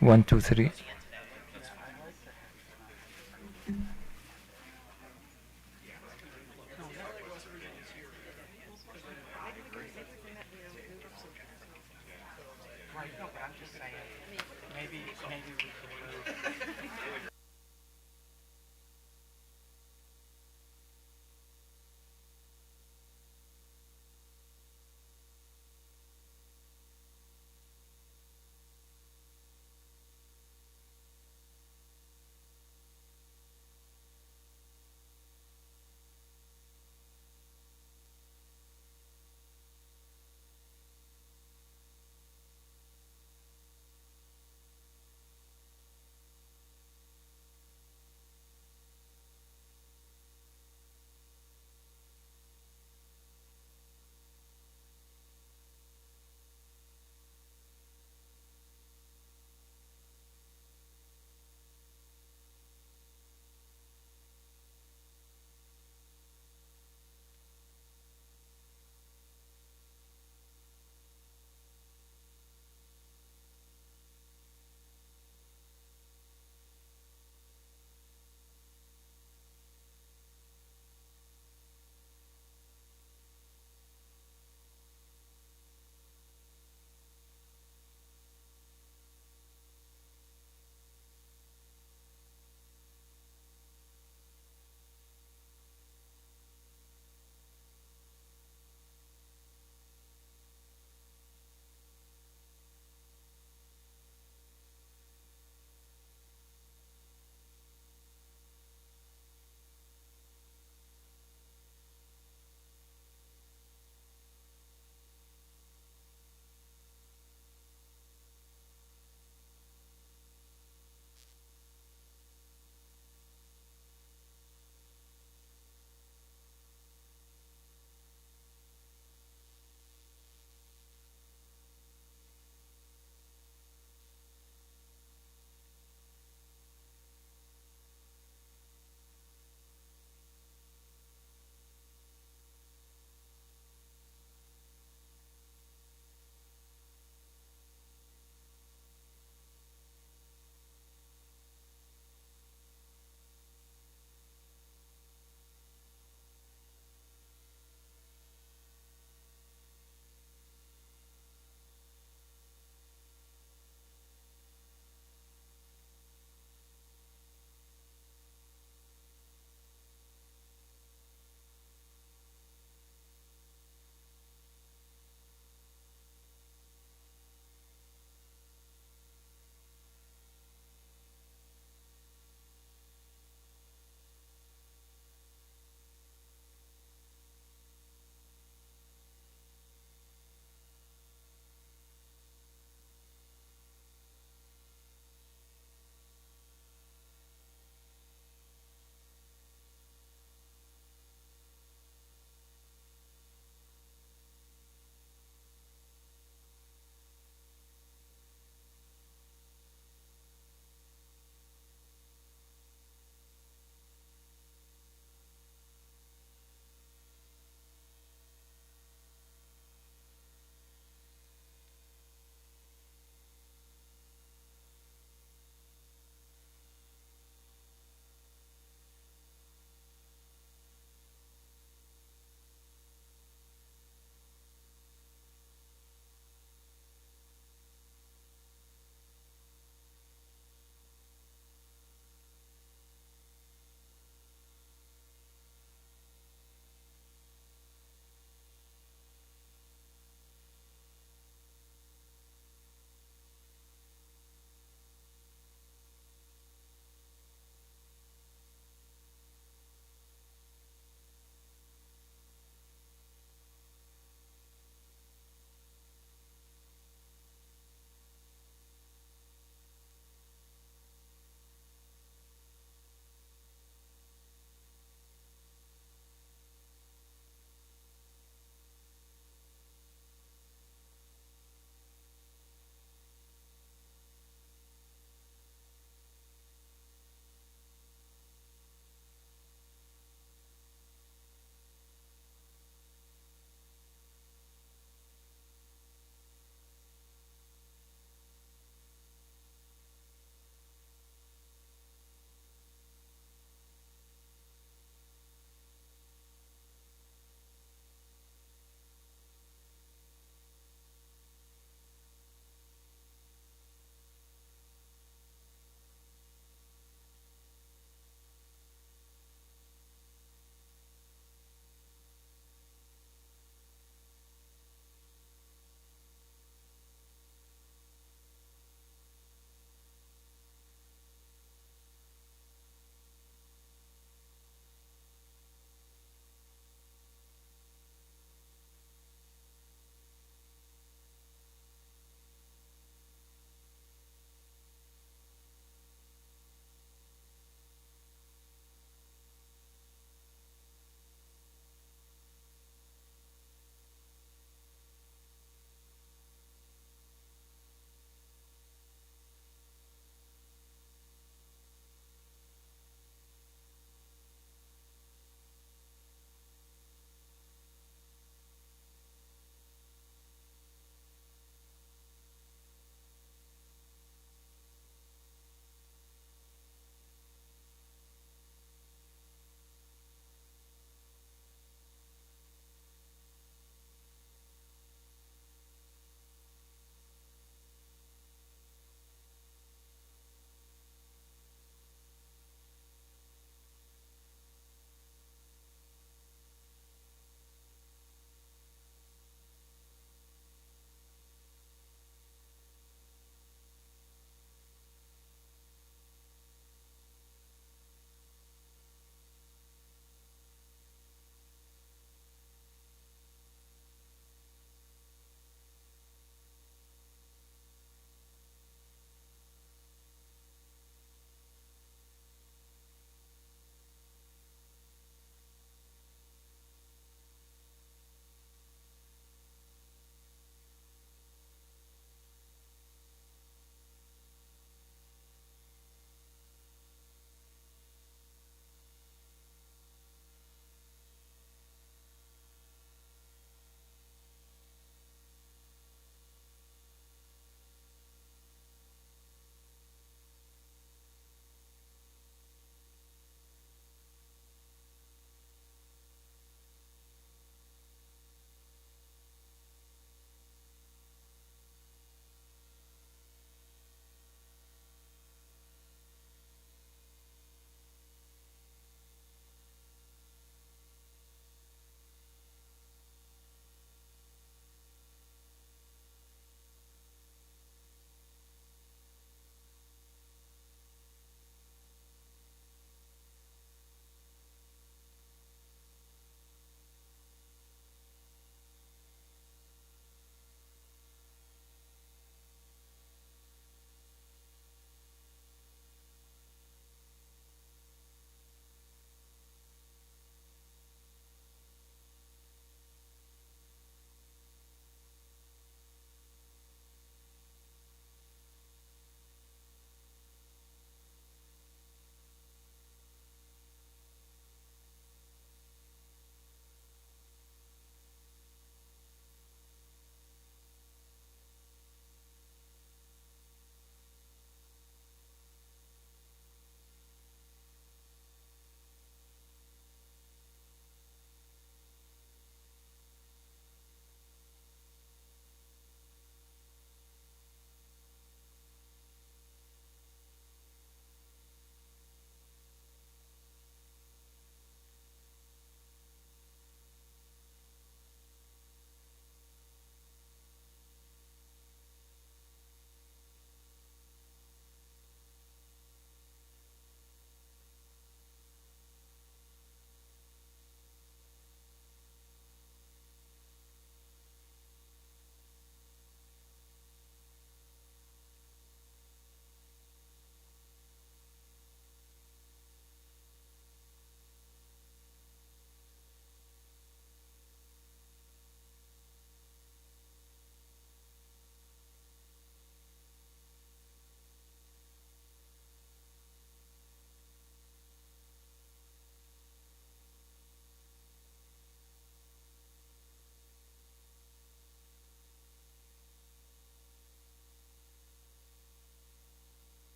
One, two, three.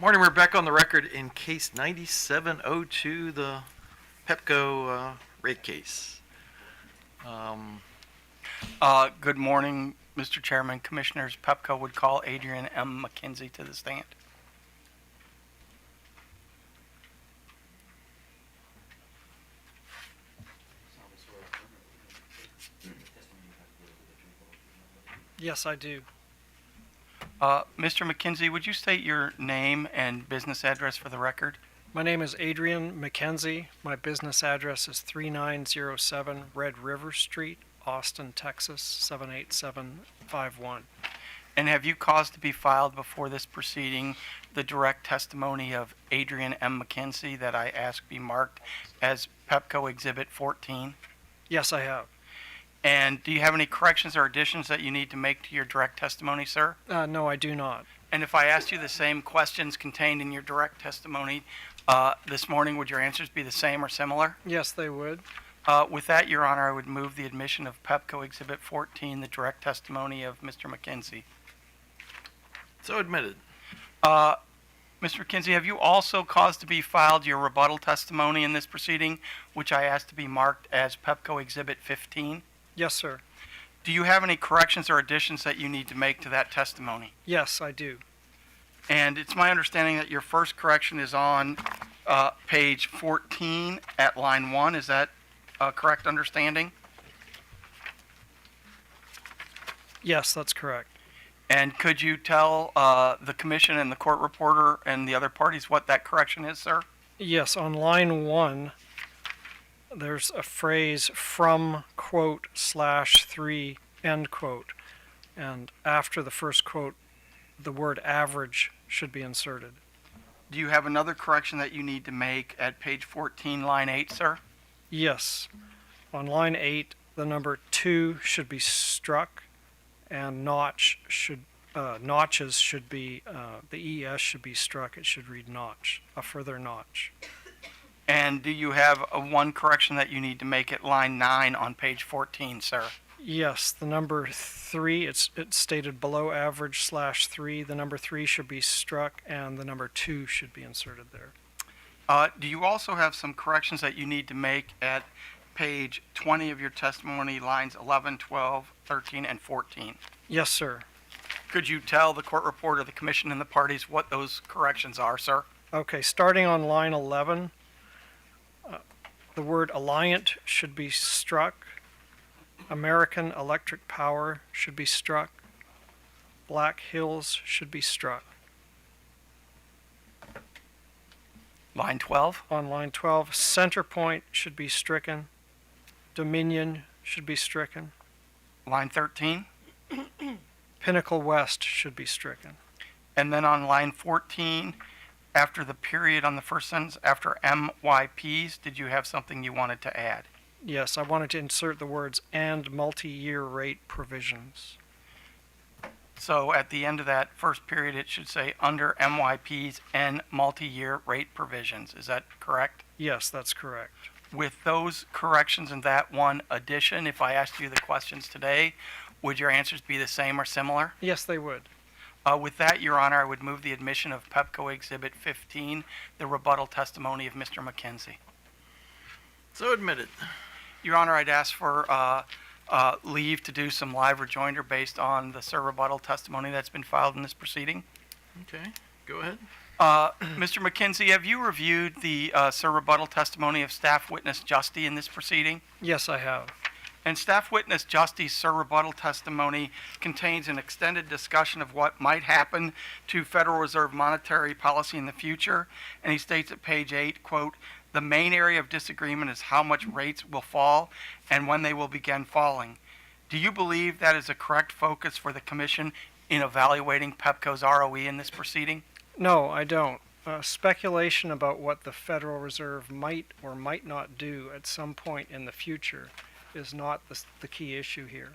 Morning, we're back on the record in case 9702, the Pepco rate case. Good morning, Mr. Chairman. Commissioners, Pepco would call Adrian M. McKenzie to the stand. Yes, I do. Mr. McKenzie, would you state your name and business address for the record? My name is Adrian McKenzie. My business address is 3907 Red River Street, Austin, Texas, 78751. And have you caused to be filed before this proceeding the direct testimony of Adrian M. McKenzie that I ask be marked as Pepco Exhibit 14? Yes, I have. And do you have any corrections or additions that you need to make to your direct testimony, sir? No, I do not. And if I asked you the same questions contained in your direct testimony this morning, would your answers be the same or similar? Yes, they would. With that, Your Honor, I would move the admission of Pepco Exhibit 14, the direct testimony of Mr. McKenzie. So admitted. Mr. McKenzie, have you also caused to be filed your rebuttal testimony in this proceeding, which I asked to be marked as Pepco Exhibit 15? Yes, sir. Do you have any corrections or additions that you need to make to that testimony? Yes, I do. And it's my understanding that your first correction is on page 14 at line 1. Is that a correct understanding? Yes, that's correct. And could you tell the commission and the court reporter and the other parties what that correction is, sir? Yes, on line 1, there's a phrase from quote /3 end quote. And after the first quote, the word average should be inserted. Do you have another correction that you need to make at page 14, line 8, sir? Yes. On line 8, the number 2 should be struck, and notches should be, the ES should be struck. It should read notch, a further notch. And do you have one correction that you need to make at line 9 on page 14, sir? Yes, the number 3, it's stated below average /3. The number 3 should be struck, and the number 2 should be inserted there. Do you also have some corrections that you need to make at page 20 of your testimony, lines 11, 12, 13, and 14? Yes, sir. Could you tell the court reporter, the commission, and the parties what those corrections are, sir? Okay, starting on line 11, the word Alliant should be struck. American Electric Power should be struck. Black Hills should be struck. Line 12. On line 12, Centerpoint should be stricken. Dominion should be stricken. Line 13. Pinnacle West should be stricken. And then on line 14, after the period on the first sentence, after MYPs, did you have something you wanted to add? Yes, I wanted to insert the words and multi-year rate provisions. So at the end of that first period, it should say under MYPs and multi-year rate provisions. Is that correct? Yes, that's correct. With those corrections and that one addition, if I asked you the questions today, would your answers be the same or similar? Yes, they would. With that, Your Honor, I would move the admission of Pepco Exhibit 15, the rebuttal testimony of Mr. McKenzie. So admitted. Your Honor, I'd ask for leave to do some live rejoinder based on the sir rebuttal testimony that's been filed in this proceeding. Okay, go ahead. Mr. McKenzie, have you reviewed the sir rebuttal testimony of Staff Witness Justy in this proceeding? Yes, I have. And Staff Witness Justy's sir rebuttal testimony contains an extended discussion of what might happen to Federal Reserve monetary policy in the future. And he states at page 8, quote, "The main area of disagreement is how much rates will fall and when they will begin falling. Do you believe that is a correct focus for the Commission in evaluating Pepco's ROE in this proceeding?" No, I don't. Speculation about what the Federal Reserve might or might not do at some point in the future is not the key issue here.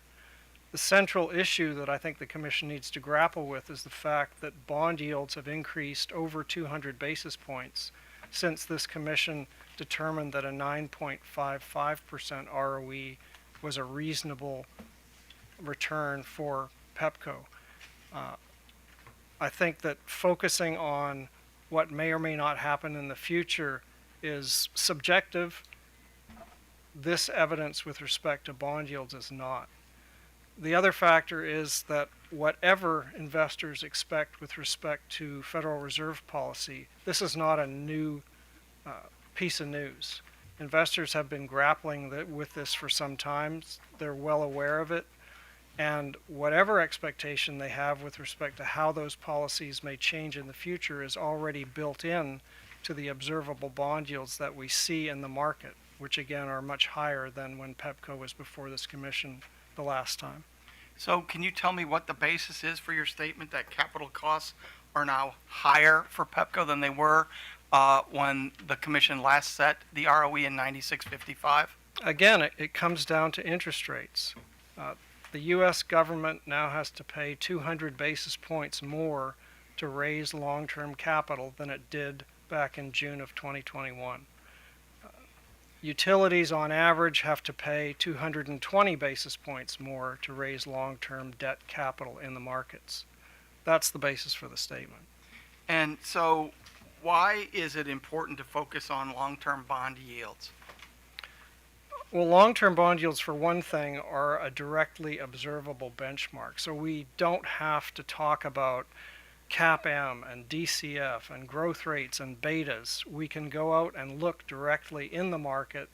The central issue that I think the Commission needs to grapple with is the fact that bond yields have increased over 200 basis points since this Commission determined that a 9.55% ROE was a reasonable return for Pepco. I think that focusing on what may or may not happen in the future is subjective. This evidence with respect to bond yields is not. The other factor is that whatever investors expect with respect to Federal Reserve policy, this is not a new piece of news. Investors have been grappling with this for some time. They're well aware of it. And whatever expectation they have with respect to how those policies may change in the future is already built in to the observable bond yields that we see in the market, which again are much higher than when Pepco was before this commission the last time. So can you tell me what the basis is for your statement that capital costs are now higher for Pepco than they were when the commission last set the ROE in 96.55? Again, it comes down to interest rates. The U.S. government now has to pay 200 basis points more to raise long-term capital than it did back in June of 2021. Utilities on average have to pay 220 basis points more to raise long-term debt capital in the markets. That's the basis for the statement. And so why is it important to focus on long-term bond yields? Well, long-term bond yields, for one thing, are a directly observable benchmark. So we don't have to talk about CAPM and DCF and growth rates and betas. We can go out and look directly in the market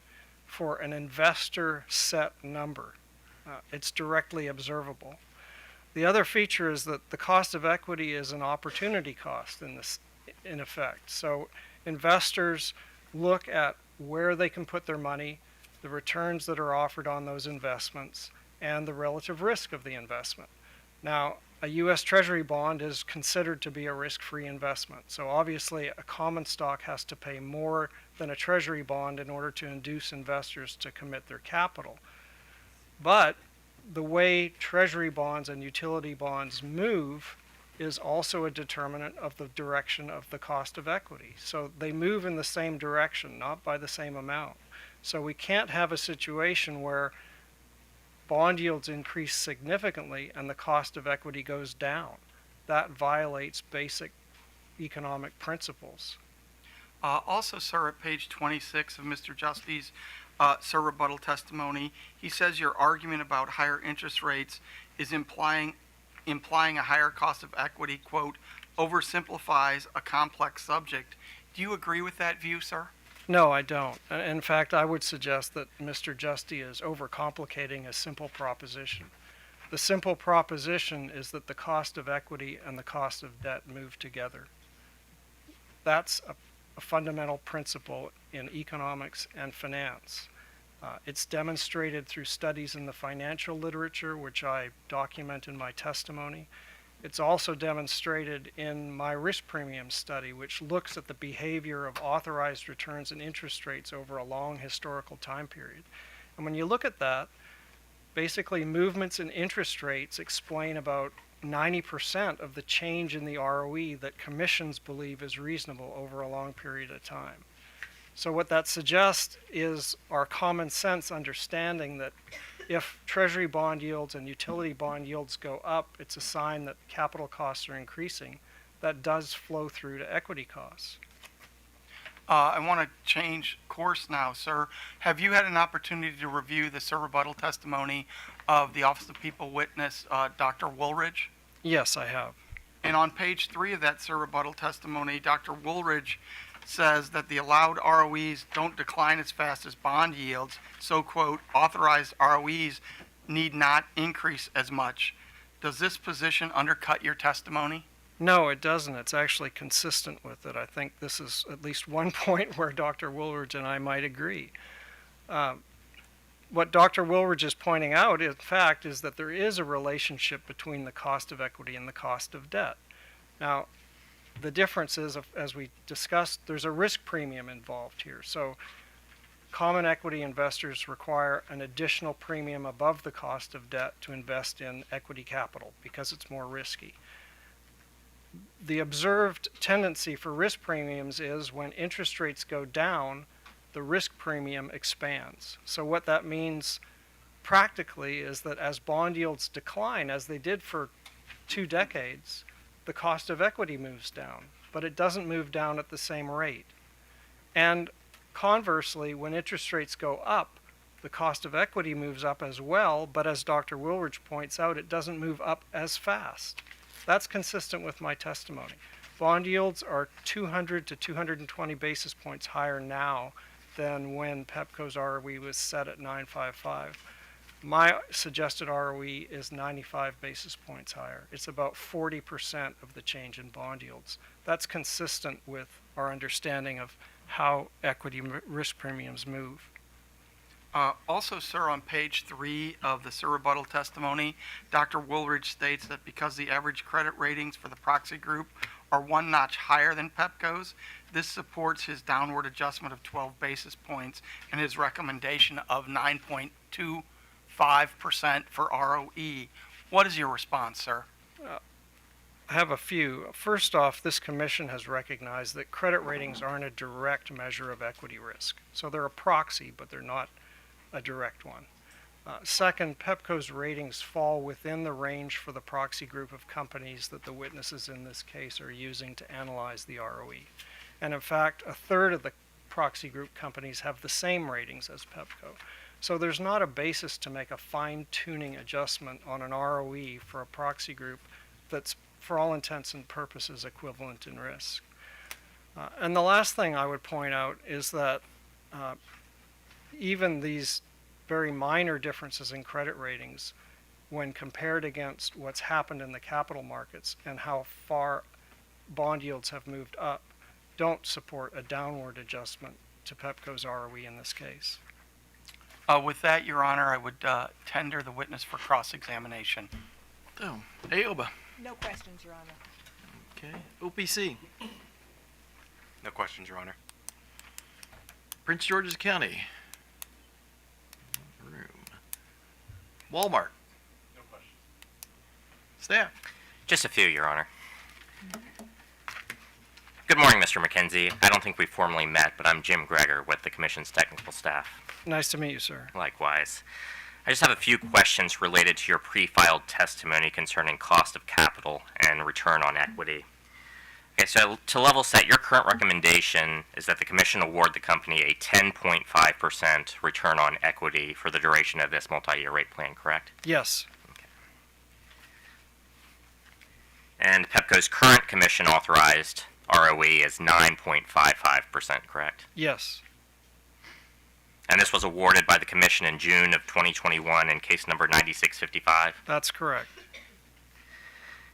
for an investor set number. It's directly observable. The other feature is that the cost of equity is an opportunity cost in effect. So investors look at where they can put their money, the returns that are offered on those investments, and the relative risk of the investment. Now, a U.S. Treasury bond is considered to be a risk-free investment. So obviously a common stock has to pay more than a Treasury bond in order to induce investors to commit their capital. But the way Treasury bonds and utility bonds move is also a determinant of the direction of the cost of equity. So they move in the same direction, not by the same amount. So we can't have a situation where bond yields increase significantly and the cost of equity goes down. That violates basic economic principles. Also, sir, at page 26 of Mr. Justy's sir rebuttal testimony, he says your argument about higher interest rates is implying a higher cost of equity, quote, oversimplifies a complex subject. Do you agree with that view, sir? No, I don't. In fact, I would suggest that Mr. Justy is overcomplicating a simple proposition. The simple proposition is that the cost of equity and the cost of debt move together. That's a fundamental principle in economics and finance. It's demonstrated through studies in the financial literature, which I document in my testimony. It's also demonstrated in my risk premium study, which looks at the behavior of authorized returns and interest rates over a long historical time period. And when you look at that, basically movements in interest rates explain about 90% of the change in the ROE that commissions believe is reasonable over a long period of time. So what that suggests is our common sense understanding that if Treasury bond yields and utility bond yields go up, it's a sign that capital costs are increasing. That does flow through to equity costs. I want to change course now, sir. Have you had an opportunity to review the sir rebuttal testimony of the Office of People Witness, Dr. Woolridge? Yes, I have. And on page 3 of that sir rebuttal testimony, Dr. Woolridge says that the allowed ROEs don't decline as fast as bond yields, so, quote, authorized ROEs need not increase as much. Does this position undercut your testimony? No, it doesn't. It's actually consistent with it. I think this is at least one point where Dr. Woolridge and I might agree. What Dr. Woolridge is pointing out, in fact, is that there is a relationship between the cost of equity and the cost of debt. Now, the difference is, as we discussed, there's a risk premium involved here. So common equity investors require an additional premium above the cost of debt to invest in equity capital because it's more risky. The observed tendency for risk premiums is when interest rates go down, the risk premium expands. So what that means practically is that as bond yields decline, as they did for 2 decades, the cost of equity moves down. but it doesn't move down at the same rate. And conversely, when interest rates go up, the cost of equity moves up as well, but as Dr. Woolridge points out, it doesn't move up as fast. That's consistent with my testimony. Bond yields are 200 to 220 basis points higher now than when Pepco's ROE was set at 9.55. My suggested ROE is 95 basis points higher. It's about 40% of the change in bond yields. That's consistent with our understanding of how equity risk premiums move. Also, sir, on page 3 of the Sir rebuttal testimony, Dr. Woolridge states that because the average credit ratings for the proxy group are one notch higher than Pepco's, this supports his downward adjustment of 12 basis points and his recommendation of 9.25% for ROE. What is your response, sir? I have a few. First off, this commission has recognized that credit ratings aren't a direct measure of equity risk. So they're a proxy, but they're not a direct one. Second, Pepco's ratings fall within the range for the proxy group of companies that the witnesses in this case are using to analyze the ROE. And in fact, a third of the proxy group companies have the same ratings as Pepco. So there's not a basis to make a fine-tuning adjustment on an ROE for a proxy group that's, for all intents and purposes, equivalent in risk. And the last thing I would point out is that even these very minor differences in credit ratings, when compared against what's happened in the capital markets and how far bond yields have moved up, don't support a downward adjustment to Pepco's ROE in this case. With that, Your Honor, I would tender the witness for cross-examination. Oh, Aoba. No questions, Your Honor. Okay. OPC. No questions, Your Honor. Prince George's County. Room. Walmart. No questions. Staff. Just a few, Your Honor. Good morning, Mr. McKenzie. I don't think we formally met, but I'm Jim Greger with the Commission's technical staff. Nice to meet you, sir. Likewise. I just have a few questions related to your pre-filed testimony concerning cost of capital and return on equity. Okay, so to level set, your current recommendation is that the Commission award the company a 10.5% return on equity for the duration of this multi-year rate plan, correct? Yes. And Pepco's current Commission authorized ROE is 9.55%, correct? Yes. And this was awarded by the Commission in June of 2021 in case number 9655. That's correct.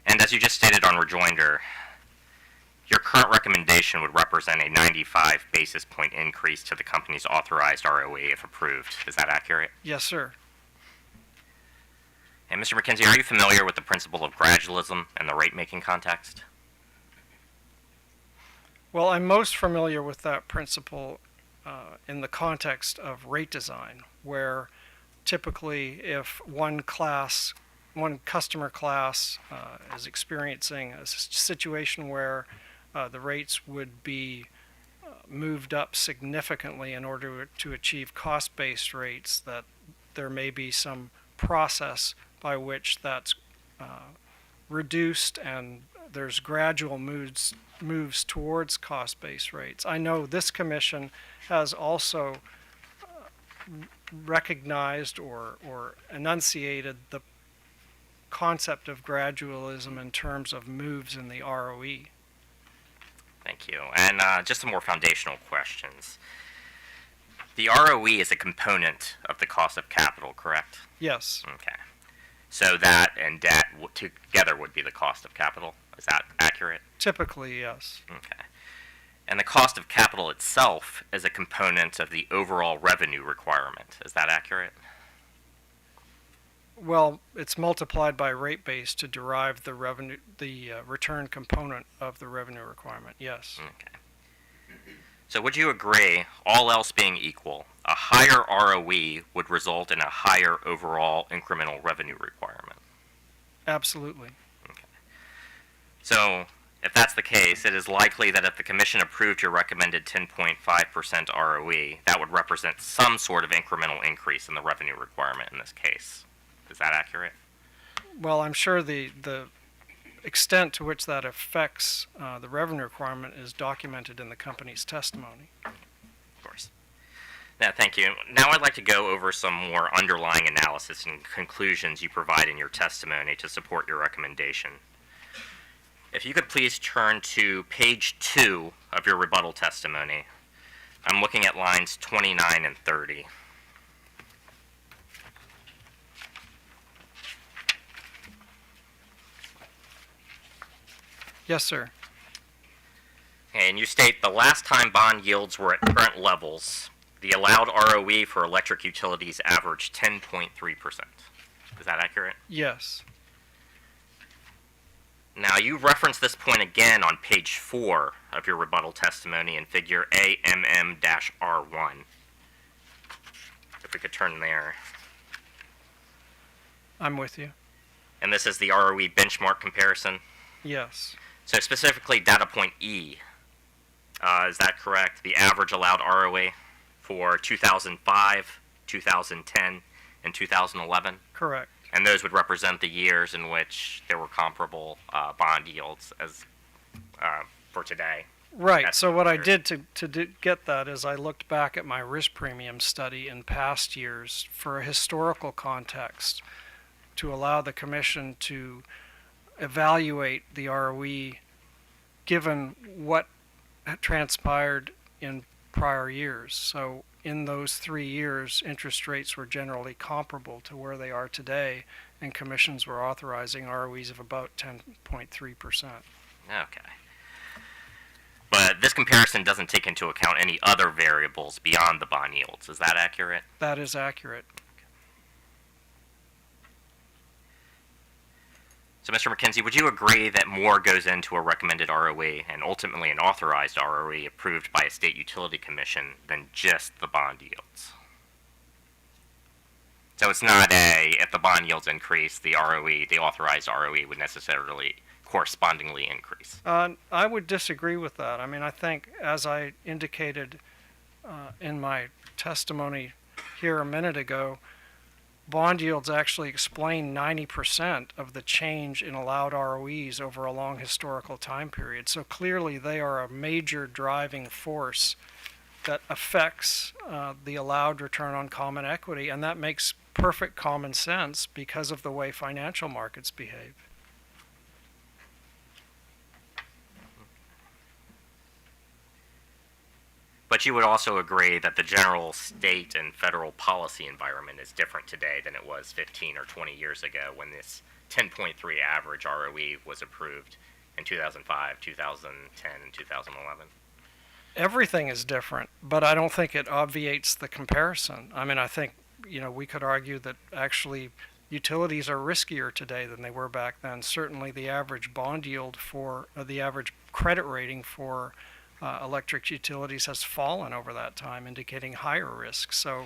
And as you just stated on rejoinder, your current recommendation would represent a 95 basis point increase to the company's authorized ROE if approved. Is that accurate? Yes, sir. And Mr. McKenzie, are you familiar with the principle of gradualism in the rate-making context? Well, I'm most familiar with that principle in the context of rate design, where typically if one customer class is experiencing a situation where the rates would be moved up significantly in order to achieve cost-based rates, that there may be some process by which that's reduced and there's gradual moves towards cost-based rates. I know this commission has also recognized or enunciated the concept of gradualism in terms of moves in the ROE. Thank you. And just some more foundational questions. The ROE is a component of the cost of capital, correct? Yes. Okay. So that and debt together would be the cost of capital. Is that accurate? Typically, yes. Okay. And the cost of capital itself is a component of the overall revenue requirement. Is that accurate? Well, it's multiplied by rate base to derive the return component of the revenue requirement. Yes. Okay. So would you agree, all else being equal, a higher ROE would result in a higher overall incremental revenue requirement? Absolutely. Okay. So if that's the case, it is likely that if the Commission approved your recommended 10.5% ROE, that would represent some sort of incremental increase in the revenue requirement in this case. Is that accurate? Well, I'm sure the extent to which that affects the revenue requirement is documented in the company's testimony. Of course. Now, thank you. Now I'd like to go over some more underlying analysis and conclusions you provide in your testimony to support your recommendation. If you could please turn to page 2 of your rebuttal testimony. I'm looking at lines 29 and 30. Yes, sir. And you state the last time bond yields were at current levels, the allowed ROE for electric utilities averaged 10.3%. Is that accurate? Yes. Now, you reference this point again on page 4 of your rebuttal testimony in figure AMM-R1. If we could turn there. I'm with you. And this is the ROE benchmark comparison. Yes. So specifically data point E. Is that correct? The average allowed ROE for 2005, 2010, and 2011? Correct. And those would represent the years in which there were comparable bond yields as for today. Right. That's So what I clear. did to get that is I looked back at my risk premium study in past years for a historical context to allow the commission to evaluate the ROE given what had transpired in prior years. So in those 3 years, interest rates were generally comparable to where they are today, and commissions were authorizing ROEs of about 10.3%. Okay. But this comparison doesn't take into account any other variables beyond the bond yields. Is that accurate? That is accurate. So, Mr. McKenzie, would you agree that more goes into a recommended ROE and ultimately an authorized ROE approved by a state utility commission than just the bond yields? So it's not if the bond yields increase, the ROE, the authorized ROE would necessarily correspondingly increase. I would disagree with that. I mean, I think, as I indicated in my testimony here a minute ago, bond yields actually explain 90% of the change in allowed ROEs over a long historical time period. So clearly they are a major driving force that affects the allowed return on common equity, and that makes perfect common sense because of the way financial markets behave. But you would also agree that the general state and federal policy environment is different today than it was 15 or 20 years ago when this 10.3 average ROE was approved in 2005, 2010, and 2011. Everything is different, but I don't think it obviates the comparison. I mean, I think, we could argue that actually utilities are riskier today than they were back then. Certainly the average bond yield for, the average credit rating for electric utilities has fallen over that time, indicating higher risk. So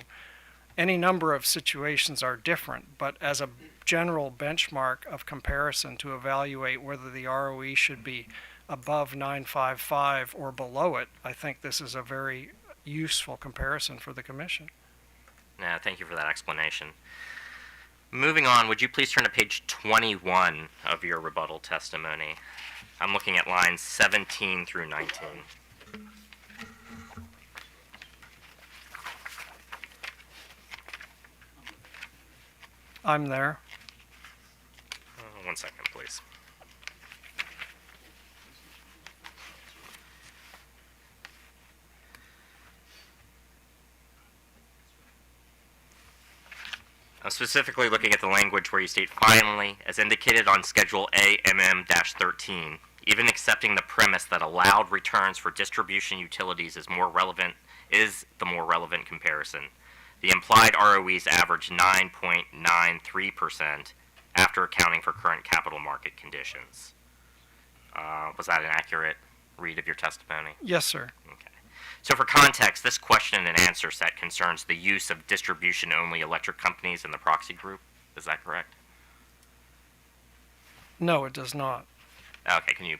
any number of situations are different, but as a general benchmark of comparison to evaluate whether the ROE should be above 955 or below it, I think this is a very useful comparison for the commission. Yeah, thank you for that explanation. Moving on, would you please turn to page 21 of your rebuttal testimony? I'm looking at lines 17 through 19. I'm there. 1 second, please. I'm specifically looking at the language where you state, finally, as indicated on Schedule AMM-13, even accepting the premise that allowed returns for distribution utilities is the more relevant comparison. The implied ROEs average 9.93% after accounting for current capital market conditions. Was that an accurate read of your testimony? Yes, sir. Okay. So for context, this question and answer set concerns the use of distribution-only electric companies in the proxy group. Is that correct? No, it does not. Okay, can you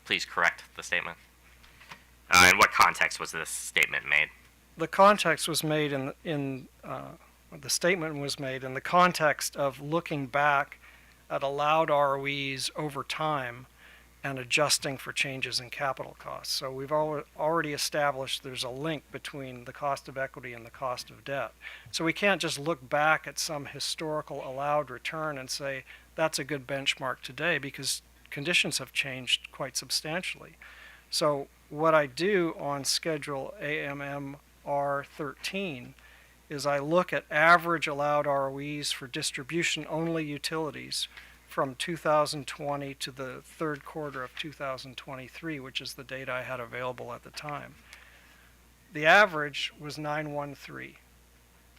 please correct the statement? In what context was this statement made? The context was made the statement was made in the context of looking back at allowed ROEs over time and adjusting for changes in capital costs. So we've already established there's a link between the cost of equity and the cost of debt. So we can't just look back at some historical allowed return and say that's a good benchmark today, because conditions have changed quite substantially. So what I do on Schedule AMMR 13 is I look at average allowed ROEs for distribution-only utilities from 2020 to the third quarter of 2023, which is the data I had available at the time. The average was 913,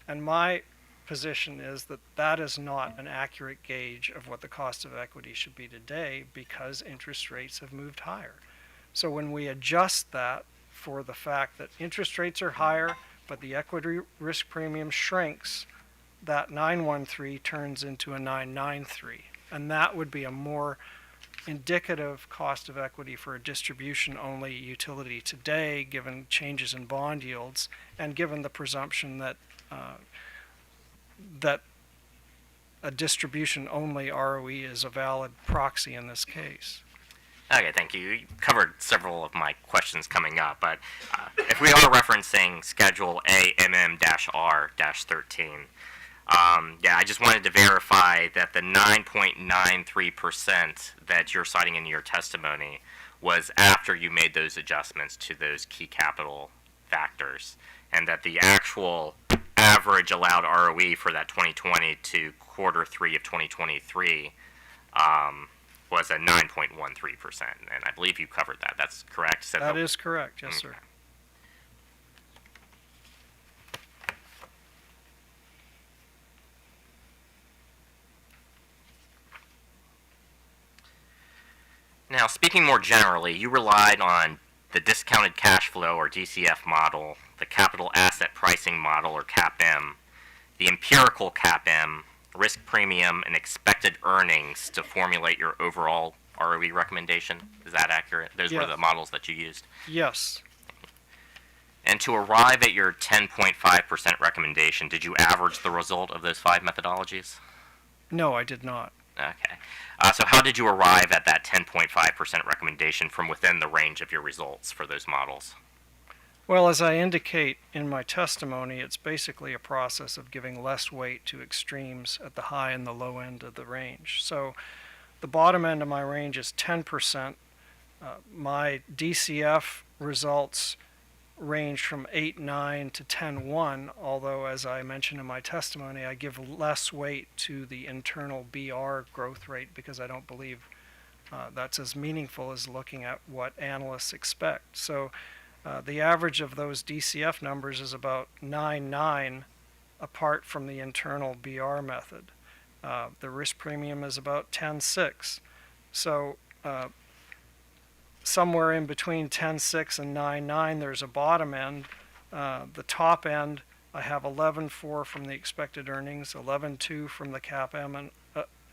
and my position is that that is not an accurate gauge of what the cost of equity should be today, because interest rates have moved higher. So when we adjust that for the fact that interest rates are higher, but the equity risk premium shrinks, that 913 turns into a 993. And that would be a more indicative cost of equity for a distribution-only utility today, given changes in bond yields and given the presumption that that a distribution-only ROE is a valid proxy in this case. Okay, thank you. You covered several of my questions coming up, but if we are referencing Schedule AMM-R-13, yeah, I just wanted to verify that the 9.93% that you're citing in your testimony was after you made those adjustments to those key capital factors, and that the actual average allowed ROE for that 2020 to quarter 3 of 2023 was a 9.13%, and I believe you covered that. That's correct? That is correct, yes, sir. Okay. Now, speaking more generally, you relied on the discounted cash flow, or DCF model, the capital asset pricing model, or CAPM, the empirical CAPM, risk premium, and expected earnings to formulate your overall ROE recommendation. Is that accurate? Those were Yes. the models that you used. Yes. And to arrive at your 10.5% recommendation, did you average the result of those 5 methodologies? No, I did not. Okay. So how did you arrive at that 10.5% recommendation from within the range of your results for those models? Well, as I indicate in my testimony, it's basically a process of giving less weight to extremes at the high and the low end of the range. So the bottom end of my range is 10%. My DCF results range from 8.9 to 10.1, although, as I mentioned in my testimony, I give less weight to the internal BR growth rate because I don't believe that's as meaningful as looking at what analysts expect. So the average of those DCF numbers is about 9.9 apart from the internal BR method. The risk premium is about 10.6. So somewhere in between 10.6 and 9.9, there's a bottom end. The top end, I have 11.4 from the expected earnings, 11.2 from the CAPM, and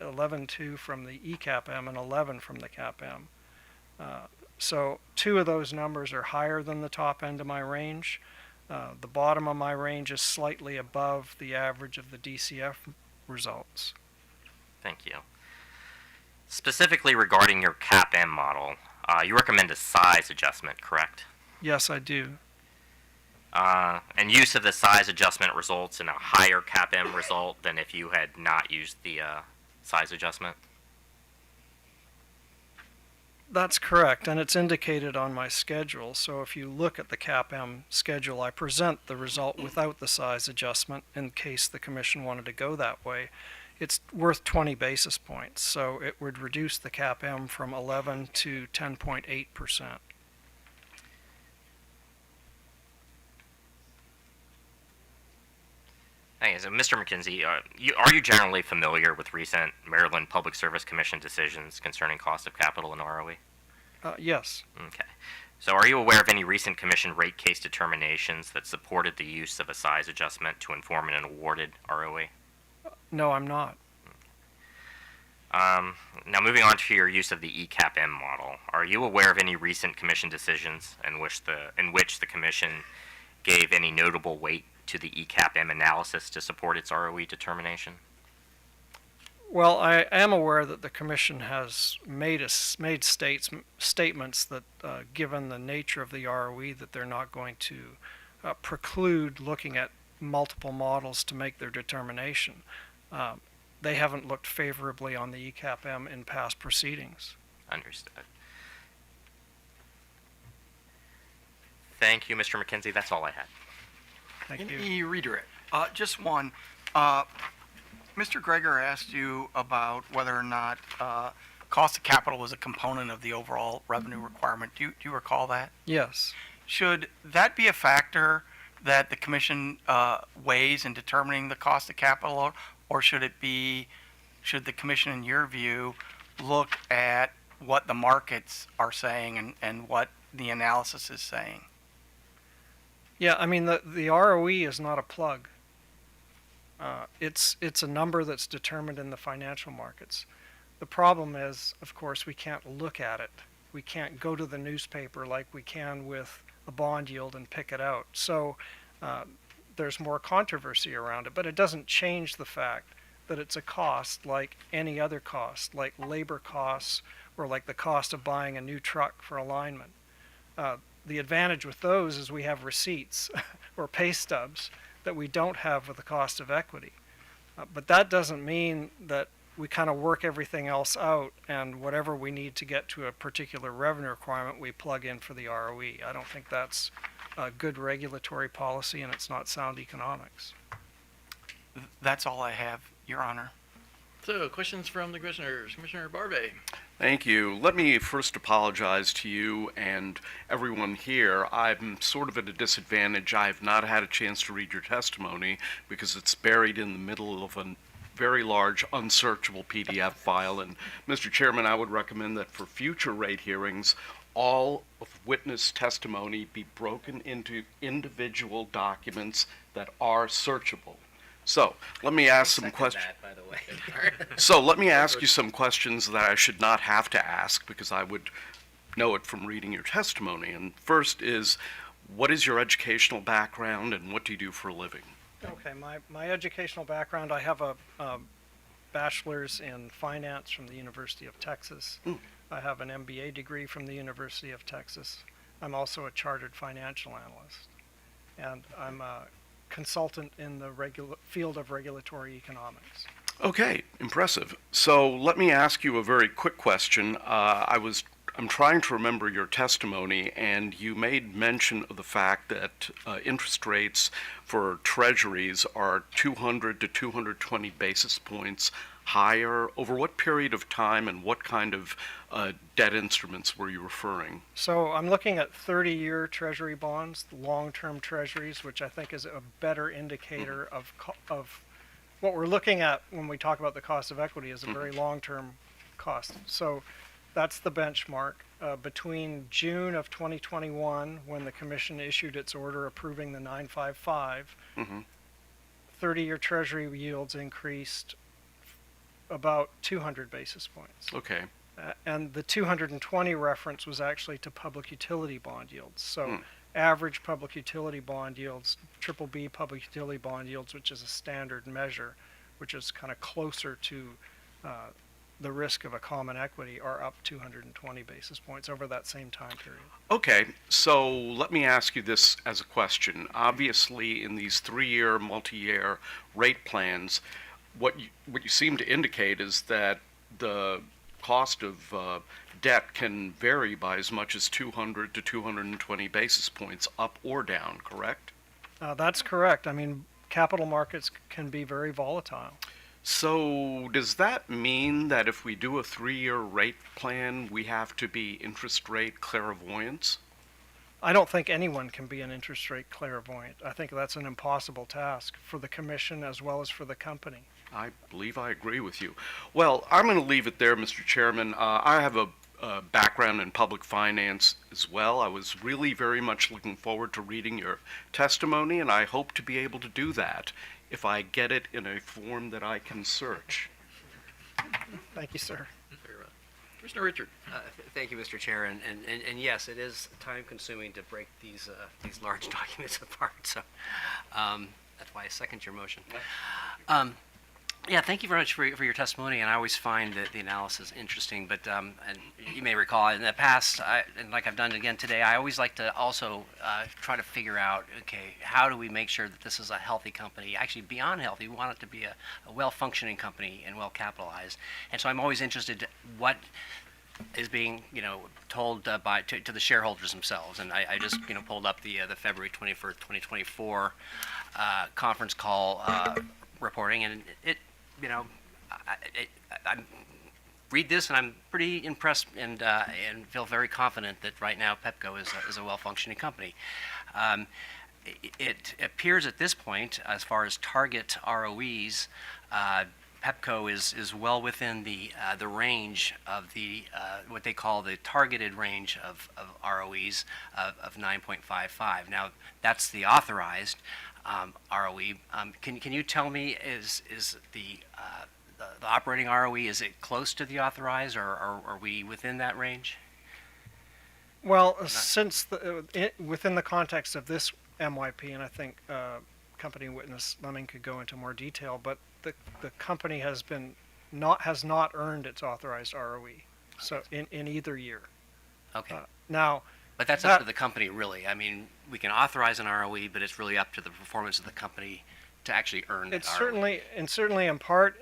11.2 from the ECAPM, and 11 from the CAPM. So 2 of those numbers are higher than the top end of my range. The bottom of my range is slightly above the average of the DCF results. Thank you. Specifically regarding your CAPM model, you recommend a size adjustment, correct? Yes, I do. And use of the size adjustment results in a higher CAPM result than if you had not used the size adjustment? That's correct, and it's indicated on my schedule. So if you look at the CAPM schedule, I present the result without the size adjustment in case the commission wanted to go that way. It's worth 20 basis points, so it would reduce the CAPM from 11 to 10.8%. Hey, so Mr. McKenzie, are you generally familiar with recent Maryland Public Service Commission decisions concerning cost of capital and ROE? Yes. Okay. So are you aware of any recent commission rate case determinations that supported the use of a size adjustment to inform an awarded ROE? No, I'm not. Now moving on to your use of the ECAPM model, are you aware of any recent commission decisions in which the commission gave any notable weight to the ECAPM analysis to support its ROE determination? Well, I am aware that the commission has made statements that, given the nature of the ROE, that they're not going to preclude looking at multiple models to make their determination. They haven't looked favorably on the ECAP-M in past proceedings. Understood. Thank you, Mr. McKenzie. That's all I had. Thank you. Any redirect? Just one. Mr. Greger asked you about whether or not cost of capital was a component of the overall revenue requirement. Do you recall that? Yes. Should that be a factor that the commission weighs in determining the cost of capital, or should the commission, in your view, look at what the markets are saying and what the analysis is saying? Yeah, I mean, the ROE is not a plug. It's a number that's determined in the financial markets. The problem is, of course, we can't look at it. We can't go to the newspaper like we can with a bond yield and pick it out. So there's more controversy around it, but it doesn't change the fact that it's a cost like any other cost, like labor costs or like the cost of buying a new truck for alignment. The advantage with those is we have receipts or pay stubs that we don't have with the cost of equity. But that doesn't mean that we kind of work everything else out and whatever we need to get to a particular revenue requirement we plug in for the ROE. I don't think that's a good regulatory policy and it's not sound economics. That's all I have, Your Honor. So, questions from the commissioners. Commissioner Barbe. Thank you. Let me first apologize to you and everyone here. I'm sort of at a disadvantage. I have not had a chance to read your testimony because it's buried in the middle of a very large unsearchable PDF file. And Mr. Chairman, I would recommend that for future rate hearings, all of witness testimony be broken into individual documents that are searchable. So let me ask some questions. By the way. So let me ask you some questions that I should not have to ask because I would know it from reading your testimony. And first is, what is your educational background and what do you do for a living? Okay, my educational background, I have a bachelor's in finance from the University of Texas. I have an MBA degree from the University of Texas. I'm also a chartered financial analyst. And I'm a consultant in the field of regulatory economics. Okay, impressive. So let me ask you a very quick question. I'm trying to remember your testimony, and you made mention of the fact that interest rates for treasuries are 200 to 220 basis points higher. Over what period of time and what kind of debt instruments were you referring? So I'm looking at 30-year treasury bonds, long-term treasuries, which I think is a better indicator of what we're looking at when we talk about the cost of equity is a very long-term cost. So that's the benchmark. Between June of 2021, when the commission issued its order approving the 955, 30-year treasury yields increased about 200 basis points. Okay. And the 220 reference was actually to public utility bond yields. So average public utility bond yields, BBB public utility bond yields, which is a standard measure, which is kind of closer to the risk of a common equity, are up 220 basis points over that same time period. Okay, so let me ask you this as a question. Obviously, in these 3-year, multi-year rate plans, what you seem to indicate is that the cost of debt can vary by as much as 200 to 220 basis points up or down, correct? That's correct. I mean, capital markets can be very volatile. So does that mean that if we do a 3-year rate plan, we have to be interest rate clairvoyants? I don't think anyone can be an interest rate clairvoyant. I think that's an impossible task for the commission as well as for the company. I believe I agree with you. Well, I'm going to leave it there, Mr. Chairman. I have a background in public finance as well. I was really very much looking forward to reading your testimony, and I hope to be able to do that if I get it in a form that I can search. Thank you, sir. Very well. Commissioner Richard. Thank you, Mr. Chair. And yes, it is time-consuming to break these large documents apart. So that's why I second your motion. Yeah, thank you very much for your testimony, and I always find the analysis interesting. But and you may recall in the past, and like I've done again today, I always like to also try to figure out, okay, how do we make sure that this is a healthy company? Actually, beyond healthy, we want it to be a well-functioning company and well-capitalized. And so I'm always interested to what is being, told to the shareholders themselves. And I just, pulled up the February 21st, 2024 conference call reporting, and it, I read this and I'm pretty impressed and feel very confident that right now Pepco is a well-functioning company. It appears at this point, as far as target ROEs, Pepco is well within the range of the what they call the targeted range of ROEs of 9.55. Now that's the authorized ROE. Can you tell me, is the operating ROE, is it close to the authorized, or are we within that range? Well, since within the context of this MYP, and I think company witness Lemming could go into more detail, but the company has not earned its authorized ROE, so in either year. Okay. Now, But that's up to the company, really. I mean, we can authorize an ROE, but it's really up to the performance of the company to actually earn that it's ROE. certainly in part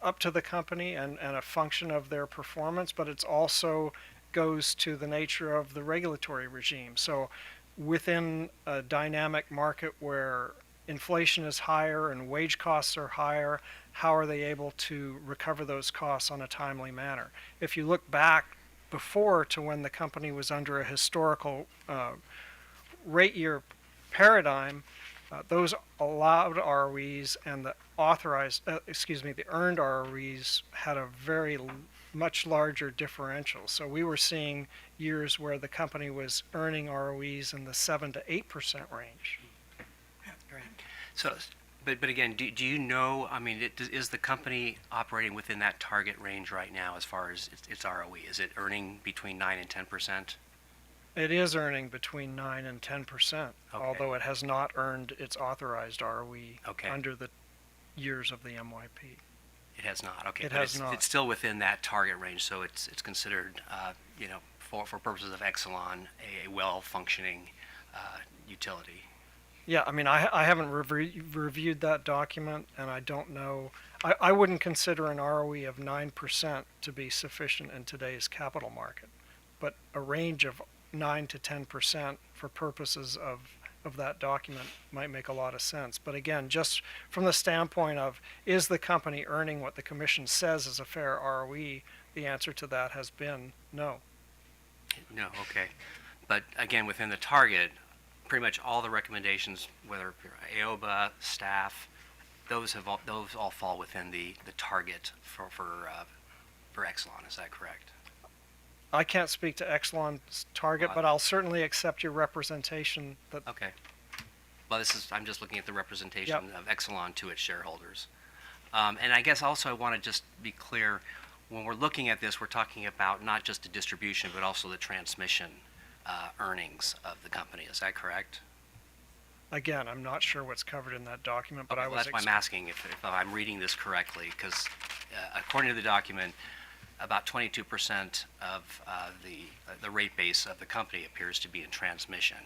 up to the company and a function of their performance, but it's also goes to the nature of the regulatory regime. So within a dynamic market where inflation is higher and wage costs are higher, how are they able to recover those costs on a timely manner? If you look back before to when the company was under a historical rate year paradigm, those allowed ROEs and the the earned ROEs had a very much larger differential. So we were seeing years where the company was earning ROEs in the 7 to 8% range. So, but again, do you know, I mean, is the company operating within that target range right now as far as its ROE? Is it earning between 9 and 10%? It is earning between 9 and 10%, Okay. although it has not earned its authorized ROE Okay. under the years of the MYP. It has not. Okay. It But has not. It's still within that target range, so it's considered, for purposes of Exelon, a well-functioning utility. Yeah, I mean, I haven't reviewed that document, and I don't know. I wouldn't consider an ROE of 9% to be sufficient in today's capital market, but a range of 9 to 10% for purposes of that document might make a lot of sense. But again, just from the standpoint of, is the company earning what the commission says is a fair ROE, the answer to that has been no. No, okay. But again, within the target, pretty much all the recommendations, whether AOBA, staff, those all fall within the target for Exelon. Is that correct? I can't speak to Exelon's target, Well, but I'll certainly accept your representation that Okay. Well, I'm just looking at the representation of Exelon to its shareholders. And I guess also I want to just be clear, when we're looking at this, we're talking about not just the distribution, but also the transmission earnings of the company. Is that correct? again, I'm not sure what's covered in that document, but Okay, I well, was that's why I'm asking if I'm reading this correctly, because according to the document, about 22% of the rate base of the company appears to be in transmission,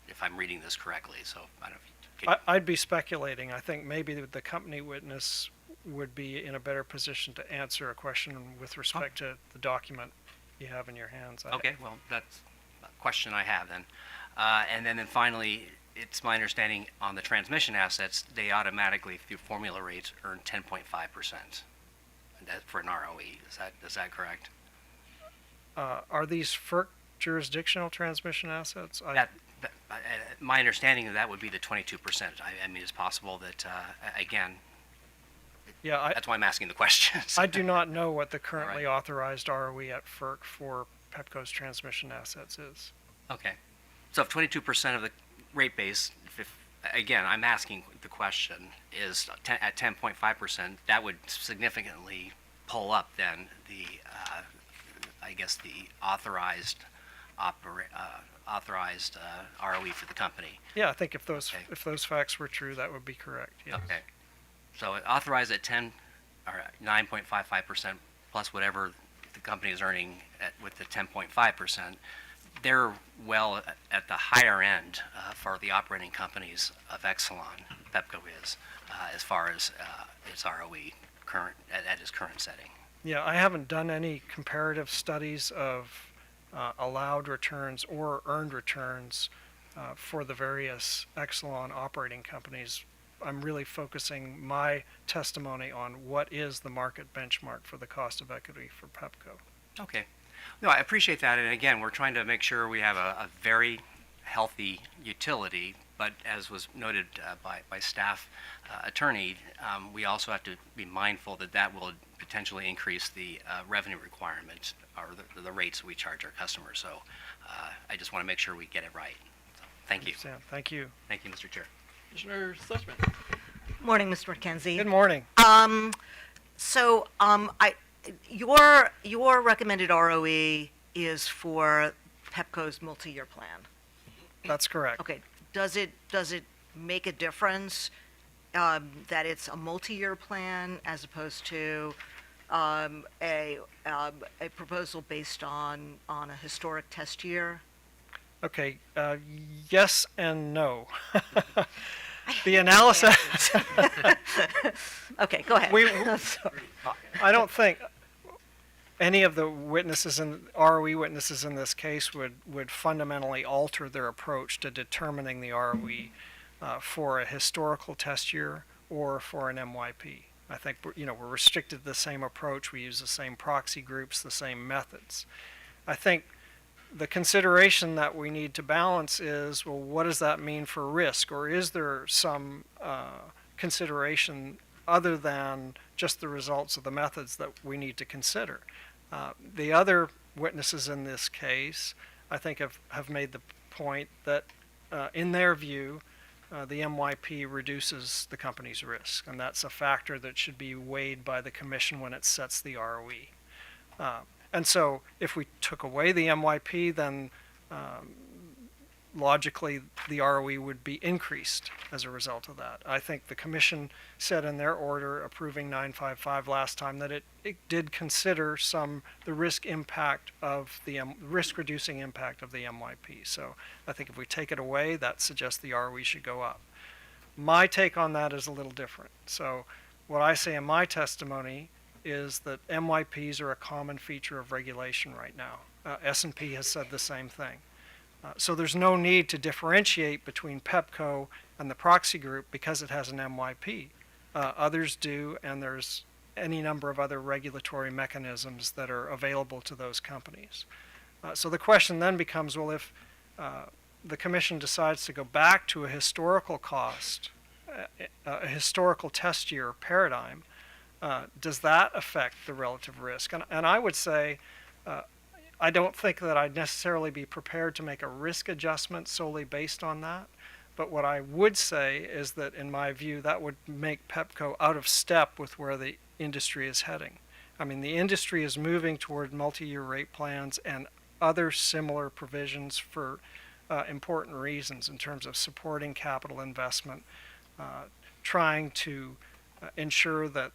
if I'm reading this correctly. So I don't know. I'd be speculating. I think maybe the company witness would be in a better position to answer a question with respect to the document you have in your hands. Okay, well, that's a question I have then. And then finally, it's my understanding on the transmission assets, they automatically, through formula rates, earn 10.5%. That for an ROE. Is that correct? Are these FERC jurisdictional transmission assets? My understanding of that would be the 22%. I mean, it's possible that, again, Yeah, that's why I'm asking the questions. I do not know what the currently All right. authorized ROE at FERC for Pepco's transmission assets is. Okay. So if 22% of the rate base, again, I'm asking the question, is at 10.5%, that would significantly pull up then the, I guess, the authorized ROE for the company. Yeah, I think if those Okay. if those facts were true, that would be correct. Yes. Okay. So authorized at 10 or 9.55% plus whatever the company is earning with the 10.5%. They're well at the higher end for the operating companies of Exelon, Pepco is, as far as its ROE at its current setting. Yeah, I haven't done any comparative studies of allowed returns or earned returns for the various Exelon operating companies. I'm really focusing my testimony on what is the market benchmark for the cost of equity for Pepco. Okay. No, I appreciate that. And again, we're trying to make sure we have a very healthy utility. But as was noted by staff attorney, we also have to be mindful that that will potentially increase the revenue requirements or the rates we charge our customers. So I just want to make sure we get it right. So, thank you. Sam, thank you. Thank you, Mr. Chair. Commissioner Sussman. Morning, Mr. McKenzie. Good morning. Your recommended ROE is for Pepco's multi-year plan. That's correct. Okay. Does it make a difference that it's a multi-year plan as opposed to a proposal based on a historic test year? Okay, yes and no. The analysis. Okay, go ahead. We- Sorry. I don't think any of the witnesses and ROE witnesses in this case would fundamentally alter their approach to determining the ROE for a historical test year or for an MYP. I think we're restricted to the same approach. We use the same proxy groups, the same methods. I think the consideration that we need to balance is, well, what does that mean for risk, or is there some consideration other than just the results of the methods that we need to consider? The other witnesses in this case, I think, have made the point that, in their view, the MYP reduces the company's risk, and that's a factor that should be weighed by the commission when it sets the ROE. And so if we took away the MYP, then logically the ROE would be increased as a result of that. I think the commission said in their order approving 955 last time that it did consider the risk impact of the risk reducing impact of the MYP. So I think if we take it away, that suggests the ROE should go up. My take on that is a little different. So what I say in my testimony is that MYPs are a common feature of regulation right now. S&P has said the same thing. So there's no need to differentiate between Pepco and the proxy group because it has an MYP. Others do, and there's any number of other regulatory mechanisms that are available to those companies. So the question then becomes, well, if the commission decides to go back to a historical cost, a historical test year paradigm, does that affect the relative risk? And I would say, I don't think that I'd necessarily be prepared to make a risk adjustment solely based on that. But what I would say is that, in my view, that would make Pepco out of step with where the industry is heading. I mean, the industry is moving toward multi-year rate plans and other similar provisions for important reasons in terms of supporting capital investment, trying to ensure that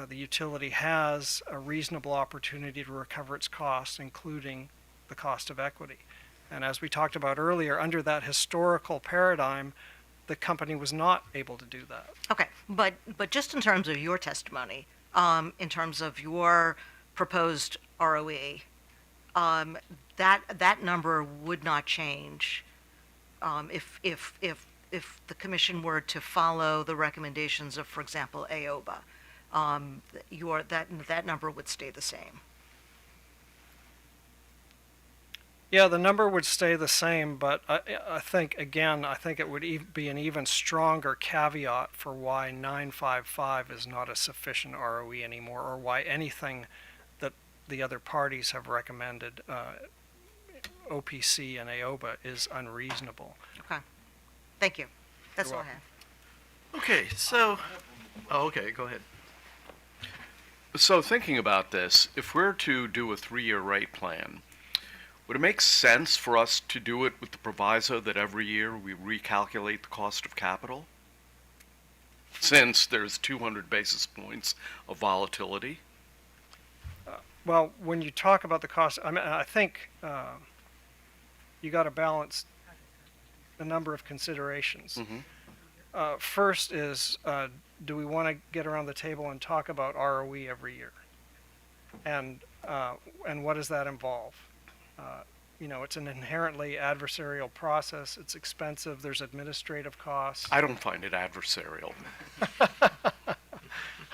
the utility has a reasonable opportunity to recover its costs, including the cost of equity. And as we talked about earlier, under that historical paradigm, the company was not able to do that. Okay, but just in terms of your testimony, in terms of your proposed ROE, that number would not change if the commission were to follow the recommendations of, for example, AOBA. That number would stay the same. Yeah, the number would stay the same, but I think it would be an even stronger caveat for why 955 is not a sufficient ROE anymore, or why anything that the other parties have recommended, OPC and AOBA, is unreasonable. Okay. Thank you. That's You're all I have. Okay, so, okay, go ahead. So thinking about this, if we're to do a 3-year rate plan, would it make sense for us to do it with the proviso that every year we recalculate the cost of capital? since there's 200 basis points of volatility? Well, when you talk about the cost, I mean, I think you got to balance a number of considerations. First is, do we want to get around the table and talk about ROE every year? And what does that involve? You know, it's an inherently adversarial process. It's expensive. There's administrative costs. I don't find it adversarial.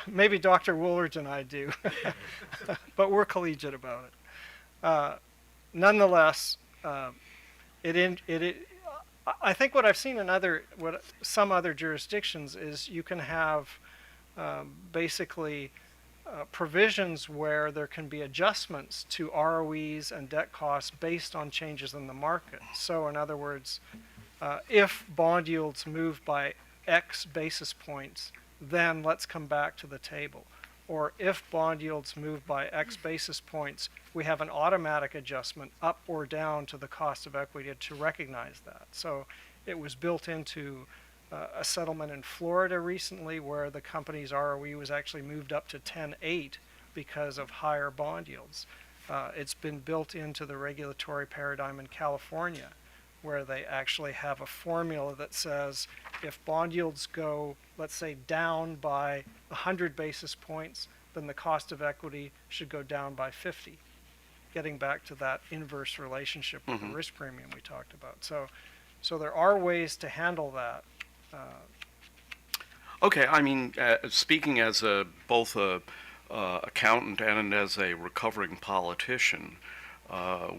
Maybe Dr. Woolridge and I do, but we're collegiate about it. Nonetheless, I think what I've seen in some other jurisdictions is you can have basically provisions where there can be adjustments to ROEs and debt costs based on changes in the market. So in other words, if bond yields move by X basis points, then let's come back to the table. Or if bond yields move by X basis points, we have an automatic adjustment up or down to the cost of equity to recognize that. So it was built into a settlement in Florida recently where the company's ROE was actually moved up to 10.8 because of higher bond yields. It's been built into the regulatory paradigm in California where they actually have a formula that says if bond yields go, let's say, down by 100 basis points, then the cost of equity should go down by 50, getting back to that inverse relationship with the risk premium we talked about. So there are ways to handle that. Okay, I mean, speaking as both a accountant and as a recovering politician,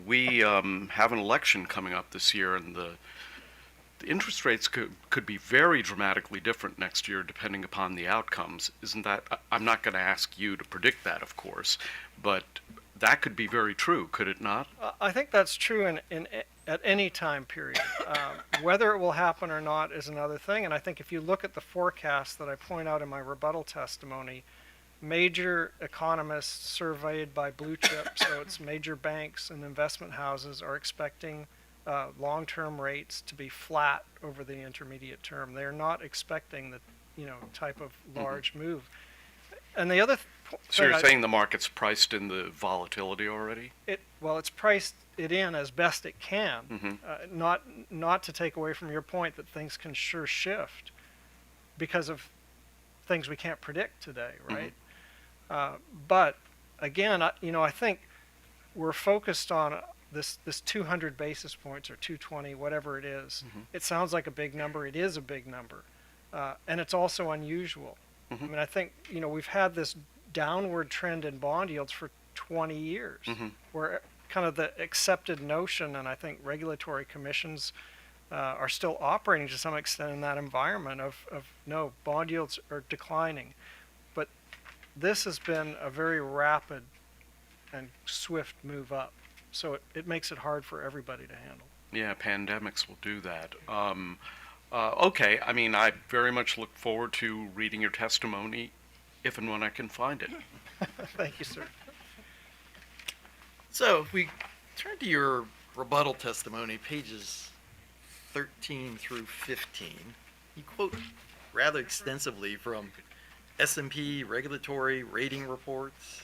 we have an election coming up this year, and the interest rates could be very dramatically different next year depending upon the outcomes. Isn't that? I'm not going to ask you to predict that, of course, but that could be very true, could it not? I think that's true at any time period. Whether it will happen or not is another thing, and I think if you look at the forecast that I point out in my rebuttal testimony, major economists surveyed by Blue Chip, so it's major banks and investment houses, are expecting long-term rates to be flat over the intermediate term. They're not expecting the type of large move. And the other So you're saying the market's priced in the volatility already? It's priced it in as best it can, not to take away from your point that things can sure shift because of things we can't predict today, right? But again, I think we're focused on this 200 basis points or 220, whatever it is. It sounds like a big number. It is a big number, and it's also unusual. I mean, I think we've had this downward trend in bond yields for 20 years, where kind of the accepted notion, and I think regulatory commissions are still operating to some extent in that environment of no, bond yields are declining. But this has been a very rapid and swift move up. So it makes it hard for everybody to handle. Yeah, pandemics will do that. Okay, I mean, I very much look forward to reading your testimony if and when I can find it. Thank you, sir. So if we turn to your rebuttal testimony, pages 13 through 15, you quote rather extensively from S&P regulatory rating reports.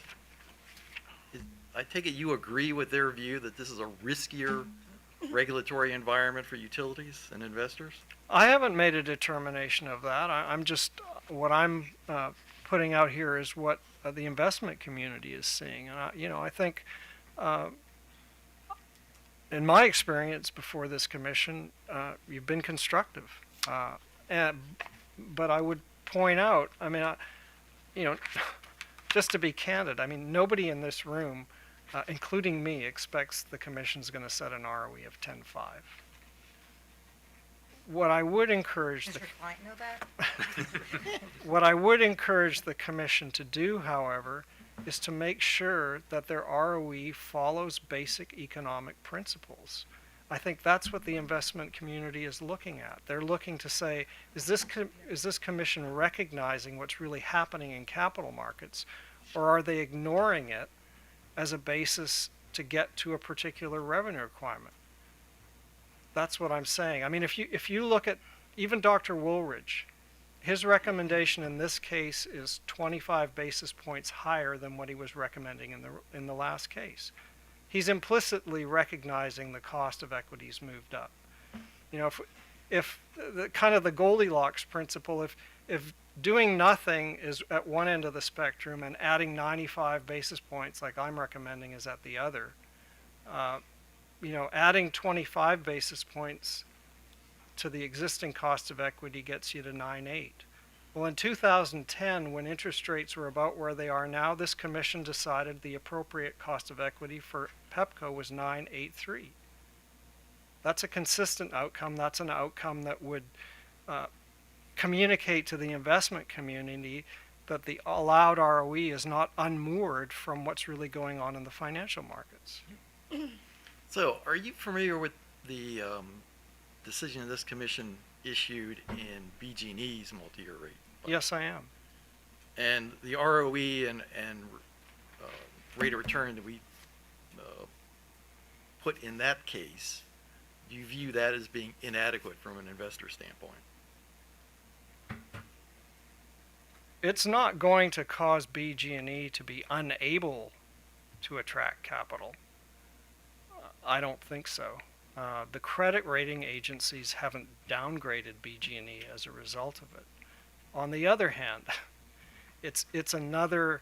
I take it you agree with their view that this is a riskier regulatory environment for utilities and investors? I haven't made a determination of that. I'm just, what I'm putting out here is what the investment community is seeing. And I think, in my experience before this commission, you've been constructive. But I would point out, I mean, just to be candid, I mean, nobody in this room, including me, expects the commission's going to set an ROE of 10.5. What I would encourage Does your client know that? what I would encourage the commission to do, however, is to make sure that their ROE follows basic economic principles. I think that's what the investment community is looking at. They're looking to say, is this commission recognizing what's really happening in capital markets, or are they ignoring it as a basis to get to a particular revenue requirement? That's what I'm saying. I mean, if you look at even Dr. Woolridge, his recommendation in this case is 25 basis points higher than what he was recommending in the last case. He's implicitly recognizing the cost of equities moved up. You know, if the kind of the Goldilocks principle, if doing nothing is at one end of the spectrum and adding 95 basis points like I'm recommending is at the other, you know, adding 25 basis points to the existing cost of equity gets you to 9.8. Well, in 2010, when interest rates were about where they are now, this commission decided the appropriate cost of equity for Pepco was 9.83. That's a consistent outcome. That's an outcome that would communicate to the investment community that the allowed ROE is not unmoored from what's really going on in the financial markets. So, are you familiar with the decision this commission issued in BG&E's multi-year rate? Yes, I am. And the ROE and rate of return that we put in that case, do you view that as being inadequate from an investor standpoint? It's not going to cause BG&E to be unable to attract capital. I don't think so. The credit rating agencies haven't downgraded BG&E as a result of it. On the other hand, it's another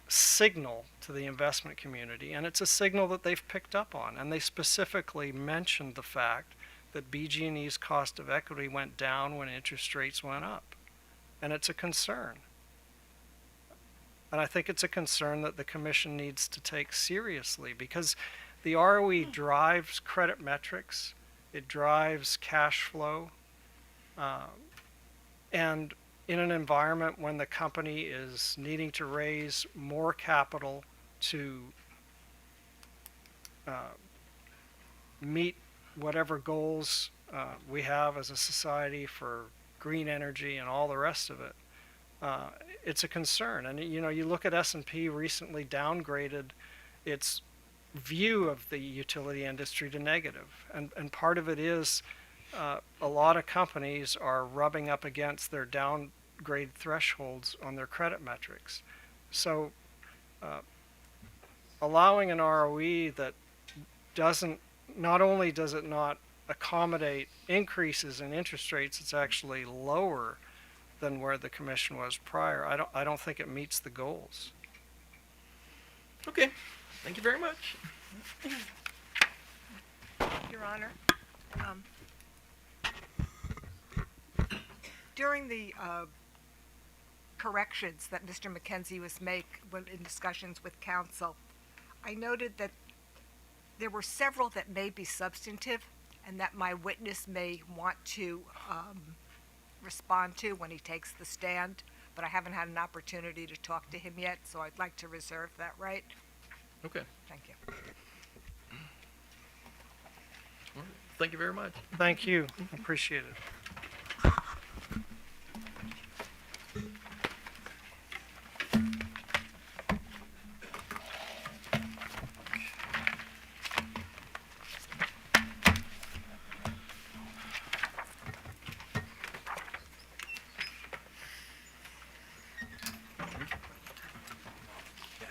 signal to the investment community, and it's a signal that they've picked up on. And they specifically mentioned the fact that BG&E's cost of equity went down when interest rates went up. And it's a concern. And I think it's a concern that the commission needs to take seriously, because the ROE drives credit metrics, it drives cash flow, and in an environment when the company is needing to raise more capital to meet whatever goals we have as a society for green energy and all the rest of it, it's a concern. And you know, you look at S&P recently downgraded its view of the utility industry to negative, and part of it is a lot of companies are rubbing up against their downgrade thresholds on their credit metrics. So allowing an ROE that not only does it not accommodate increases in interest rates, it's actually lower than where the commission was prior. I don't think it meets the goals. Okay, thank you very much. Your Honor, during the corrections that Mr. McKenzie was when in discussions with counsel, I noted that there were several that may be substantive and that my witness may want to respond to when he takes the stand, but I haven't had an opportunity to talk to him yet, so I'd like to reserve that right. Okay, Thank you. all right. Thank you very much. Thank you. Appreciate it.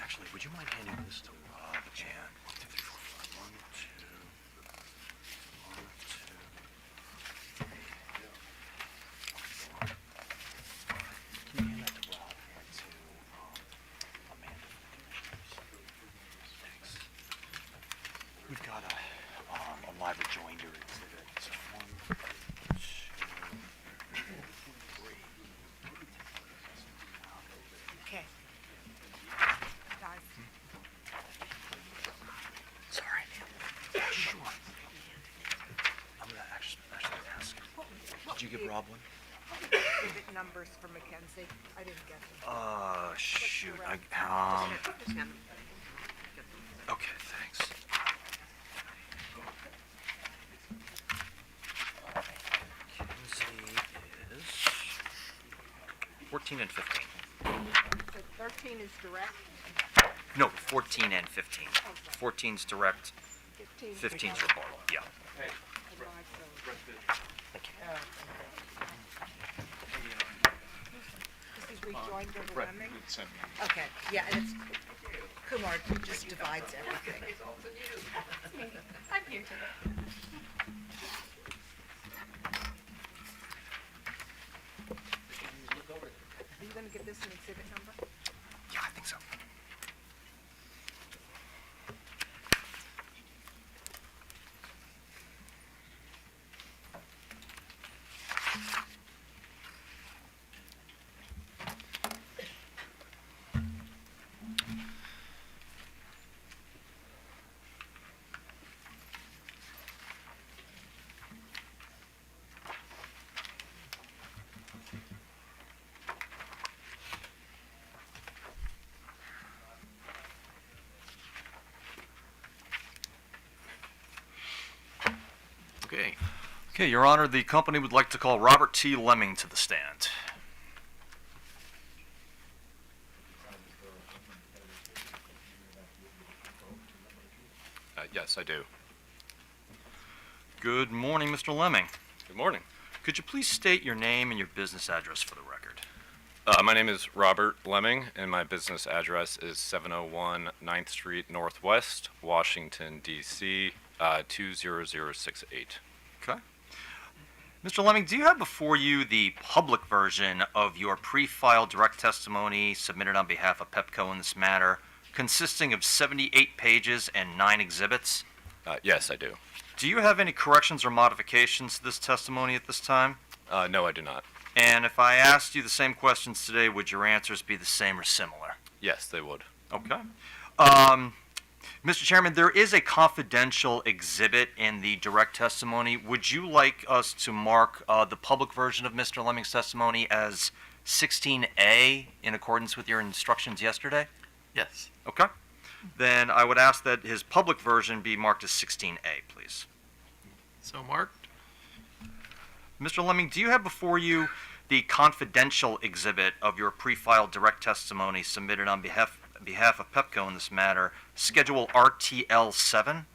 Actually, would you mind handing this to Jan? 1, 2, 3, 4, 5. 1, 2, 1, 2. Can you hand that to Rob and to Amanda from the commissioners? Thanks. We've got a live rejoinder exhibit. So 1, 2, 3. Okay. Guys. Sorry. Sure. I'm gonna actually ask. Did you give Rob one? Exhibit numbers for Mackenzie. I didn't get them. Shoot. Okay, thanks. Mackenzie is 14 and 15. So 13 is direct, No, 14 and 15. 14's direct, 15. 15's rebuttal. Yeah. John go to Fred Lemming? did send me. Okay, yeah, and it's, Kumar just divides everything. I'm here today. Are you gonna give this an exhibit number? Yeah, I think so. Okay. Okay, Your Honor, the company would like to call Robert T. Lemming to the stand. Yes, I do. Good morning, Mr. Lemming. Good morning. Could you please state your name and your business address for the record? My name is Robert Lemming, and my business address is 701 9th Street Northwest, Washington, D.C., 20068. Okay. Mr. Lemming, do you have before you the public version of your pre-filed direct testimony submitted on behalf of Pepco in this matter, consisting of 78 pages and 9 exhibits? Yes, I do. Do you have any corrections or modifications to this testimony at this time? No, I do not. And if I asked you the same questions today, would your answers be the same or similar? Yes, they would. Okay. Mr. Chairman, there is a confidential exhibit in the direct testimony. Would you like us to mark the public version of Mr. Lemming's testimony as 16A in accordance with your instructions yesterday? Yes. Okay. Then I would ask that his public version be marked as 16A, please. So marked. Mr. Lemming, do you have before you the confidential exhibit of your pre-filed direct testimony submitted on behalf of Pepco in this matter, Schedule RTL 7?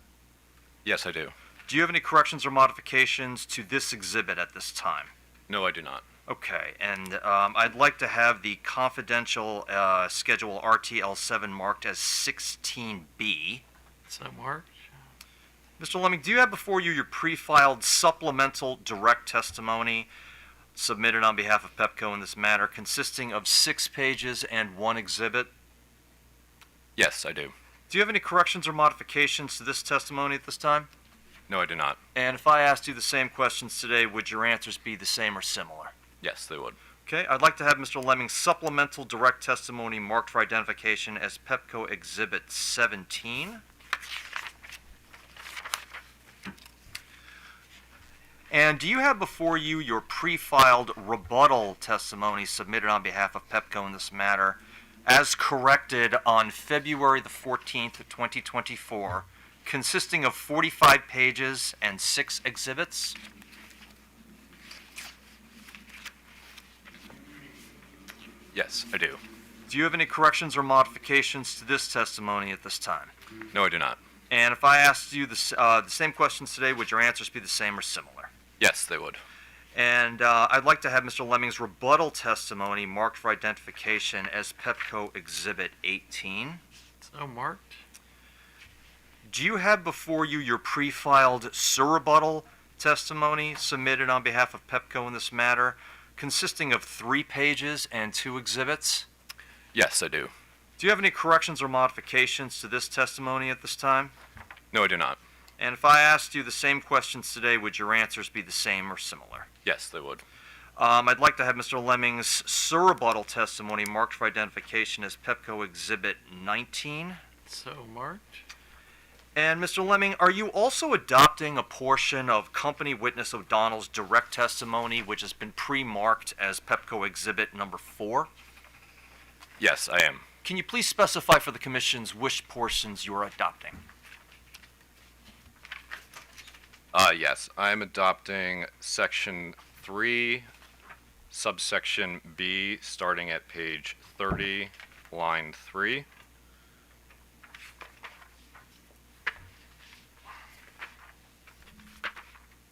Yes, I do. Do you have any corrections or modifications to this exhibit at this time? No, I do not. Okay, and I'd like to have the confidential Schedule RTL 7 marked as 16B. So marked. Mr. Lemming, do you have before you your pre-filed supplemental direct testimony submitted on behalf of Pepco in this matter, consisting of 6 pages and 1 exhibit? Yes, I do. Do you have any corrections or modifications to this testimony at this time? No, I do not. And if I asked you the same questions today, would your answers be the same or similar? Yes, they would. Okay, I'd like to have Mr. Lemming's supplemental direct testimony marked for identification as Pepco Exhibit 17. And do you have before you your pre-filed rebuttal testimony submitted on behalf of Pepco in this matter, as corrected on February the 14th of 2024, consisting of 45 pages and 6 exhibits? Yes, I do. Do you have any corrections or modifications to this testimony at this time? No, I do not. And if I asked you the same questions today, would your answers be the same or similar? Yes, they would. And I'd like to have Mr. Lemming's rebuttal testimony marked for identification as Pepco Exhibit 18. So marked. Do you have before you your pre-filed surrebuttal testimony submitted on behalf of Pepco in this matter, consisting of 3 pages and 2 exhibits? Yes, I do. Do you have any corrections or modifications to this testimony at this time? No, I do not. And if I asked you the same questions today, would your answers be the same or similar? Yes, they would. I'd like to have Mr. Lemming's surrebuttal testimony marked for identification as Pepco Exhibit 19. So marked. And Mr. Lemming, are you also adopting a portion of Company Witness O'Donnell's direct testimony, which has been pre-marked as Pepco Exhibit number 4? Yes, I am. Can you please specify for the Commission's which portions you are adopting? Yes, I am adopting Section 3, subsection B, starting at page 30, line 3.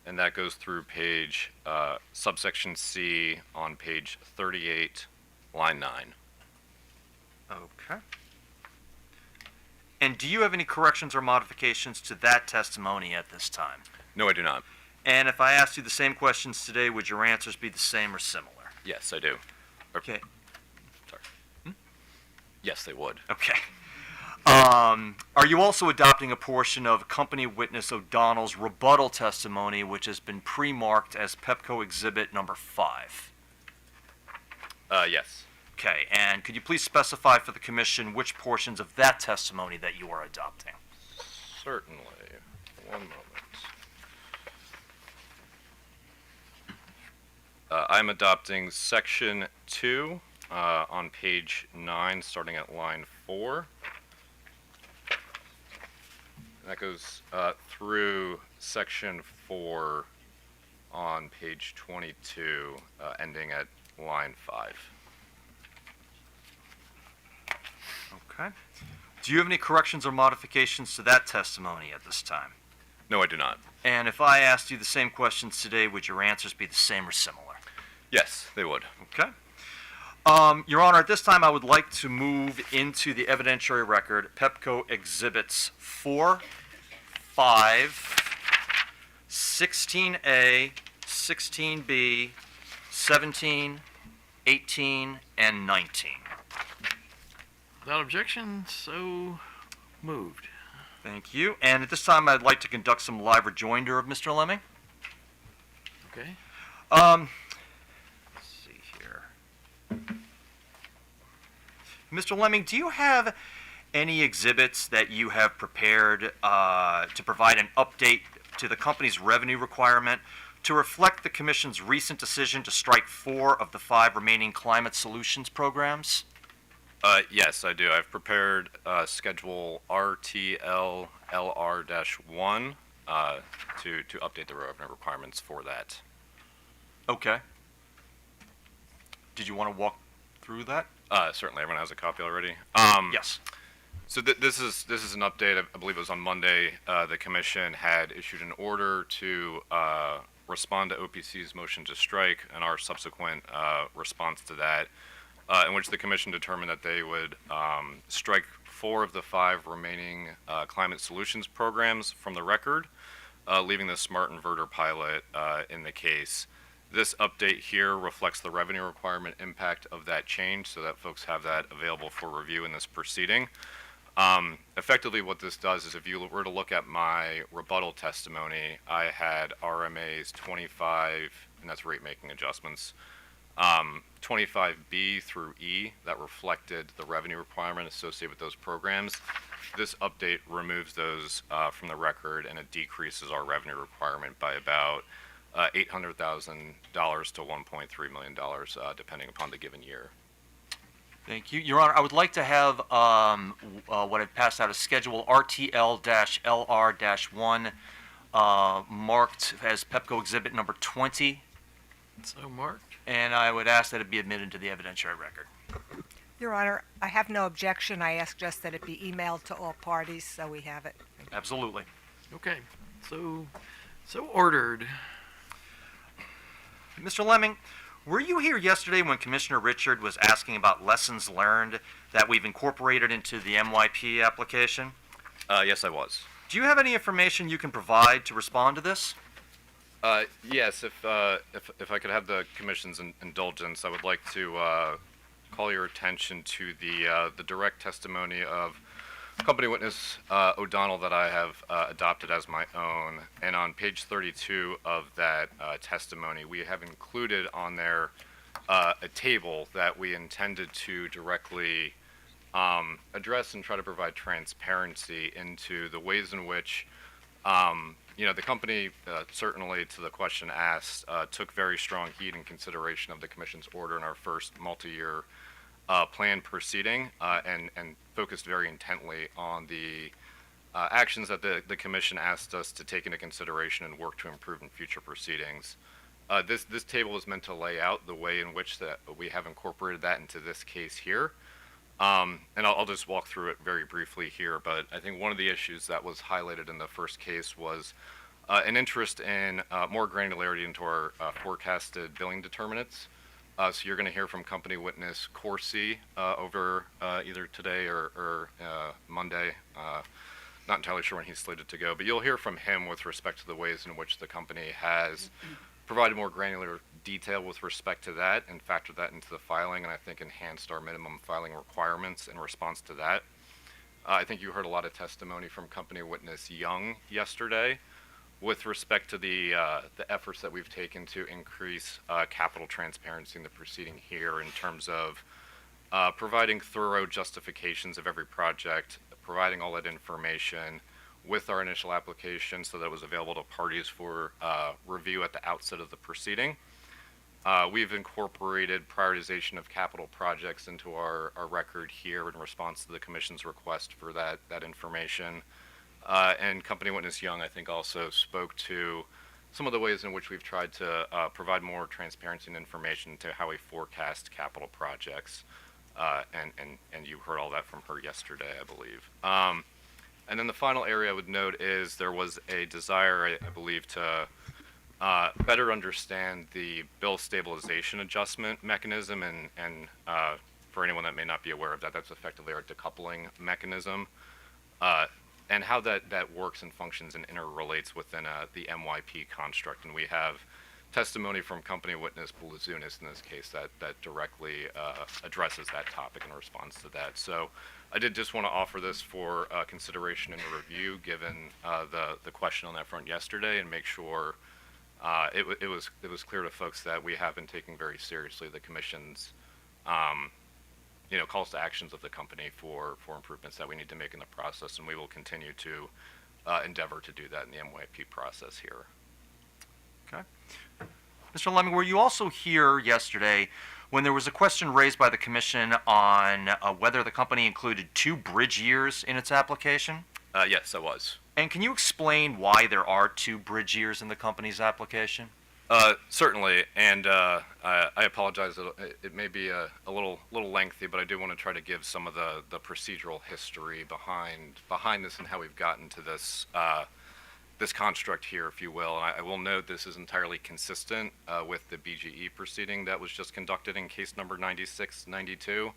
And that goes through page, subsection C on page 38, line 9. Okay. And do you have any corrections or modifications to that testimony at this time? No, I do not. And if I asked you the same questions today, would your answers be the same or similar? Yes, I do. Okay. Yes, they would. Okay. Are you also adopting a portion of company witness O'Donnell's rebuttal testimony, which has been pre-marked as Pepco Exhibit number 5? Yes. Okay, and could you please specify for the commission which portions of that testimony that you are adopting? Certainly. One moment. I'm adopting section 2 on page 9, starting at line 4. That goes through section 4 on page 22, ending at line 5. Okay. Do you have any corrections or modifications to that testimony at this time? No, I do not. And if I asked you the same questions today, would your answers be the same or similar? Yes, they would. Okay. Your Honor, at this time I would like to move into the evidentiary record, Pepco Exhibits 4, 5, 16A, 16B, 17, 18, and 19. Without objection, so moved. Thank you. And at this time I'd like to conduct some live rejoinder of Mr. Lemming. Okay. Let's see here. Mr. Lemming, do you have any exhibits that you have prepared to provide an update to the company's revenue requirement to reflect the Commission's recent decision to strike 4 of the 5 remaining climate solutions programs? Yes, I do. I've prepared schedule RTL LR-1 to update the revenue requirements for that. Okay. Did you want to walk through that? Certainly, everyone has a copy already. Yes. So this is an update. I believe it was on Monday. The commission had issued an order to respond to OPC's motion to strike and our subsequent response to that, in which the commission determined that they would strike 4 of the 5 remaining climate solutions programs from the record, leaving the smart inverter pilot in the case. This update here reflects the revenue requirement impact of that change so that folks have that available for review in this proceeding. Effectively what this does is if you were to look at my rebuttal testimony, I had RMAs 25, and that's rate making adjustments, 25B through E that reflected the revenue requirement associated with those programs. This update removes those from the record and it decreases our revenue requirement by about $800,000 to $1.3 million, depending upon the given year. Thank you. Your Honor, I would like to have what I've passed out as schedule RTL-LR-1 marked as Pepco Exhibit number 20. So marked. And I would ask that it be admitted to the evidentiary record. Your Honor, I have no objection. I ask just that it be emailed to all parties so we have it. Absolutely. Okay. So ordered. Mr. Lemming, were you here yesterday when Commissioner Richard was asking about lessons learned that we've incorporated into the MYP application? Yes, I was. Do you have any information you can provide to respond to this? Yes, if I could have the commission's indulgence, I would like to call your attention to the direct testimony of company witness O'Donnell that I have adopted as my own. And on page 32 of that testimony, we have included on there a table that we intended to directly address and try to provide transparency into the ways in which the company, certainly to the question asked, took very strong heed and consideration of the Commission's order in our first multi-year plan proceeding and focused very intently on the actions that the Commission asked us to take into consideration and work to improve in future proceedings. This table is meant to lay out the way in which that we have incorporated that into this case here. And I'll just walk through it very briefly here, but I think one of the issues that was highlighted in the first case was an interest in more granularity into our forecasted billing determinants. So you're going to hear from company witness Corsi over either today or Monday. Not entirely sure when he's slated to go, but you'll hear from him with respect to the ways in which the company has provided more granular detail with respect to that and factored that into the filing, and I think enhanced our minimum filing requirements in response to that. I think you heard a lot of testimony from company witness Young yesterday with respect to the efforts that we've taken to increase capital transparency in the proceeding here in terms of providing thorough justifications of every project, providing all that information with our initial application so that it was available to parties for review at the outset of the proceeding. We've incorporated prioritization of capital projects into our record here in response to the Commission's request for that information. And company witness Young, I think, also spoke to some of the ways in which we've tried to provide more transparency and information to how we forecast capital projects. And you heard all that from her yesterday, I believe. And then the final area I would note is there was a desire, I believe, to better understand the bill stabilization adjustment mechanism. And for anyone that may not be aware of that, that's effectively our decoupling mechanism. And how that works and functions and interrelates within the MYP construct. And we have testimony from company witness Bulazunis in this case that directly addresses that topic in response to that. So I did just want to offer this for consideration and review, given the question on that front yesterday, and make sure it was clear to folks that we have been taking very seriously the Commission's calls to actions of the company for improvements that we need to make in the process, and we will continue to endeavor to do that in the MYP process here. Okay. Mr. Lemming, were you also here yesterday when there was a question raised by the Commission on whether the company included 2 bridge years in its application? Yes, I was. And can you explain why there are 2 bridge years in the company's application? Certainly, and I apologize. It may be a little lengthy, but I do want to try to give some of the procedural history behind this and how we've gotten to this this construct here, if you will. And I will note this is entirely consistent with the BGE proceeding that was just conducted in case number 9692.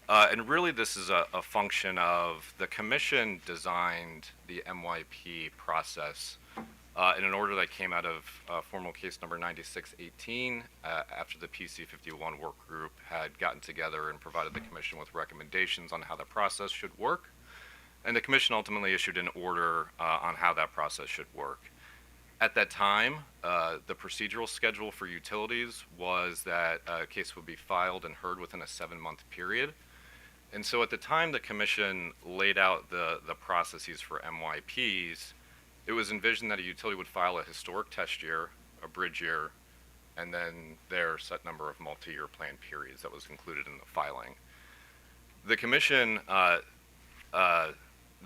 And really, this is a function of the Commission designed the MYP process in an order that came out of formal case number 9618 after the PC51 work group had gotten together and provided the Commission with recommendations on how the process should work. And the Commission ultimately issued an order on how that process should work. At that time, the procedural schedule for utilities was that a case would be filed and heard within a 7-month period. And so at the time the Commission laid out the processes for MYPs, it was envisioned that a utility would file a historic test year, a bridge year, and then their set number of multi-year plan periods that was included in the filing. The Commission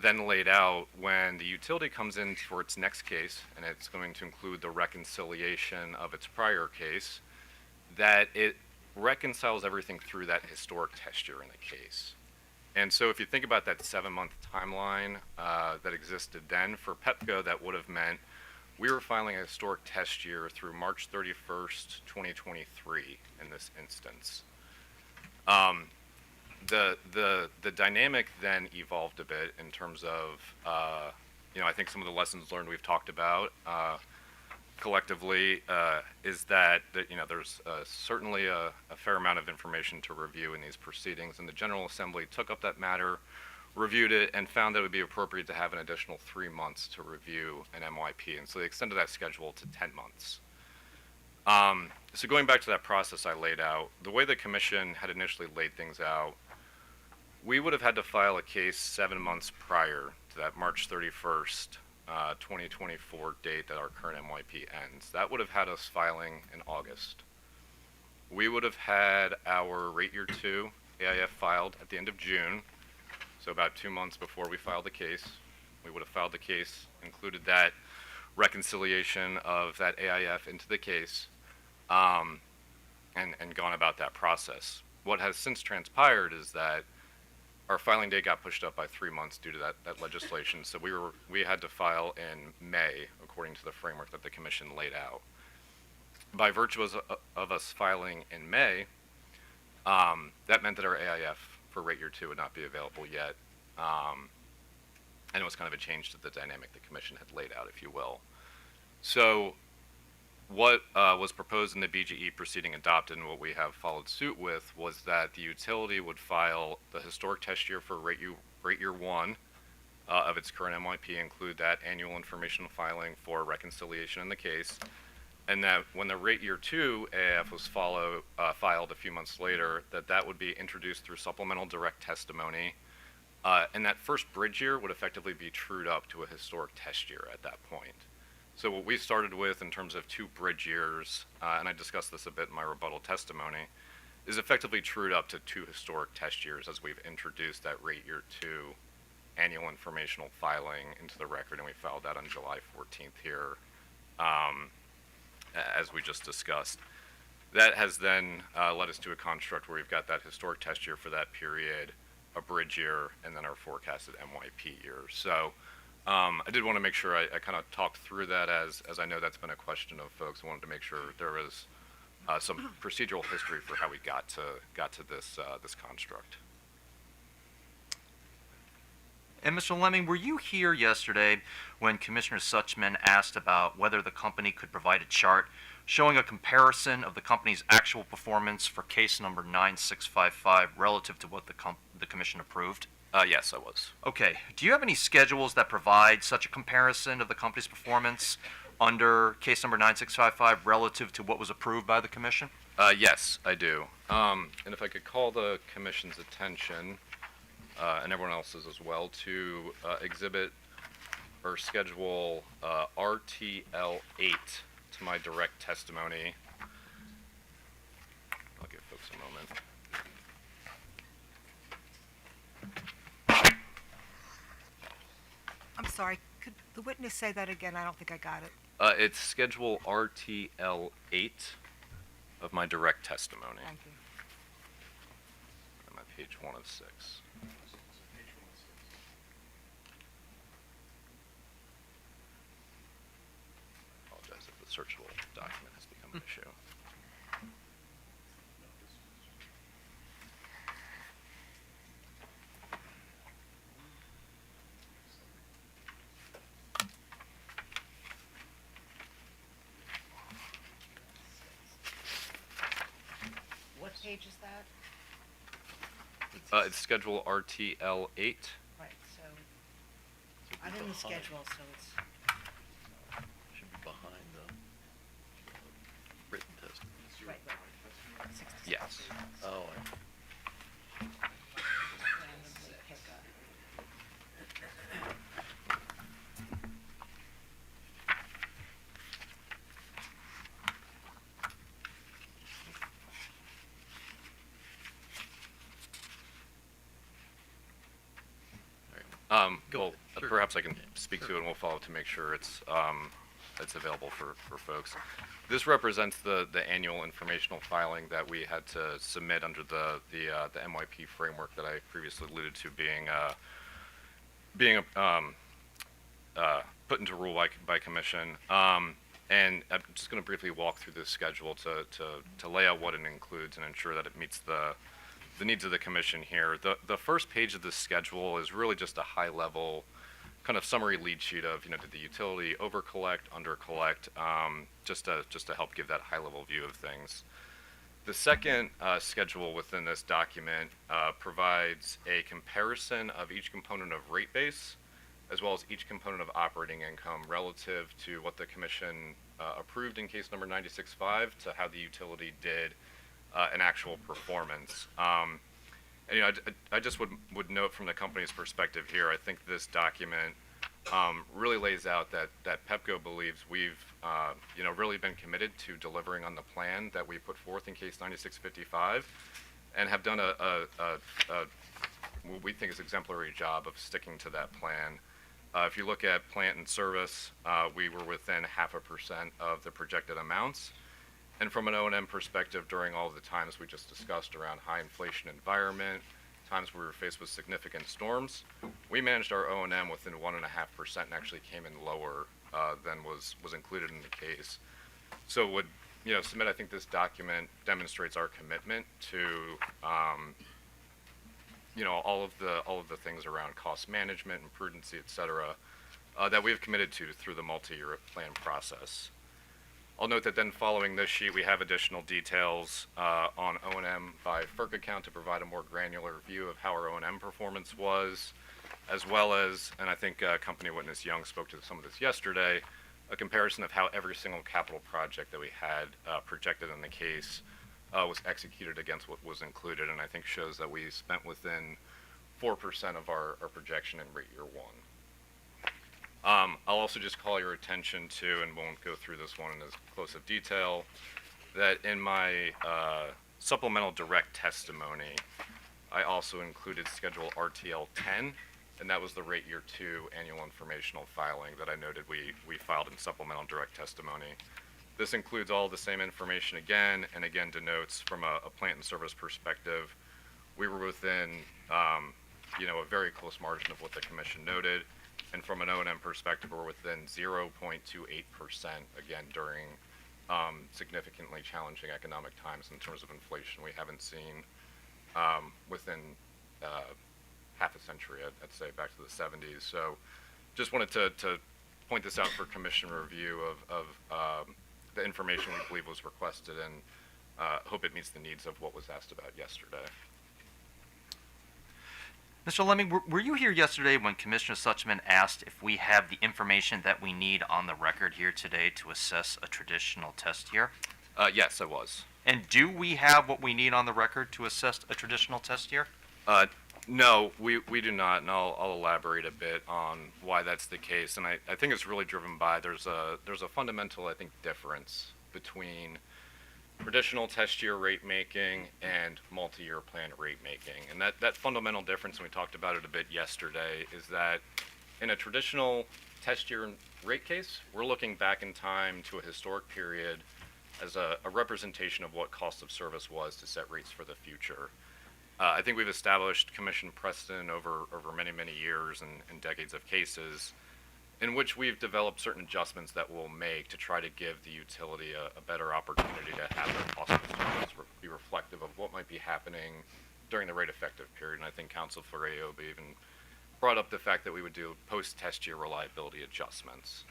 then laid out when the utility comes in for its next case, and it's going to include the reconciliation of its prior case, that it reconciles everything through that historic test year in the case. And so if you think about that 7-month timeline that existed then for Pepco, that would have meant we were filing a historic test year through March 31st, 2023 in this instance. The dynamic then evolved a bit in terms of, I think some of the lessons learned we've talked about collectively is that there's certainly a fair amount of information to review in these proceedings, and the General Assembly took up that matter, reviewed it, and found that it would be appropriate to have an additional 3 months to review an MYP, and so they extended that schedule to 10 months. So going back to that process I laid out, the way the Commission had initially laid things out, we would have had to file a case 7 months prior to that March 31st, 2024 date that our current MYP ends. That would have had us filing in August. We would have had our rate year 2 AIF filed at the end of June, so about 2 months before we filed the case. We would have filed the case, included that reconciliation of that AIF into the case, and gone about that process. What has since transpired is that our filing date got pushed up by 3 months due to that legislation, so we had to file in May according to the framework that the Commission laid out. by virtue of us filing in May, that meant that our AIF for rate year 2 would not be available yet. And it was kind of a change to the dynamic the commission had laid out, if you will. So what was proposed in the BGE proceeding adopted and what we have followed suit with was that the utility would file the historic test year for rate year 1 of its current MYP, include that annual informational filing for reconciliation in the case, and that when the rate year 2 AIF was filed a few months later, that would be introduced through supplemental direct testimony, and that first bridge year would effectively be trued up to a historic test year at that point. So what we started with in terms of 2 bridge years, and I discussed this a bit in my rebuttal testimony, is effectively trued up to 2 historic test years as we've introduced that rate year 2 annual informational filing into the record, and we filed that on July 14th here, as we just discussed. That has then led us to a construct where we've got that historic test year for that period, a bridge year, and then our forecasted MYP year. So I did want to make sure I kind of talked through that as I know that's been a question of folks. I wanted to make sure there was some procedural history for how we got to this construct. And Mr. Lemming, were you here yesterday when Commissioner Suchman asked about whether the company could provide a chart showing a comparison of the company's actual performance for case number 9655 relative to what the commission approved? Yes, I was. Okay. Do you have any schedules that provide such a comparison of the company's performance under case number 9655 relative to what was approved by the commission? Yes, I do. And if I could call the commission's attention, and everyone else's as well, to exhibit or schedule RTL 8 to my direct testimony. I'll give folks a moment. I'm sorry, could the witness say that again? I don't think I got it. It's schedule RTL 8 of my direct testimony. Thank you. I'm at page 1 of 6. Apologize if the searchable document has become an issue. What page is that? It's schedule RTL 8. Right, so, I'm in the schedule, so it's, Should be behind the written testimony. right. Yes. Oh, Randomly pick up. Go Well, ahead. Sure. perhaps I can speak to it and we'll follow to make sure it's available for folks. This represents the annual informational filing that we had to submit under the MYP framework that I previously alluded to being put into rule by commission. And I'm just going to briefly walk through this schedule to lay out what it includes and ensure that it meets the needs of the commission here. The first page of this schedule is really just a high-level kind of summary lead sheet of, did the utility over-collect, under-collect, just to help give that high-level view of things. The second schedule within this document provides a comparison of each component of rate base, as well as each component of operating income relative to what the commission approved in case number 96.5 to how the utility did an actual performance. And I just would note from the company's perspective here, I think this document really lays out that Pepco believes we've really been committed to delivering on the plan that we put forth in case 9655, and have done what we think is exemplary job of sticking to that plan. If you look at plant and service, we were within 0.5% of the projected amounts. And from an O&M perspective, during all of the times we just discussed around high inflation environment, times we were faced with significant storms, we managed our O&M within 1.5% and actually came in lower than was included in the case. So would submit. I think this document demonstrates our commitment to, all of the things around cost management and prudency, et cetera, that we have committed to through the multi-year plan process. I'll note that then following this sheet, we have additional details on O&M by FERC account to provide a more granular view of how our O&M performance was, as well as, and I think Company Witness Young spoke to some of this yesterday, a comparison of how every single capital project that we had projected in the case was executed against what was included, and I think shows that we spent within 4% of our projection in rate year one. I'll also just call your attention to, and won't go through this one in as close of detail, that in my supplemental direct testimony, I also included Schedule RTL 10, and that was the rate year 2 annual informational filing that I noted we filed in supplemental direct testimony. This includes all the same information again, and again denotes from a plant and service perspective, we were within a very close margin of what the commission noted. And from an O&M perspective, we're within 0.28%, again, during significantly challenging economic times in terms of inflation we haven't seen within half a century, I'd say, back to the 70s. So just wanted to point this out for commission review of the information we believe was requested, and hope it meets the needs of what was asked about yesterday. Mr. Lemming, were you here yesterday when Commissioner Suchman asked if we have the information that we need on the record here today to assess a traditional test year? Yes, I was. And do we have what we need on the record to assess a traditional test year? No, we do not, and I'll elaborate a bit on why that's the case. And I think it's really driven by there's a fundamental, I think, difference between traditional test year rate making and multi-year plan rate making. And that fundamental difference, and we talked about it a bit yesterday, is that in a traditional test year rate case, we're looking back in time to a historic period as a representation of what cost of service was to set rates for the future. I think we've established commission precedent over many, many years and decades of cases in which we've developed certain adjustments that we'll make to try to give the utility a better opportunity to have their cost of service be reflective of what might be happening during the rate effective period. And I think Council Ferreira even brought up the fact that we would do post-test year reliability adjustments.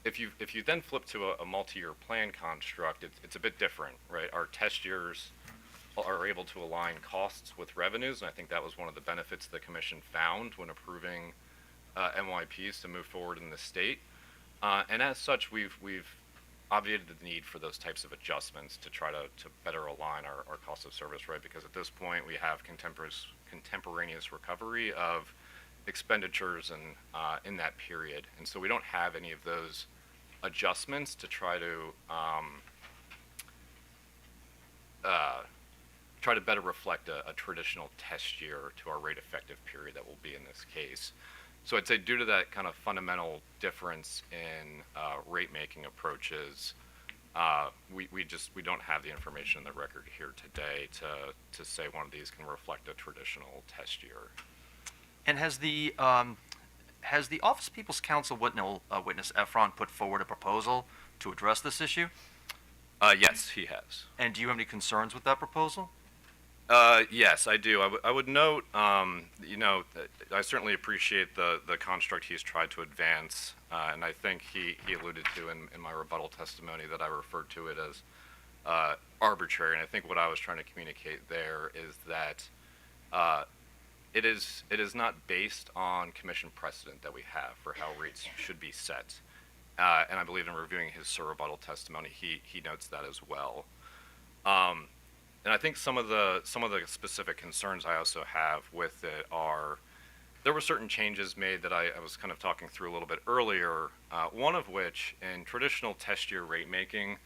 If you then flip to a multi-year plan construct, it's a bit different, right? Our test years are able to align costs with revenues, and I think that was one of the benefits the commission found when approving MYPs to move forward in the state. And as such, we've obviated the need for those types of adjustments to try to better align our cost of service, right? Because at this point, we have contemporaneous recovery of expenditures in that period. And so we don't have any of those adjustments to try to better reflect a traditional test year to our rate effective period that will be in this case. So I'd say due to that kind of fundamental difference in rate making approaches, we don't have the information in the record here today to say one of these can reflect a traditional test year. And has the Office of People's Counsel witness Efron put forward a proposal to address this issue? Yes, he has. And do you have any concerns with that proposal? Yes, I do. I would note, I certainly appreciate the construct he's tried to advance, and I think he alluded to in my rebuttal testimony that I referred to it as arbitrary. And I think what I was trying to communicate there is that it is not based on commission precedent that we have for how rates should be set. And I believe in reviewing his rebuttal testimony, he notes that as well. And I think some of the specific concerns I also have with it are, there were certain changes made that I was kind of talking through a little bit earlier, one of which, in traditional test year rate making,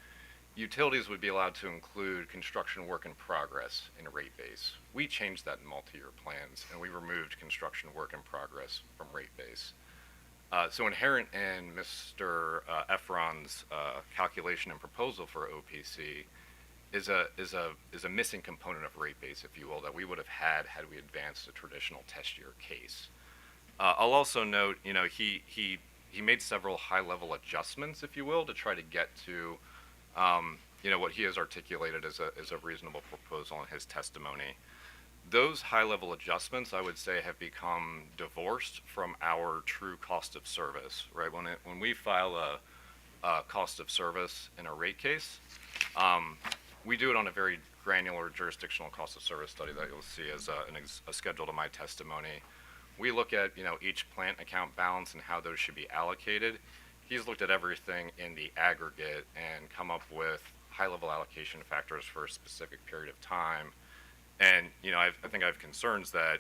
utilities would be allowed to include construction work in progress in rate base. We changed that in multi-year plans, and we removed construction work in progress from rate base. So inherent in Mr. Efron's calculation and proposal for OPC is a missing component of rate base, if you will, that we would have had we advanced a traditional test year case. I'll also note, he made several high-level adjustments, if you will, to try to get to what he has articulated as a reasonable proposal in his testimony. Those high-level adjustments, I would say, have become divorced from our true cost of service, right? When we file a cost of service in a rate case, we do it on a very granular jurisdictional cost of service study that you'll see as a schedule to my testimony. We look at, each plant account balance and how those should be allocated. He's looked at everything in the aggregate and come up with high-level allocation factors for a specific period of time. And, I think I have concerns that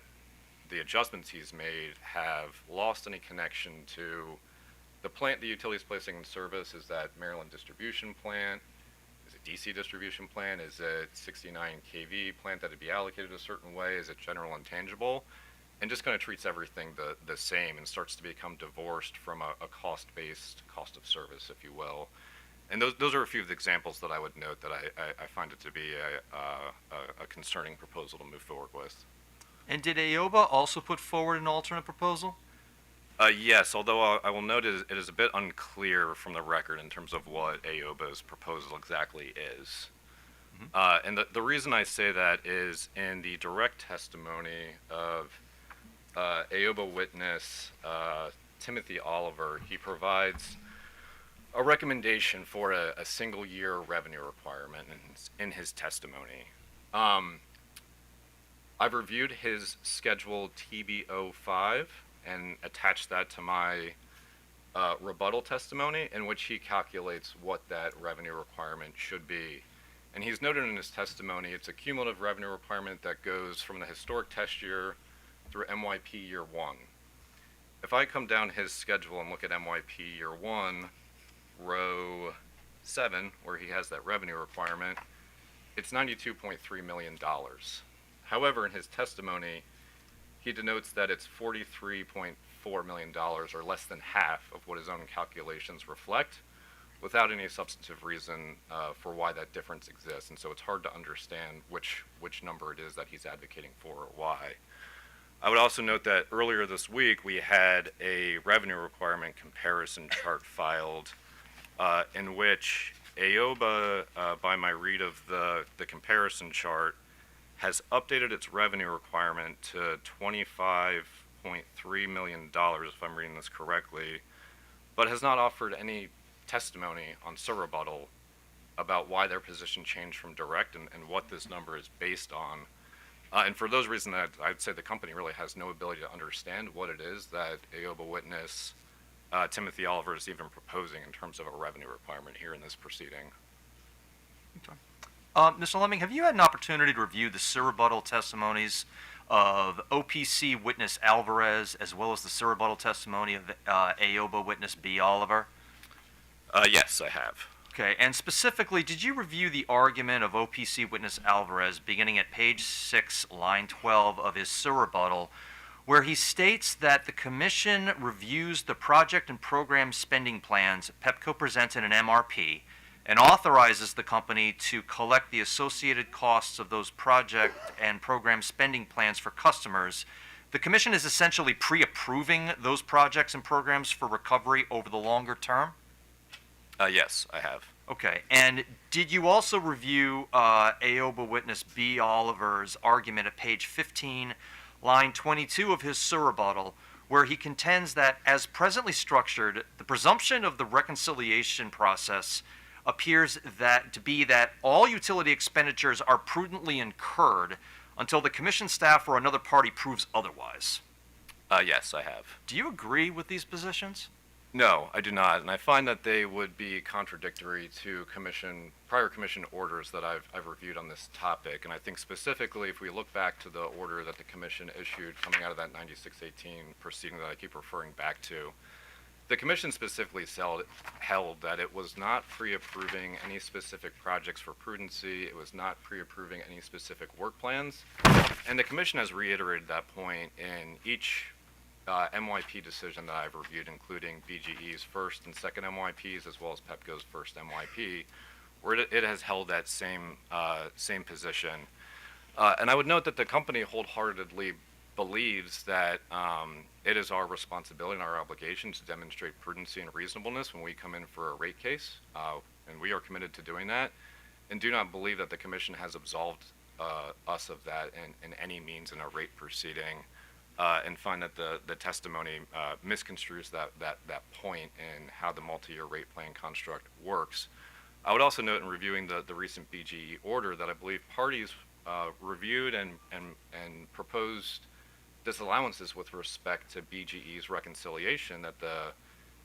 the adjustments he's made have lost any connection to the plant the utility is placing in service. Is that Maryland distribution plant? Is it DC distribution plant? Is it 69 kV plant that would be allocated a certain way? Is it general and tangible? And just kind of treats everything the same and starts to become divorced from a cost-based cost of service, if you will. And those are a few of the examples that I would note that I find it to be a concerning proposal to move forward with. And did AOBA also put forward an alternate proposal? Yes, although I will note it is a bit unclear from the record in terms of what AOBA's proposal exactly is. And the reason I say that is in the direct testimony of AOBA witness Timothy Oliver, he provides a recommendation for a single year revenue requirement in his testimony. I've reviewed his schedule TB05 and attached that to my rebuttal testimony, in which he calculates what that revenue requirement should be. And he's noted in his testimony it's a cumulative revenue requirement that goes from the historic test year through MYP year 1. If I come down his schedule and look at MYP year 1, row 7, where he has that revenue requirement, it's $92.3 million. However, in his testimony, he denotes that it's $43.4 million, or less than half of what his own calculations reflect, without any substantive reason for why that difference exists. And so it's hard to understand which number it is that he's advocating for or why. I would also note that earlier this week we had a revenue requirement comparison chart filed in which AOBA, by my read of the comparison chart, has updated its revenue requirement to $25.3 million, if I'm reading this correctly, but has not offered any testimony on surrebuttal about why their position changed from direct and what this number is based on. And for those reasons, I'd say the company really has no ability to understand what it is that AOBA witness Timothy Oliver is even proposing in terms of a revenue requirement here in this proceeding. Okay. Mr. Lemming, have you had an opportunity to review the surrebuttal testimonies of OPC witness Alvarez as well as the surrebuttal testimony of AOBA witness B. Oliver? Yes, I have. Okay, and specifically, did you review the argument of OPC witness Alvarez beginning at page 6, line 12 of his surrebuttal, where he states that the Commission reviews the project and program spending plans Pepco presents in an MRP and authorizes the company to collect the associated costs of those project and program spending plans for customers? The Commission is essentially pre-approving those projects and programs for recovery over the longer term? Yes, I have. Okay, and did you also review AOBA witness B. Oliver's argument at page 15, line 22 of his surrebuttal, where he contends that, as presently structured, the presumption of the reconciliation process appears to be that all utility expenditures are prudently incurred until the Commission staff or another party proves otherwise? Yes, I have. Do you agree with these positions? No, I do not, and I find that they would be contradictory to prior commission orders that I've reviewed on this topic. And I think specifically, if we look back to the order that the commission issued coming out of that 9618 proceeding that I keep referring back to, the commission specifically held that it was not pre-approving any specific projects for prudency. It was not pre-approving any specific work plans, and the commission has reiterated that point in each MYP decision that I've reviewed, including BGE's first and second MYPs, as well as Pepco's first MYP, where it has held that same position. And I would note that the company wholeheartedly believes that it is our responsibility and our obligation to demonstrate prudency and reasonableness when we come in for a rate case. and we are committed to doing that, and do not believe that the commission has absolved us of that in any means in a rate proceeding, and find that the testimony misconstrues that point in how the multi-year rate plan construct works. I would also note in reviewing the recent BGE order that I believe parties reviewed and proposed disallowances with respect to BGE's reconciliation, that the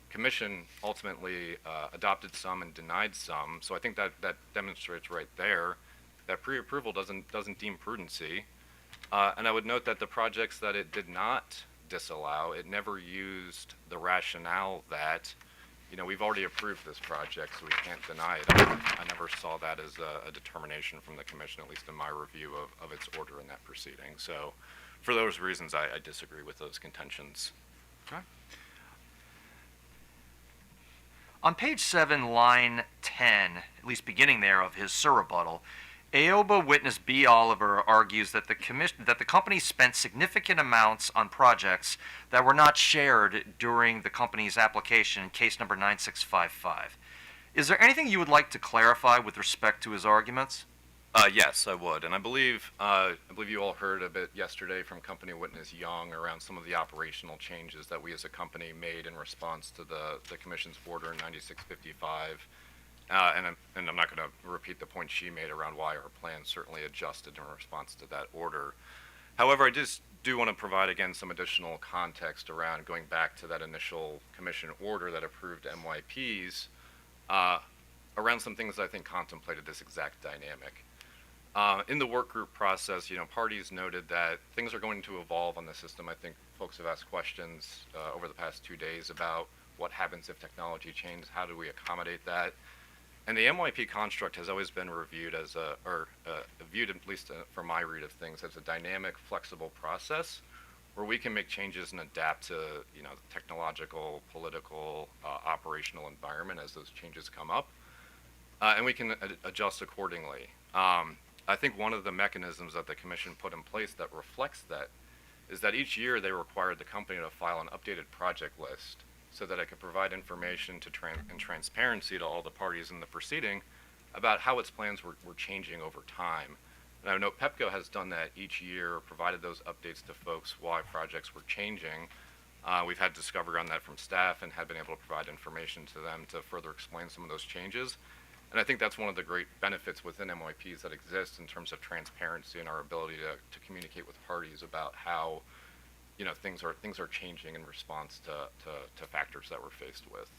commission ultimately adopted some and denied some. So I think that demonstrates right there that pre-approval doesn't deem prudency. And I would note that the projects that it did not disallow, it never used the rationale that, we've already approved this project, so we can't deny it. I never saw that as a determination from the commission, at least in my review of its order in that proceeding. So for those reasons, I disagree with those contentions. Okay. On page 7, line 10, at least beginning there of his surrebuttal, AOBA witness B. Oliver argues that the company spent significant amounts on projects that were not shared during the company's application, case number 9655. Is there anything you would like to clarify with respect to his arguments? Yes, I would, and I believe you all heard a bit yesterday from company witness Young around some of the operational changes that we as a company made in response to the commission's order in 9655. And I'm not going to repeat the point she made around why our plan certainly adjusted in response to that order. However, I just do want to provide again some additional context around going back to that initial commission order that approved MYPs around some things that I think contemplated this exact dynamic. In the work group process, parties noted that things are going to evolve on the system. I think folks have asked questions over the past 2 days about what happens if technology changes, how do we accommodate that? And the MYP construct has always been reviewed as viewed, at least from my read of things, as a dynamic, flexible process where we can make changes and adapt to, the technological, political, operational environment as those changes come up, and we can adjust accordingly. I think one of the mechanisms that the commission put in place that reflects that is that each year they required the company to file an updated project list so that it could provide information and transparency to all the parties in the proceeding about how its plans were changing over time. And I know Pepco has done that each year, provided those updates to folks why projects were changing. We've had discovery on that from staff and have been able to provide information to them to further explain some of those changes. And I think that's one of the great benefits within MYPs that exists in terms of transparency and our ability to communicate with parties about how things are changing in response to factors that we're faced with.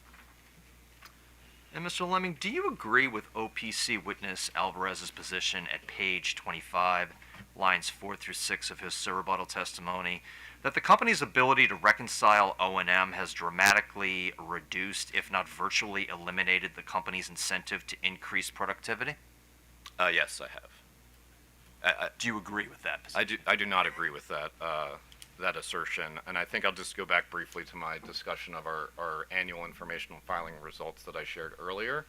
And Mr. Lemming, do you agree with OPC witness Alvarez's position at page 25, lines 4 through 6 of his surrebuttal testimony, that the company's ability to reconcile O&M has dramatically reduced, if not virtually eliminated, the company's incentive to increase productivity? Yes, I have. Do you agree with that position? I do not agree with that assertion, and I think I'll just go back briefly to my discussion of our annual informational filing results that I shared earlier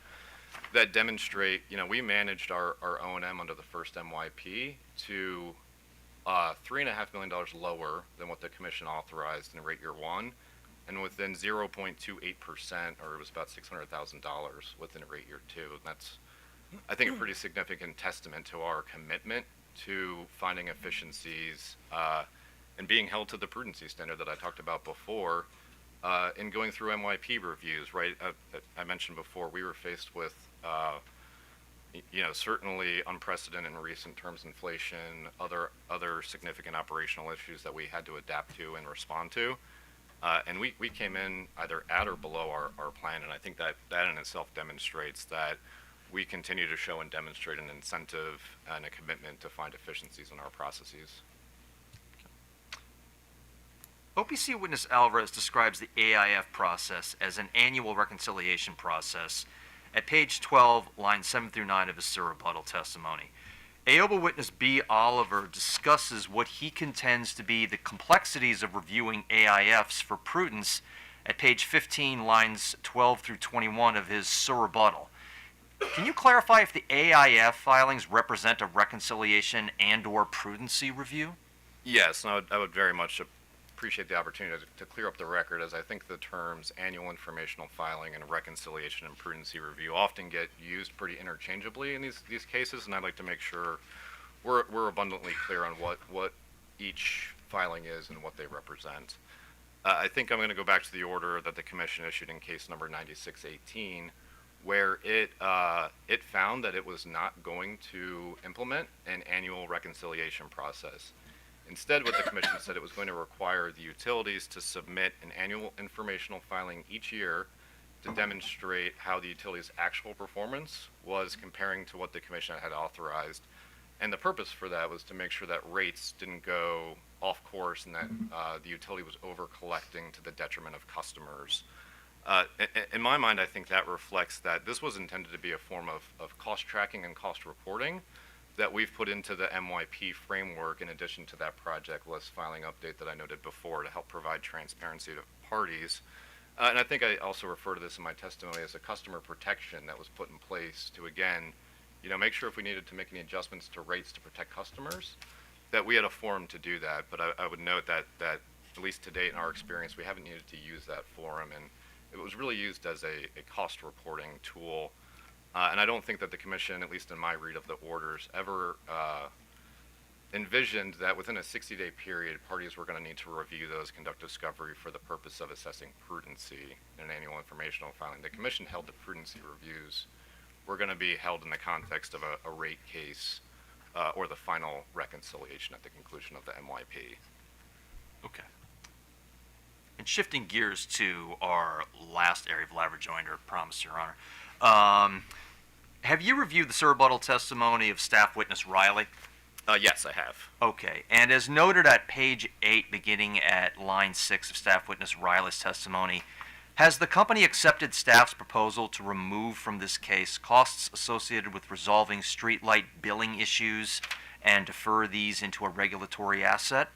that demonstrate, we managed our O&M under the first MYP to $3.5 million lower than what the commission authorized in rate year 1, and within 0.28%, or it was about $600,000 within rate year 2. And that's, I think, a pretty significant testament to our commitment to finding efficiencies and being held to the prudency standard that I talked about before in going through MYP reviews, right? I mentioned before we were faced with, certainly unprecedented in recent terms inflation, other significant operational issues that we had to adapt to and respond to. And we came in either at or below our plan, and I think that in itself demonstrates that we continue to show and demonstrate an incentive and a commitment to find efficiencies in our processes. OPC witness Alvarez describes the AIF process as an annual reconciliation process at page 12, lines 7 through 9 of his surrebuttal testimony. AOBA witness B. Oliver discusses what he contends to be the complexities of reviewing AIFs for prudence at page 15, lines 12 through 21 of his surrebuttal. Can you clarify if the AIF filings represent a reconciliation and/or prudency review? Yes, and I would very much appreciate the opportunity to clear up the record, as I think the terms annual informational filing and reconciliation and prudency review often get used pretty interchangeably in these cases, and I'd like to make sure we're abundantly clear on what each filing is and what they represent. I think I'm going to go back to the order that the Commission issued in case number 9618, where it found that it was not going to implement an annual reconciliation process. Instead, what the Commission said, it was going to require the utilities to submit an annual informational filing each year to demonstrate how the utility's actual performance was comparing to what the Commission had authorized. And the purpose for that was to make sure that rates didn't go off course and that the utility was over collecting to the detriment of customers. In my mind, I think that reflects that this was intended to be a form of cost tracking and cost reporting that we've put into the MYP framework in addition to that project list filing update that I noted before to help provide transparency to parties. And I think I also refer to this in my testimony as a customer protection that was put in place to, again, make sure if we needed to make any adjustments to rates to protect customers, that we had a forum to do that. But I would note that at least to date in our experience, we haven't needed to use that forum, and it was really used as a cost reporting tool. And I don't think that the Commission, at least in my read of the orders, ever envisioned that within a 60-day period, parties were going to need to review those, conduct discovery for the purpose of assessing prudency in an annual informational filing. The Commission held that prudency reviews were going to be held in the context of a rate case or the final reconciliation at the conclusion of the MYP. Okay. And shifting gears to our last area of live rejoinder, promise, Your Honor. Have you reviewed the surrebuttal testimony of staff witness Riley? Yes, I have. Okay. And as noted at page 8, beginning at line 6 of staff witness Riley's testimony, has the company accepted staff's proposal to remove from this case costs associated with resolving streetlight billing issues and defer these into a regulatory asset?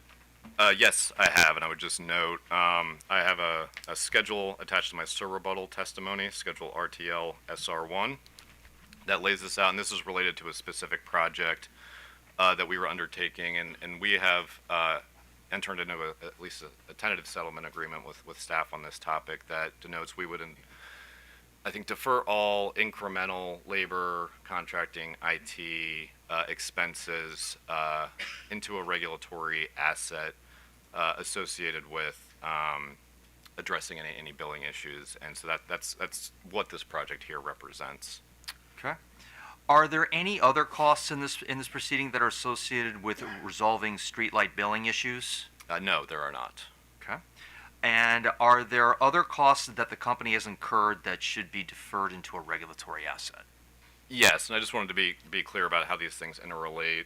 Yes, I have, and I would just note I have a schedule attached to my surrebuttal testimony, Schedule RTL SR1, that lays this out, and this is related to a specific project that we were undertaking, and we have entered into at least a tentative settlement agreement with staff on this topic that denotes we would, I think, defer all incremental labor, contracting, IT expenses into a regulatory asset associated with addressing any billing issues, and so that's what this project here represents. Okay. Are there any other costs in this proceeding that are associated with resolving streetlight billing issues? No, there are not. Okay. And are there other costs that the company has incurred that should be deferred into a regulatory asset? Yes, and I just wanted to be clear about how these things interrelate.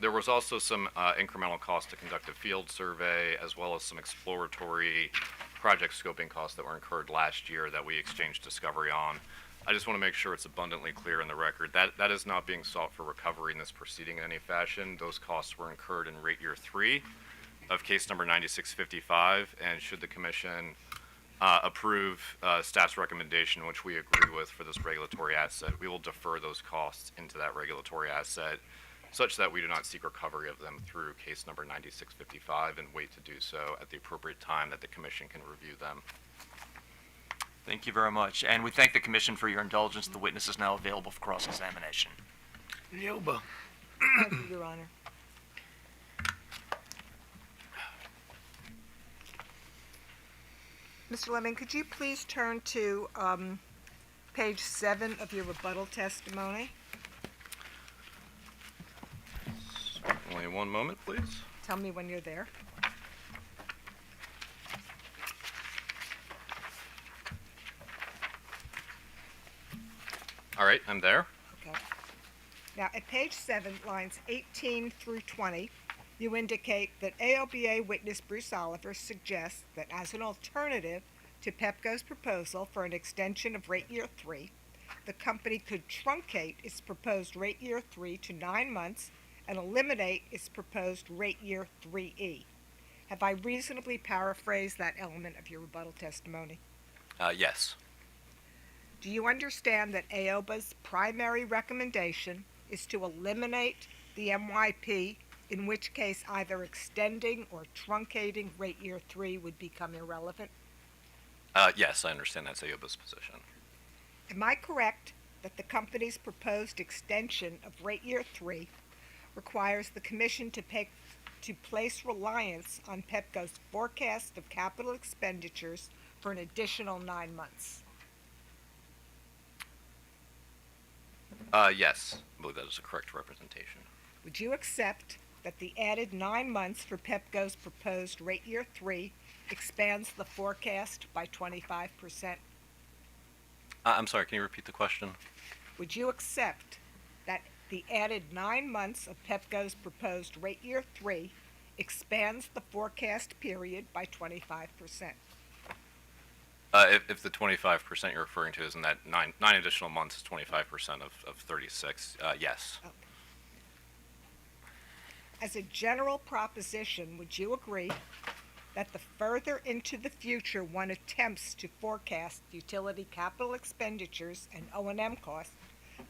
There was also some incremental costs to conduct a field survey, as well as some exploratory project scoping costs that were incurred last year that we exchanged discovery on. I just want to make sure it's abundantly clear in the record that is not being sought for recovery in this proceeding in any fashion. Those costs were incurred in rate year 3 of case number 9655, and should the Commission approve staff's recommendation, which we agree with for this regulatory asset, we will defer those costs into that regulatory asset such that we do not seek recovery of them through case number 9655 and wait to do so at the appropriate time that the Commission can review them. Thank you very much. And we thank the Commission for your indulgence. The witness is now available for cross-examination. Yoba. Thank you, Your Honor. Mr. Lemon, could you please turn to page 7 of your rebuttal testimony? Only one moment, please. Tell me when you're there. All right, I'm there. Okay. Now, at page 7, lines 18 through 20, you indicate that ALBA witness Bruce Oliver suggests that as an alternative to Pepco's proposal for an extension of rate year 3, the company could truncate its proposed rate year 3 to 9 months and eliminate its proposed rate year 3E. Have I reasonably paraphrased that element of your rebuttal testimony? Yes. Do you understand that AOBA's primary recommendation is to eliminate the MYP in which case either extending or truncating rate year 3 would become irrelevant? Yes, I understand that's AOBA's position. Am I correct that the company's proposed extension of rate year 3 requires the commission to place reliance on Pepco's forecast of capital expenditures for an additional 9 months? Yes, I believe that is a correct representation. Would you accept that the added 9 months for Pepco's proposed rate year 3 expands the forecast by 25%? I'm sorry, can you repeat the question? Would you accept that the added 9 months of Pepco's proposed rate year 3 expands the forecast period by 25%? If the 25% you're referring to is in that nine additional months is 25% of 36, yes. Okay. As a general proposition, would you agree that the further into the future one attempts to forecast utility capital expenditures and O&M costs,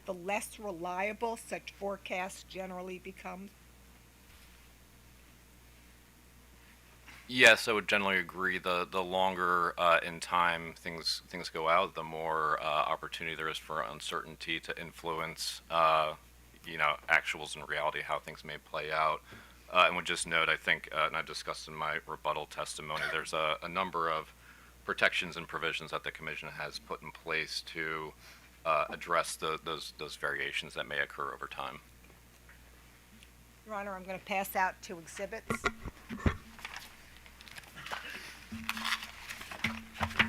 the less reliable such forecasts generally become? Yes, I would generally agree. The longer in time things go out, the more opportunity there is for uncertainty to influence, actuals and reality, how things may play out. And would just note, I think, and I discussed in my rebuttal testimony, there's a number of protections and provisions that the commission has put in place to address those variations that may occur over time. Your Honor, I'm going to pass out 2 exhibits.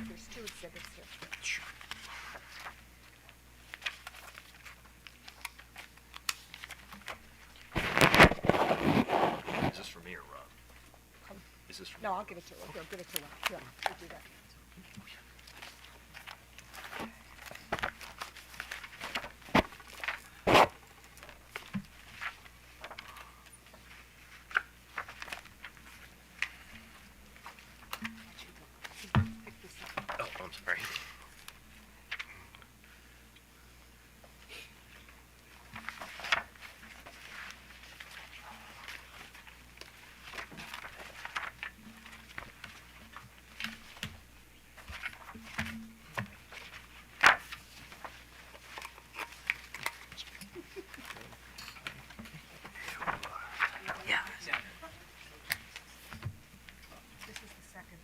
There's 2 exhibits here. Sure. Is this for me or Rob? Is this for me? No, I'll give it to her. Here, give it to her. Here, we'll do that. Pick this up. Oh, I'm sorry. This is the second.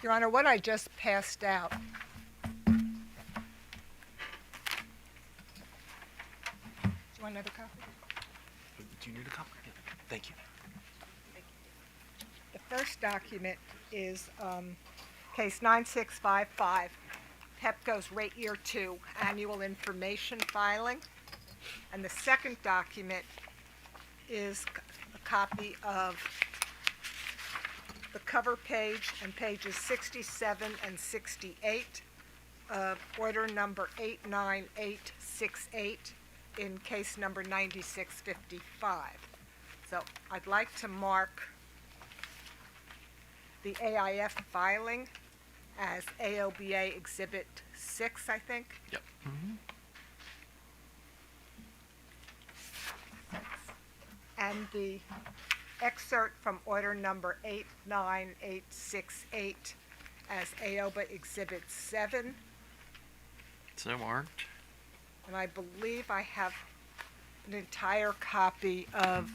Your Honor, what I just passed out. Do you want another copy? Do you need a copy? Thank you. The first document is case 9655, Pepco's rate year 2 annual information filing. And the second document is a copy of the cover page and pages 67 and 68 of order number 89868 in case number 9655. So I'd like to mark the AIF filing as AOBA Exhibit 6, I think. Yep. And the excerpt from order number 89868 as AOBA Exhibit 7. So marked. And I believe I have an entire copy of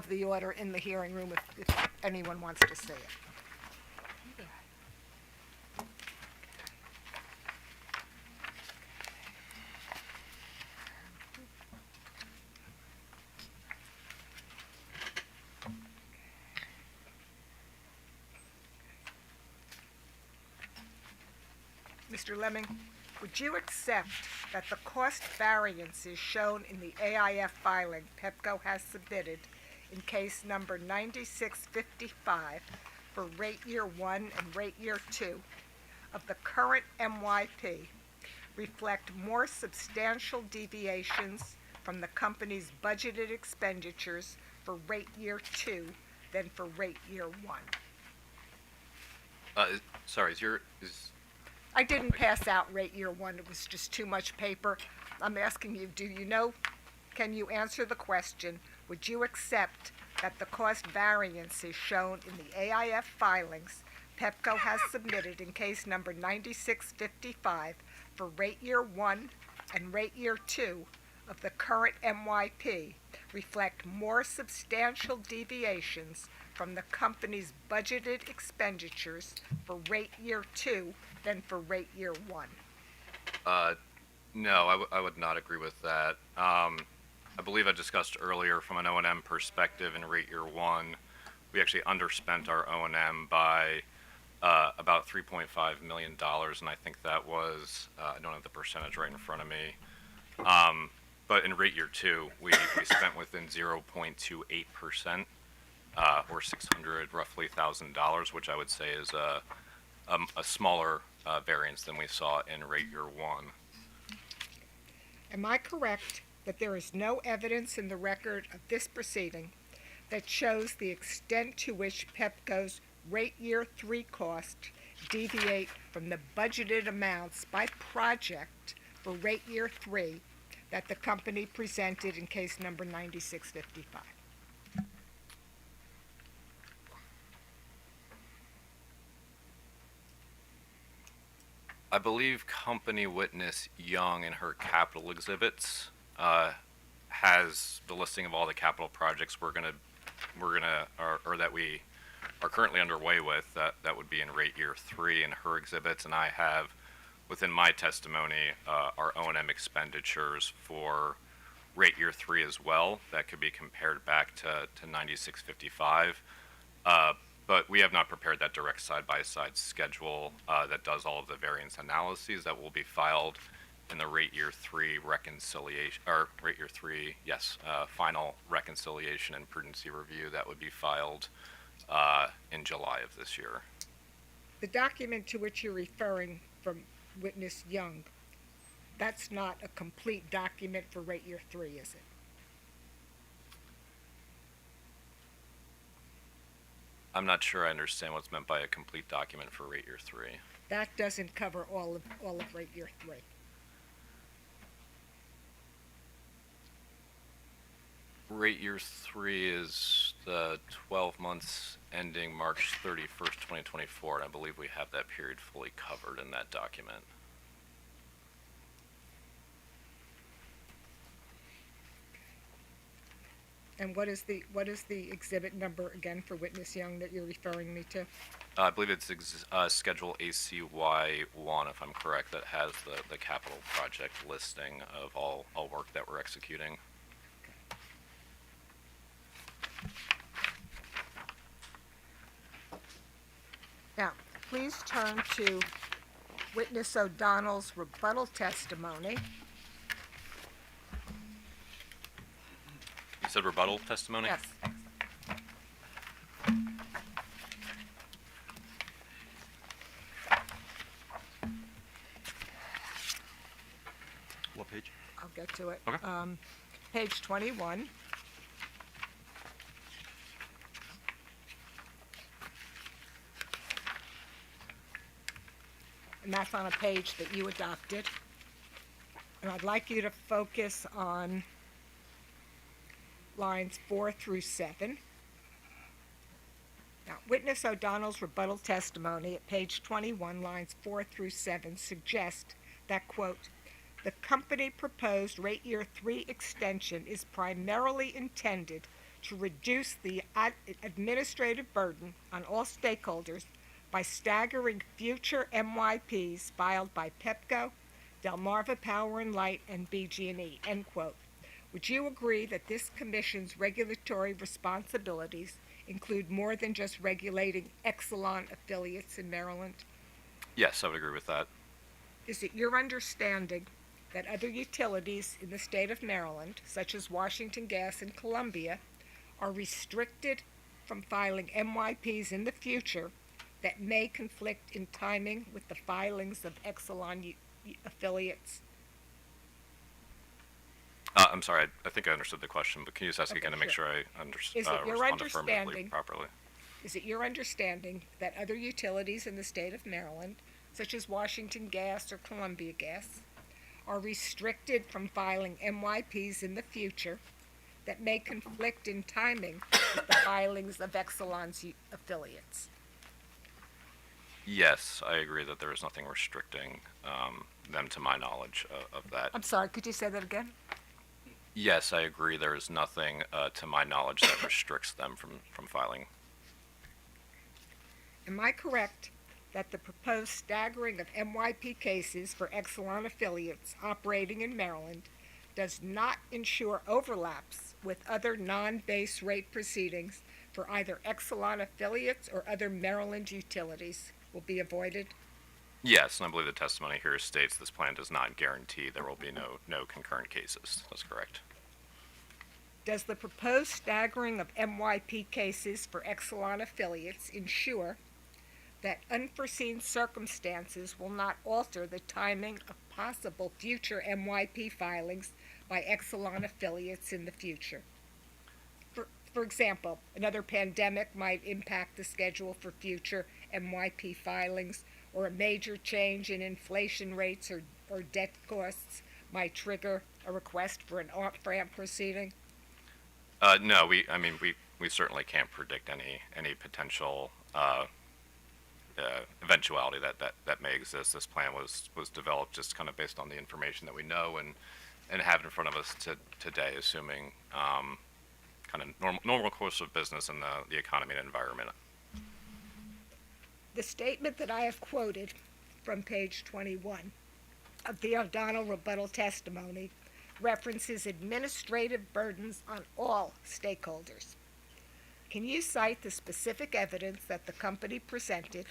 the order in the hearing room if anyone wants to see it. Mr. Lemming, would you accept that the cost variances shown in the AIF filing Pepco has submitted in case number 9655 for rate year 1 and rate year 2 of the current MYP reflect more substantial deviations from the company's budgeted expenditures for rate year 2 than for rate year 1? Sorry, I didn't pass out rate year one, it was just too much paper. I'm asking you, do you know, can you answer the question, would you accept that the cost variances shown in the AIF filings Pepco has submitted in case number 9655 for rate year one and rate year two of the current MYP reflect more substantial deviations from the company's budgeted expenditures for rate year two than for rate year one? No, I would not agree with that. I believe I discussed earlier from an O&M perspective in rate year one, we actually underspent our O&M by about $3.5 million, and I think that was, I don't have the percentage right in front of me. But in rate year two, we spent within 0.28%, or roughly $1,000, which I would say is a smaller variance than we saw in rate year one. Am I correct that there is no evidence in the record of this proceeding that shows the extent to which Pepco's rate year three costs deviate from the budgeted amounts by project for rate year three that the company presented in case number 9655? I believe company witness Young in her capital exhibits has the listing of all the capital projects or that we are currently underway with. That would be in rate year three in her exhibits, and I have within my testimony our O&M expenditures for rate year three as well. That could be compared back to 9655. But we have not prepared that direct side-by-side schedule that does all of the variance analyses that will be filed in the rate year three reconciliation, or rate year three, yes, final reconciliation and prudency review that would be filed in July of this year. The document to which you're referring from witness Young, that's not a complete document for rate year three, is it? I'm not sure I understand what's meant by a complete document for rate year three. That doesn't cover all of rate year three. Rate year three is the 12 months ending March 31st, 2024, and I believe we have that period fully covered in that document. And what is the exhibit number again for witness Young that you're referring me to? I believe it's Schedule ACY1, if I'm correct, that has the capital project listing of all work that we're executing. Now, please turn to witness O'Donnell's rebuttal testimony. You said rebuttal testimony? Yes. What page? I'll get to it. Okay. Page 21. And that's on a page that you adopted. And I'd like you to focus on lines 4 through 7. Now, witness O'Donnell's rebuttal testimony at page 21, lines 4 through 7, suggest that, quote, the company proposed rate year 3 extension is primarily intended to reduce the administrative burden on all stakeholders by staggering future MYPs filed by Pepco, Delmarva Power and Light, and BG&E, end quote. Would you agree that this commission's regulatory responsibilities include more than just regulating Exelon affiliates in Maryland? Yes, I would agree with that. Is it your understanding that other utilities in the state of Maryland, such as Washington Gas and Columbia, are restricted from filing MYPs in the future that may conflict in timing with the filings of Exelon affiliates? I'm sorry, I think I understood the question, but can you just ask again to make sure. sure I Is it your respond affirmatively understanding properly? is it your understanding that other utilities in the state of Maryland, such as Washington Gas or Columbia Gas, are restricted from filing MYPs in the future that may conflict in timing with the filings of Exelon's affiliates? Yes, I agree that there is nothing restricting them to my knowledge of that. I'm sorry, could you say that again? Yes, I agree there is nothing to my knowledge that restricts them from filing. Am I correct that the proposed staggering of MYP cases for Exelon affiliates operating in Maryland does not ensure overlaps with other non-base rate proceedings for either Exelon affiliates or other Maryland utilities will be avoided? Yes, and I believe the testimony here states this plan does not guarantee there will be no concurrent cases. That's correct. Does the proposed staggering of MYP cases for Exelon affiliates ensure that unforeseen circumstances will not alter the timing of possible future MYP filings by Exelon affiliates in the future? For example, another pandemic might impact the schedule for future MYP filings, or a major change in inflation rates or debt costs might trigger a request for an off-ramp proceeding? No, we certainly can't predict any potential eventuality that may exist. This plan was developed just kind of based on the information that we know and have in front of us today, assuming kind of normal course of business in the economy and environment. The statement that I have quoted from page 21 of the O'Donnell rebuttal testimony references administrative burdens on all stakeholders. Can you cite the specific evidence that the company presented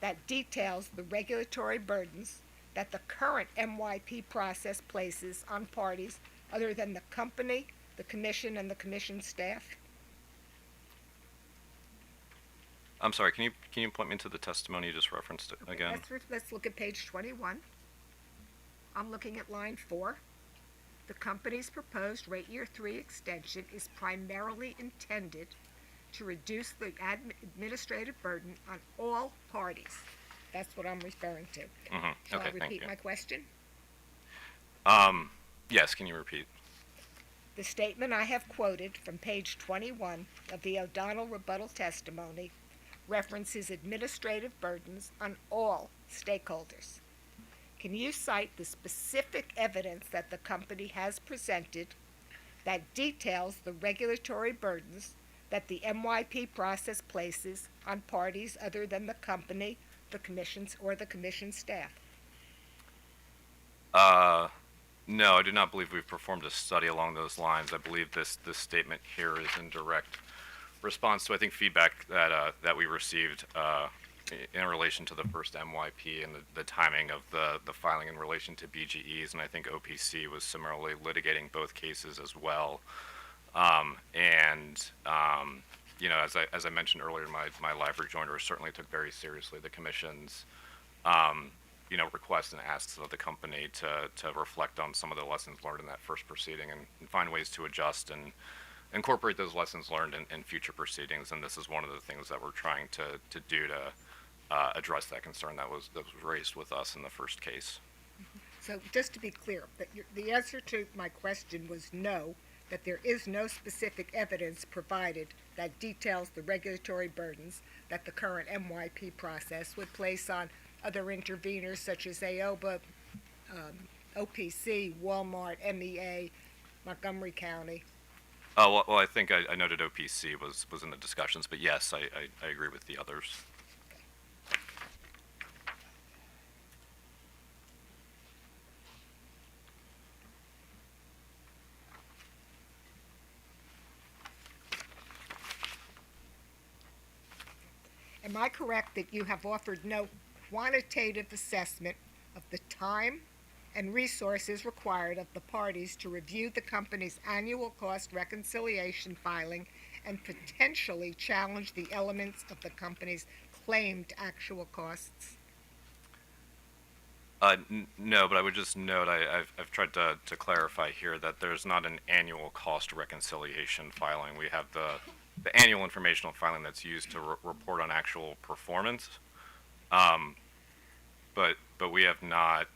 that details the regulatory burdens that the current MYP process places on parties other than the company, the commission, and the commission staff? I'm sorry, can you point me to the testimony you just referenced again? Let's look at page 21. I'm looking at line 4. The company's proposed rate year 3 extension is primarily intended to reduce the administrative burden on all parties. That's what I'm referring to. Shall Okay, I thank repeat you. my question? Yes, can you repeat? The statement I have quoted from page 21 of the O'Donnell rebuttal testimony references administrative burdens on all stakeholders. Can you cite the specific evidence that the company has presented that details the regulatory burdens that the MYP process places on parties other than the company, the commissions, or the commission staff? No, I do not believe we've performed a study along those lines. I believe this statement here is in direct response to, I think, feedback that we received in relation to the first MYP and the timing of the filing in relation to BGEs, and I think OPC was similarly litigating both cases as well. As I mentioned earlier, my live rejoinder certainly took very seriously the commission's requests and asks of the company to reflect on some of the lessons learned in that first proceeding and find ways to adjust and incorporate those lessons learned in future proceedings. And this is one of the things that we're trying to do to address that concern that was raised with us in the first case. So just to be clear, that the answer to my question was no, that there is no specific evidence provided that details the regulatory burdens that the current MYP process would place on other interveners such as AOBA, OPC, Walmart, MEA, Montgomery County. Well, I think I noted OPC was in the discussions, but yes, I agree with the others. Am I correct that you have offered no quantitative assessment of the time and resources required of the parties to review the company's annual cost reconciliation filing and potentially challenge the elements of the company's claimed actual costs? No, but I would just note I've tried to clarify here that there's not an annual cost reconciliation filing. We have the annual informational filing that's used to report on actual performance. But we have not,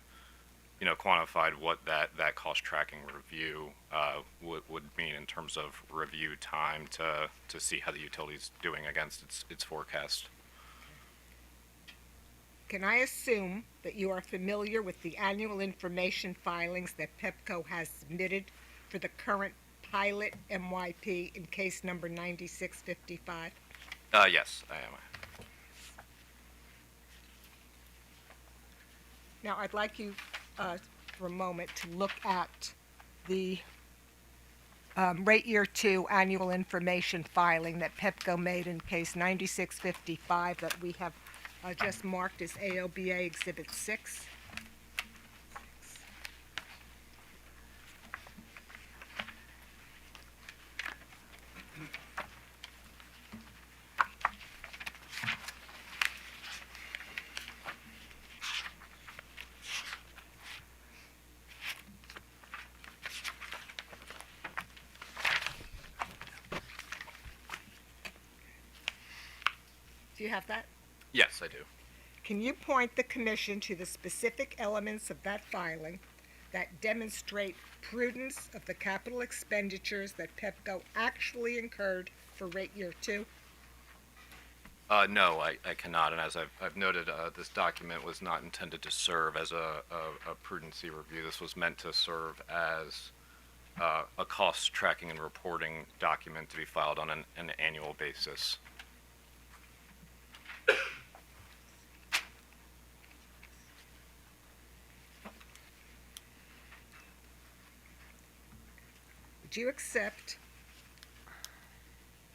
quantified what that cost tracking review would mean in terms of review time to see how the utility's doing against its forecast. Can I assume that you are familiar with the annual information filings that Pepco has submitted for the current pilot MYP in case number 9655? Yes, I am. Now, I'd like you, for a moment, to look at the rate year 2 annual information filing that Pepco made in case 9655 that we have just marked as AOBA Exhibit 6. Do you have that? Yes, I do. Can you point the commission to the specific elements of that filing that demonstrate prudence of the capital expenditures that Pepco actually incurred for rate year 2? No, I cannot, and as I've noted, this document was not intended to serve as a prudency review. This was meant to serve as a cost tracking and reporting document to be filed on an annual basis. Would you accept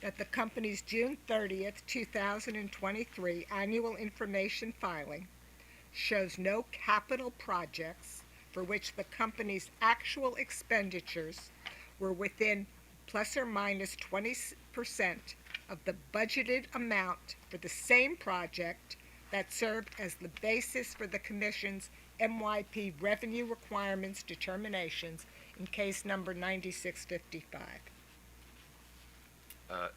that the company's June 30th, 2023 annual information filing shows no capital projects for which the company's actual expenditures were within plus or minus 20% of the budgeted amount for the same project that served as the basis for the Commission's MYP revenue requirements determinations in case number 9655?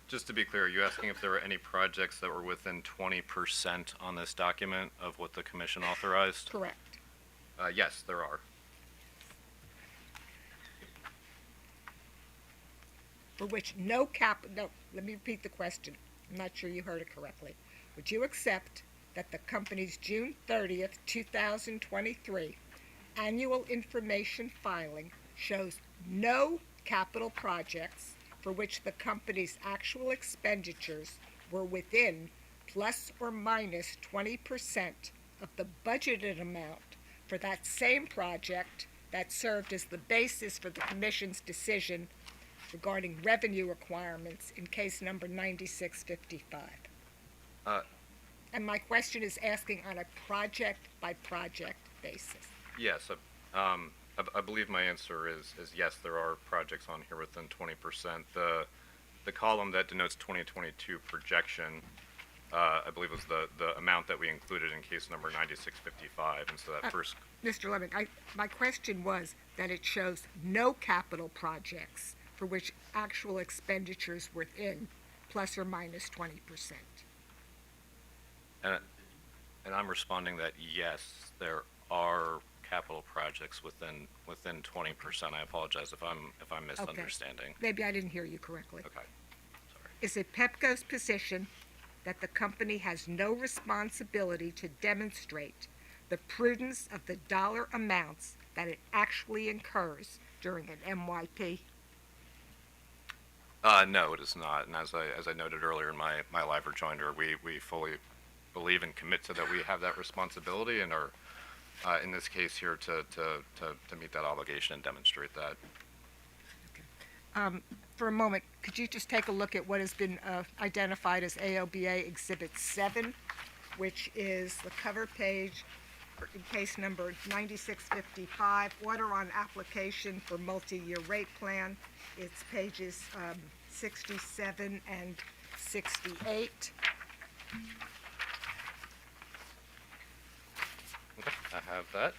Just to be clear, are you asking if there were any projects that were within 20% on this document of what the commission authorized? Correct. Yes, there are. For which no, let me repeat the question. I'm not sure you heard it correctly. Would you accept that the company's June 30th, 2023 annual information filing shows no capital projects for which the company's actual expenditures were within plus or minus 20% of the budgeted amount for that same project that served as the basis for the Commission's decision regarding revenue requirements in case number 9655? And my question is asking on a project-by-project basis. Yes, I believe my answer is yes, there are projects on here within 20%. The column that denotes 2022 projection, I believe was the amount that we included in case number 9655, and so that first... Mr. Lemming, my question was that it shows no capital projects for which actual expenditures were within plus or minus 20%. And I'm responding that yes, there are capital projects within 20%. I apologize if I'm misunderstanding. Maybe I didn't hear you correctly. Okay. Sorry. Is it Pepco's position that the company has no responsibility to demonstrate the prudence of the dollar amounts that it actually incurs during an MYP? No, it is not. And as I noted earlier in my live rejoinder, we fully believe and commit to that we have that responsibility and are in this case here to meet that obligation and demonstrate that. For a moment, could you just take a look at what has been identified as AOBA Exhibit 7, which is the cover page in case number 9655, Order on Application for Multi-Year Rate Plan. It's pages 67 and 68. Okay, I have that.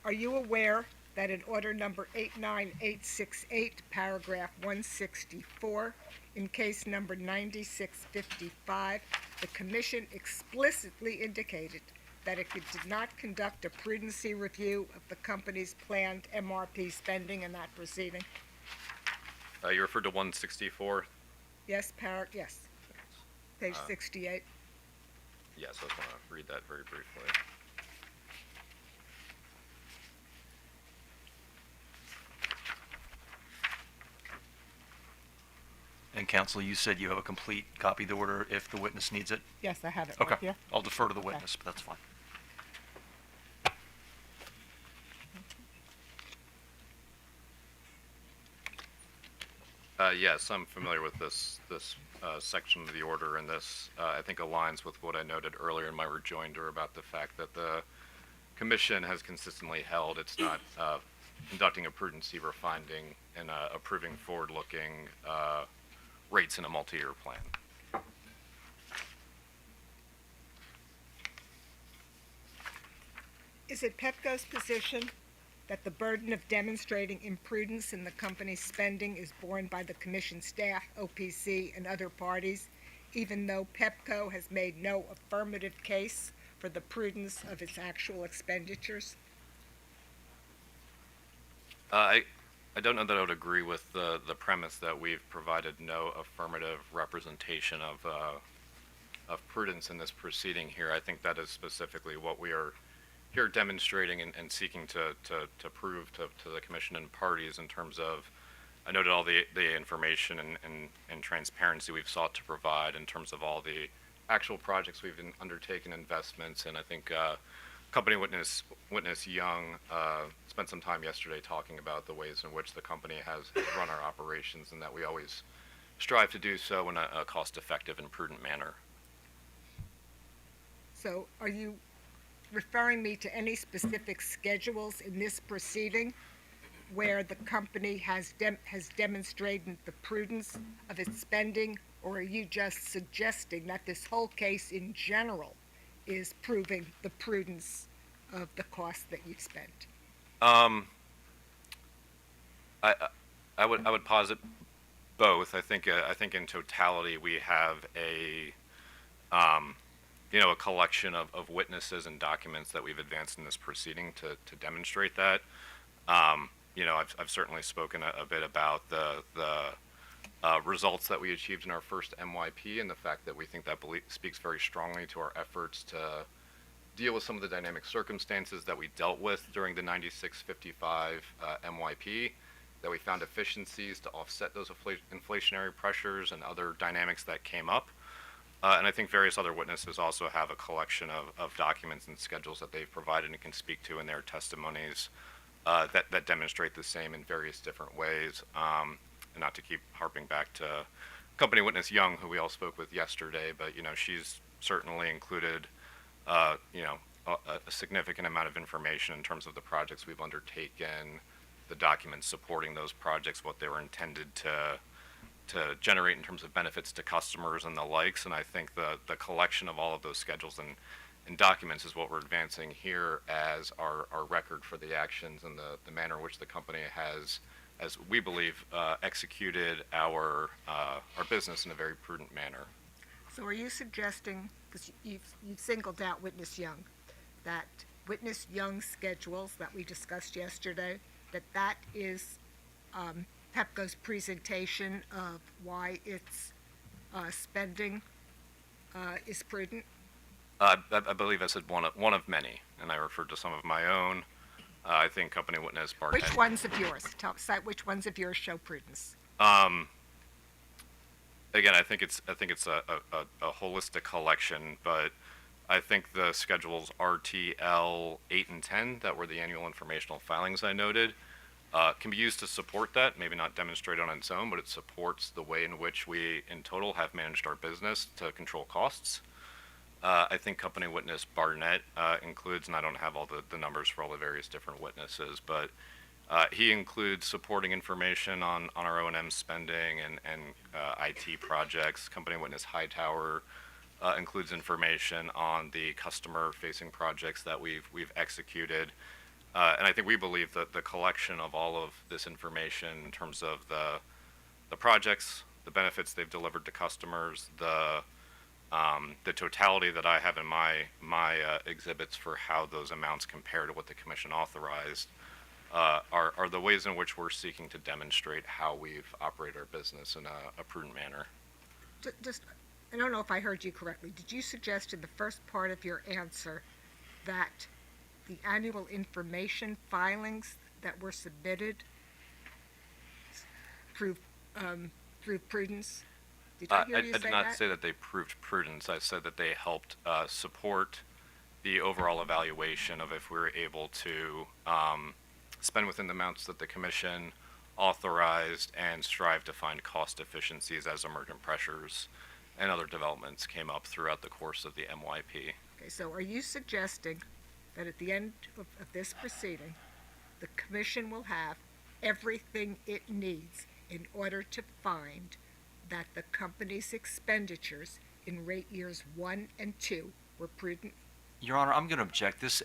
Are you aware that in order number 89868, paragraph 164, in case number 9655, the commission explicitly indicated that it did not conduct a prudency review of the company's planned MRP spending in that proceeding. You referred to 164? Yes, yes. Page 68. Yes, I just want to read that very briefly. And counsel, you said you have a complete copy of the order if the witness needs it? Yes, I have it Okay. right here. I'll defer to the witness, but that's fine. Yes, I'm familiar with this section of the order, and this I think aligns with what I noted earlier in my rejoinder about the fact that the commission has consistently held it's not conducting a prudency finding and approving forward-looking rates in a multi-year plan. Is it Pepco's position that the burden of demonstrating imprudence in the company's spending is borne by the commission staff, OPC, and other parties, even though Pepco has made no affirmative case for the prudence of its actual expenditures? I don't know that I would agree with the premise that we've provided no affirmative representation of prudence in this proceeding here. I think that is specifically what we are here demonstrating and seeking to prove to the commission and parties in terms of, I noted all the information and transparency we've sought to provide in terms of all the actual projects we've undertaken, investments, and I think company witness Young spent some time yesterday talking about the ways in which the company has run our operations and that we always strive to do so in a cost-effective and prudent manner. So are you referring me to any specific schedules in this proceeding where the company has demonstrated the prudence of its spending, or are you just suggesting that this whole case in general is proving the prudence of the cost that you've spent? I would posit both. I think in totality we have a a collection of witnesses and documents that we've advanced in this proceeding to demonstrate that. I've certainly spoken a bit about the results that we achieved in our first MYP and the fact that we think that speaks very strongly to our efforts to deal with some of the dynamic circumstances that we dealt with during the 96-55 MYP, that we found efficiencies to offset those inflationary pressures and other dynamics that came up. And I think various other witnesses also have a collection of documents and schedules that they've provided and can speak to in their testimonies that demonstrate the same in various different ways. And not to keep harping back to company witness Young, who we all spoke with yesterday, but she's certainly included a significant amount of information in terms of the projects we've undertaken, the documents supporting those projects, what they were intended to generate in terms of benefits to customers and the likes. And I think the collection of all of those schedules and documents is what we're advancing here as our record for the actions and the manner in which the company has, as we believe, executed our business in a very prudent manner. So are you suggesting, because you've singled out Witness Young, that Witness Young's schedules that we discussed yesterday, that is Pepco's presentation of why its spending is prudent? I believe I said one of many, and I referred to some of my own. I think company witness Barnett. Which ones of yours? Cite which ones of yours show prudence. Again, I think it's a holistic collection, but I think the schedules RTL 8 and 10, that were the annual informational filings I noted, can be used to support that, maybe not demonstrate on its own, but it supports the way in which we, in total, have managed our business to control costs. I think company witness Barnett includes, and I don't have all the numbers for all the various different witnesses, but he includes supporting information on our O&M spending and IT projects. Company witness Hightower includes information on the customer-facing projects that we've executed. And I think we believe that the collection of all of this information in terms of the projects, the benefits they've delivered to customers, the totality that I have in my exhibits for how those amounts compare to what the commission authorized are the ways in which we're seeking to demonstrate how we've operated our business in a prudent manner. Just, I don't know if I heard you correctly. Did you suggest in the first part of your answer that the annual information filings that were submitted prove prudence? Did I hear you I say did not that? say that they proved prudence. I said that they helped support the overall evaluation of if we were able to spend within the amounts that the commission authorized and strive to find cost efficiencies as emergent pressures and other developments came up throughout the course of the MYP. Okay, so are you suggesting that at the end of this proceeding, the commission will have everything it needs in order to find that the company's expenditures in rate years 1 and 2 were prudent? Your Honor, I'm going to object. This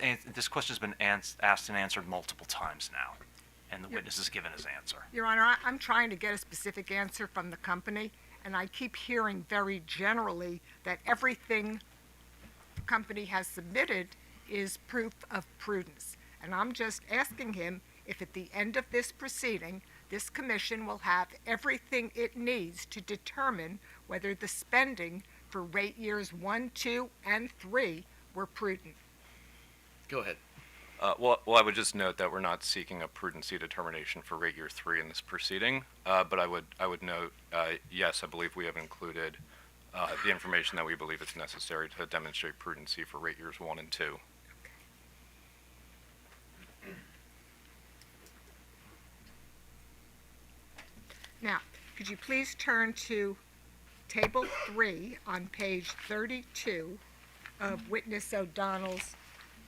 question has been asked and answered multiple times now, and the witness has given his answer. Your Honor, I'm trying to get a specific answer from the company, and I keep hearing very generally that everything the company has submitted is proof of prudence. And I'm just asking him if at the end of this proceeding, this commission will have everything it needs to determine whether the spending for rate years 1, 2, and 3 were prudent. Go ahead. Well, I would just note that we're not seeking a prudency determination for rate year 3 in this proceeding, but I would note, yes, I believe we have included the information that we believe is necessary to demonstrate prudency for rate years 1 and 2. Now, could you please turn to Table 3 on page 32 of Witness O'Donnell's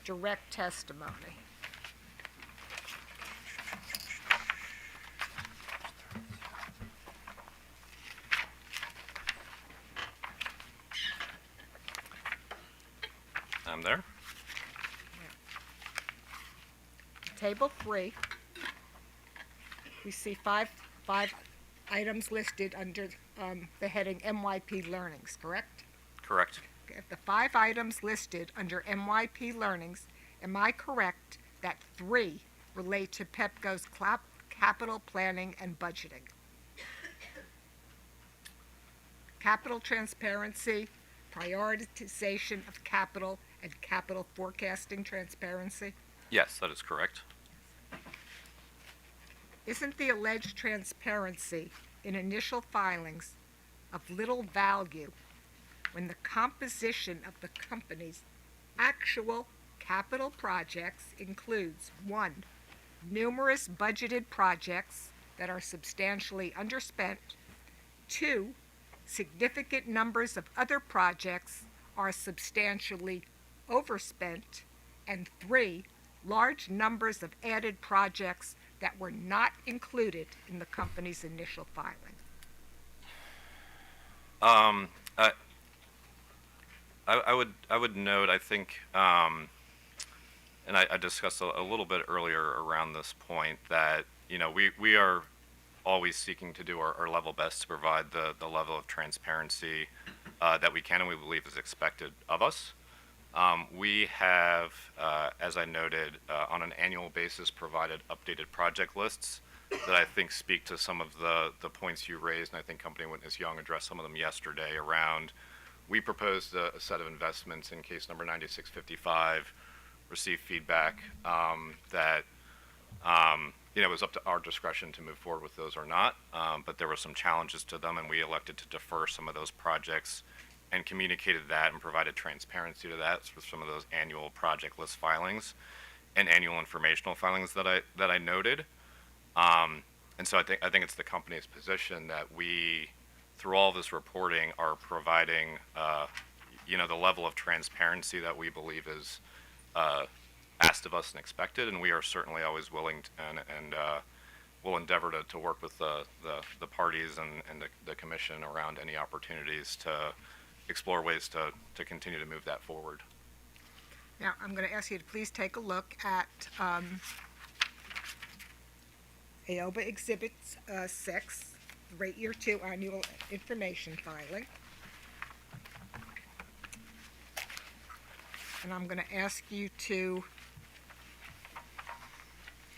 direct testimony? I'm there. Table 3, we see five items listed under the heading MYP Learnings, correct? Correct. Okay, of the 5 items listed under MYP Learnings, am I correct that 3 relate to Pepco's capital planning and budgeting? Capital transparency, prioritization of capital, and capital forecasting transparency? Yes, that is correct. Isn't the alleged transparency in initial filings of little value when the composition of the company's actual capital projects includes 1, numerous budgeted projects that are substantially underspent, 2, significant numbers of other projects are substantially overspent, and 3, large numbers of added projects that were not included in the company's initial filing? I would note, I think, and I discussed a little bit earlier around this point that, we are always seeking to do our level best to provide the level of transparency that we can and we believe is expected of us. We have, as I noted, on an annual basis provided updated project lists that I think speak to some of the points you raised, and I think Company Witness Young addressed some of them yesterday around, we proposed a set of investments in case number 9655, received feedback that, it was up to our discretion to move forward with those or not, but there were some challenges to them, and we elected to defer some of those projects and communicated that and provided transparency to that for some of those annual project list filings and annual informational filings that I noted. And so I think it's the company's position that we, through all this reporting, are providing the level of transparency that we believe is asked of us and expected, and we are certainly always willing to, and will endeavor to work with the parties and the commission around any opportunities to explore ways to continue to move that forward. Now, I'm going to ask you to please take a look at AOBA Exhibit 6, rate year 2 annual information filing. And I'm going to ask you to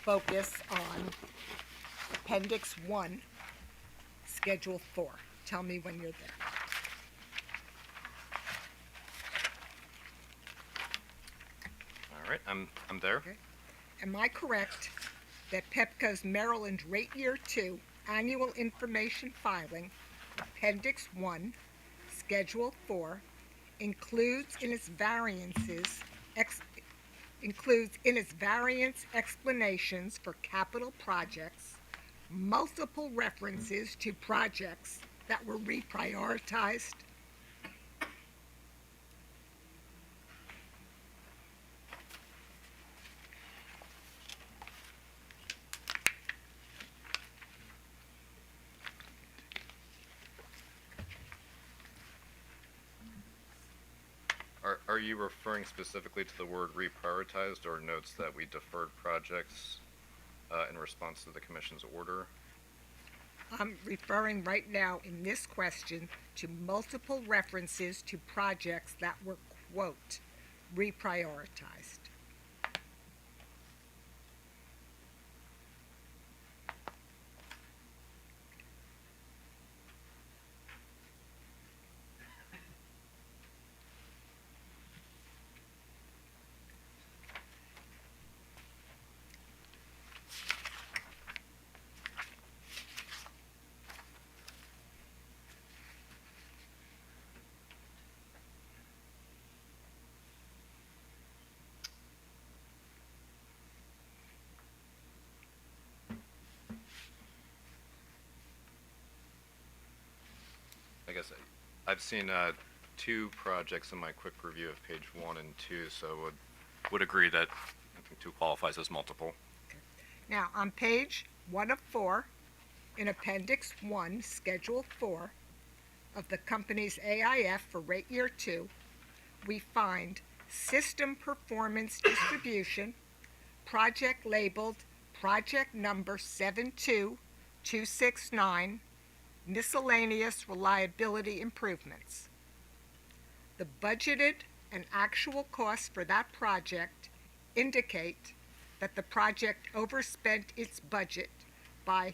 focus on Appendix 1, Schedule 4. Tell me when you're there. All right, I'm there. Okay. Am I correct that Pepco's Maryland Rate Year 2 Annual Information Filing, Appendix 1, Schedule 4, includes in its variance explanations for capital projects multiple references to projects that were reprioritized? Are you referring specifically to the word reprioritized or notes that we deferred projects in response to the commission's order? I'm referring right now in this question to multiple references to projects that were, quote, reprioritized. I guess I've seen 2 projects in my quick review of page 1 and 2, so would agree that I think 2 qualifies as multiple. Now, on page 1 of 4, in Appendix 1, Schedule 4, of the company's AIF for Rate Year 2, we find System Performance Distribution, project labeled Project Number 72269, Miscellaneous Reliability Improvements. The budgeted and actual costs for that project indicate that the project overspent its budget by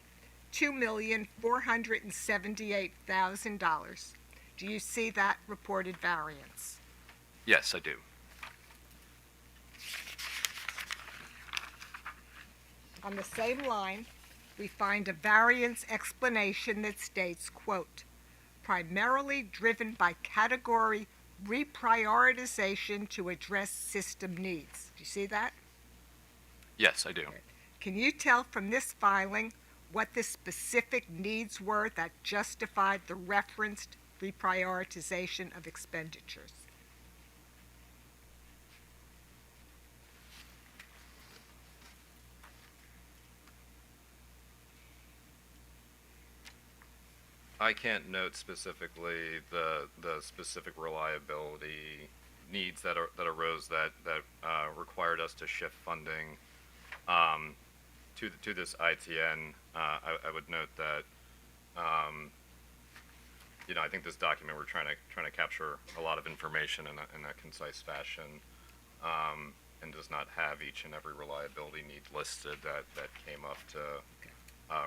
$2,478,000. Do you see that reported variance? Yes, I do. On the same line, we find a variance explanation that states, quote, primarily driven by category reprioritization to address system needs. Do you see that? Yes, I do. Can you tell from this filing what the specific needs were that justified the referenced reprioritization of expenditures? I can't note specifically the specific reliability needs that arose that required us to shift funding to this ITN. I would note that I think this document we're trying to capture a lot of information in a concise fashion, and does not have each and every reliability need listed that came up to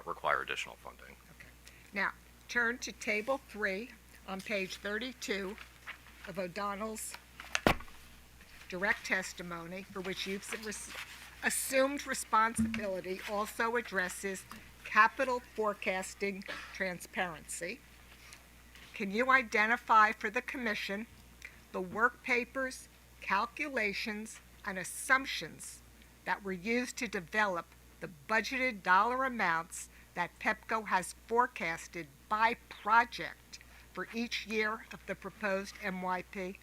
require additional funding. Okay. Now, turn to Table 3 on page 32 of O'Donnell's direct testimony, for which you've assumed responsibility, also addresses capital forecasting transparency. Can you identify for the Commission the work papers, calculations, and assumptions that were used to develop the budgeted dollar amounts that Pepco has forecasted by project for each year of the proposed MYP?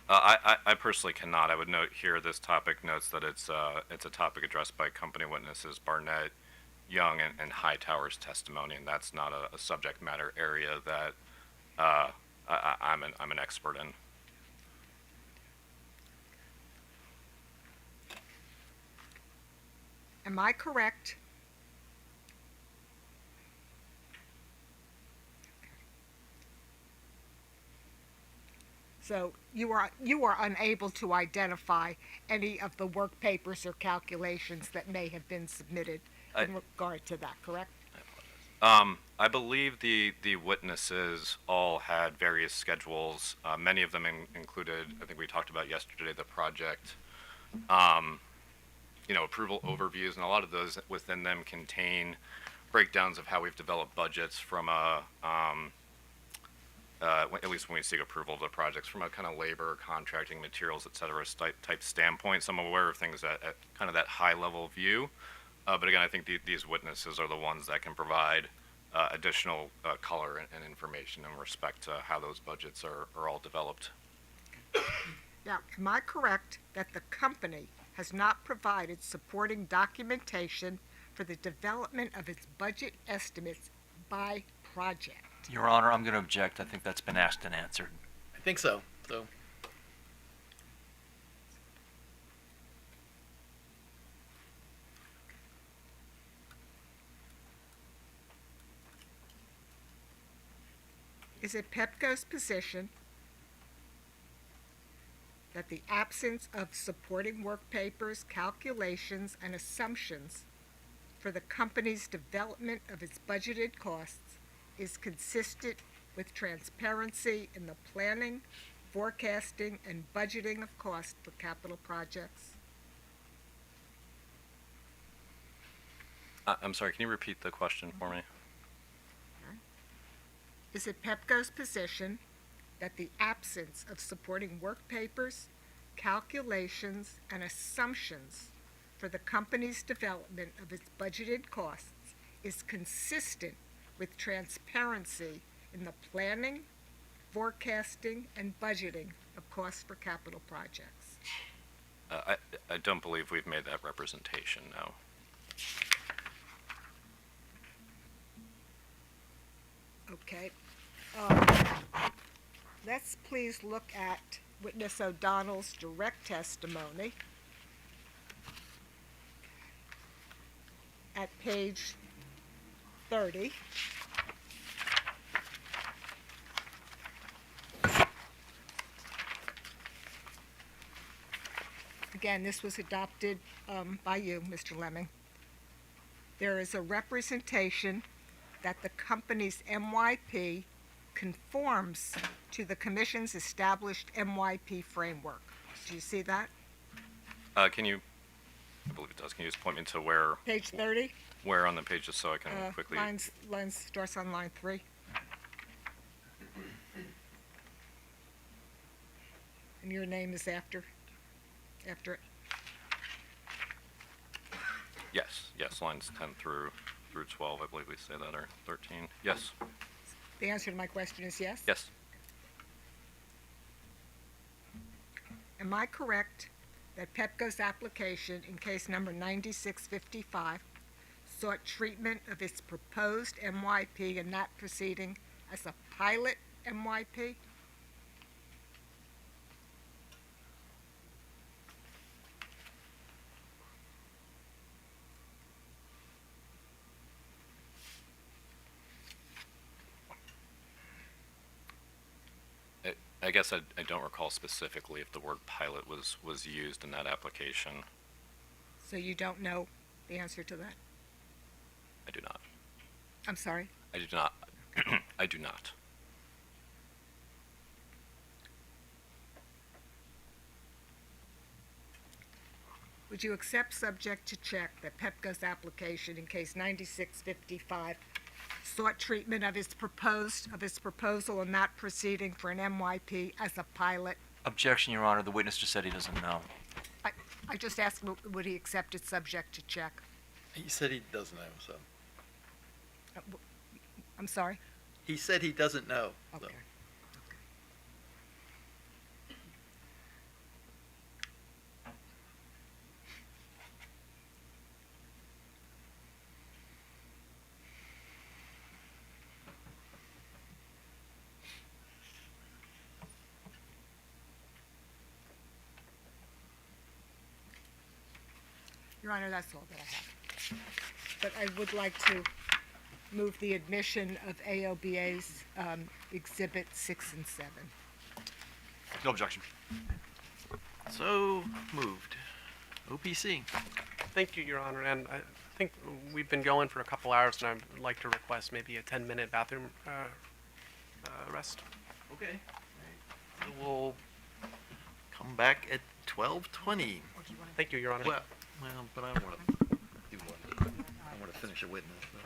I personally cannot. I would note here this topic notes that it's a topic addressed by company witnesses Barnett, Young, and Hightower's testimony, and that's not a subject matter area that I'm an expert in. Am I correct? So you are unable to identify any of the work papers or calculations that may have been submitted in regard to that, correct? I believe the witnesses all had various schedules. Many of them included, I think we talked about yesterday, the project, approval overviews, and a lot of those within them contain breakdowns of how we've developed budgets from at least when we seek approval of the projects, from a kind of labor, contracting, materials, et cetera, type standpoint. So I'm aware of things at kind of that high level view. But again, I think these witnesses are the ones that can provide additional color and information in respect to how those budgets are all developed. Now, am I correct that the company has not provided supporting documentation for the development of its budget estimates by project? Your Honor, I'm going to object. I think that's been asked and answered. I think so. So Is it Pepco's position that the absence of supporting work papers, calculations, and assumptions for the company's development of its budgeted costs is consistent with transparency in the planning, forecasting, and budgeting of costs for capital projects? I'm sorry, can you repeat the question for me? Is it Pepco's position that the absence of supporting work papers, calculations, and assumptions for the company's development of its budgeted costs is consistent with transparency in the planning, forecasting, and budgeting of costs for capital projects? I don't believe we've made that representation, no. Okay. Let's please look at witness O'Donnell's direct testimony at page 30. Again, this was adopted by you, Mr. Lemming. There is a representation that the company's MYP conforms to the Commission's established MYP framework. Do you see that? I believe it does. Can you just point me to where Page 30? on the page, just so I can quickly? Lines starts on line 3. And your name is after it? Yes, lines 10 through 12, I believe we say that, or 13. Yes, The answer to my question is yes? yes. Am I correct that Pepco's application in case number 9655 sought treatment of its proposed MYP in that proceeding as a pilot MYP? I guess I don't recall specifically if the word pilot was used in that application. So you don't know the answer to that? I do not. I'm sorry? I do not. I do not. Would you accept subject to check that Pepco's application in case 9655 sought treatment of its proposal in that proceeding for an MYP as a pilot? Objection, Your Honor. The witness just said he doesn't know. I just asked, would he accept it subject to check? he said he doesn't know. So I'm sorry? he said he doesn't know. So. Okay. Your Honor, that's all that I have. but I would like to move the admission of AOBA's Exhibit 6 and 7. No objection. So moved. OPC. Thank you, Your Honor, and I think we've been going for a couple hours, and I'd like to request maybe a 10-minute bathroom rest. Okay. So we'll come back at 12:20. Thank you, Your Honor. Well, but I don't want to do one. I want to finish a witness. But-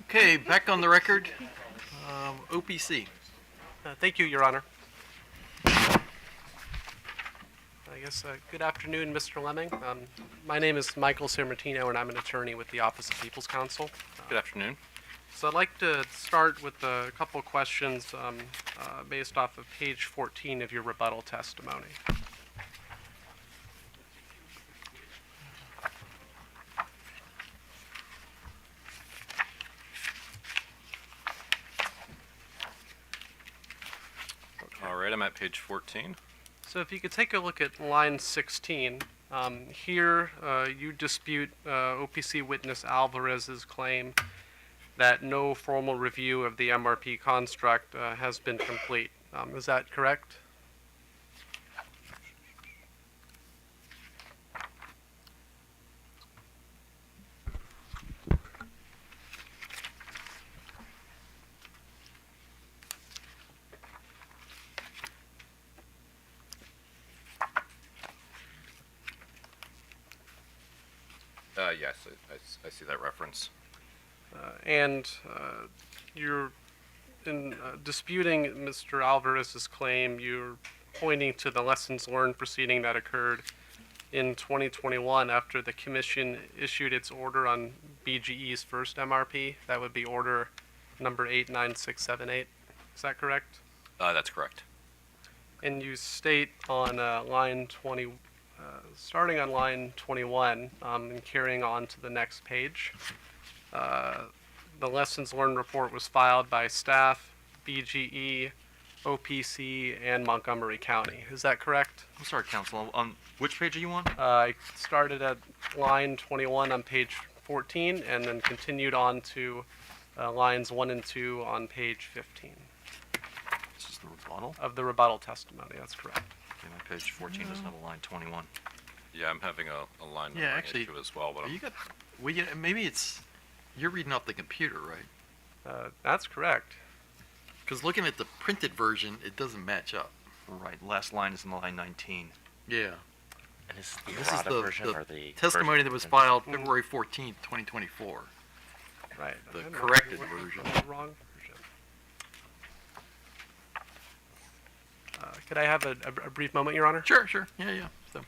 Okay, back on the record. OPC. Thank you, Your Honor. I guess good afternoon, Mr. Lemming. My name is Michael Sammartino, and I'm an attorney with the Office of People's Counsel. Good afternoon. So I'd like to start with a couple questions based off of page 14 of your rebuttal testimony. All right, I'm at page 14. So if you could take a look at line 16, here you dispute OPC witness Alvarez's claim that no formal review of the MRP construct has been complete. Is that correct? Yes, I see that reference. And you're in disputing Mr. Alvarez's claim, you're pointing to the lessons learned proceeding that occurred in 2021 after the commission issued its order on BGE's first MRP. That would be order number 89678. Is that correct? That's correct. And you state on line 20, starting on line 21 and carrying on to the next page, the lessons learned report was filed by staff, BGE, OPC, and Montgomery County. Is that correct? I'm sorry, counsel. On which page are you on? I started at line 21 on page 14 and then continued on to lines 1 and 2 on page 15 This is the rebuttal. of the rebuttal testimony. That's correct. Okay, my page 14 doesn't have a line 21. Yeah, I'm having a line Yeah, number actually, issue as well, but You got, well, maybe it's, you're reading off the computer, right? That's correct. Because looking at the printed version, it doesn't match up. Right, last line is in line 19. Yeah. And is the This is errata the, version the or the testimony version that was in- filed February 14th, 2024. Right. The I don't know corrected what- version. Wrong version. Could I have a brief moment, Your Honor? Sure, sure. Yeah. So.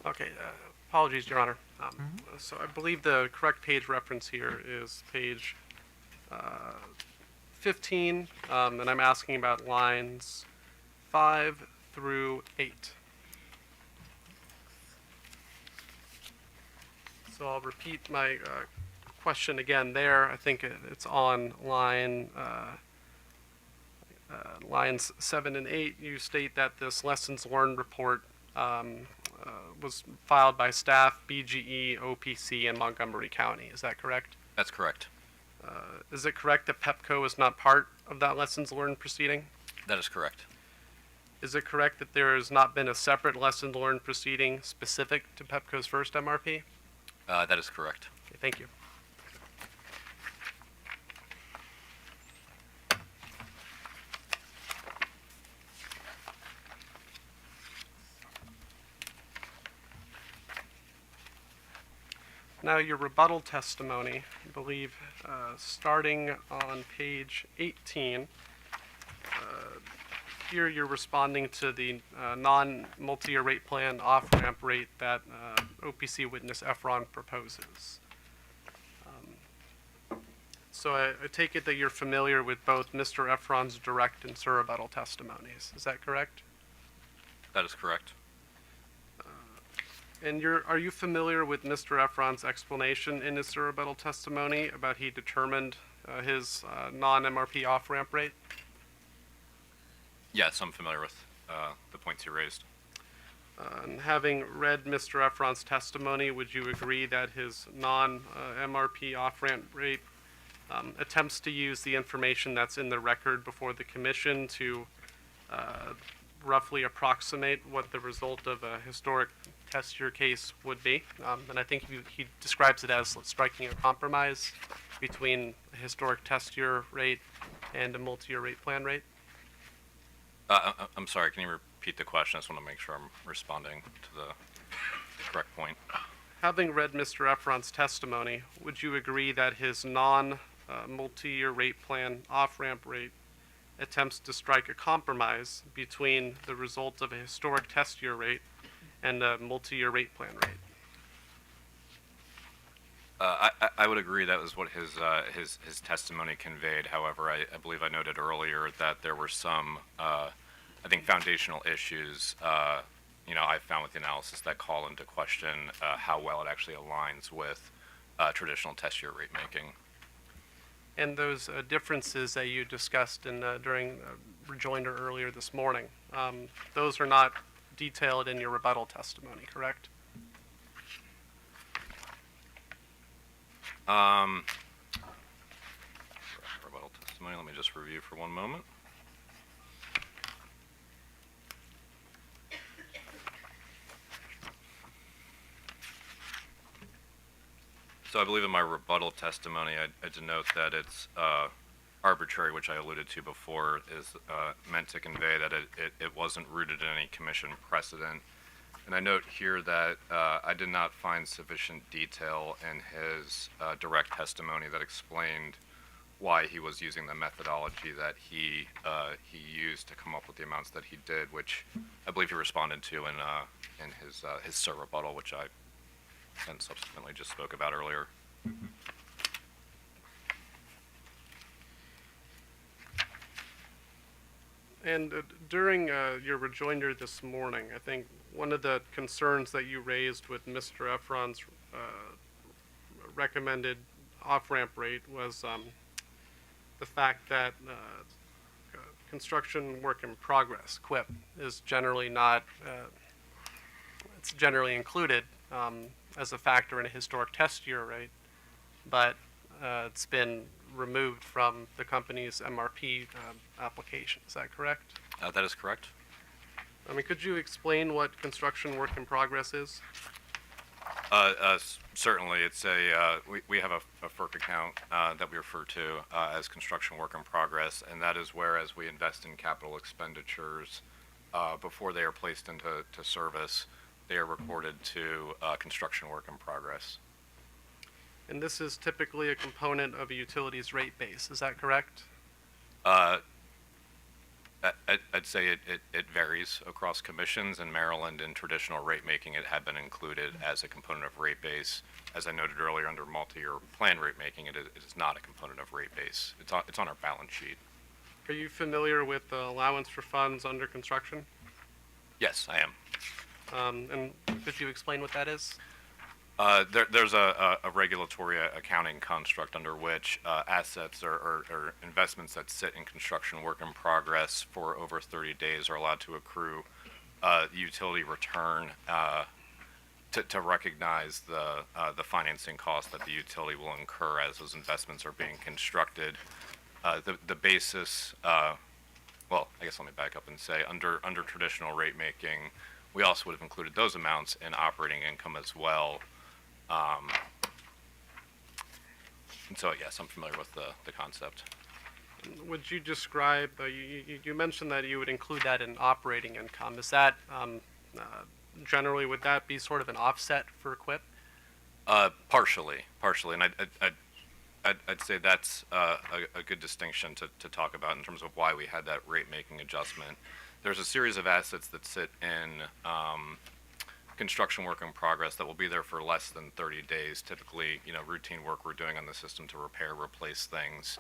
Okay, apologies, Your Honor. So I believe the correct page reference here is page 15, and I'm asking about lines 5 through 8. So I'll repeat my question again there. I think it's on lines 7 and 8. You state that this lessons learned report was filed by staff, BGE, OPC, and Montgomery County. Is that correct? that's correct. Is it correct that Pepco is not part of that lessons learned proceeding? That is correct. Is it correct that there has not been a separate lessons learned proceeding specific to Pepco's first MRP? That is correct. Okay, thank you. Now, your rebuttal testimony, I believe, starting on page 18, here you're responding to the non-multi-year rate plan off-ramp rate that OPC witness Efron proposes. So I take it that you're familiar with both Mr. Efron's direct and surrebuttal testimonies. Is that correct? That is correct. And are you familiar with Mr. Efron's explanation in his rebuttal testimony about he determined his non-MRP off-ramp rate? Yes, I'm familiar with the points you raised. And having read Mr. Efron's testimony, would you agree that his non-MRP off-ramp rate attempts to use the information that's in the record before the commission to roughly approximate what the result of a historic test year case would be? And I think he describes it as striking a compromise between a historic test year rate and a multi-year rate plan rate. I'm sorry, can you repeat the question? I just want to make sure I'm responding to the correct point. Having read Mr. Efron's testimony, would you agree that his multi-year rate plan off-ramp rate attempts to strike a compromise between the result of a historic test year rate and a multi-year rate plan rate? I would agree that was what his testimony conveyed. However, I believe I noted earlier that there were some, I think, foundational issues, I found with the analysis that call into question how well it actually aligns with traditional test year rate making. And those differences that you discussed during rejoinder earlier this morning, those are not detailed in your rebuttal testimony, correct? Rebuttal testimony, let me just review for one moment. So I believe in my rebuttal testimony, I denote that it's arbitrary, which I alluded to before, is meant to convey that it wasn't rooted in any commission precedent. And I note here that I did not find sufficient detail in his direct testimony that explained why he was using the methodology that he used to come up with the amounts that he did, which I believe he responded to in his SIR rebuttal, which I then subsequently just spoke about earlier. And during your rejoinder this morning, I think one of the concerns that you raised with Mr. Efron's recommended off-ramp rate was the fact that construction work in progress, QUIP, is generally not, it's generally included as a factor in a historic test year rate, but it's been removed from the company's MRP application. Is that correct? That is correct. I mean, could you explain what construction work in progress is? Certainly, it's we have a FERC account that we refer to as construction work in progress, and that is where, as we invest in capital expenditures before they are placed into service, they are recorded to construction work in progress. And this is typically a component of a utility's rate base. Is that correct? I'd say it varies across commissions. In Maryland, in traditional rate making, it had been included as a component of rate base. As I noted earlier, under multi-year plan rate making, it is not a component of rate base. It's on our balance sheet. Are you familiar with the allowance for funds under construction? Yes, I am. And could you explain what that is? There's a regulatory accounting construct under which assets or investments that sit in construction work in progress for over 30 days are allowed to accrue utility return to recognize the financing cost that the utility will incur as those investments are being constructed. The basis, well, I guess let me back up and say under traditional rate making, we also would have included those amounts in operating income as well. And so, yes, I'm familiar with the concept. Would you describe, you mentioned that you would include that in operating income. Is that, generally, would that be sort of an offset for QUIP? Partially. And I'd say that's a good distinction to talk about in terms of why we had that rate-making adjustment. There's a series of assets that sit in construction work in progress that will be there for less than 30 days. Typically, routine work we're doing on the system to repair, replace things.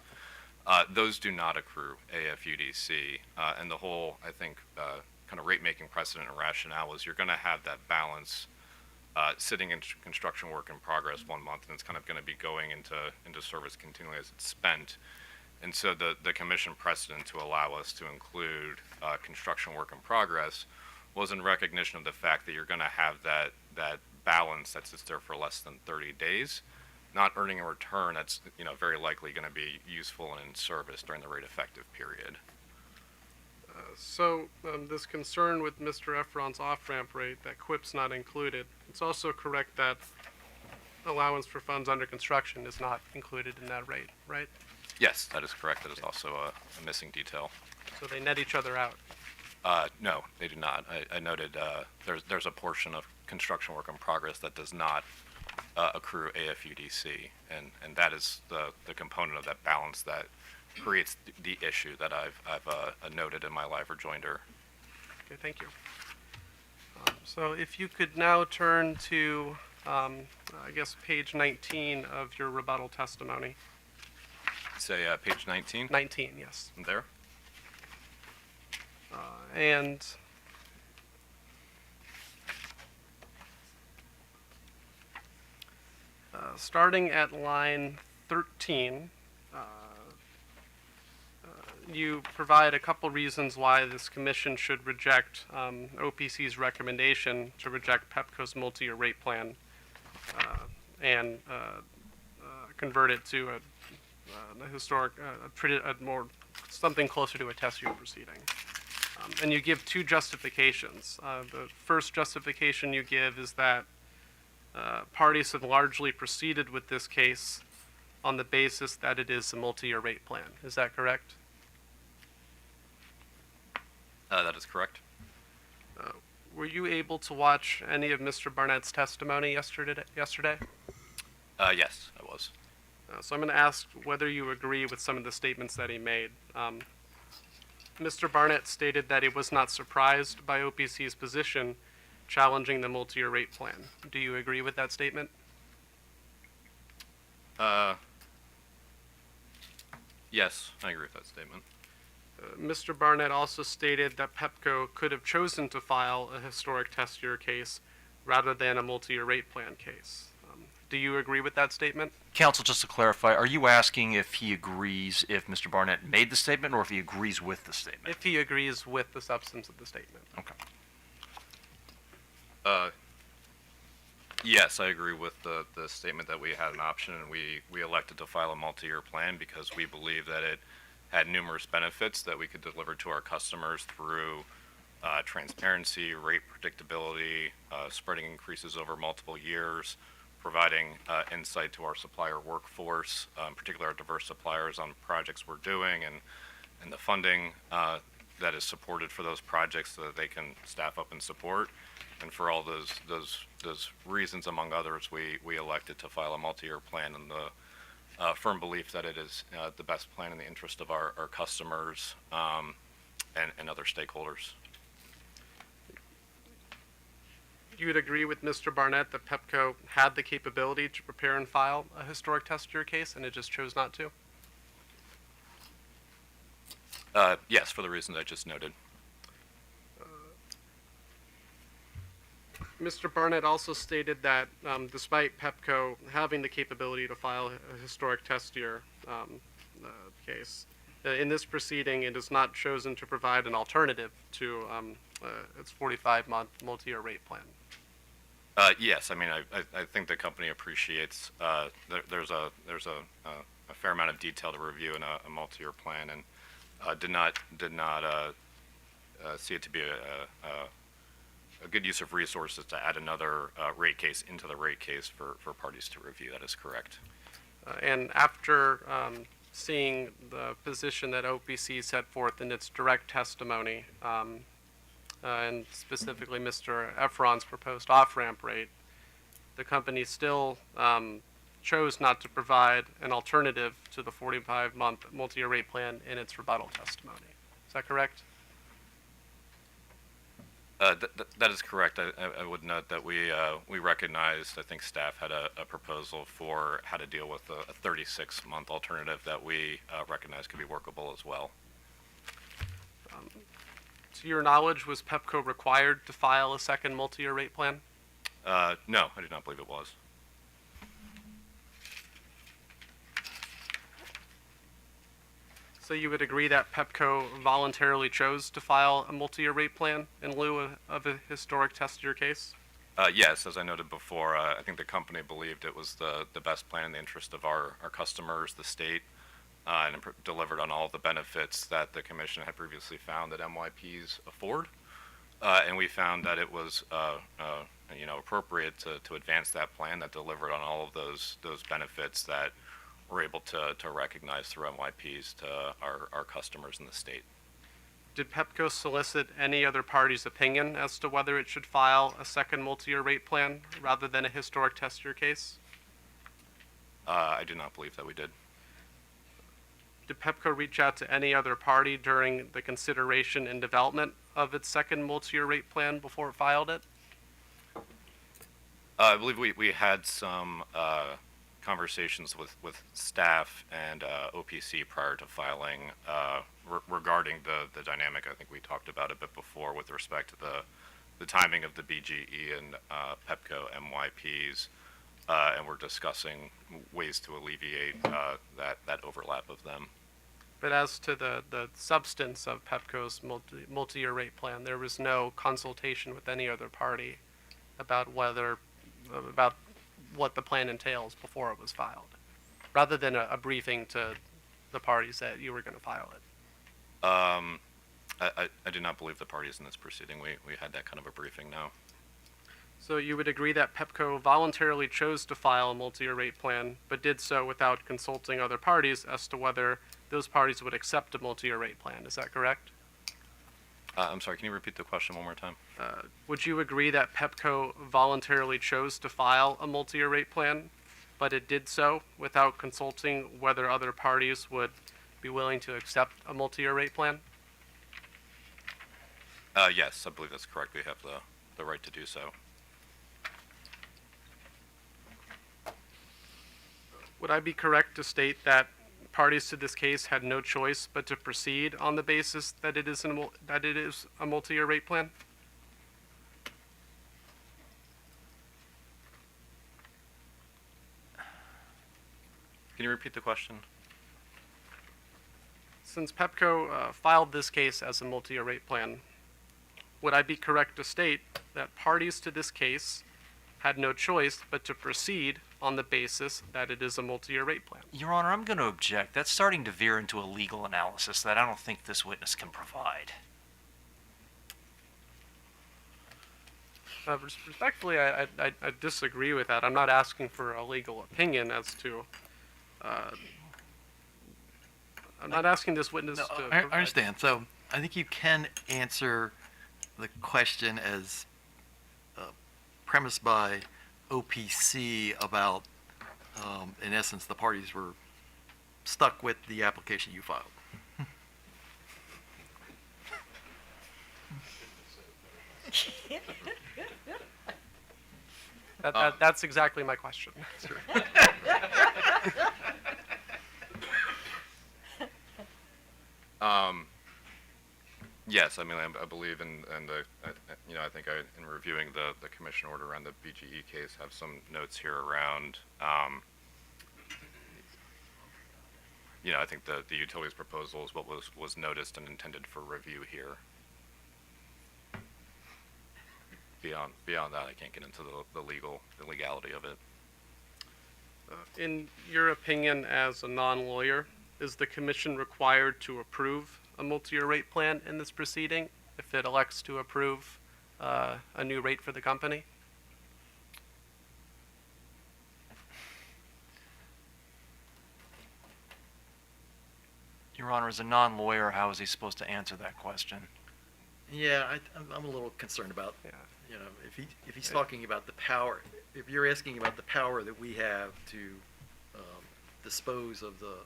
Those do not accrue AFUDC. And the whole, I think, kind of rate-making precedent and rationale is you're going to have that balance sitting in construction work in progress 1 month, and it's kind of going to be going into service continually as it's spent. And so the commission precedent to allow us to include construction work in progress was in recognition of the fact that you're going to have that balance that sits there for less than 30 days, not earning a return that's very likely going to be useful and in service during the rate effective period. So this concern with Mr. Efron's off-ramp rate, that QIP's not included, it's also correct that allowance for funds under construction is not included in that rate, right? Yes, that is correct. That is also a missing detail. So they net each other out. No, they do not. I noted there's a portion of construction work in progress that does not accrue AFUDC, and that is the component of that balance that creates the issue that I've noted in my live rejoinder. Okay, thank you. So if you could now turn to, I guess, page 19 of your rebuttal testimony. Say page 19. 19, yes. There. And starting at line 13, you provide a couple reasons why this commission should reject OPC's recommendation to reject Pepco's multi-year rate plan and convert it to a historic, something closer to a test year proceeding. And you give two justifications. The first justification you give is that parties have largely proceeded with this case on the basis that it is a multi-year rate plan. Is that correct? That is correct. Were you able to watch any of Mr. Barnett's testimony yesterday? Yes, I was. So I'm going to ask whether you agree with some of the statements that he made. Mr. Barnett stated that he was not surprised by OPC's position challenging the multi-year rate plan. Do you agree with that statement? Yes, I agree with that statement. Mr. Barnett also stated that Pepco could have chosen to file a historic test year case rather than a multi-year rate plan case. Do you agree with that statement? Counsel, just to clarify, are you asking if he agrees if Mr. Barnett made the statement or if he agrees with the statement? If he agrees with the substance of the statement. Okay. Yes, I agree with the statement that we had an option and we elected to file a multi-year plan because we believe that it had numerous benefits that we could deliver to our customers through transparency, rate predictability, spreading increases over multiple years, providing insight to our supplier workforce, particularly our diverse suppliers on projects we're doing, and the funding that is supported for those projects so that they can staff up and support. And for all those reasons, among others, we elected to file a multi-year plan in the firm belief that it is the best plan in the interest of our customers and other stakeholders. You would agree with Mr. Barnett that Pepco had the capability to prepare and file a historic test year case and it just chose not to? Yes, for the reasons I just noted. Mr. Barnett also stated that despite Pepco having the capability to file a historic test year case, in this proceeding it has not chosen to provide an alternative to its 45-month multi-year rate plan. Yes, I mean I think the company appreciates there's a fair amount of detail to review in a multi-year plan, and did not see it to be a good use of resources to add another rate case into the rate case for parties to review. That is correct. And after seeing the position that OPC set forth in its direct testimony, and specifically Mr. Efron's proposed off-ramp rate, the company still chose not to provide an alternative to the 45-month multi-year rate plan in its rebuttal testimony. Is that correct? That is correct. I would note that we recognized, I think staff had a proposal for how to deal with a 36-month alternative that we recognized could be workable as well. To your knowledge, was Pepco required to file a second multi-year rate plan? No, I do not believe it was. So you would agree that Pepco voluntarily chose to file a multi-year rate plan in lieu of a historic test year case? Yes, as I noted before, I think the company believed it was the best plan in the interest of our customers, the state, and delivered on all of the benefits that the commission had previously found that MYPs afford. And we found that it was, appropriate to advance that plan that delivered on all of those benefits that we're able to recognize through MYPs to our customers in the state. Did Pepco solicit any other party's opinion as to whether it should file a second multi-year rate plan rather than a historic test year case? I do not believe that we did. Did Pepco reach out to any other party during the consideration and development of its second multi-year rate plan before it filed it? I believe we had some conversations with staff and OPC prior to filing regarding the dynamic. I think we talked about it a bit before with respect to the timing of the BGE and Pepco MYPs, and we're discussing ways to alleviate that overlap of them. But as to the substance of Pepco's multi-year rate plan, there was no consultation with any other party about what the plan entails before it was filed, rather than a briefing to the parties that you were going to file it. I do not believe the parties in this proceeding. We had that kind of a briefing now. So you would agree that Pepco voluntarily chose to file a multi-year rate plan, but did so without consulting other parties as to whether those parties would accept a multi-year rate plan. Is that correct? I'm sorry, can you repeat the question one more time? Would you agree that Pepco voluntarily chose to file a multi-year rate plan, but it did so without consulting whether other parties would be willing to accept a multi-year rate plan? Yes, I believe that's correct. We have the right to do so. Would I be correct to state that parties to this case had no choice but to proceed on the basis that it is a multi-year rate plan? Can you repeat the question? Since Pepco filed this case as a multi-year rate plan, would I be correct to state that parties to this case had no choice but to proceed on the basis that it is a multi-year rate plan? Your Honor, I'm going to object. That's starting to veer into a legal analysis that I don't think this witness can provide. Respectfully, I disagree with that. I'm not asking for a legal opinion as to. I'm not asking this witness No, to. I understand. So I think you can answer the question as premised by OPC about, in essence, the parties were stuck with the application you filed. That's exactly my question. Yes, I mean, I believe in the, I think in reviewing the commission order on the BGE case, have some notes here around, I think the utilities proposal is what was noticed and intended for review here. Beyond that, I can't get into the legality of it. In your opinion, as a non-lawyer, is the commission required to approve a multi-year rate plan in this proceeding if it elects to approve a new rate for the company? Your Honor, as a non-lawyer, how is he supposed to answer that question? Yeah, I'm a little concerned about, Yeah. if he's talking about the power, if you're asking about the power that we have to dispose of the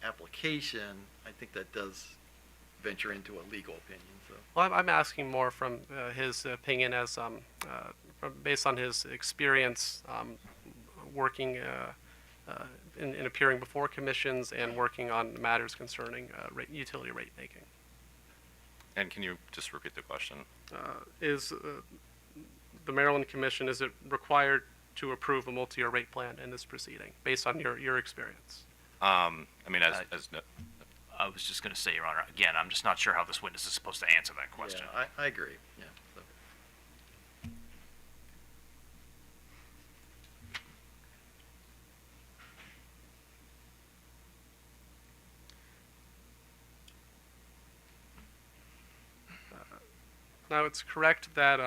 application, I think that does venture into a legal opinion. So. Well, I'm asking more from his opinion as based on his experience working in appearing before commissions and working on matters concerning utility rate making. And can you just repeat the question? Is the Maryland Commission, is it required to approve a multi-year rate plan in this proceeding, based on your experience? I mean, as no, I was just going to say, Your Honor, again, I'm just not sure how this witness is supposed to answer that question. Yeah, I agree, yeah. Now, it's correct that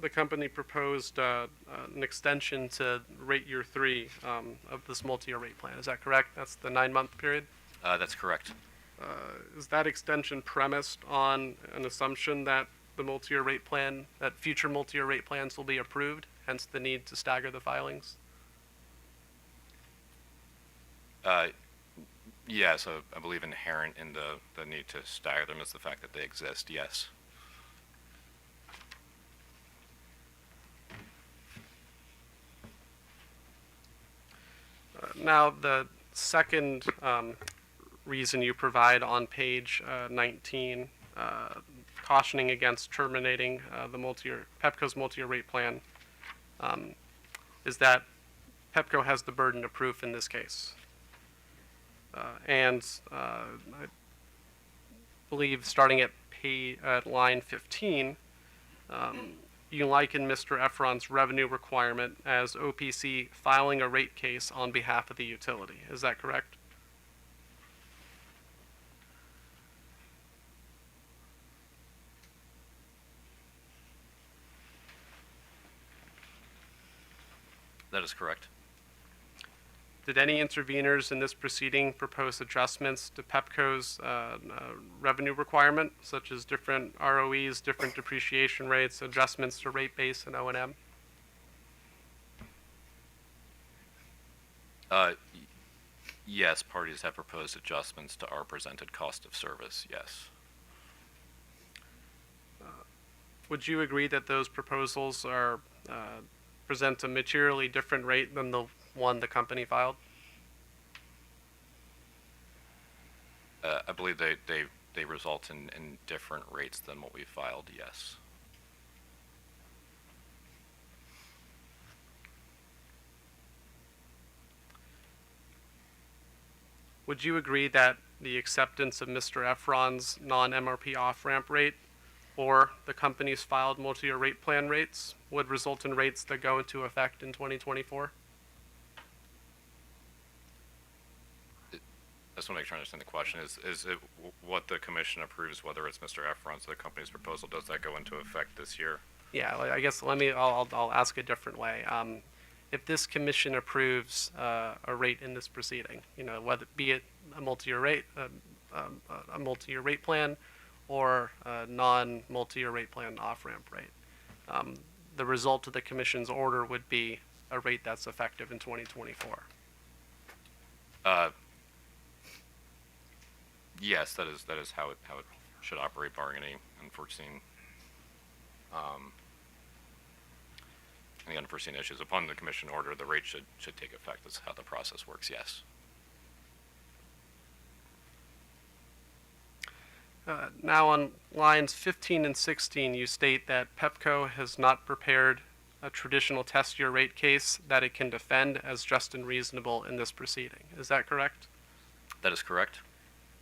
the company proposed an extension to rate year 3 of this multi-year rate plan. Is that correct? That's the 9-month period? that's correct. Is that extension premised on an assumption that the multi-year rate plan, that future multi-year rate plans will be approved, hence the need to stagger the filings? Yes, I believe inherent in the need to stagger them is the fact that they exist, yes. Now, the second reason you provide on page 19, cautioning against terminating Pepco's multi-year rate plan, is that Pepco has the burden of proof in this case. And I believe starting at line 15, you liken Mr. Efron's revenue requirement as OPC filing a rate case on behalf of the utility. Is that correct? That is correct. Did any interveners in this proceeding propose adjustments to Pepco's revenue requirement, such as different ROEs, different depreciation rates, adjustments to rate base and O&M? Yes, parties have proposed adjustments to our presented cost of service, yes. Would you agree that those proposals present a materially different rate than the one the company filed? I believe they result in different rates than what we filed, yes. Would you agree that the acceptance of Mr. Efron's non-MRP off-ramp rate or the company's filed multi-year rate plan rates would result in rates that go into effect in 2024? I just want to make sure I understand the question. Is it what the commission approves, whether it's Mr. Efron's or the company's proposal, does that go into effect this year? Yeah, I guess I'll ask a different way. If this commission approves a rate in this proceeding, whether be it a multi-year rate, a multi-year rate plan, or a non-multi-year rate plan off-ramp rate, the result of the commission's order would be a rate that's effective in 2024. Yes, that is how it should operate, barring any unforeseen issues. Upon the commission order, the rate should take effect. That's how the process works. Yes. Now on lines 15 and 16, you state that Pepco has not prepared a traditional test year rate case that it can defend as just and reasonable in this proceeding. Is that correct? That is correct.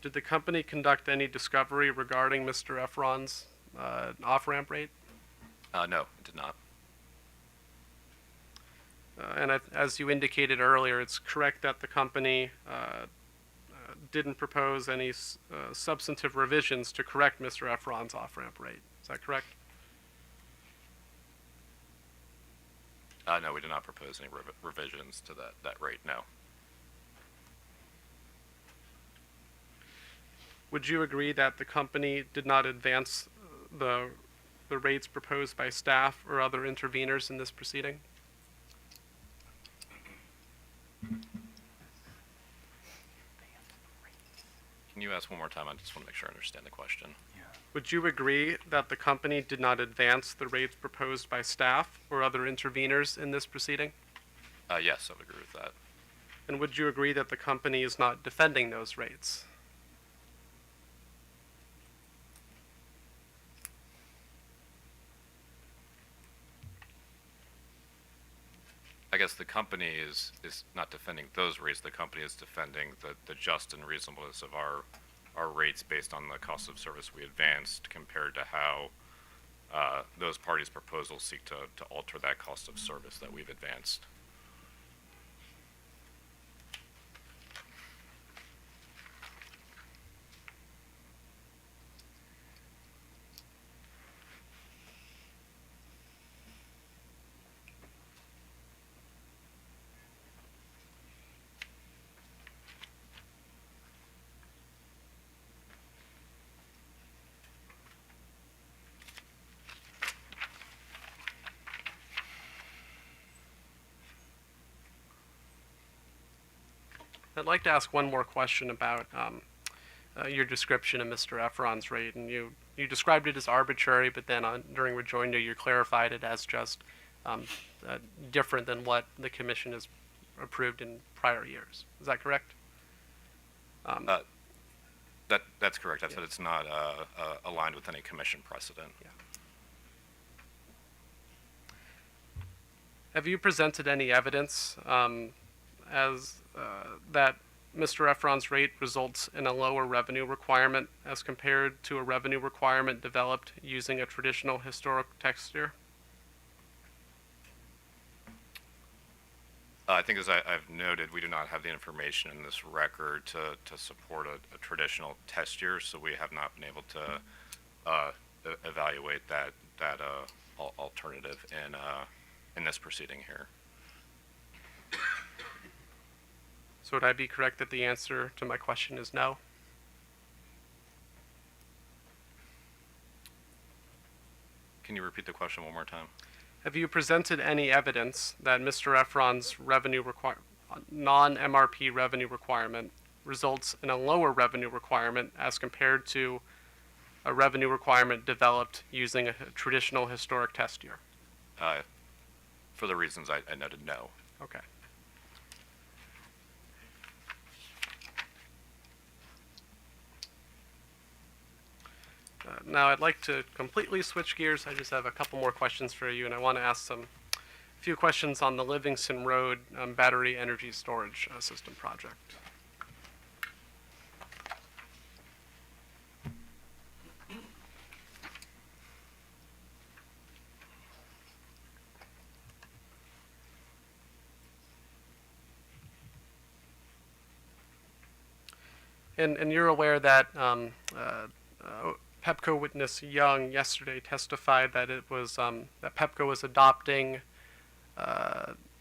Did the company conduct any discovery regarding Mr. Efron's off-ramp rate? No, it did not. And as you indicated earlier, it's correct that the company didn't propose any substantive revisions to correct Mr. Efron's off-ramp rate. Is that correct? No, we did not propose any revisions to that rate, no. Would you agree that the company did not advance the rates proposed by staff or other interveners in this proceeding? Can you ask one more time? I just want to make sure I understand the question. Would you agree that the company did not advance the rates proposed by staff or other interveners in this proceeding? Yes, I would agree with that. And would you agree that the company is not defending those rates? I guess the company is not defending those rates. The company is defending the just and reasonableness of our rates based on the cost of service we advanced compared to how those parties' proposals seek to alter that cost of service that we've advanced. I'd like to ask one more question about your description of Mr. Efron's rate, and you described it as arbitrary, but then during rejoinder you clarified it as just different than what the commission has approved in prior years. Is that correct? That's correct. I said it's not aligned with any commission precedent. Yeah. Have you presented any evidence that Mr. Efron's rate results in a lower revenue requirement as compared to a revenue requirement developed using a traditional historic texture? I think as I've noted, we do not have the information in this record to support a traditional test year, so we have not been able to evaluate that alternative in this proceeding here. So would I be correct that the answer to my question is no? Can you repeat the question one more time? Have you presented any evidence that Mr. Efron's non-MRP revenue requirement results in a lower revenue requirement as compared to a revenue requirement developed using a traditional historic test year? For the reasons I noted, no. Okay. Now I'd like to completely switch gears. I just have a couple more questions for you, and I want to ask a few questions on the Livingston Road battery energy storage system project. And you're aware that Pepco witness Young yesterday testified that it was that Pepco was adopting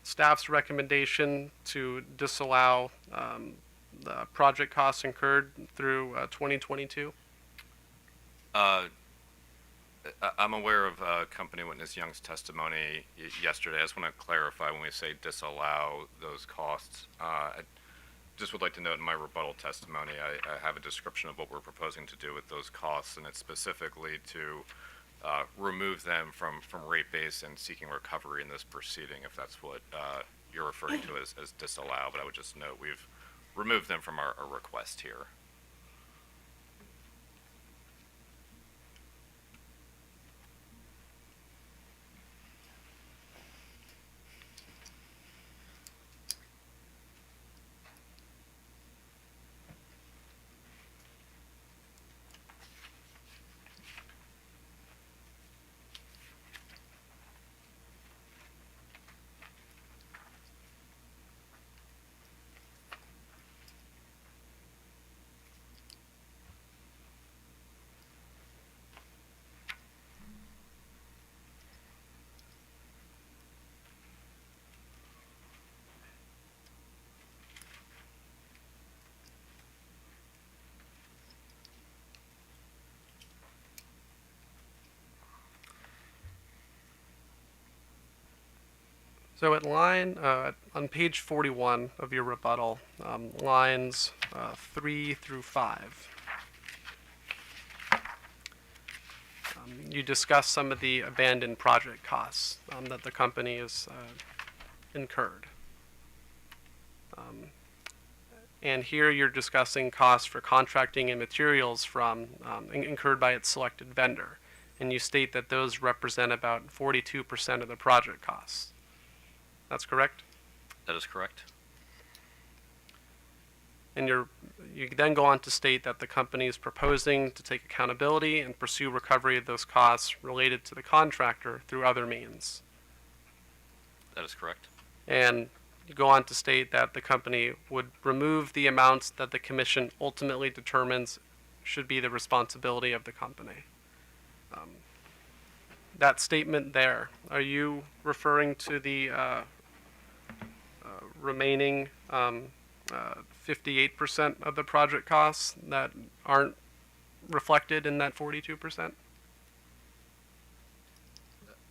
staff's recommendation to disallow the project costs incurred through 2022. I'm aware of company witness Young's testimony yesterday. I just want to clarify when we say disallow those costs. I just would like to note in my rebuttal testimony, I have a description of what we're proposing to do with those costs, and it's specifically to remove them from rate base and seeking recovery in this proceeding, if that's what you're referring to as disallow. But I would just note we've removed them from our request here. So at on page 41 of your rebuttal, lines 3 through 5, you discuss some of the abandoned project costs that the company has incurred. And here you're discussing costs for contracting and materials from incurred by its selected vendor. And you state that those represent about 42% of the project costs. That's correct? That is correct. And you then go on to state that the company is proposing to take accountability and pursue recovery of those costs related to the contractor through other means. That is correct. And you go on to state that the company would remove the amounts that the commission ultimately determines should be the responsibility of the company. That statement there, are you referring to the remaining 58% of the project costs that aren't reflected in that 42%?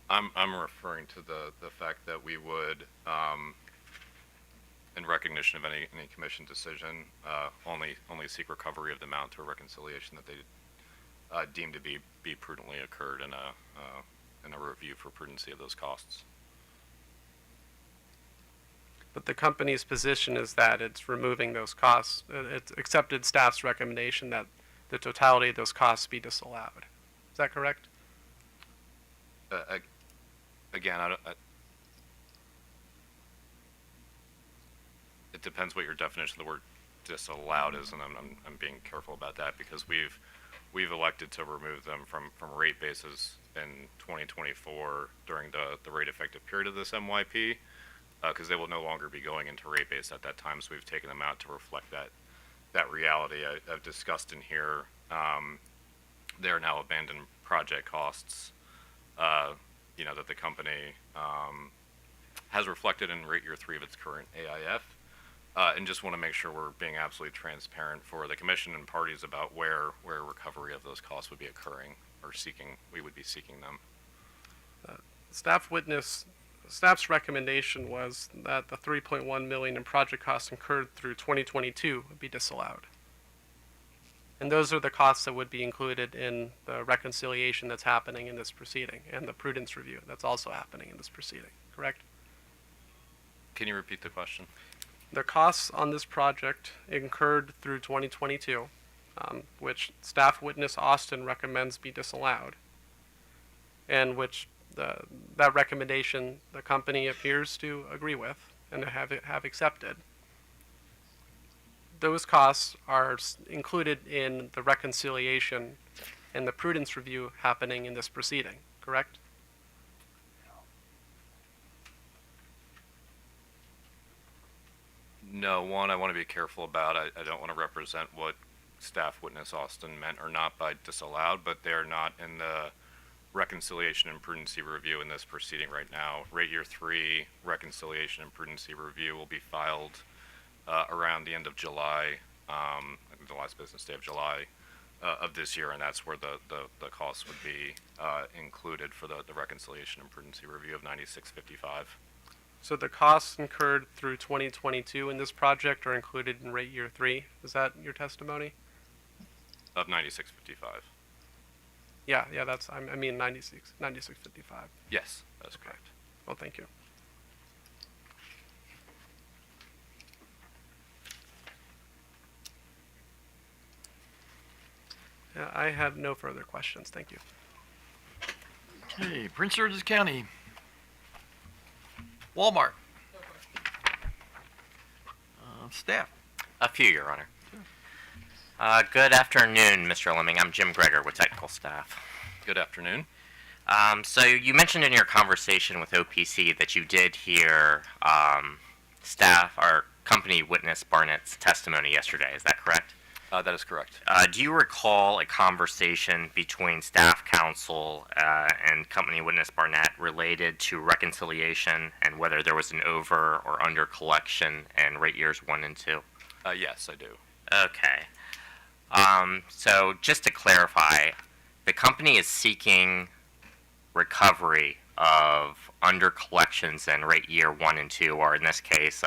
I'm referring to the fact that we would, in recognition of any commission decision, only seek recovery of the amount to a reconciliation that they deem to be prudently occurred in a review for prudency of those costs. But the company's position is that it's removing those costs. It's accepted staff's recommendation that the totality of those costs be disallowed. Is that correct? Again, it depends what your definition of the word disallowed is, and I'm being careful about that because we've elected to remove them from rate bases in 2024 during the rate effective period of this MYP, because they will no longer be going into rate base at that time. So we've taken them out to reflect that reality. I've discussed in here. They are now abandoned project costs. That the company has reflected in rate year 3 of its current AIF. And just want to make sure we're being absolutely transparent for the commission and parties about where recovery of those costs would be occurring or we would be seeking them. Staff's recommendation was that the $3.1 million in project costs incurred through 2022 would be disallowed. And those are the costs that would be included in the reconciliation that's happening in this proceeding and the prudence review that's also happening in this proceeding, correct? Can you repeat the question? The costs on this project incurred through 2022, which staff witness Austin recommends be disallowed, and which that recommendation the company appears to agree with and have accepted. Those costs are included in the reconciliation and the prudence review happening in this proceeding, correct? No, one, I want to be careful about. I don't want to represent what staff witness Austin meant or not by disallowed, but they're not in the reconciliation and prudency review in this proceeding right now. Rate year 3 reconciliation and prudency review will be filed around the end of July, the last business day of July of this year, and that's where the costs would be included for the reconciliation and prudency review of 9655. So the costs incurred through 2022 in this project are included in rate year 3. Is that your testimony? Of 9655. Yeah, that's, I mean 9655. Yes, that's correct. Well, thank you. Yeah, I have no further questions. Thank you. Okay, Prince George's County. Walmart. Staff. A few, Your Honor. Good afternoon, Mr. Lemming. I'm Jim Greger with technical staff. Good afternoon. So you mentioned in your conversation with OPC that you did hear staff or company witness Barnett's testimony yesterday. Is that correct? That is correct. Do you recall a conversation between staff counsel and company witness Barnett related to reconciliation and whether there was an over or under collection in rate years 1 and 2? Yes, I do. Okay. So just to clarify, the company is seeking recovery of under collections in rate year 1 and 2, or in this case,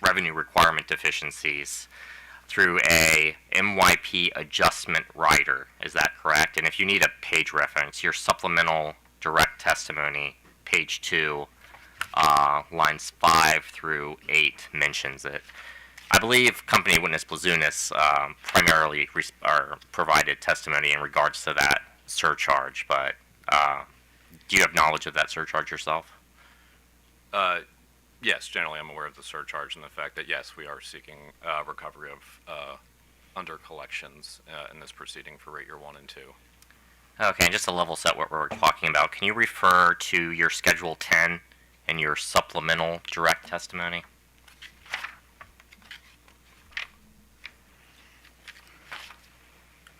revenue requirement deficiencies, through a MYP adjustment rider. Is that correct? And if you need a page reference, your supplemental direct testimony, page 2, lines 5 through 8 mentions it. I believe company witness Blazunas primarily provided testimony in regards to that surcharge, but do you have knowledge of that surcharge yourself? Yes, generally I'm aware of the surcharge and the fact that, yes, we are seeking recovery of under collections in this proceeding for rate year 1 and 2. Okay, and just to level set what we're talking about, can you refer to your Schedule 10 and your supplemental direct testimony?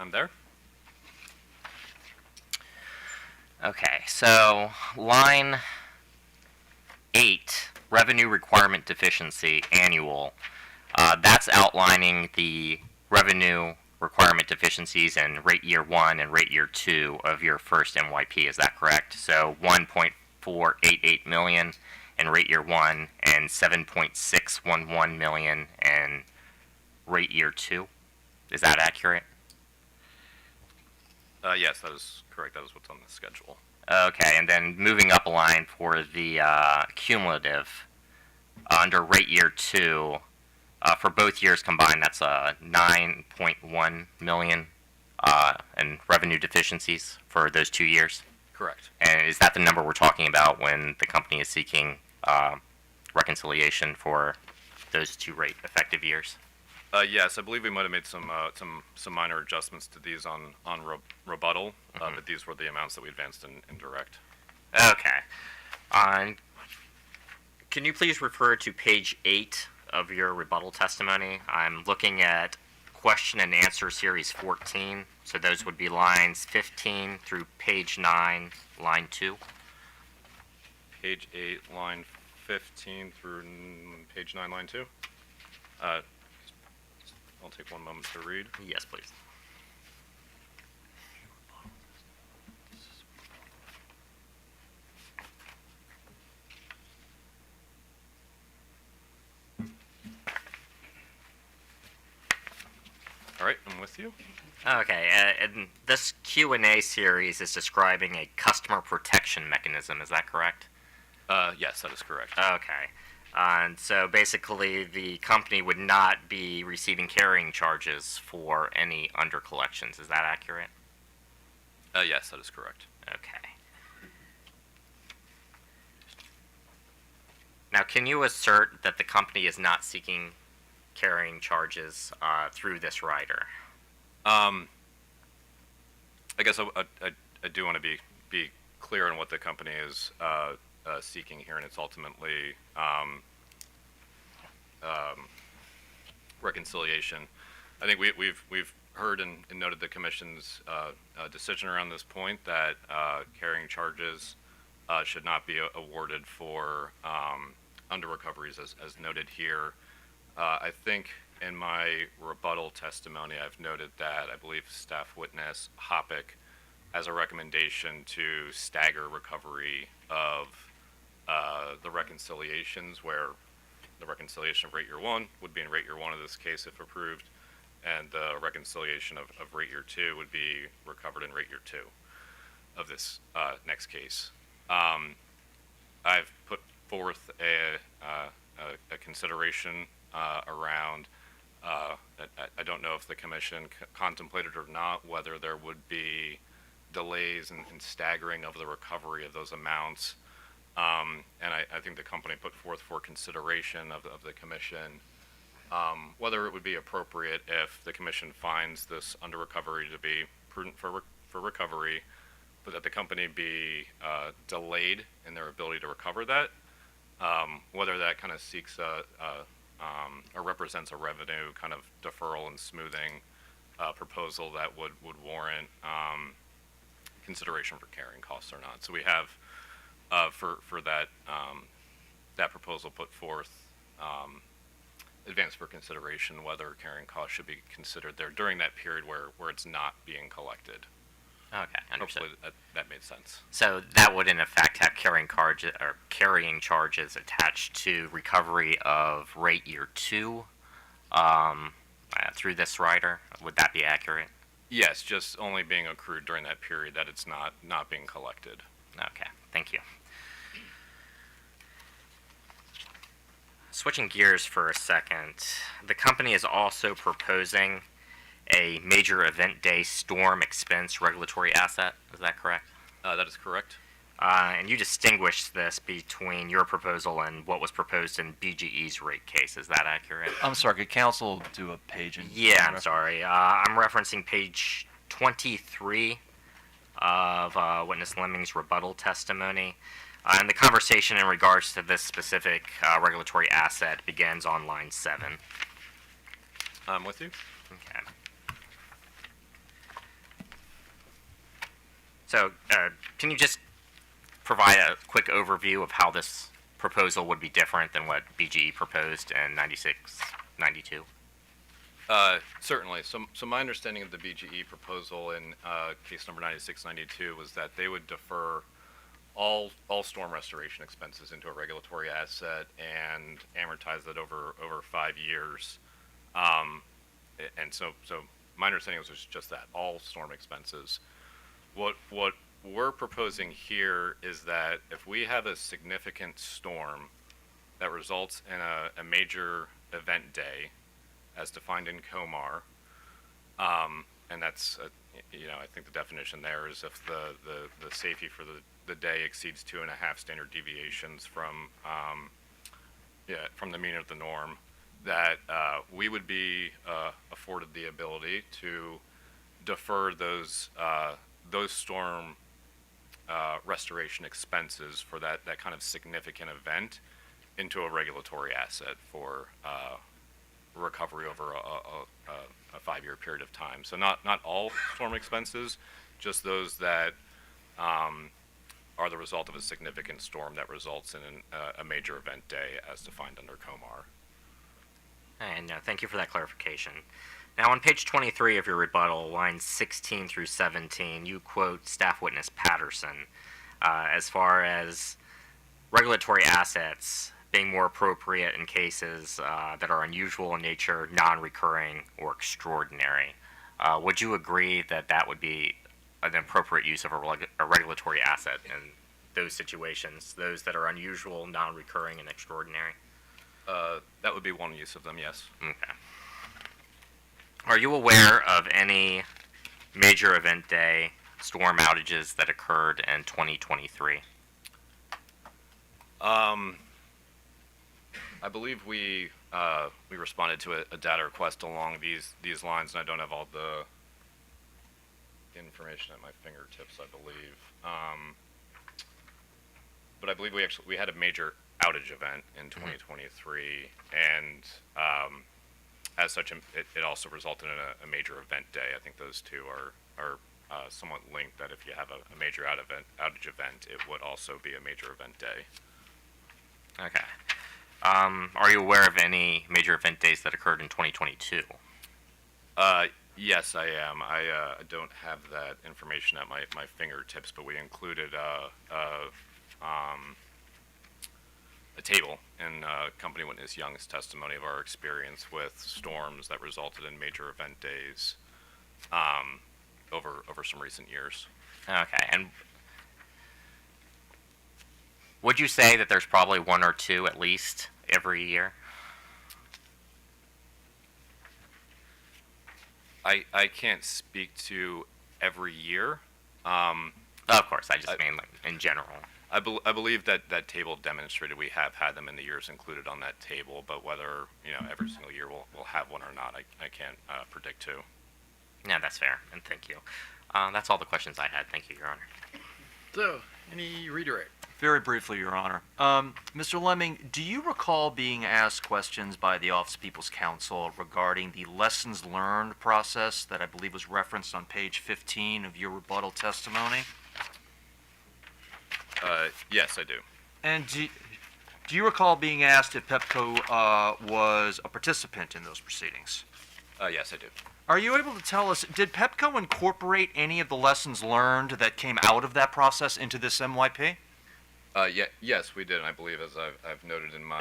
I'm there. Okay, so line 8, revenue requirement deficiency annual. That's outlining the revenue requirement deficiencies in rate year 1 and rate year 2 of your first MYP. Is that correct? So 1.488 million in rate year 1 and 7.611 million in rate year 2. Is that accurate? Yes, that is correct. That is what's on the schedule. Okay, and then moving up a line for the cumulative under rate year 2, for both years combined, that's 9.1 million in revenue deficiencies for those 2 years. Correct. And is that the number we're talking about when the company is seeking reconciliation for those 2 rate effective years? Yes, I believe we might have made some minor adjustments to these on rebuttal, but these were the amounts that we advanced in direct. Okay. Can you please refer to page 8 of your rebuttal testimony? I'm looking at question and answer series 14, so those would be lines 15 through page 9, line 2. Page 8, line 15 through page 9, line 2. I'll take one moment to read. Yes, please. All right, I'm with you. Okay, and this Q&A series is describing a customer protection mechanism, is that correct? Yes, that is correct. Okay. And so basically the company would not be receiving carrying charges for any under collections, is that accurate? Yes, that is correct. Okay. Now, can you assert that the company is not seeking carrying charges through this rider? I guess I do want to be clear on what the company is seeking here, and it's ultimately reconciliation. I think we've heard and noted the Commission's decision around this point that carrying charges should not be awarded for under recoveries, as noted here. I think in my rebuttal testimony, I've noted that I believe staff witness Hoppick has a recommendation to stagger recovery of the reconciliations, where the reconciliation of rate year 1 would be in rate year 1 of this case if approved, and the reconciliation of rate year 2 would be recovered in rate year 2 of this next case. I've put forth a consideration around, I don't know if the Commission contemplated or not, whether there would be delays in staggering of the recovery of those amounts. And I think the company put forth for consideration of the Commission whether it would be appropriate if the Commission finds this under recovery to be prudent for recovery, but that the company be delayed in their ability to recover that, whether that kind of seeks or represents a revenue kind of deferral and smoothing proposal that would warrant consideration for carrying costs or not. So we have for that that proposal put forth advanced for consideration whether carrying costs should be considered there during that period where it's not being collected. Okay, understood. Hopefully that made sense. So that would in effect have carrying charges attached to recovery of rate year 2 through this rider. Would that be accurate? Yes, just only being accrued during that period that it's not being collected. Okay, thank you. Switching gears for a second, the company is also proposing a major event day storm expense regulatory asset. Is that correct? That is correct. And you distinguished this between your proposal and what was proposed in BGE's rate case. Is that accurate? I'm sorry, could council do a page and Yeah, I'm sorry. I'm referencing page 23 of witness Lemming's rebuttal testimony. And the conversation in regards to this specific regulatory asset begins on line 7. I'm with you. Okay. So, can you just provide a quick overview of how this proposal would be different than what BGE proposed in 96, 92? Certainly. So my understanding of the BGE proposal in case number 9692 was that they would defer all storm restoration expenses into a regulatory asset and amortize that over 5 years. And so my understanding was just that, all storm expenses. What we're proposing here is that if we have a significant storm that results in a major event day, as defined in COMAR, and that's, I think the definition there is if the safety for the day exceeds 2.5 standard deviations from the mean of the norm, that we would be afforded the ability to defer those storm restoration expenses for that kind of significant event into a regulatory asset for recovery over a 5-year period of time. So not all storm expenses, just those that are the result of a significant storm that results in a major event day as defined under COMAR. And thank you for that clarification. Now, on page 23 of your rebuttal, lines 16 through 17, you quote staff witness Patterson as far as regulatory assets being more appropriate in cases that are unusual in nature, non-recurring, or extraordinary. Would you agree that that would be an appropriate use of a regulatory asset in those situations, those that are unusual, non-recurring, and extraordinary? That would be one use of them, yes. Okay. Are you aware of any major event day storm outages that occurred in 2023? I believe we responded to a data request along these lines, and I don't have all the information at my fingertips, I believe. But I believe we had a major outage event in 2023, and as such, it also resulted in a major event day. I think those two are somewhat linked, that if you have a major outage event, it would also be a major event day. Okay. Are you aware of any major event days that occurred in 2022? Yes, I am. I don't have that information at my fingertips, but we included a table in Company Witness Young's testimony of our experience with storms that resulted in major event days over some recent years. Okay. And would you say that there's probably one or two at least every year? I can't speak to every year. Of course, I just mean like in general. I believe that table demonstrated we have had them in the years included on that table, but whether every single year we'll have one or not, I can't predict to. Yeah, that's fair, and thank you. That's all the questions I had. Thank you, Your Honor. So, any redirect? Very briefly, Your Honor. Mr. Lemming, do you recall being asked questions by the Office of People's Counsel regarding the lessons learned process that I believe was referenced on page 15 of your rebuttal testimony? Yes, I do. And do you recall being asked if Pepco was a participant in those proceedings? Yes, I do. Are you able to tell us, did Pepco incorporate any of the lessons learned that came out of that process into this MYP? Yes, we did. And I believe, as I've noted in my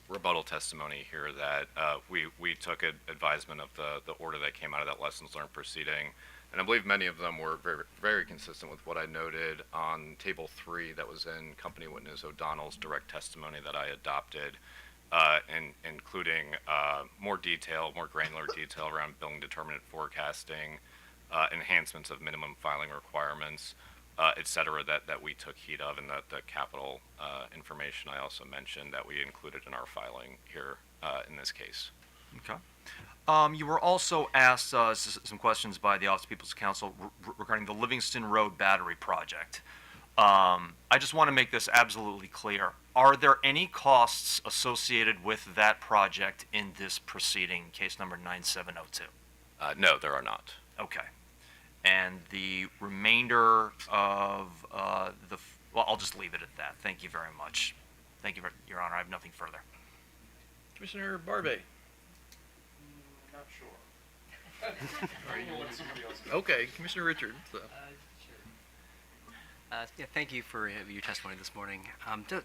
rebuttal testimony here, that we took advisement of the order that came out of that lessons learned proceeding. And I believe many of them were very, very consistent with what I noted on Table 3 that was in Company Witness O'Donnell's direct testimony that I adopted, including more granular detail around billing determinant forecasting, enhancements of minimum filing requirements, et cetera, that we took heed of, and the capital information I also mentioned that we included in our filing here in this case. Okay. You were also asked some questions by the Office of People's Counsel regarding the Livingston Road Battery Project. I just want to make this absolutely clear. Are there any costs associated with that project in this proceeding, case number 9702? No, there are not. Okay. And the remainder of well, I'll just leave it at that. Thank you very much. Thank you, Your Honor. I have nothing further. Commissioner Barbe. Not sure. Okay, Commissioner Richards. Yeah, thank you for your testimony this morning.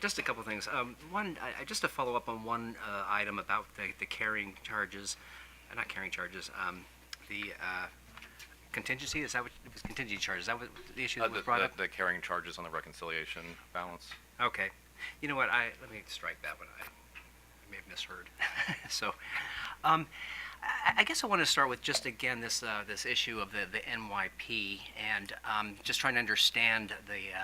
Just a couple things. One, just to follow up on one item about the carrying charges, not carrying charges, the contingency, is that what, it was contingency charges, is that what the issue that was brought up? The carrying charges on the reconciliation balance. Okay. You know what, let me strike that one. I may have misheard. So, I guess I want to start with just again this issue of the NYP and just trying to understand the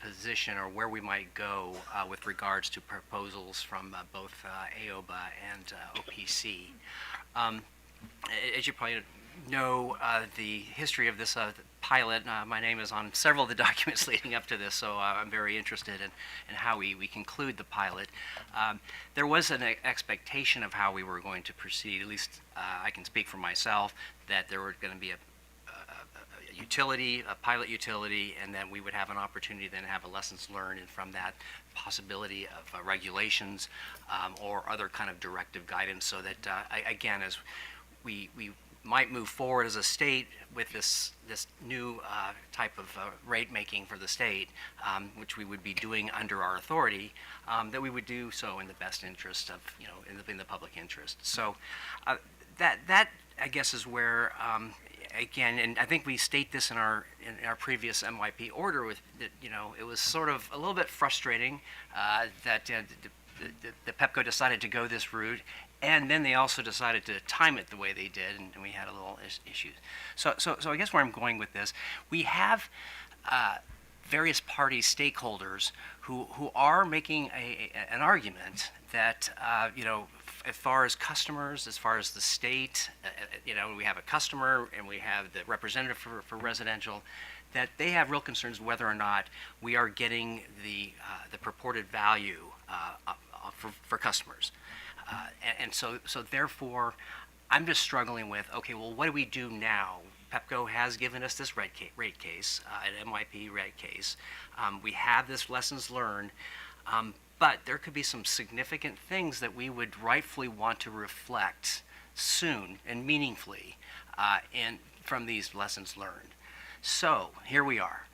position or where we might go with regards to proposals from both AOBA and OPC. As you probably know, the history of this pilot, my name is on several of the documents leading up to this, so I'm very interested in how we conclude the pilot. There was an expectation of how we were going to proceed, at least I can speak for myself, that there were going to be a utility, a pilot utility, and then we would have an opportunity then to have a lessons learned and from that possibility of regulations or other kind of directive guidance so that, again, as we might move forward as a state with this new type of rate making for the state, which we would be doing under our authority, that we would do so in the best interest of, in the public interest. So that I guess is where, again, and I think we state this in our previous MYP order with that, it was sort of a little bit frustrating that the Pepco decided to go this route. And then they also decided to time it the way they did, and we had a little issues. So I guess where I'm going with this, we have various party stakeholders who are making an argument that as far as customers, as far as the state, we have a customer and we have the representative for residential, that they have real concerns whether or not we are getting the purported value for customers. And so therefore, I'm just struggling with, okay, well, what do we do now? Pepco has given us this rate case, an MYP rate case. We have this lessons learned, but there could be some significant things that we would rightfully want to reflect soon and meaningfully from these lessons learned. So here we are.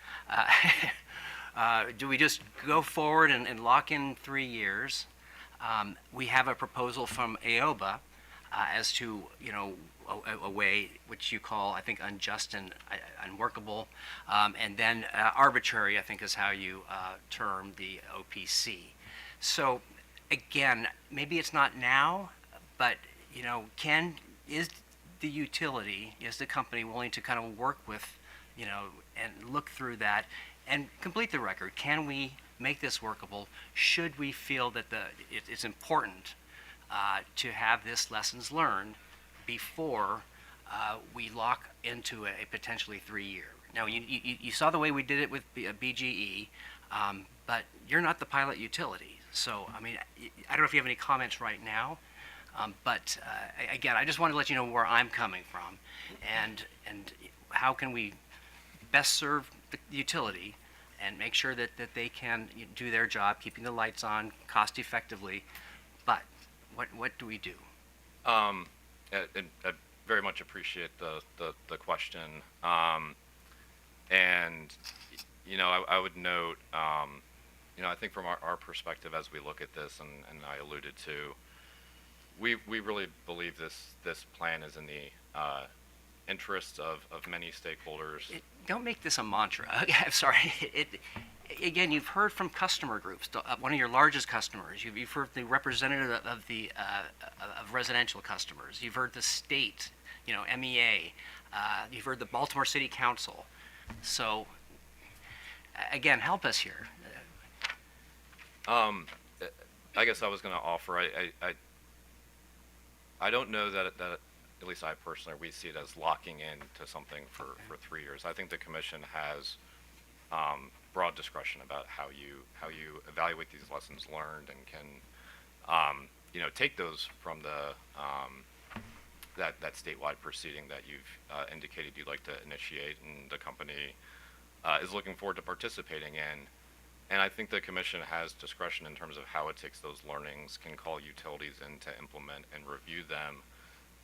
Do we just go forward and lock in 3 years? We have a proposal from AOBA as to, a way which you call, I think, unjust and unworkable, and then arbitrary, I think, is how you term the OPC. So, again, maybe it's not now, but, is the utility, is the company willing to kind of work with, and look through that and complete the record? Can we make this workable? Should we feel that it's important to have this lessons learned before we lock into a potentially 3-year? Now, you saw the way we did it with BGE, but you're not the pilot utility. So, I mean, I don't know if you have any comments right now, but again, I just wanted to let you know where I'm coming from and how can we best serve the utility and make sure that they can do their job, keeping the lights on cost effectively. But what do we do? I very much appreciate the question. And, I would note, I think from our perspective as we look at this, and I alluded to, we really believe this plan is in the interests of many stakeholders. Don't make this a mantra. I'm sorry. Again, you've heard from customer groups, one of your largest customers. You've heard the representative of residential customers. You've heard the state, MEA. You've heard the Baltimore City Council. So again, help us here. I guess I was going to offer, I don't know that, at least I personally, we see it as locking in to something for 3 years. I think the commission has broad discretion about how you evaluate these lessons learned and can, take those from the, that statewide proceeding that you've indicated you'd like to initiate, and the company is looking forward to participating in. And I think the commission has discretion in terms of how it takes those learnings, can call utilities in to implement and review them.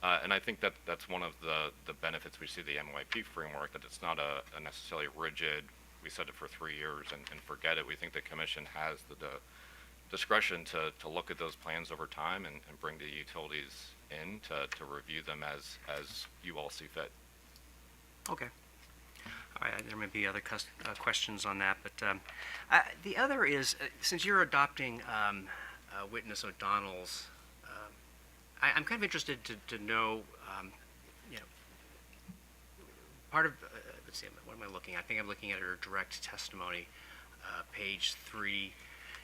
And I think that that's one of the benefits we see of the MYP framework, that it's not a necessarily rigid, we set it for 3 years and forget it. We think the commission has the discretion to look at those plans over time and bring the utilities in to review them as you all see fit. Okay. All right, there may be other questions on that, but the other is, since you're adopting Witness O'Donnell's, I'm kind of interested to know, part of, let's see, what am I looking at? I think I'm looking at her direct testimony, page 3.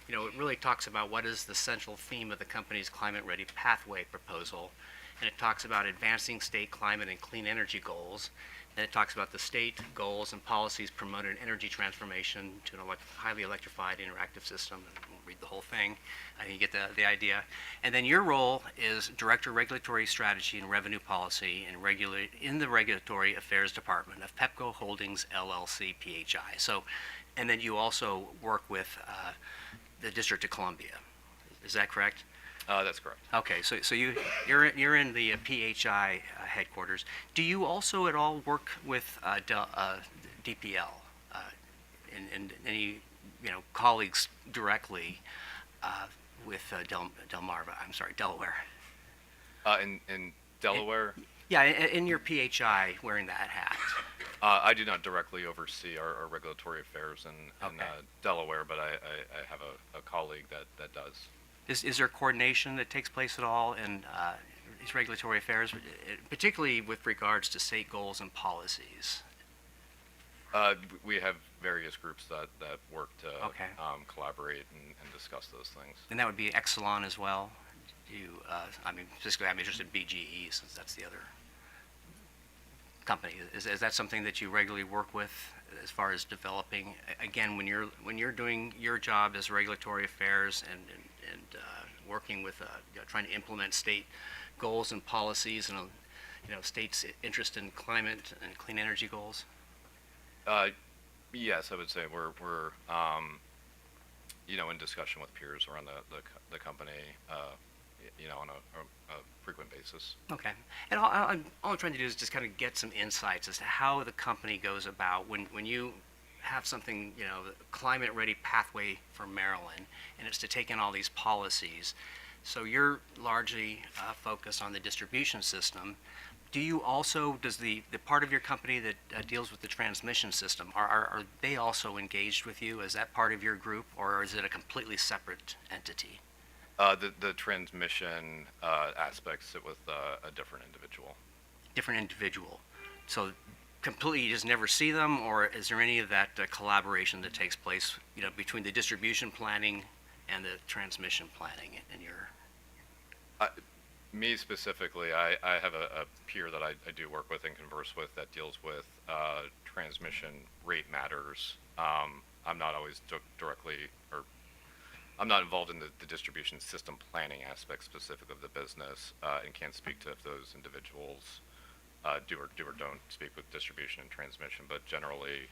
It really talks about what is the central theme of the company's climate-ready pathway proposal, and it talks about advancing state climate and clean energy goals. And it talks about the state goals and policies promoting energy transformation to an highly electrified interactive system. I won't read the whole thing. I think you get the idea. And then your role is Director of Regulatory Strategy and Revenue Policy in the Regulatory Affairs Department of Pepco Holdings LLC PHI. So, and then you also work with the District of Columbia. Is that correct? That's correct. Okay, so you're in the PHI headquarters. Do you also at all work with DPL and any colleagues directly with Delaware? In Delaware? Yeah, in your PHI, wearing that hat. I do not directly oversee our regulatory affairs in Okay. Delaware, but I have a colleague that does. Is there coordination that takes place at all in these regulatory affairs, particularly with regards to state goals and policies? We have various groups that work to Okay. collaborate and discuss those things. And that would be Exelon as well? Specifically, I'm interested in BGE, since that's the other company. Is that something that you regularly work with as far as developing, again, when you're doing your job as regulatory affairs and working with trying to implement state goals and policies and states' interest in climate and clean energy goals? Yes, I would say we're in discussion with peers around the company on a frequent basis. Okay. And all I'm trying to do is just kind of get some insights as to how the company goes about when you have something, the climate-ready pathway for Maryland, and it's to take in all these policies. So you're largely focused on the distribution system. Do you also, does the part of your company that deals with the transmission system, are they also engaged with you? Is that part of your group, or is it a completely separate entity? The transmission aspects sit with a different individual. Different individual. So completely you just never see them, or is there any of that collaboration that takes place, between the distribution planning and the transmission planning in your? Me specifically, I have a peer that I do work with and converse with that deals with transmission rate matters. I'm not always directly, or I'm not involved in the distribution system planning aspect specific of the business, and can't speak to if those individuals do or don't speak with distribution and transmission. But generally,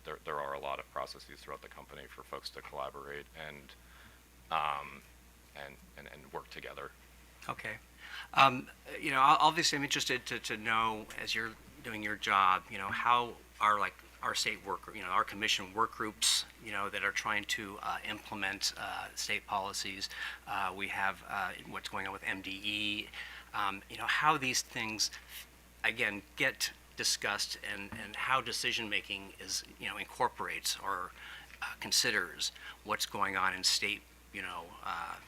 there are a lot of processes throughout the company for folks to collaborate and work together. Okay. Obviously I'm interested to know, as you're doing your job, how our state work, our commission work groups, that are trying to implement state policies. We have what's going on with MDE, how these things, again, get discussed and how decision-making is, incorporates or considers what's going on in state,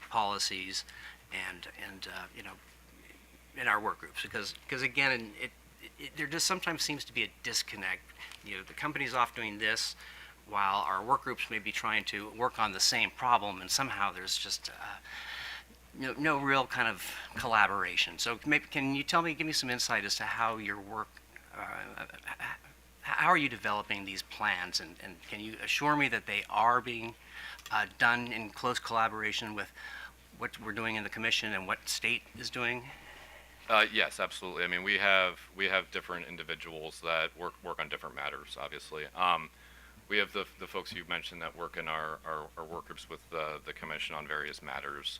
policies and in our work groups, because again, there just sometimes seems to be a disconnect. The company's off doing this, while our work groups may be trying to work on the same problem, and somehow there's just no real kind of collaboration. So maybe, can you give me some insight as to how your work, how are you developing these plans, and can you assure me that they are being done in close collaboration with what we're doing in the commission and what state is doing? Yes, absolutely. I mean, we have different individuals that work on different matters, obviously. We have the folks you mentioned that work in our work groups with the commission on various matters.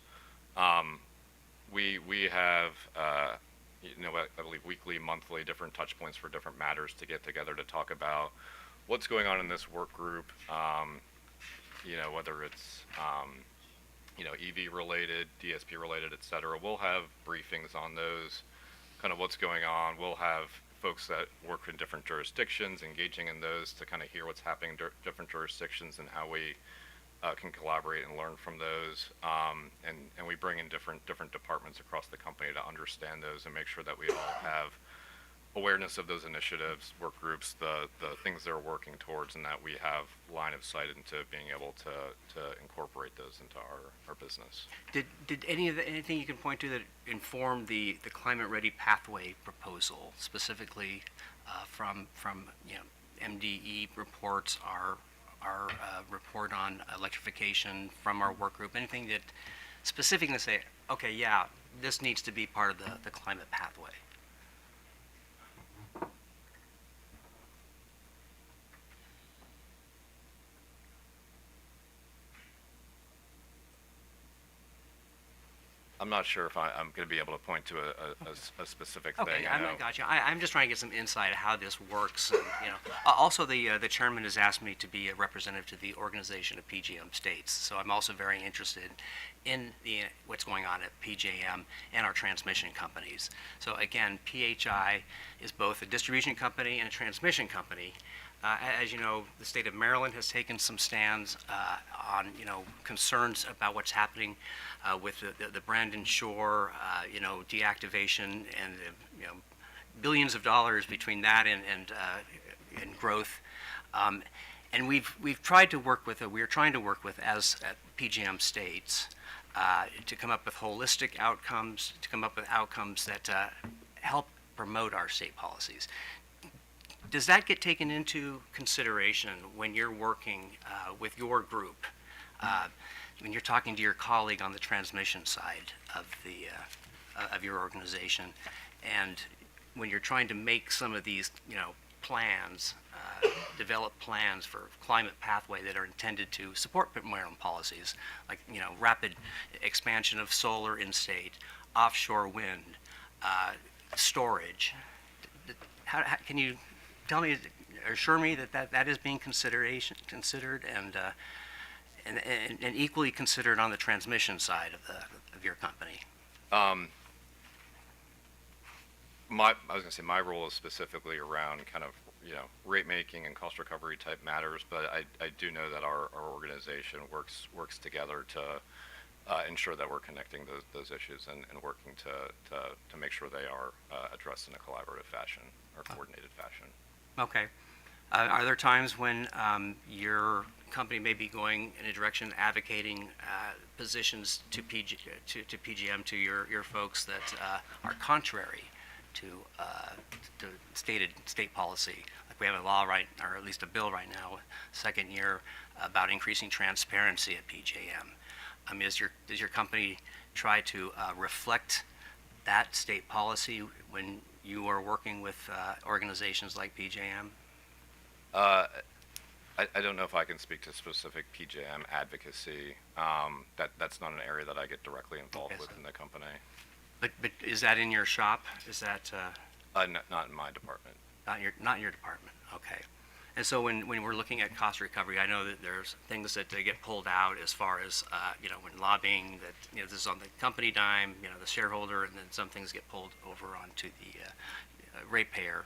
We have, I believe weekly, monthly, different touch points for different matters to get together to talk about what's going on in this work group, whether it's, EV related, DSP related, et cetera. We'll have briefings on those, kind of what's going on. We'll have folks that work in different jurisdictions engaging in those to kind of hear what's happening in different jurisdictions and how we can collaborate and learn from those. And we bring in different departments across the company to understand those and make sure that we all have awareness of those initiatives, work groups, the things they're working towards, and that we have line of sight into being able to incorporate those into our business. Did anything you can point to that informed the climate ready pathway proposal, specifically from MDE reports, our report on electrification from our work group, anything that specifically say, okay, yeah, this needs to be part of the climate pathway? I'm not sure if I'm going to be able to point to a specific thing. Okay, I know. I got you. I'm just trying to get some insight of how this works. And, also, the chairman has asked me to be a representative to the organization of PJM states. So I'm also very interested in what's going on at PJM and our transmission companies. So again, PHI is both a distribution company and a transmission company. As you know, the state of Maryland has taken some stands on, concerns about what's happening with the Brandon Shore, deactivation, and billions of dollars between that and growth. And we've tried to work with, we are trying to work with as PJM states to come up with holistic outcomes, to come up with outcomes that help promote our state policies. Does that get taken into consideration when you're working with your group, when you're talking to your colleague on the transmission side of your organization, and when you're trying to make some of these, plans, develop plans for climate pathway that are intended to support Maryland policies, like rapid expansion of solar in state, offshore wind, storage? How can you tell me, assure me that is being considered and equally considered on the transmission side of your company? I was going to say my role is specifically around kind of rate making and cost recovery type matters, but I do know that our organization works together to ensure that we're connecting those issues and working to make sure they are addressed in a collaborative fashion or coordinated fashion. Okay. Are there times when your company may be going in a direction advocating positions to PGM, to your folks that are contrary to stated state policy? Like we have a law or at least a bill right now, second year, about increasing transparency at PJM. Does your company try to reflect that state policy when you are working with organizations like PJM? I don't know if I can speak to specific PJM advocacy. That's not an area that I get directly involved with in the company. But is that in your shop? Is that Not in my department. not in your department? Okay. And so when we're looking at cost recovery, I know that there's things that get pulled out as far as when lobbying, that this is on the company dime, the shareholder, and then some things get pulled over onto the ratepayer.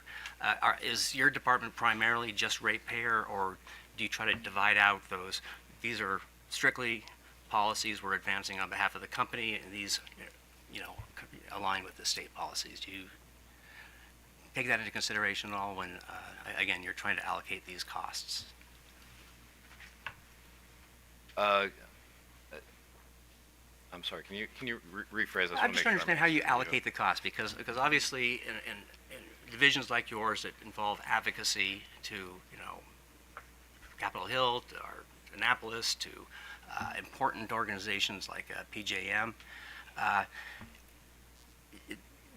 Is your department primarily just ratepayer, or do you try to divide out those? These are strictly policies we're advancing on behalf of the company, and these, align with the state policies. Do you take that into consideration at all when, again, you're trying to allocate these costs? Uh, I'm sorry, can you rephrase this? I'm just trying to understand how you allocate the cost, because obviously in divisions like yours that involve advocacy to, you know, Capitol Hill to, or Annapolis to important organizations like PJM,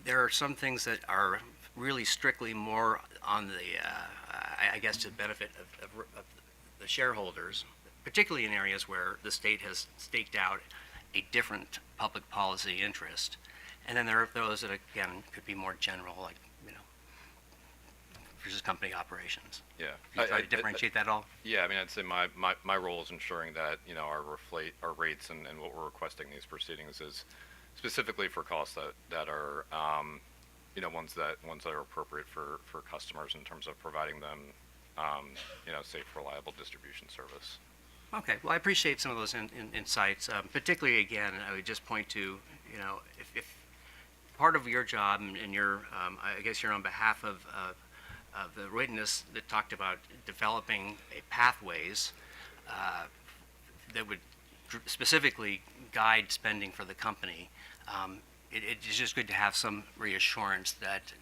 there are some things that are really strictly more on the, I guess, to the benefit of the shareholders, particularly in areas where the state has staked out a different public policy interest. And then there are those that, again, could be more general, like, you know, versus company operations. Yeah. Can you try to differentiate that all? Yeah, I mean, I'd say my role is ensuring that, you know, our rates and what we're requesting in these proceedings is specifically for costs that are, you know, ones that are appropriate for customers in terms of providing them, you know, safe, reliable distribution service. Okay, well, I appreciate some of those insights. Particularly, again, I would just point to, you know, if part of your job and your, I guess you're on behalf of the witness that talked about developing a pathways that would specifically guide spending for the company. It's just good to have some reassurance that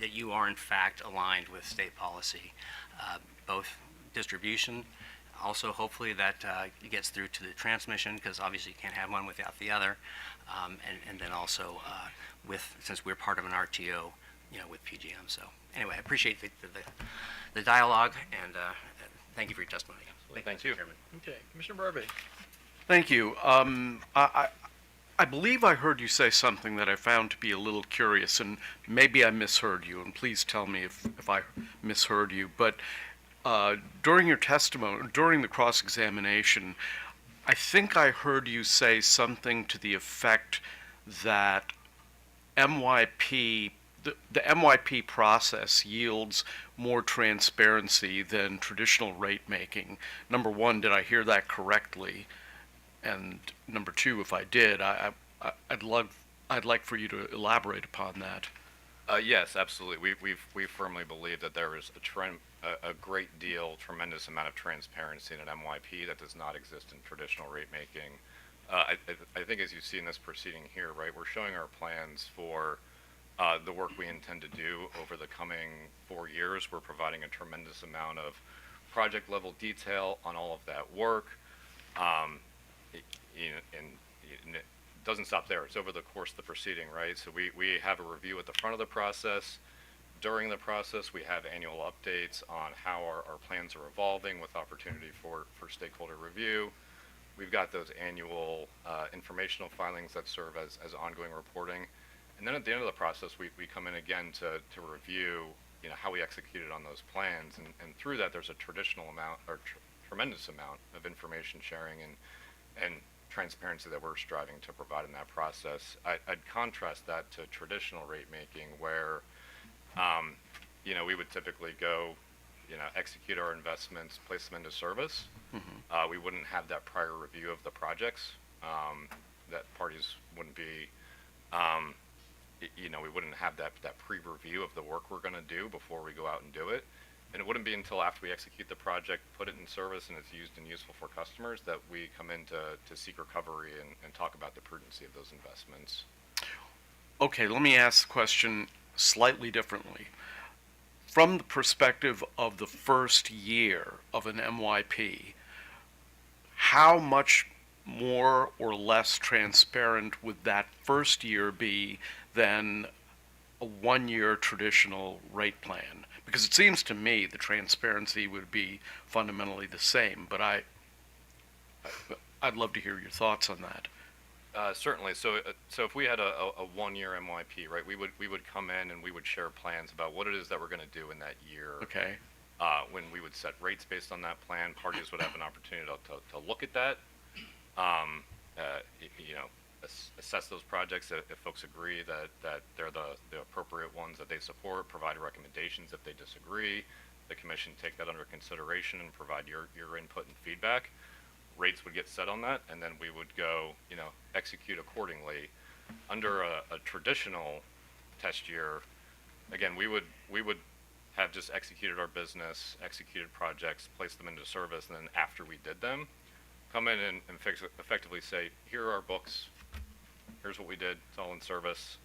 that you are in fact aligned with state policy, both distribution. Also, hopefully that gets through to the transmission, because obviously you can't have one without the other. And then also since we're part of an RTO, you know, with PGM. So anyway, I appreciate the dialogue, and thank you for your testimony. Thank you. Chairman. Okay, Commissioner Barbie. Thank you. I believe I heard you say something that I found to be a little curious, and maybe I misheard you, and please tell me if I misheard you. But during your testimony, during the cross-examination, I think I heard you say something to the effect that MYP, the MYP process yields more transparency than traditional rate making. Number one, did I hear that correctly? And number two, if I did, I'd like for you to elaborate upon that. Yes, absolutely. We firmly believe that there is a great deal, tremendous amount of transparency in an MYP that does not exist in traditional rate making. I think as you see in this proceeding here, right, we're showing our plans for the work we intend to do over the coming 4 years. We're providing a tremendous amount of project level detail on all of that work. And it doesn't stop there. It's over the course of the proceeding, right? So we have a review at the front of the process. During the process, we have annual updates on how our plans are evolving with opportunity for stakeholder review. We've got those annual informational filings that serve as ongoing reporting. And then at the end of the process, we come in again to review, you know, how we executed on those plans. And through that, there's a traditional amount or tremendous amount of information sharing and transparency that we're striving to provide in that process. I'd contrast that to traditional rate making where, you know, we would typically go, you know, execute our investments, place them into service. Mm-hmm. We wouldn't have that prior review of the projects. That parties wouldn't be, you know, we wouldn't have that pre-review of the work we're going to do before we go out and do it. And it wouldn't be until after we execute the project, put it in service, and it's used and useful for customers that we come in to seek recovery and talk about the prudency of those investments. Okay, let me ask the question slightly differently. From the perspective of the first year of an MYP, how much more or less transparent would that first year be than a one-year traditional rate plan? Because it seems to me the transparency would be fundamentally the same, but I'd love to hear your thoughts on that. Certainly. So if we had a 1-year MYP, right, we would come in and we would share plans about what it is that we're going to do in that year. Okay. When we would set rates based on that plan, parties would have an opportunity to look at that, you know, assess those projects if folks agree that they're the appropriate ones that they support, provide recommendations if they disagree. The commission take that under consideration and provide your input and feedback. Rates would get set on that, and then we would go, you know, execute accordingly. Under a traditional test year, again, we would have just executed our business, executed projects, placed them into service, and then after we did them, come in and effectively say, here are our books, here's what we did, it's all in service,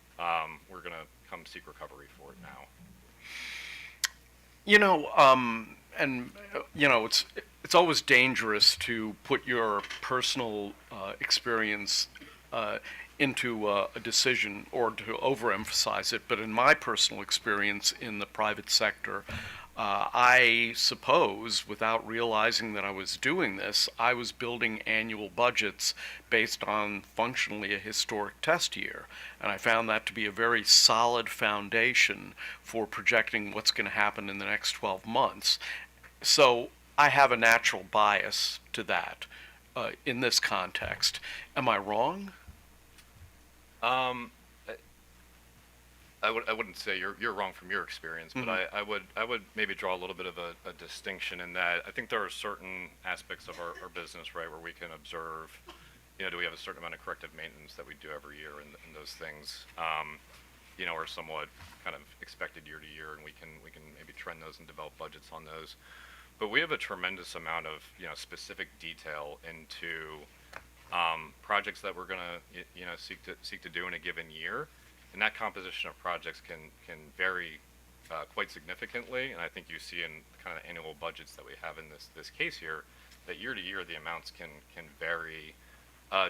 we're gonna come seek recovery for it now. You know, it's always dangerous to put your personal experience into a decision or to overemphasize it. But in my personal experience in the private sector, I suppose, without realizing that I was doing this, I was building annual budgets based on functionally a historic test year. And I found that to be a very solid foundation for projecting what's going to happen in the next 12 months. So I have a natural bias to that in this context. Am I wrong? I wouldn't say you're wrong from your experience, but I would maybe draw a little bit of a distinction in that I think there are certain aspects of our business, right, where we can observe, do we have a certain amount of corrective maintenance that we do every year, and those things, are somewhat kind of expected year to year, and we can maybe trend those and develop budgets on those. But we have a tremendous amount of specific detail into projects that we're gonna seek to do in a given year. And that composition of projects can vary quite significantly, and I think you see in kind of annual budgets that we have in this case here, that year to year the amounts can vary,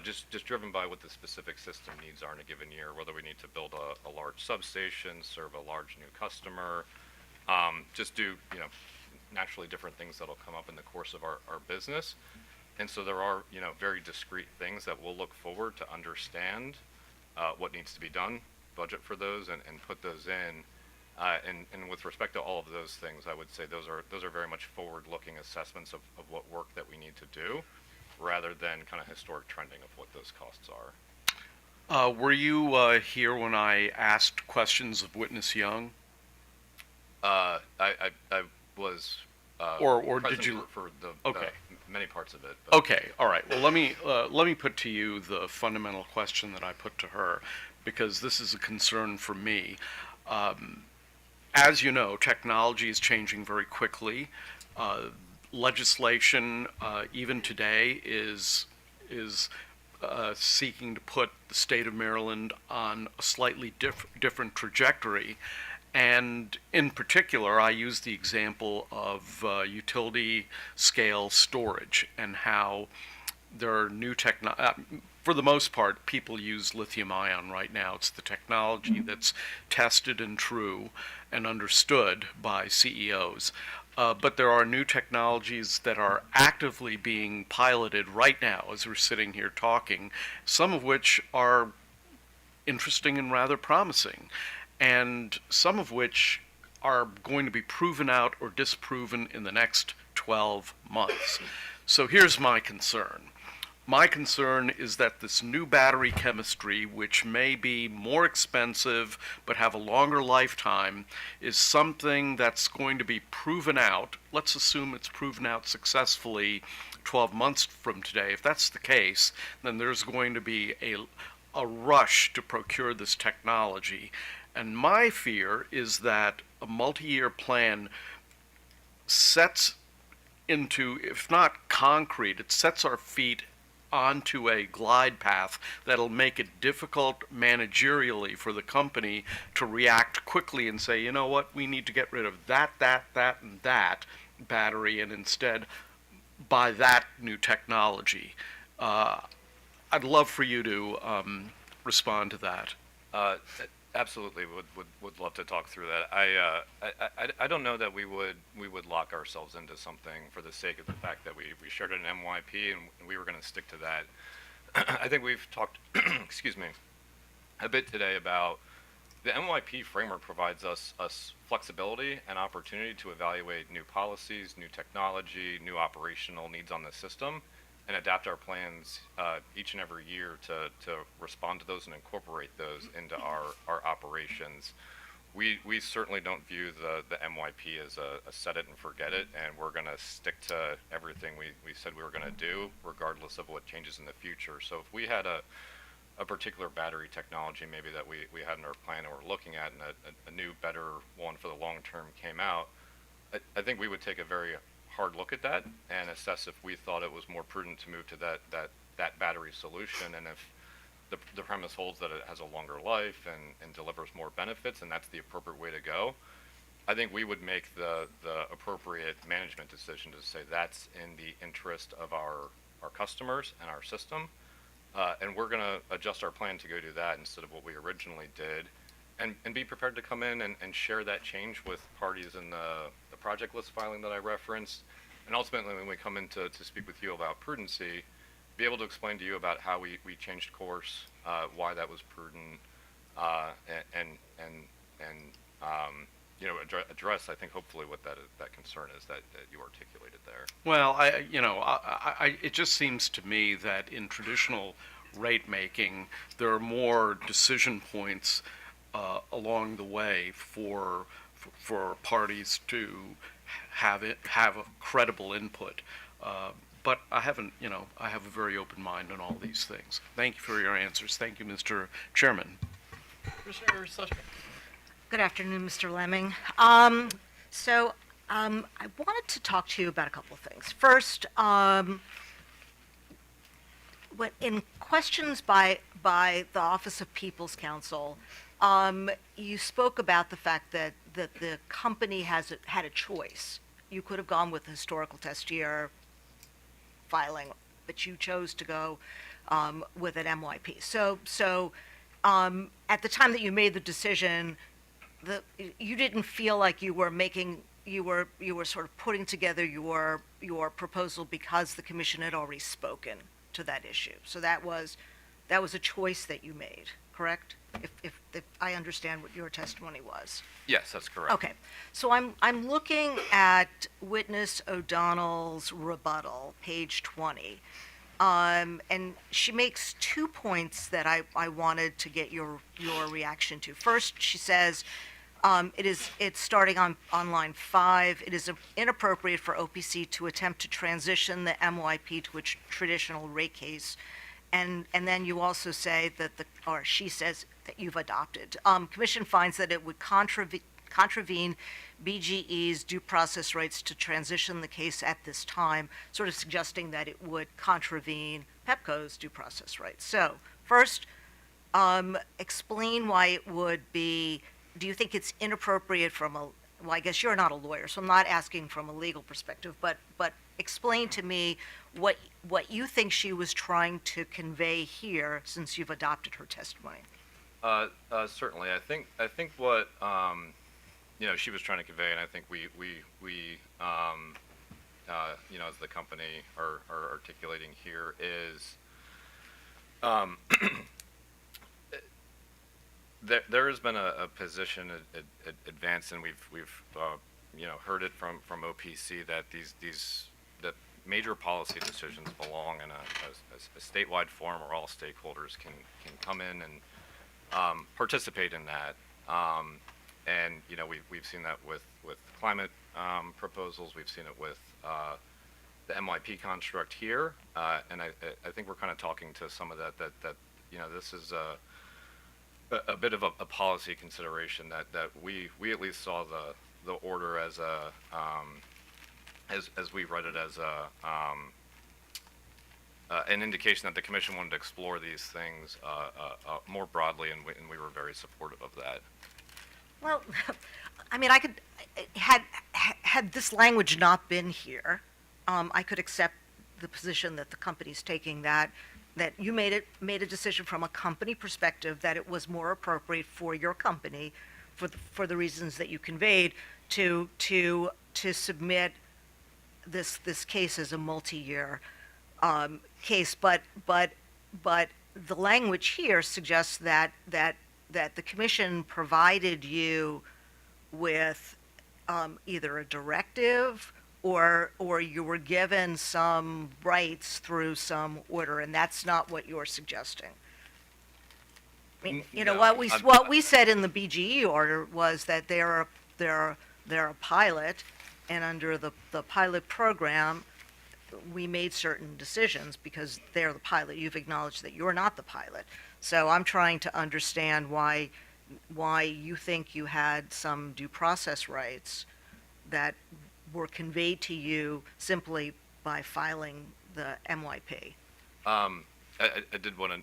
just driven by what the specific system needs are in a given year, whether we need to build a large substation, serve a large new customer, just do naturally different things that'll come up in the course of our business. And so there are very discrete things that we'll look forward to understand what needs to be done, budget for those, and put those in. And with respect to all of those things, I would say those are very much forward-looking assessments of what work that we need to do, rather than kind of historic trending of what those costs are. Were you here when I asked questions of Witness Young? I was. Or present did you? for the Okay. Many parts of it. But. Okay, all right. Well, let me put to you the fundamental question that I put to her, because this is a concern for me. As you know, technology is changing very quickly. Legislation, even today, is seeking to put the state of Maryland on a slightly different trajectory. And in particular, I use the example of utility scale storage and how there are new for the most part, people use lithium ion right now. It's the technology that's tested and true and understood by CEOs. But there are new technologies that are actively being piloted right now as we're sitting here talking, some of which are interesting and rather promising, and some of which are going to be proven out or disproven in the next 12 months. So here's my concern. My concern is that this new battery chemistry, which may be more expensive but have a longer lifetime, is something that's going to be proven out. Let's assume it's proven out successfully 12 months from today. If that's the case, then there's going to be a rush to procure this technology. And my fear is that a multi-year plan sets into, if not concrete, it sets our feet onto a glide path that'll make it difficult managerially for the company to react quickly and say, you know what, we need to get rid of that, and that battery, and instead buy that new technology. I'd love for you to respond to that. Absolutely, would love to talk through that. I don't know that we would lock ourselves into something for the sake of the fact that we shared an MYP and we were going to stick to that. I think we've talked, excuse me, a bit today about the MYP framework provides us flexibility and opportunity to evaluate new policies, new technology, new operational needs on the system, and adapt our plans each and every year to respond to those and incorporate those into our operations. We certainly don't view the MYP as a set it and forget it, and we're going to stick to everything we said we were going to do, regardless of what changes in the future. So if we had a particular battery technology maybe that we had in our plan and we're looking at, and a new, better one for the long term came out, I think we would take a very hard look at that and assess if we thought it was more prudent to move to that battery solution, and if the premise holds that it has a longer life and delivers more benefits, and that's the appropriate way to go. I think we would make the appropriate management decision to say that's in the interest of our customers and our system, and we're going to adjust our plan to go do that instead of what we originally did, and be prepared to come in and share that change with parties in the project list filing that I referenced, and ultimately when we come in to speak with you about prudency, be able to explain to you about how we changed course, why that was prudent, address, I think, hopefully what that concern is that you articulated there. Well, it just seems to me that in traditional rate making, there are more decision points along the way for parties to have a credible input. But I have a very open mind on all these things. Thank you for your answers. Thank you, Mr. Chairman. Commissioner Sushman. Good afternoon, Mr. Lemming. I wanted to talk to you about a couple of things. First, in questions by the Office of People's Counsel, you spoke about the fact that the company had a choice. You could have gone with the historical test year filing, but you chose to go with an MYP. So at the time that you made the decision, you didn't feel like you were sort of putting together your proposal because the commission had already spoken to that issue. So that was a choice that you made, correct? If I understand what your testimony was. Yes, that's correct. Okay, so I'm looking at witness O'Donnell's rebuttal, page 20, and she makes 2 points that I wanted to get your reaction to. First, she says it's starting on line 5. It is inappropriate for OPC to attempt to transition the MYP to a traditional rate case. And then you also say or she says that you've adopted. Commission finds that it would contravene BGE's due process rights to transition the case at this time, sort of suggesting that it would contravene Pepco's due process rights. So first, explain why it would be. Do you think it's inappropriate well, I guess you're not a lawyer, so I'm not asking from a legal perspective, but explain to me what you think she was trying to convey here, since you've adopted her testimony. Certainly, I think what she was trying to convey, and I think we as the company are articulating here is there has been a position advanced, and we've heard it from OPC that that major policy decisions belong in a statewide forum where all stakeholders can come in and participate in that. And we've seen that with climate proposals. We've seen it with the MYP construct here, and I think we're kind of talking to some of that this is a bit of a policy consideration that we at least saw the order as as we read it as an indication that the commission wanted to explore these things more broadly, and we were very supportive of that. Well, I mean, had this language not been here, I could accept the position that the company's taking, that you made a decision from a company perspective that it was more appropriate for your company, for the reasons that you conveyed, to submit this case as a multi-year case. But the language here suggests that the commission provided you with either a directive or you were given some rights through some order, and that's not what you're suggesting. I mean, No, what we said in the BGE order was that they're a pilot, and under the pilot program, we made certain decisions because they're the pilot. You've acknowledged that you're not the pilot. So I'm trying to understand why you think you had some due process rights that were conveyed to you simply by filing the MYP? I did want to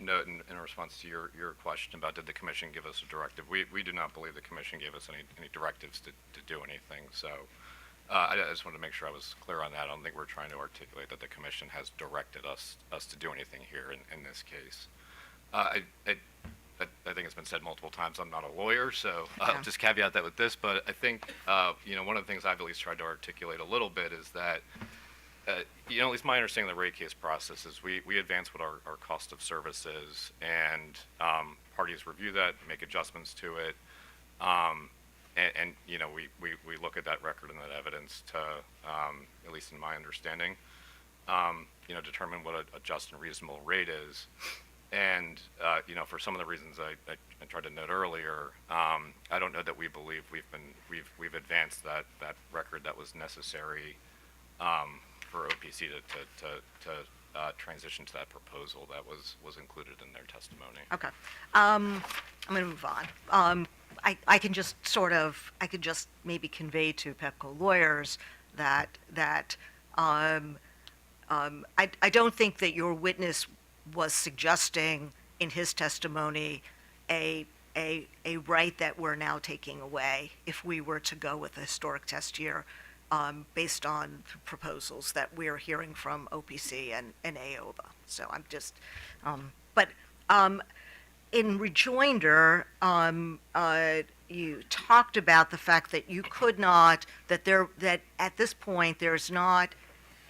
note in response to your question about did the commission give us a directive. We do not believe the commission gave us any directives to do anything. So I just wanted to make sure I was clear on that. I don't think we're trying to articulate that the commission has directed us to do anything here in this case. I think it's been said multiple times, I'm not a lawyer, so I'll just caveat that with this, but I think, one of the things I've at least tried to articulate a little bit is that, at least my understanding of the rate case process is we advance what our cost of service is, and parties review that, make adjustments to it, and we look at that record and that evidence to, at least in my understanding, determine what a just and reasonable rate is. And, for some of the reasons I tried to note earlier, I don't know that we believe we've advanced that record that was necessary for OPC to transition to that proposal that was included in their testimony. Okay. I'm going to move on. I can just maybe convey to Pepco lawyers that I don't think that your witness was suggesting in his testimony a right that we're now taking away if we were to go with a historic test year based on proposals that we're hearing from OPC and AOBA. So I'm just, in rejoinder, you talked about the fact that you could not, that at this point there's not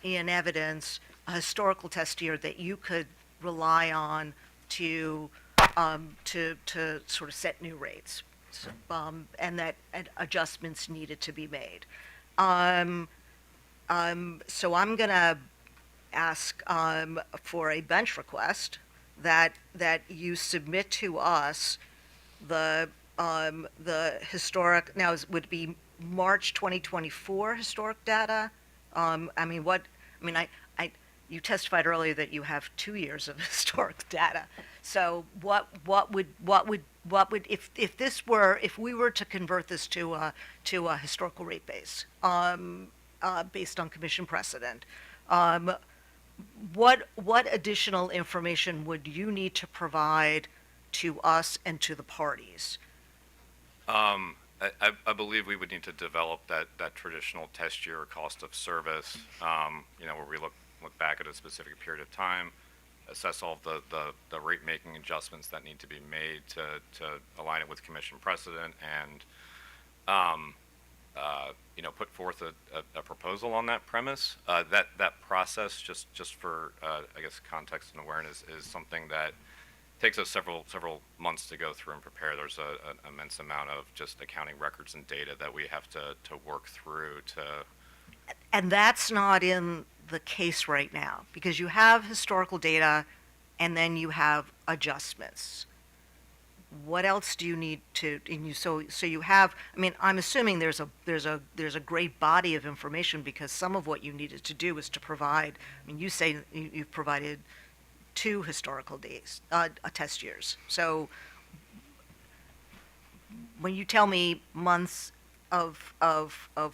in evidence a historical test year that you could rely on to sort of set new rates, and that adjustments needed to be made. So I'm going to ask for a bench request that you submit to us the historic, now would it be March 2024 historic data? You testified earlier that you have 2 years of historic data. So what would if we were to convert this to a historical rate base based on commission precedent, what additional information would you need to provide to us and to the parties? I believe we would need to develop that traditional test year cost of service, where we look back at a specific period of time, assess all of the rate making adjustments that need to be made to align it with commission precedent, and put forth a proposal on that premise. That process, just for I guess context and awareness, is something that takes us several months to go through and prepare. There's an immense amount of just accounting records and data that we have to work through to. And that's not in the case right now, because you have historical data and then you have adjustments. What else do you need to, so you have, I'm assuming there's a great body of information, because some of what you needed to do was to provide, you say you've provided 2 historical days, test years. So when you tell me months of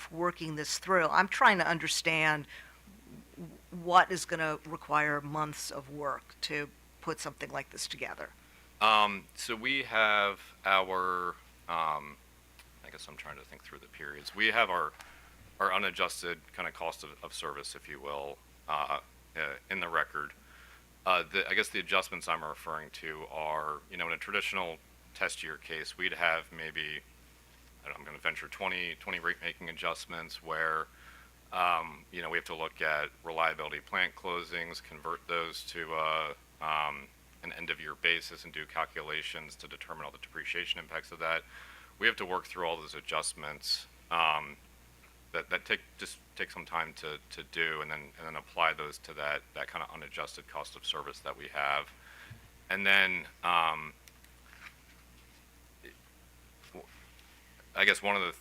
working this through, I'm trying to understand what is going to require months of work to put something like this together. So we have our, I guess I'm trying to think through the periods. We have our unadjusted kind of cost of service, if you will, in the record. I guess the adjustments I'm referring to are, in a traditional test year case, we'd have maybe, I'm going to venture 20 rate making adjustments where, we have to look at reliability plant closings, convert those to an end of year basis and do calculations to determine all the depreciation impacts of that. We have to work through all those adjustments that take some time to do, and then apply those to that kind of unadjusted cost of service that we have. And then I guess one of the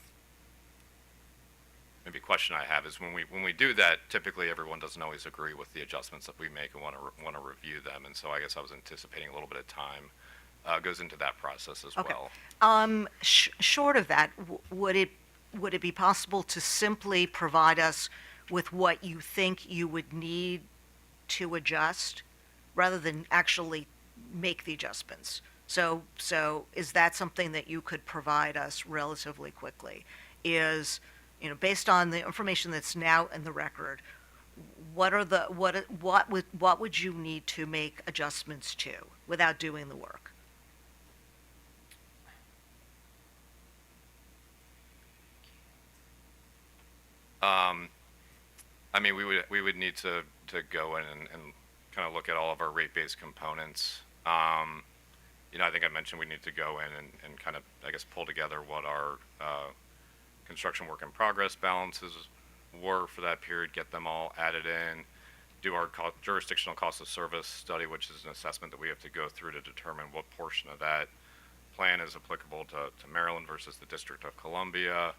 maybe question I have is when we do that, typically everyone doesn't always agree with the adjustments that we make and want to review them. And so I guess I was anticipating a little bit of time goes into that process as Okay. well. Short of that, would it would it be possible to simply provide us with what you think you would need to adjust, rather than actually make the adjustments? So is that something that you could provide us relatively quickly? Is, based on the information that's now in the record, what would you need to make adjustments to without doing the work? I mean, we would need to go in and kind of look at all of our rate-based components. I think I mentioned we need to go in and kind of, I guess, pull together what our construction work in progress balances were for that period, get them all added in, do our jurisdictional cost of service study, which is an assessment that we have to go through to determine what portion of that plan is applicable to Maryland versus the District of Columbia.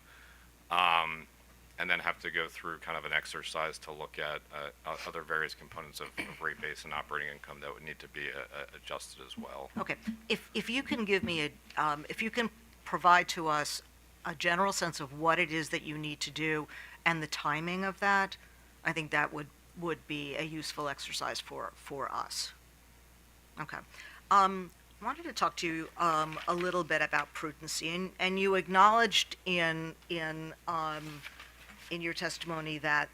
And then have to go through kind of an exercise to look at other various components of rate base and operating income that would need to be adjusted as well. Okay, if you can give me if you can provide to us a general sense of what it is that you need to do and the timing of that, I think that would be a useful exercise for us. Okay. Wanted to talk to you a little bit about prudency, and you acknowledged in your testimony that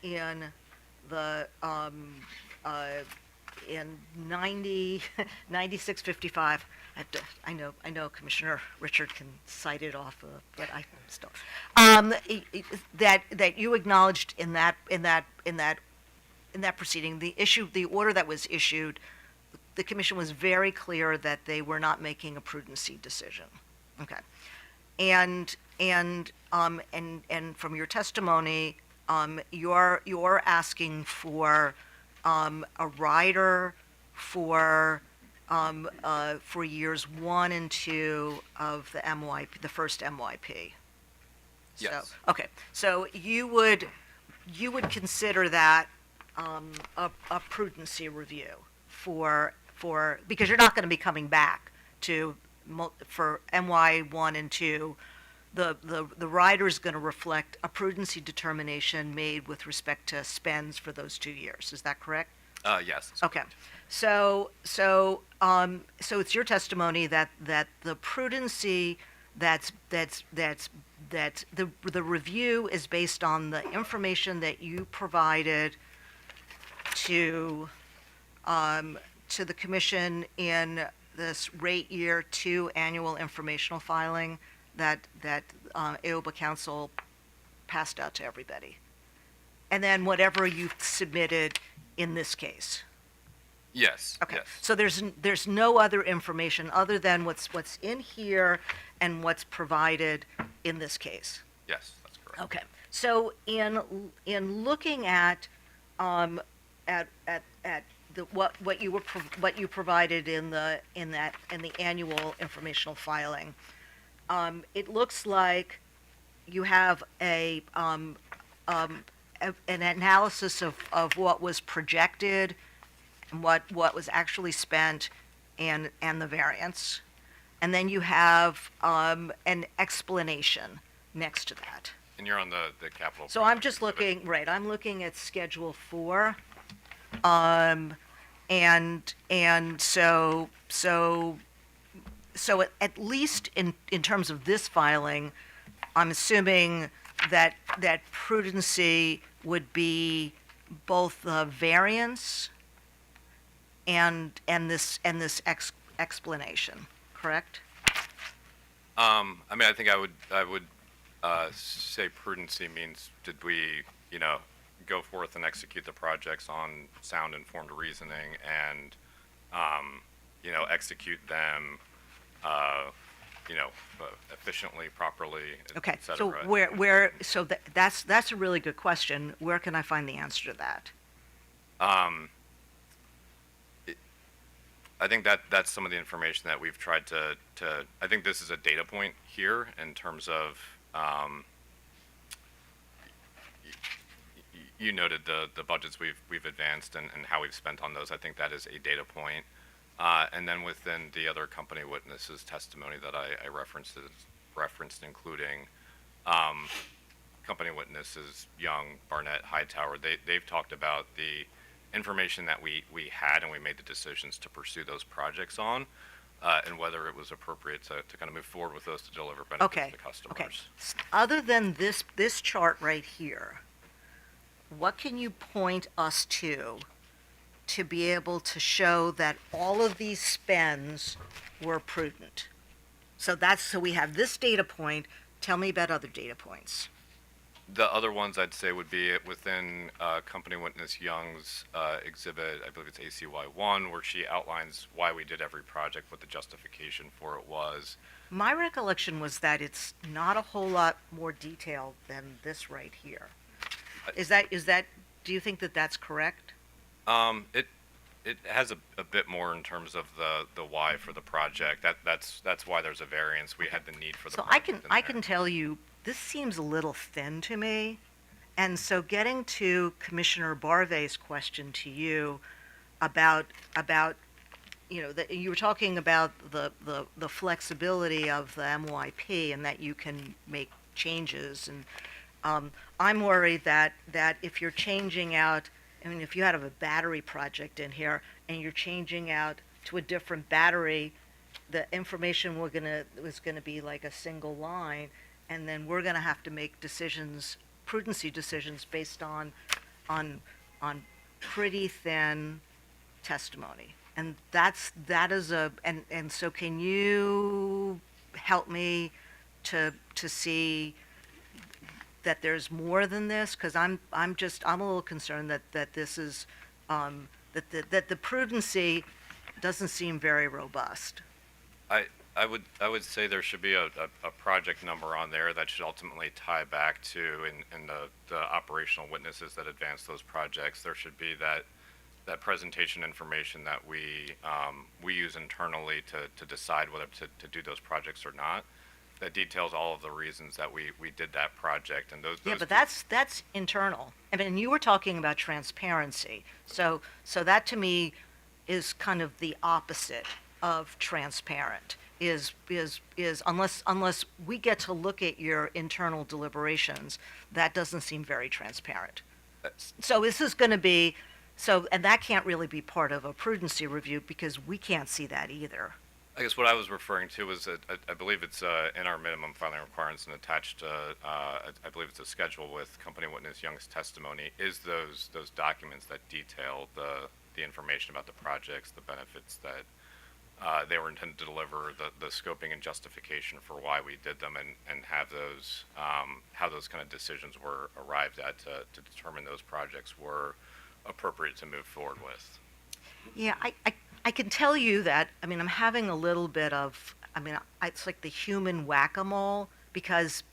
in the in 9655, I know Commissioner Richard can cite it off, but I still that you acknowledged in that proceeding, the order that was issued, the commission was very clear that they were not making a prudency decision. Okay. And from your testimony, you're asking for a rider for years 1 and 2 of the MYP, the first MYP. Yes. So, okay. So you would consider that a prudency review for because you're not going to be coming back for MY 1 and 2. The rider is going to reflect a prudency determination made with respect to spends for those 2 years. Is that correct? Yes. Okay. So it's your testimony that the prudency the review is based on the information that you provided to the commission in this rate year 2 annual informational filing that AOBA Council passed out to everybody, and then whatever you submitted in this case. Yes. Okay. Yes. So there's no other information other than what's in here and what's provided in this case. Yes, that's correct. Okay. So in looking at what you provided in the annual informational filing, it looks like you have an analysis of what was projected and what was actually spent and the variance, and then you have an explanation next to that. And you're on the capital. So I'm project just exhibit. looking, right, I'm looking at Schedule 4. And so at least in terms of this filing, I'm assuming that prudency would be both the variance and this explanation, correct? I mean, I think I would say prudency means, did we, go forth and execute the projects on sound informed reasoning and, execute them, efficiently, properly, Okay, et so cetera. that's a really good question. Where can I find the answer to that? I think that's some of the information that we've tried to I think this is a data point here in terms of, you noted the budgets we've advanced and how we've spent on those. I think that is a data point. And then within the other company witnesses' testimony that I referenced, including company witnesses Young, Barnett, Hightower, they've talked about the information that we had, and we made the decisions to pursue those projects on, and whether it was appropriate to kind of move forward with those to deliver benefits Okay, to customers. okay. Other than this chart right here, what can you point us to be able to show that all of these spends were prudent? So we have this data point. Tell me about other data points. The other ones I'd say would be within company witness Young's exhibit, I believe it's ACY1, where she outlines why we did every project, what the justification for it was. My recollection was that it's not a whole lot more detailed than this right here. Is that, do you think that that's correct? It has a bit more in terms of the why for the project. That's why there's a variance. We had the need for the So project I can tell you, this seems a little thin to me. And so getting to Commissioner Barvey's question to you about you were talking about the flexibility of the MYP and that you can make changes. And I'm worried that if you're changing out, I mean, if you have a battery project in here and you're changing out to a different battery, the information was gonna be like a single line, and then we're gonna have to make decisions, prudency decisions based on pretty thin testimony. And so can you help me to see that there's more than this? Because I'm a little concerned that this is that the prudency doesn't seem very robust. I would say there should be a project number on there that should ultimately tie back to in the operational witnesses that advance those projects. There should be that presentation information that we use internally to decide whether to do those projects or not. That details all of the reasons that we did that project, and those. Yeah, but that's internal. I mean, you were talking about transparency. So that to me is kind of the opposite of transparent. Is unless we get to look at your internal deliberations, that doesn't seem very transparent. So this is going to be and that can't really be part of a prudency review because we can't see that either. I guess what I was referring to was that I believe it's in our minimum filing requirements and attached, I believe it's a schedule with company witness Young's testimony, is those documents that detail the information about the projects, the benefits that they were intended to deliver, the scoping and justification for why we did them, and have those, how those kind of decisions were arrived at to determine those projects were appropriate to move forward with. Yeah, I can tell you that, I mean, I'm having a little bit of, I mean, it's like the human whack-a-mole because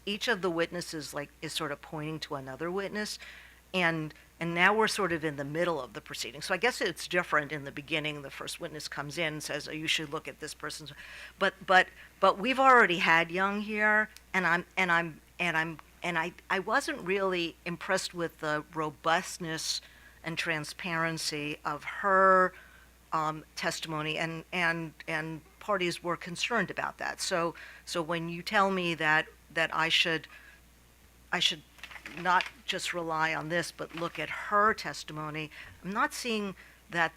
each of the witnesses is sort of pointing to another witness, and now we're sort of in the middle of the proceeding. So I guess it's different in the beginning. The first witness comes in and says, "Oh, you should look at this person's," but we've already had Young here, and I wasn't really impressed with the robustness and transparency of her testimony, and parties were concerned about that. So when you tell me that I should not just rely on this but look at her testimony, I'm not seeing that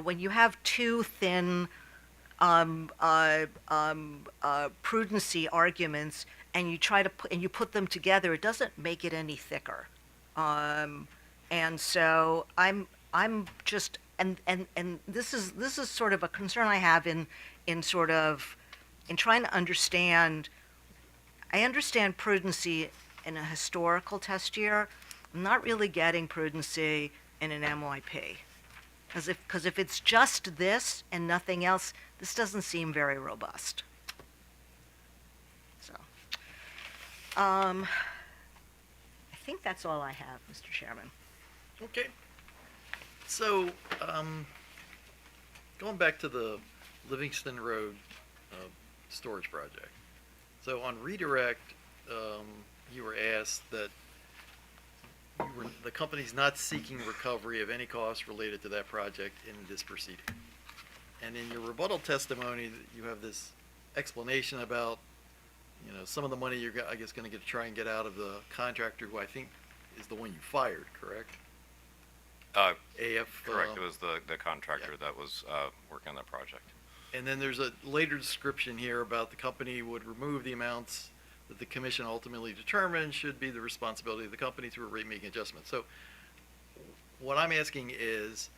when you have two thin prudency arguments and you put them together, it doesn't make it any thicker. And so I'm just, and this is sort of a concern I have in trying to understand. I understand prudency in a historical test year. I'm not really getting prudency in an MYP. Because if it's just this and nothing else, this doesn't seem very robust. So, I think that's all I have, Mr. Chairman. Okay. So, going back to the Livingston Road storage project. So on redirect, you were asked that the company's not seeking recovery of any costs related to that project in this proceeding. And in your rebuttal testimony, you have this explanation about you know, some of the money you're, I guess, gonna get, try and get out of the contractor who I think is the one you fired, correct? AF. Correct, it was the contractor that was working on that project. And then there's a later description here about the company would remove the amounts that the commission ultimately determined should be the responsibility of the company through a rate-making adjustment. So what I'm asking is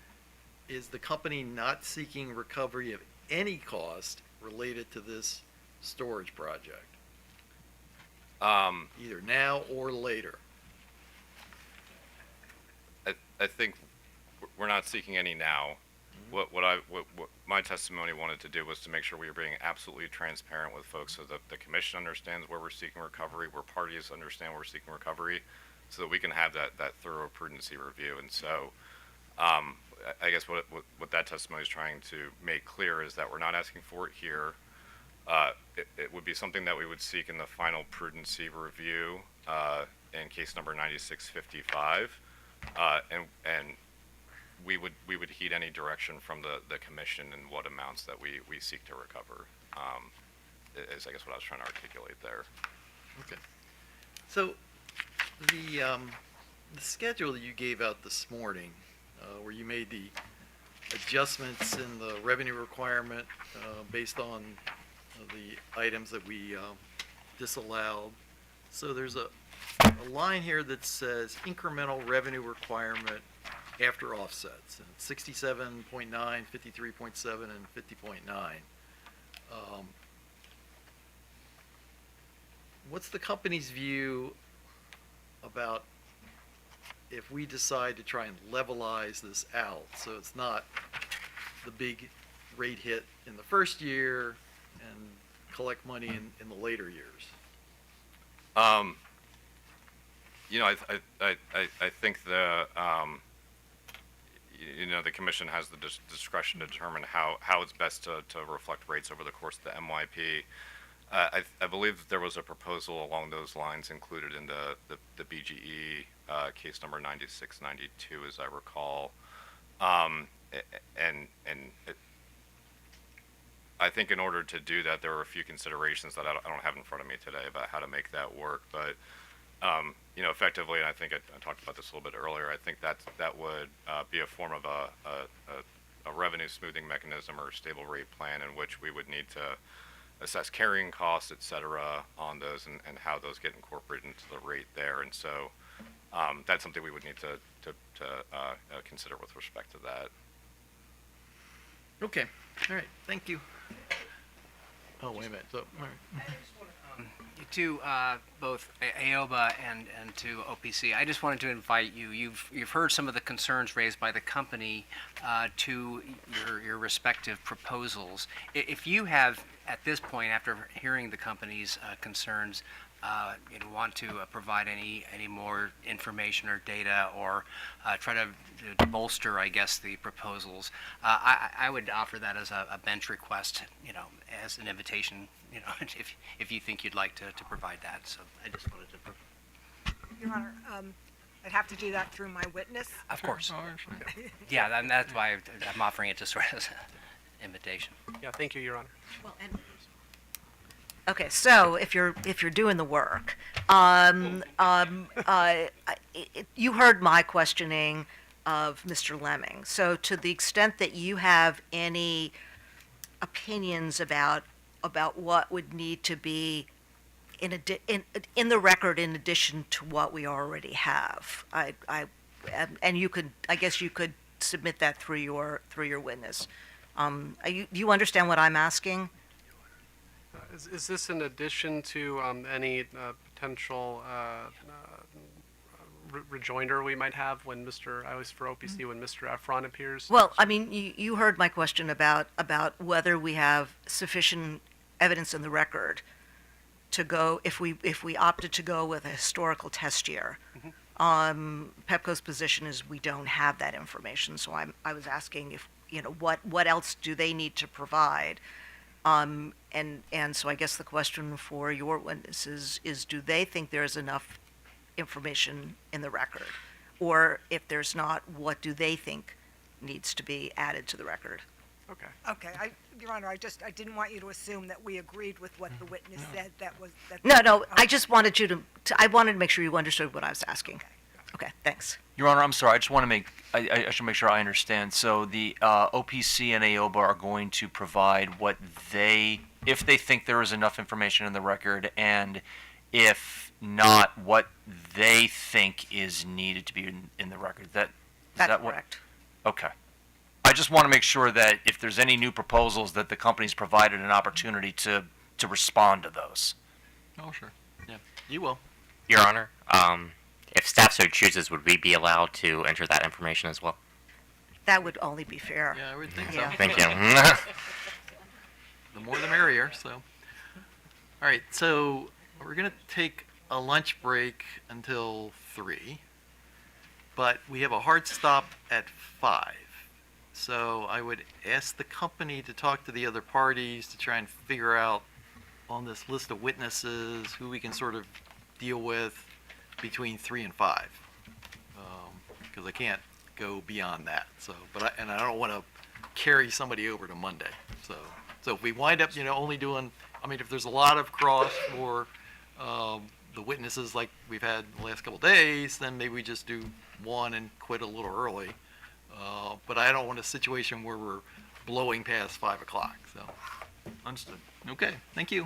the company not seeking recovery of any cost related to this storage project? Either now or later? I think we're not seeking any now. What my testimony wanted to do was to make sure we were being absolutely transparent with folks so that the commission understands where we're seeking recovery, where parties understand where we're seeking recovery, so that we can have that thorough prudency review. And so I guess what that testimony is trying to make clear is that we're not asking for it here. It would be something that we would seek in the final prudency review in case number 9655. And we would heed any direction from the commission and what amounts that we seek to recover, is I guess what I was trying to articulate there. Okay. So the schedule that you gave out this morning, where you made the adjustments in the revenue requirement based on the items that we disallowed. So there's a line here that says incremental revenue requirement after offsets, and 67.9, 53.7, and 50.9. What's the company's view about if we decide to try and levelize this out, so it's not the big rate hit in the first year and collect money in the later years? You know, I think the the commission has the discretion to determine how it's best to reflect rates over the course of the MYP. I believe there was a proposal along those lines included in the BGE case number 9692, as I recall, and I think in order to do that, there were a few considerations that I don't have in front of me today about how to make that work. But effectively, and I think I talked about this a little bit earlier, I think that would be a form of a revenue smoothing mechanism or a stable rate plan in which we would need to assess carrying costs, et cetera, on those and how those get incorporated into the rate there. And so that's something we would need to consider with respect to that. Okay, all right, thank you. Oh, wait a minute, so, all right. To both AOBA and to OPC, I just wanted to invite you. You've heard some of the concerns raised by the company to your respective proposals. If you have, at this point, after hearing the company's concerns, want to provide any more information or data or try to bolster, I guess, the proposals, I would offer that as a bench request, as an invitation, if you think you'd like to provide that. So I just wanted to. Your Honor, I'd have to do that through my witness. Of course. Yeah, and that's why I'm offering it just sort of as an invitation. Yeah, thank you, Your Honor. Well, okay, so if you're doing the work, you heard my questioning of Mr. Lemming. So to the extent that you have any opinions about what would need to be in the record in addition to what we already have, and you could, I guess you could submit that through your witness. Do you understand what I'm asking? Is this in addition to any potential rejoinder we might have when at least for OPC, when Mr. Efron appears? Well, I mean, you heard my question about whether we have sufficient evidence in the record to go, if we opted to go with a historical test year. Pepco's position is we don't have that information, so I was asking if, what else do they need to provide? And so I guess the question for your witnesses is, do they think there's enough information in the record? Or if there's not, what do they think needs to be added to the record? Okay. Okay, Your Honor, I didn't want you to assume that we agreed with what the witness said. No, I just wanted you I wanted to make sure you understood what I was asking. Okay, thanks. Your Honor, I'm sorry. I just want to I should make sure I understand. So the OPC and AOBA are going to provide what if they think there is enough information in the record, and if not, what they think is needed to be in the record. Is That's that correct. Okay. I just want to make sure that if there's any new proposals, that the company's provided an opportunity to respond to those. Oh, sure. Yeah, you will. Your Honor, if staff so chooses, would we be allowed to enter that information as well? That would only be fair. Yeah, I would think Yeah. so. Thank you. The more the merrier, so. All right, so we're going to take a lunch break until 3, but we have a hard stop at 5. So I would ask the company to talk to the other parties to try and figure out on this list of witnesses who we can sort of deal with between 3 and 5. Because I can't go beyond that. So, and I don't want to carry somebody over to Monday. So if we wind up, only doing, if there's a lot of cross for the witnesses like we've had the last couple days, then maybe we just do one and quit a little early. But I don't want a situation where we're blowing past 5 o'clock. So, understood. Okay, thank you.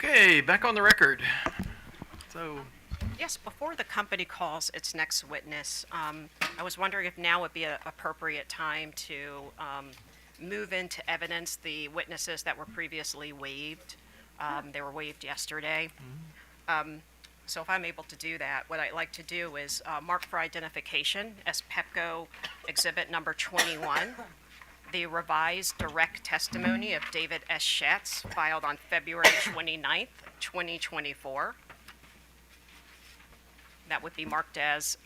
Okay, back on the record. So, Yes, before the company calls its next witness, I was wondering if now would be an appropriate time to move into evidence the witnesses that were previously waived. They were waived yesterday. So if I'm able to do that, what I'd like to do is mark for identification as Pepco Exhibit Number 21, the revised direct testimony of David S. Schatz filed on February 29th, 2024. That would be marked as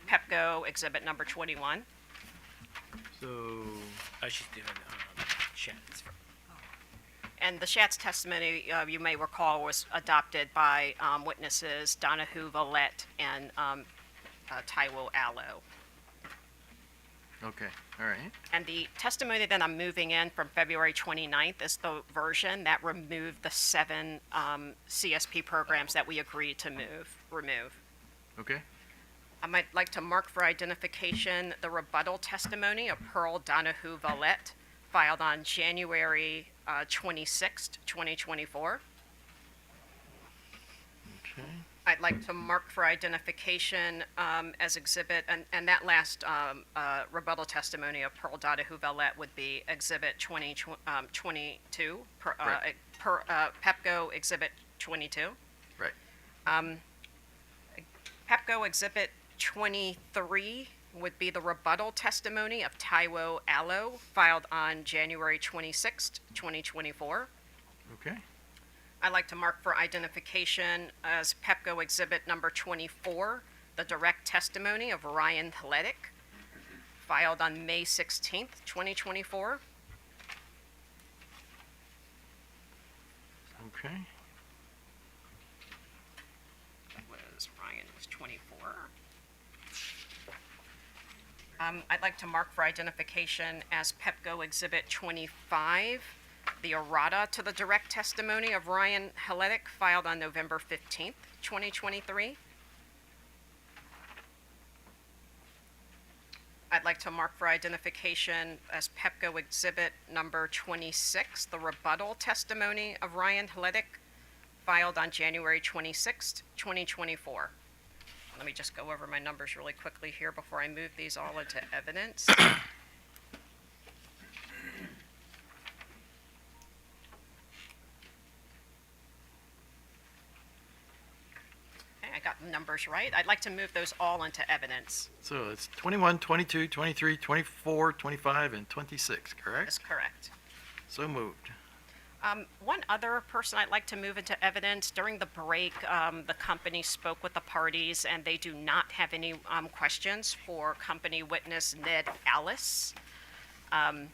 Pepco Exhibit Number 21. so She's doing Shan's. And the Schatz testimony, you may recall, was adopted by witnesses Donahue Vallette and Taiwo Allo. okay, all right. And the testimony that I'm moving in from February 29th is the version that removed the 7 CSP programs that we agreed to remove. Okay. I might like to mark for identification the rebuttal testimony of Pearl Donahue Vallette, filed on January 26th, 2024. Okay. I'd like to mark for identification as exhibit, and that last rebuttal testimony of Pearl Donahue Vallette would be Exhibit 22, Right. Pepco Exhibit 22. Right. Pepco Exhibit 23 would be the rebuttal testimony of Taiwo Allo, filed on January 26th, 2024. Okay. I'd like to mark for identification as Pepco Exhibit Number 24, the direct testimony of Ryan Hledik, filed on May 16th, 2024. Okay. Ryan was 24. I'd like to mark for identification as Pepco Exhibit 25, the errata to the direct testimony of Ryan Hledik, filed on November 15th, 2023. I'd like to mark for identification as Pepco Exhibit Number 26, the rebuttal testimony of Ryan Hledik, filed on January 26th, 2024. Let me just go over my numbers really quickly here before I move these all into evidence. Okay, I got the numbers right. I'd like to move those all into evidence. So it's 21, 22, 23, 24, 25, and 26, correct? That's correct. So moved. One other person I'd like to move into evidence. During the break, the company spoke with the parties, and they do not have any questions for company witness Ned Alice. And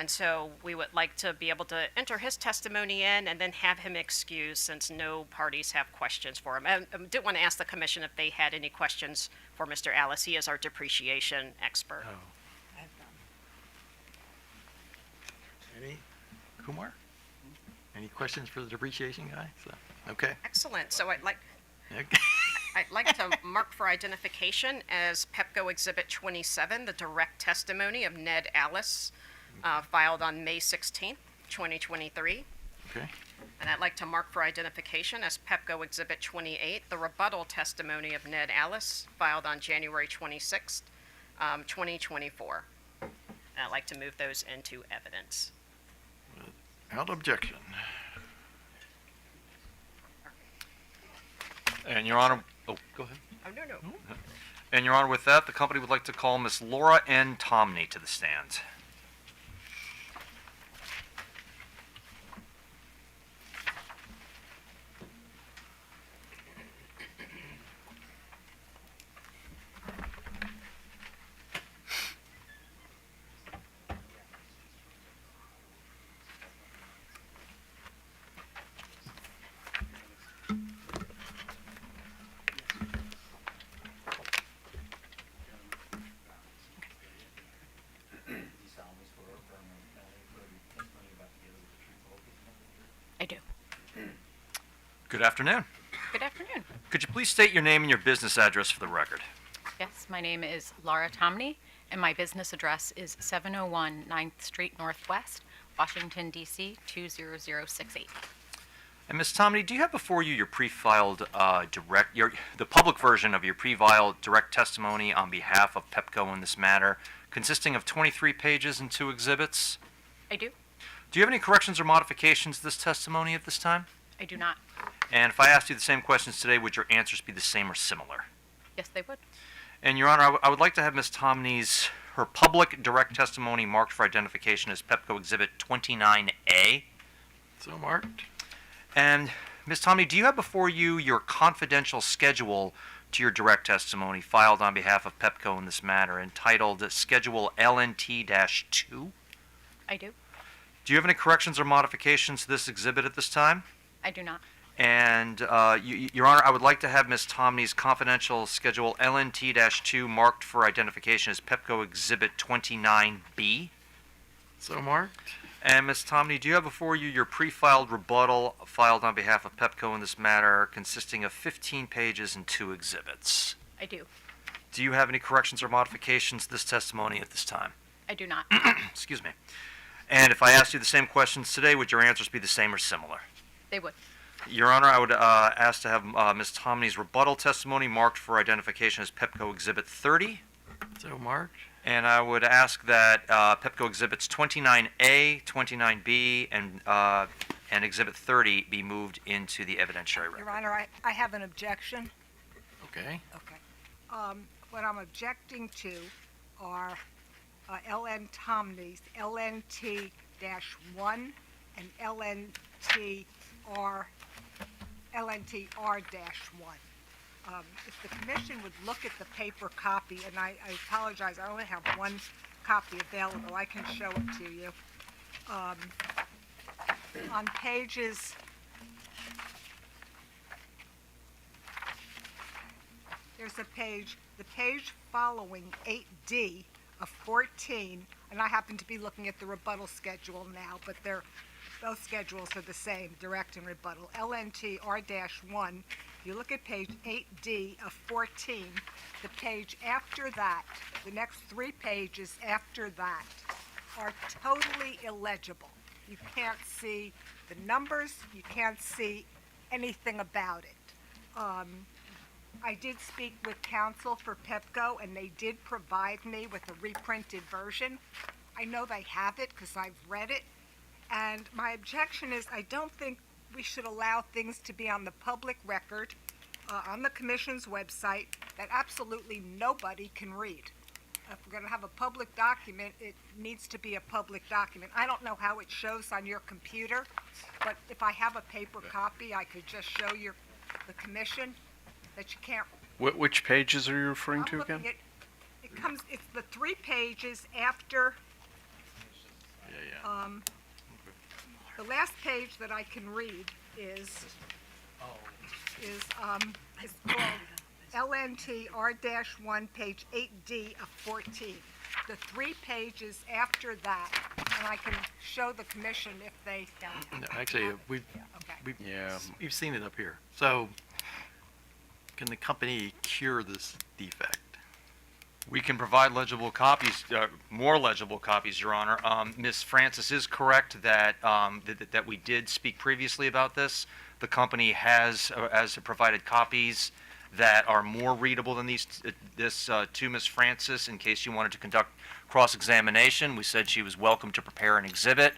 so we would like to be able to enter his testimony in and then have him excused, since no parties have questions for him. I did want to ask the commission if they had any questions for Mr. Alice. He is our depreciation expert. Oh. Any? Kumar? Any questions for the depreciation guy? So, okay. Excellent. So I'd like Okay. to mark for identification as Pepco Exhibit 27, the direct testimony of Ned Alice, filed on May 16th, 2023. Okay. And I'd like to mark for identification as Pepco Exhibit 28, the rebuttal testimony of Ned Alice, filed on January 26th, 2024. And I'd like to move those into evidence. Without objection. And Your Honor, oh, go ahead. Oh, no. And Your Honor, with that, the company would like to call Miss Laura N. Tomney to the stand. I do. Good afternoon. Good afternoon. Could you please state your name and your business address for the record? Yes, my name is Laura Tomney, and my business address is 701 9th Street Northwest, Washington, D.C. 20068. And Ms. Tomney, do you have before you your pre-filed the public version of your pre-filed direct testimony on behalf of Pepco in this matter, consisting of 23 pages and 2 exhibits? I do. Do you have any corrections or modifications to this testimony at this time? I do not. And if I asked you the same questions today, would your answers be the same or similar? Yes, they would. And Your Honor, I would like to have Ms. Tomney's her public direct testimony marked for identification as Pepco Exhibit 29A. So marked. And Ms. Tomney, do you have before you your confidential schedule to your direct testimony filed on behalf of Pepco in this matter, entitled Schedule LNT-2? I do. Do you have any corrections or modifications to this exhibit at this time? I do not. And, Your Honor, I would like to have Ms. Tomney's confidential Schedule LNT-2 marked for identification as Pepco Exhibit 29B. So marked. And Ms. Tomney, do you have before you your pre-filed rebuttal filed on behalf of Pepco in this matter, consisting of 15 pages and 2 exhibits? I do. Do you have any corrections or modifications to this testimony at this time? I do not. Excuse me. And if I asked you the same questions today, would your answers be the same or similar? They would. Your Honor, I would ask to have Ms. Tomney's rebuttal testimony marked for identification as Pepco Exhibit 30. So marked. And I would ask that Pepco Exhibits 29A, 29B, and Exhibit 30 be moved into the evidentiary record. Your Honor, I have an objection. Okay. Okay. What I'm objecting to are LN Tomney's LNT-1 and LNTR-1. If the commission would look at the paper copy, and I apologize, I only have one copy available, I can show it to you. On pages, there's the page following 8D of 14, and I happen to be looking at the rebuttal schedule now, but both schedules are the same, direct and rebuttal. LNTR-1, if you look at page 8D of 14, the page after that, the next 3 pages after that, are totally illegible. You can't see the numbers, you can't see anything about it. I did speak with counsel for Pepco, and they did provide me with a reprinted version. I know they have it because I've read it. And my objection is I don't think we should allow things to be on the public record, on the commission's website, that absolutely nobody can read. If we're going to have a public document, it needs to be a public document. I don't know how it shows on your computer, but if I have a paper copy, I could just show the commission that you can't. Which pages are you referring I'm to looking again? it's the 3 pages after. The last page that I can read is called LNTR-1, page 8D of 14. The 3 pages after that, and I can show the commission if they. No, actually, we've seen it up here. So, can the company cure this defect? We can provide legible copies, more legible copies, Your Honor. Ms. Francis is correct that that we did speak previously about this. The company has provided copies that are more readable than this to Ms. Francis in case you wanted to conduct cross-examination. We said she was welcome to prepare an exhibit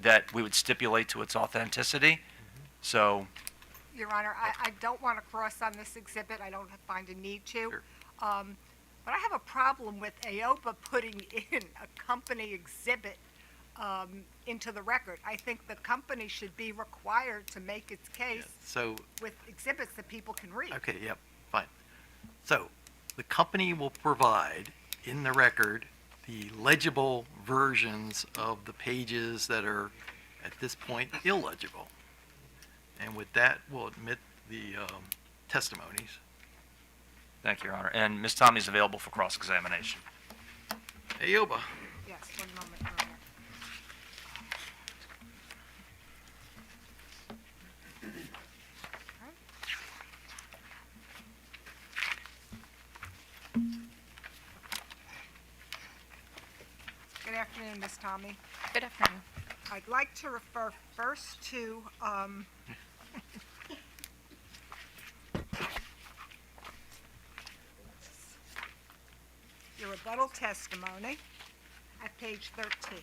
that we would stipulate to its authenticity. So, Your Honor, I don't want to cross on this exhibit. I don't find a need to. Sure. But I have a problem with AOPA putting in a company exhibit into the record. I think the company should be required to make its case So, with exhibits that people can read. okay, yep, fine. So, the company will provide in the record the legible versions of the pages that are, at this point, illegible. And with that, we'll admit the testimonies. thank you, Your Honor. And Ms. Tomney is available for cross-examination. Ayoba. Yes, one moment, Your Honor. Good afternoon, Ms. Tomney. Good afternoon. I'd like to refer first to rebuttal testimony at page 13.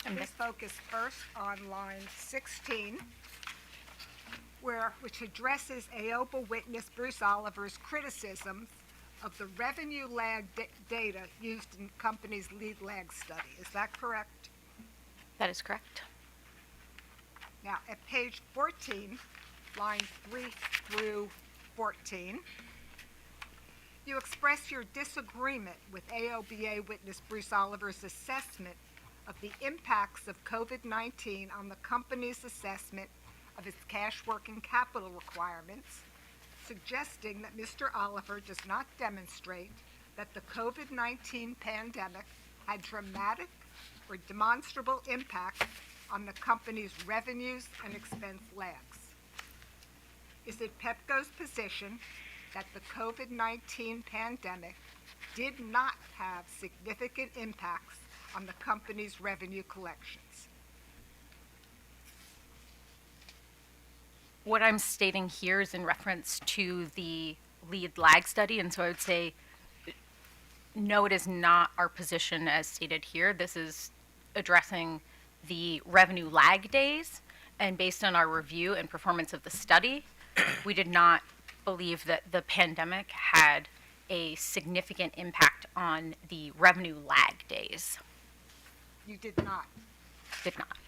Please focus first on line 16, which addresses AOPA witness Bruce Oliver's criticism of the revenue lag data used in company's lead lag study. Is that correct? That is correct. Now, at page 14, line 3 through 14, you express your disagreement with AOBA witness Bruce Oliver's assessment of the impacts of COVID-19 on the company's assessment of its cash working capital requirements, suggesting that Mr. Oliver does not demonstrate that the COVID-19 pandemic had dramatic or demonstrable impact on the company's revenues and expense lags. Is it Pepco's position that the COVID-19 pandemic did not have significant impacts on the company's revenue collections? What I'm stating here is in reference to the lead lag study, and so I would say, no, it is not our position as stated here. This is addressing the revenue lag days, and based on our review and performance of the study, we did not believe that the pandemic had a significant impact on the revenue lag days. You did not. Did not.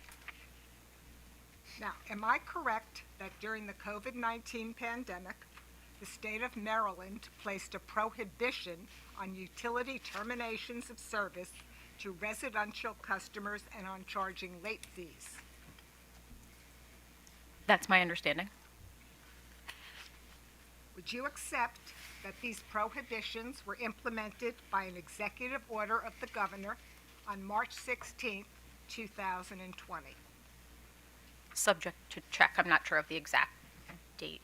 Now, am I correct that during the COVID-19 pandemic, the state of Maryland placed a prohibition on utility terminations of service to residential customers and on charging late fees? That's my understanding. Would you accept that these prohibitions were implemented by an executive order of the governor on March 16, 2020? Subject to check. I'm not sure of the exact date.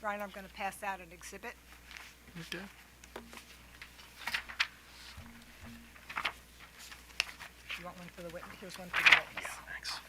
Ryan, I'm going to pass out an exhibit. Okay. You want one for the witness? Here's one for the witness. Thanks.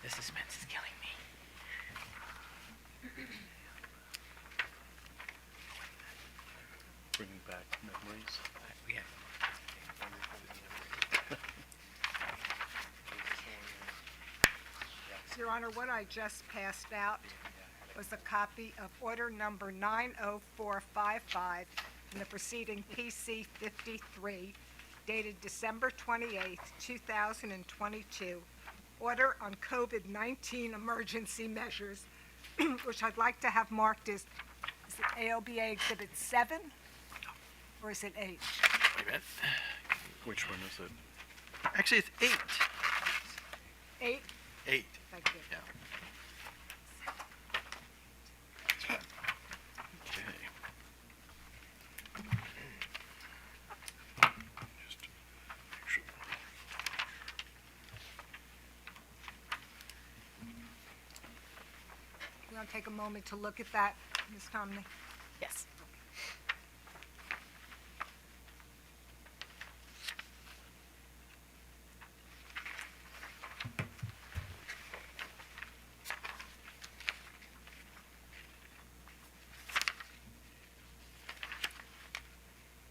The suspense is killing me. Bringing back memories. We have. Your Honor, what I just passed out was a copy of order number 90455 in the proceeding PC 53, dated December 28, 2022, order on COVID-19 emergency measures, which I'd like to have marked as, is it AOBA Exhibit 7, or is it 8? Wait a minute. Which one is it? Actually, it's 8. 8? 8. Thank you. Yeah. Okay. Just make sure. You want to take a moment to look at that, Ms. Comney? Yes.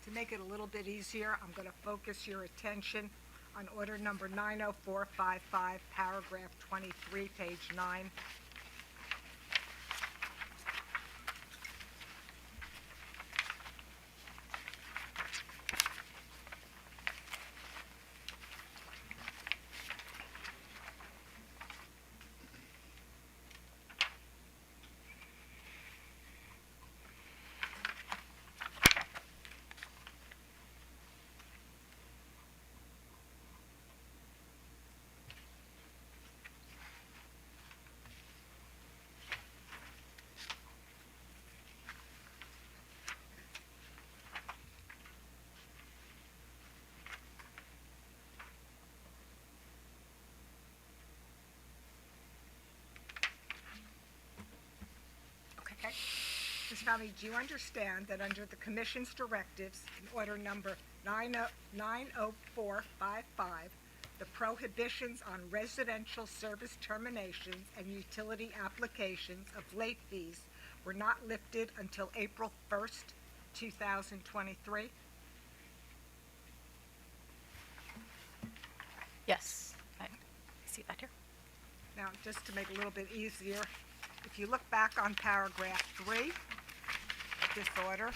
To make it a little bit easier, I'm going to focus your attention on order number 90455, paragraph 23, page 9. tell me, do you understand that under the Commission's directives, in order number 90455, the prohibitions on residential service terminations and utility applications of late fees were not lifted until April 1st, 2023? Yes, I see that here. Now, just to make it a little bit easier, if you look back on paragraph 3 of this order,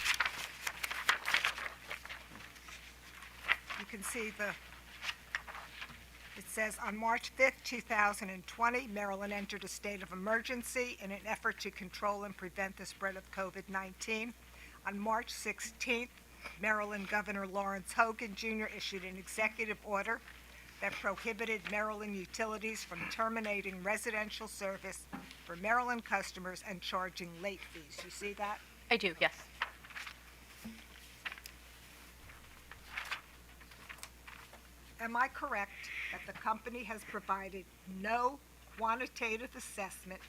you can see it says, on March 5th, 2020, Maryland entered a state of emergency in an effort to control and prevent the spread of COVID-19. On March 16th, Maryland Governor Lawrence Hogan Jr. issued an executive order that prohibited Maryland utilities from terminating residential service for Maryland customers and charging late fees. You see that? I do, yes. Am I correct that the company has provided no quantitative assessment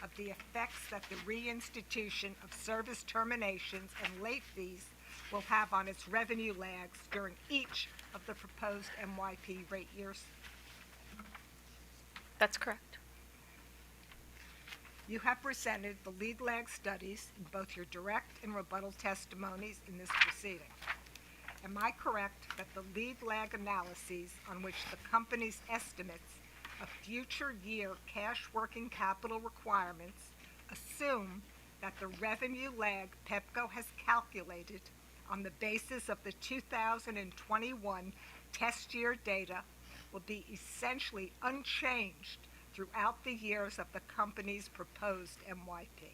of the effects that the reinstitution of service terminations and late fees will have on its revenue lags during each of the proposed MYP rate years? That's correct. You have presented the lead lag studies in both your direct and rebuttal testimonies in this proceeding. Am I correct that the lead lag analyses on which the company's estimates of future year cash working capital requirements assume that the revenue lag Pepco has calculated on the basis of the 2021 test year data will be essentially unchanged throughout the years of the company's proposed MYP?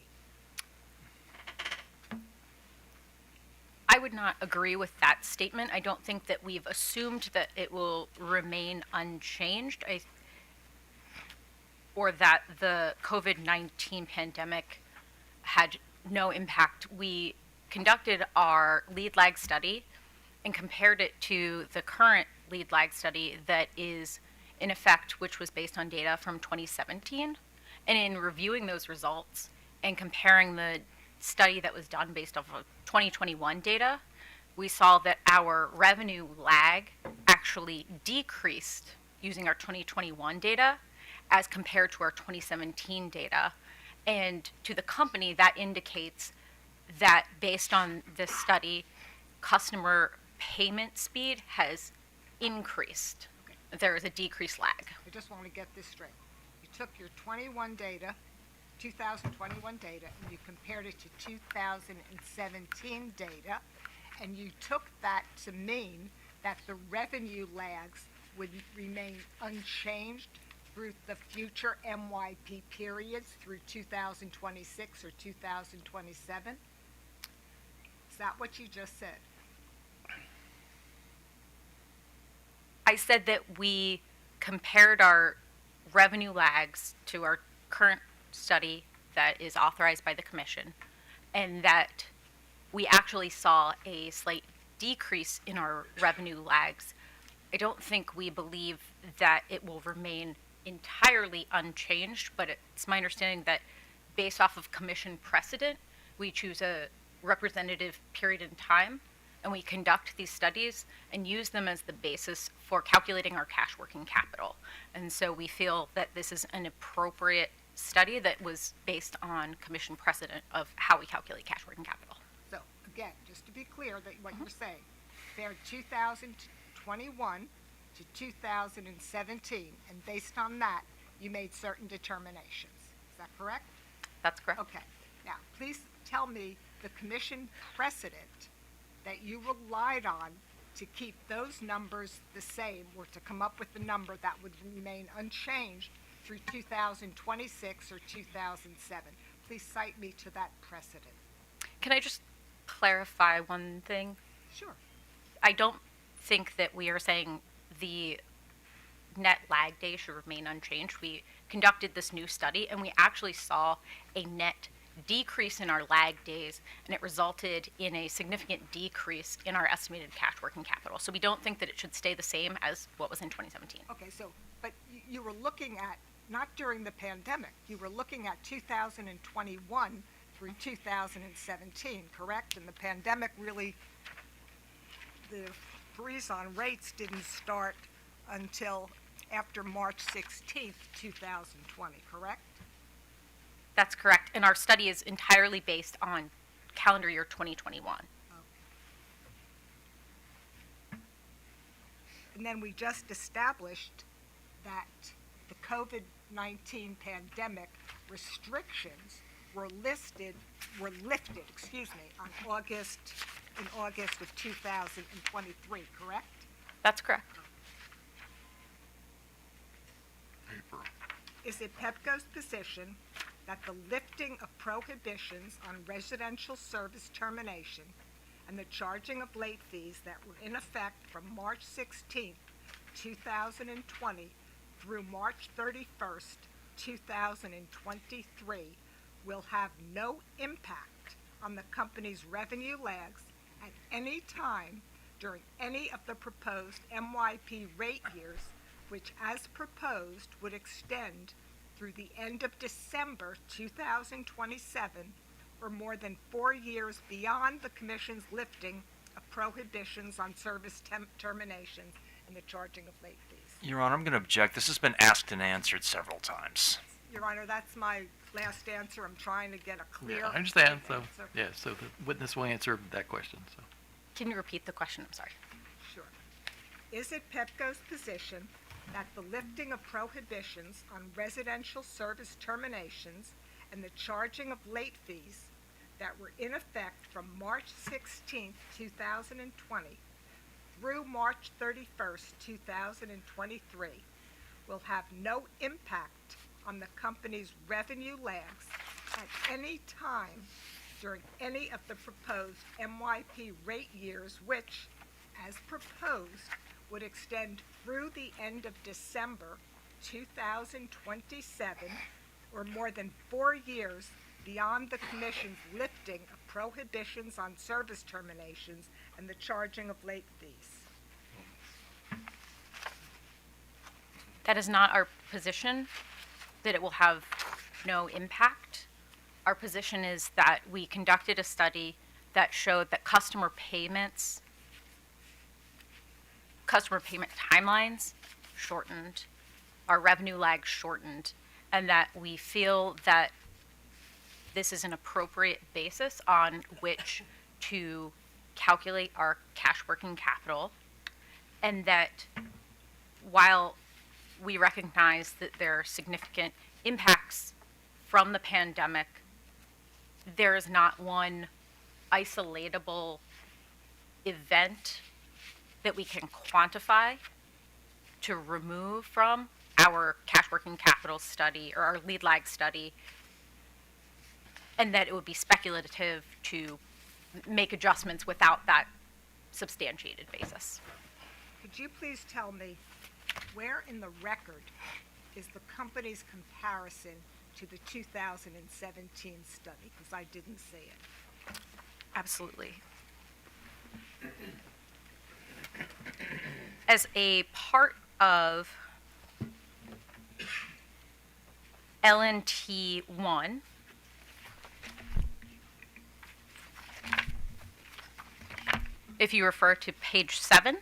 I would not agree with that statement. I don't think that we've assumed that it will remain unchanged, or that the COVID-19 pandemic had no impact. We conducted our lead lag study and compared it to the current lead lag study that is in effect, which was based on data from 2017. And in reviewing those results and comparing the study that was done based off of 2021 data, we saw that our revenue lag actually decreased using our 2021 data as compared to our 2017 data. And to the company, that indicates that based on this study, customer payment speed has increased. There is a decreased lag. I just want to get this straight. You took your 2021 data, and you compared it to 2017 data, and you took that to mean that the revenue lags would remain unchanged through the future MYP periods through 2026 or 2027? Is that what you just said? I said that we compared our revenue lags to our current study that is authorized by the commission, and that we actually saw a slight decrease in our revenue lags. I don't think we believe that it will remain entirely unchanged, but it's my understanding that based off of commission precedent, we choose a representative period in time, and we conduct these studies and use them as the basis for calculating our cash working capital. And so we feel that this is an appropriate study that was based on commission precedent of how we calculate cash working capital. So, again, just to be clear that what you're saying, compared 2021 to 2017, and based on that, you made certain determinations. Is that correct? That's correct. Okay. Now, please tell me the commission precedent that you relied on to keep those numbers the same, or to come up with the number that would remain unchanged through 2026 or 2007. Please cite me to that precedent. Can I just clarify one thing? Sure. I don't think that we are saying the net lag day should remain unchanged. We conducted this new study, and we actually saw a net decrease in our lag days, and it resulted in a significant decrease in our estimated cash working capital. So we don't think that it should stay the same as what was in 2017. Okay, so, but you were looking at, not during the pandemic, you were looking at 2021 through 2017, correct? And the pandemic really, the freeze on rates didn't start until after March 16th, 2020, correct? That's correct. And our study is entirely based on calendar year 2021. And then we just established that the COVID-19 pandemic restrictions were lifted, on in August of 2023, correct? That's correct. Is it Pepco's position that the lifting of prohibitions on residential service termination and the charging of late fees that were in effect from March 16th, 2020 through March 31st, 2023 will have no impact on the company's revenue lags at any time during any of the proposed MYP rate years, which as proposed would extend through the end of December 2027, or more than 4 years beyond the Commission's lifting of prohibitions on service terminations and the charging of late fees. Your Honor, I'm going to object. This has been asked and answered several times. Your Honor, that's my last answer. I'm trying to get a clear Yeah, I understand. So, answer. yeah, so the witness will answer that question. So, Can you repeat the question? I'm sorry. Sure. Is it Pepco's position that the lifting of prohibitions on residential service terminations and the charging of late fees that were in effect from March 16, 2020 through March 31st, 2023 will have no impact on the company's revenue lags at any time during any of the proposed MYP rate years, which, as proposed, would extend through the end of December 2027, or more than 4 years beyond the Commission's lifting of prohibitions on service terminations and the charging of late fees. That is not our position, that it will have no impact. Our position is that we conducted a study that showed that customer payment timelines shortened, our revenue lag shortened, and that we feel that this is an appropriate basis on which to calculate our cash working capital, and that while we recognize that there are significant impacts from the pandemic, there is not one isolatable event that we can quantify to remove from our cash working capital study or our lead lag study, and that it would be speculative to make adjustments without that substantiated basis. Could you please tell me where in the record is the company's comparison to the 2017 study? Because I didn't see it. Absolutely. As a part of LNT 1, if you refer to page 7,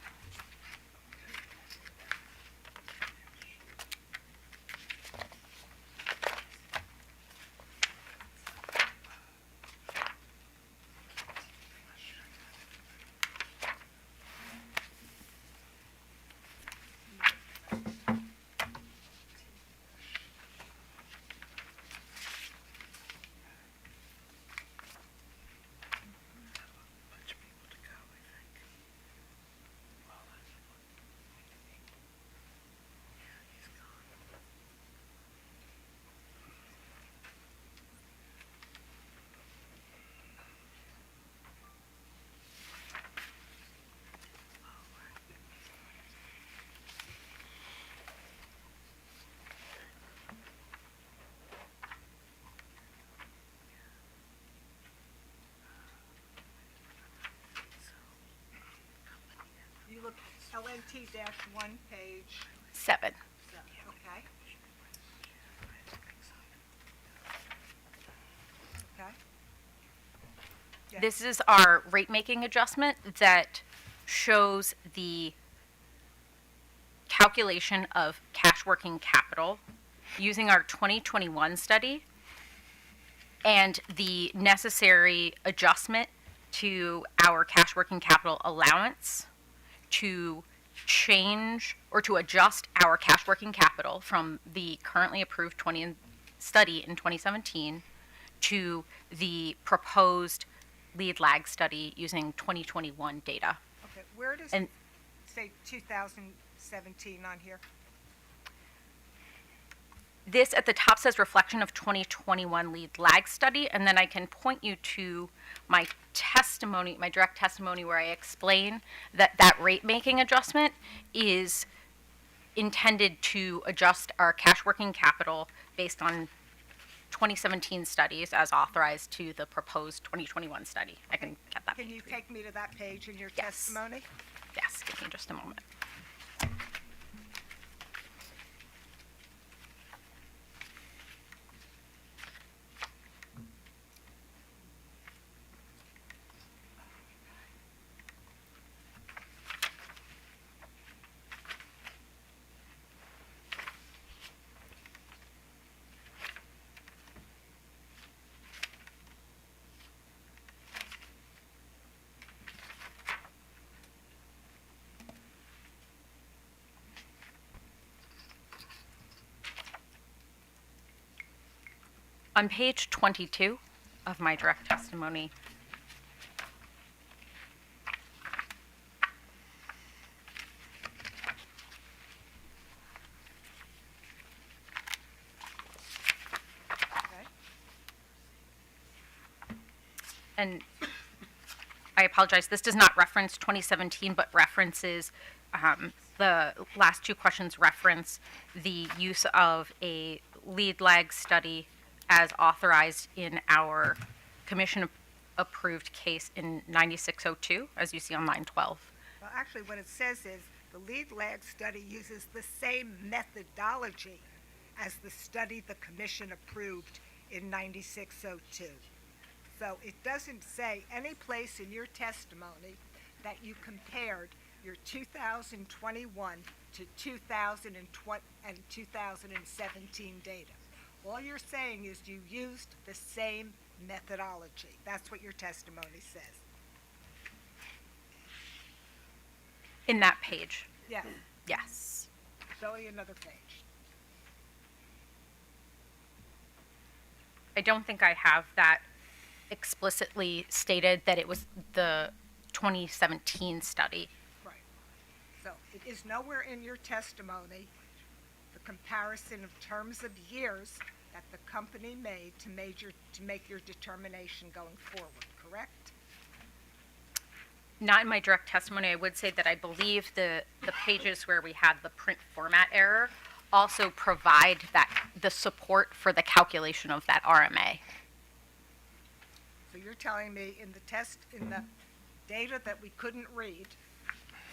You look LNT-1, page 7. 7, okay? Okay. This is our rate-making adjustment that shows the calculation of cash working capital using our 2021 study and the necessary adjustment to our cash working capital allowance to change or to adjust our cash working capital from the currently approved study in 2017 to the proposed lead lag study using 2021 data. Okay, where does And- it say 2017 on here? This at the top says reflection of 2021 lead lag study, and then I can point you to my testimony, my direct testimony, where I explain that that rate making adjustment is intended to adjust our cash working capital based on 2017 studies as authorized to the proposed 2021 study. I can get that. Can you take me to that page in your Yes. testimony? Yes, give me just a moment. On page 22 of my direct testimony, Okay. and I apologize, this does not reference 2017, but references, the last two questions reference the use of a lead lag study as authorized in our commission-approved case in 9602, as you see on line 12. Well, actually, what it says is the lead lag study uses the same methodology as the study the commission approved in 9602. So it doesn't say any place in your testimony that you compared your 2021 to 2020 and 2017 data. All you're saying is you used the same methodology. That's what your testimony says. In that page, Yeah, yes. show you another page. I don't think I have that explicitly stated that it was the 2017 study. Right. So it is nowhere in your testimony the comparison of terms of years that the company made to make your determination going forward, correct? Not in my direct testimony. I would say that I believe the pages where we had the print format error also provide the support for the calculation of that RMA. So you're telling me in the data that we couldn't read,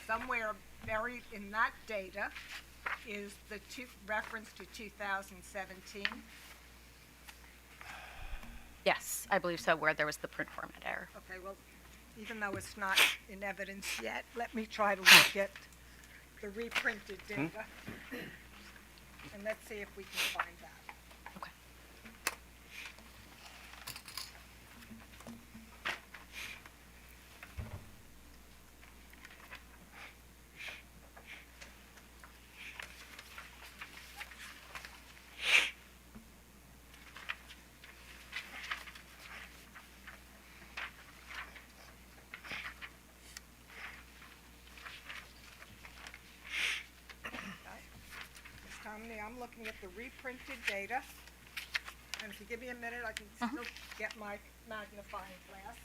somewhere buried in that data is the reference to 2017? Yes, I believe so, where there was the print format error. Okay, well, even though it's not in evidence yet, let me try to look at the reprinted data. And let's see if we can find that. Okay. Ms. Tomney, I'm looking at the reprinted data. And if you give me a minute, I can still get my magnifying glass.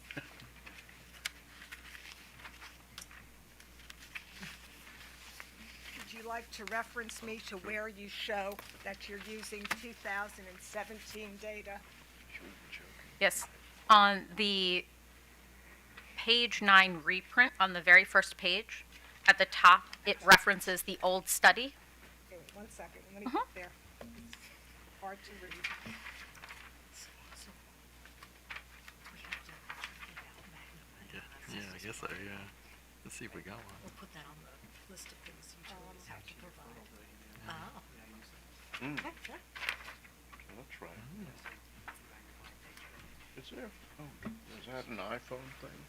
Would you like to reference me to where you show that you're using 2017 data? Yes, on the page 9 reprint, on the very first page, at the top, it references the old study. Okay, wait 1 second, let me get there. It's hard to read. Yeah, I guess so, yeah. Let's see if we got one. We'll put that on the list of things utilities have to provide. Oh. That's right. Is there? Oh, is that an iPhone thing?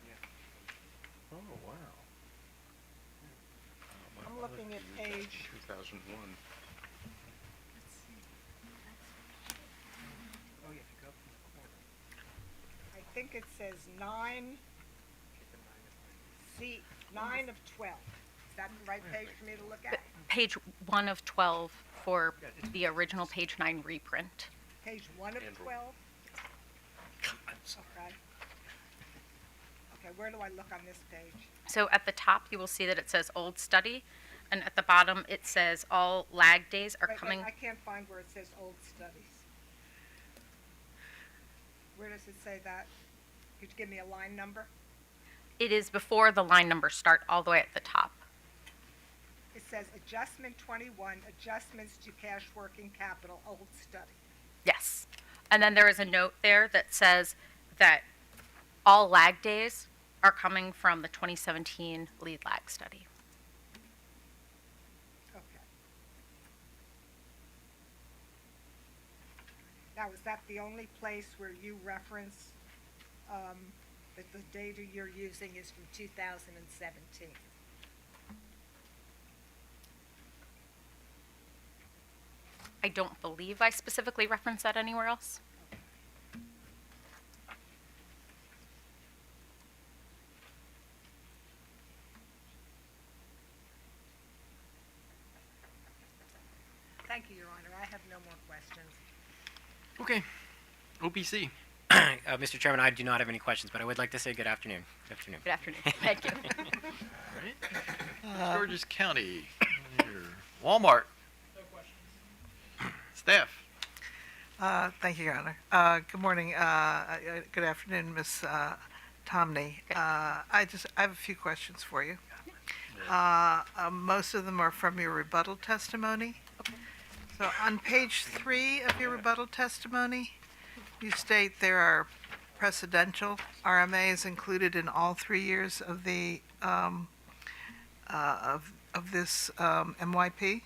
Oh, wow. I'm looking at page, 2001. I think it says 9, 9 of 12. Is that the right page for me to look at? Page 1 of 12 for the original page 9 reprint. Page 1 of 12? Okay. Okay, where do I look on this page? So at the top, you will see that it says old study, and at the bottom, it says all lag days are Wait, coming. I can't find where it says old studies. Where does it say that? Could you give me a line number? It is before the line numbers start, all the way at the top. It says adjustment 21, adjustments to cash working capital, old study. Yes. And then there is a note there that says that all lag days are coming from the 2017 lead lag study. Okay. Now, is that the only place where you reference that the data you're using is from 2017? I don't believe I specifically referenced that anywhere else. Thank you, Your Honor. I have no more questions. Okay. OPC. Mr. Chairman, I do not have any questions, but I would like to say good afternoon. Good afternoon. Good afternoon. Thank you. All right. Georges County. Here. Walmart. No questions. Staff. Thank you, Your Honor. Good morning, good afternoon, Ms. Tomney. I have a few questions for you. Most of them are from your rebuttal testimony. So on page 3 of your rebuttal testimony, you state there are precedential RMAs included in all 3 years of the of this MYP.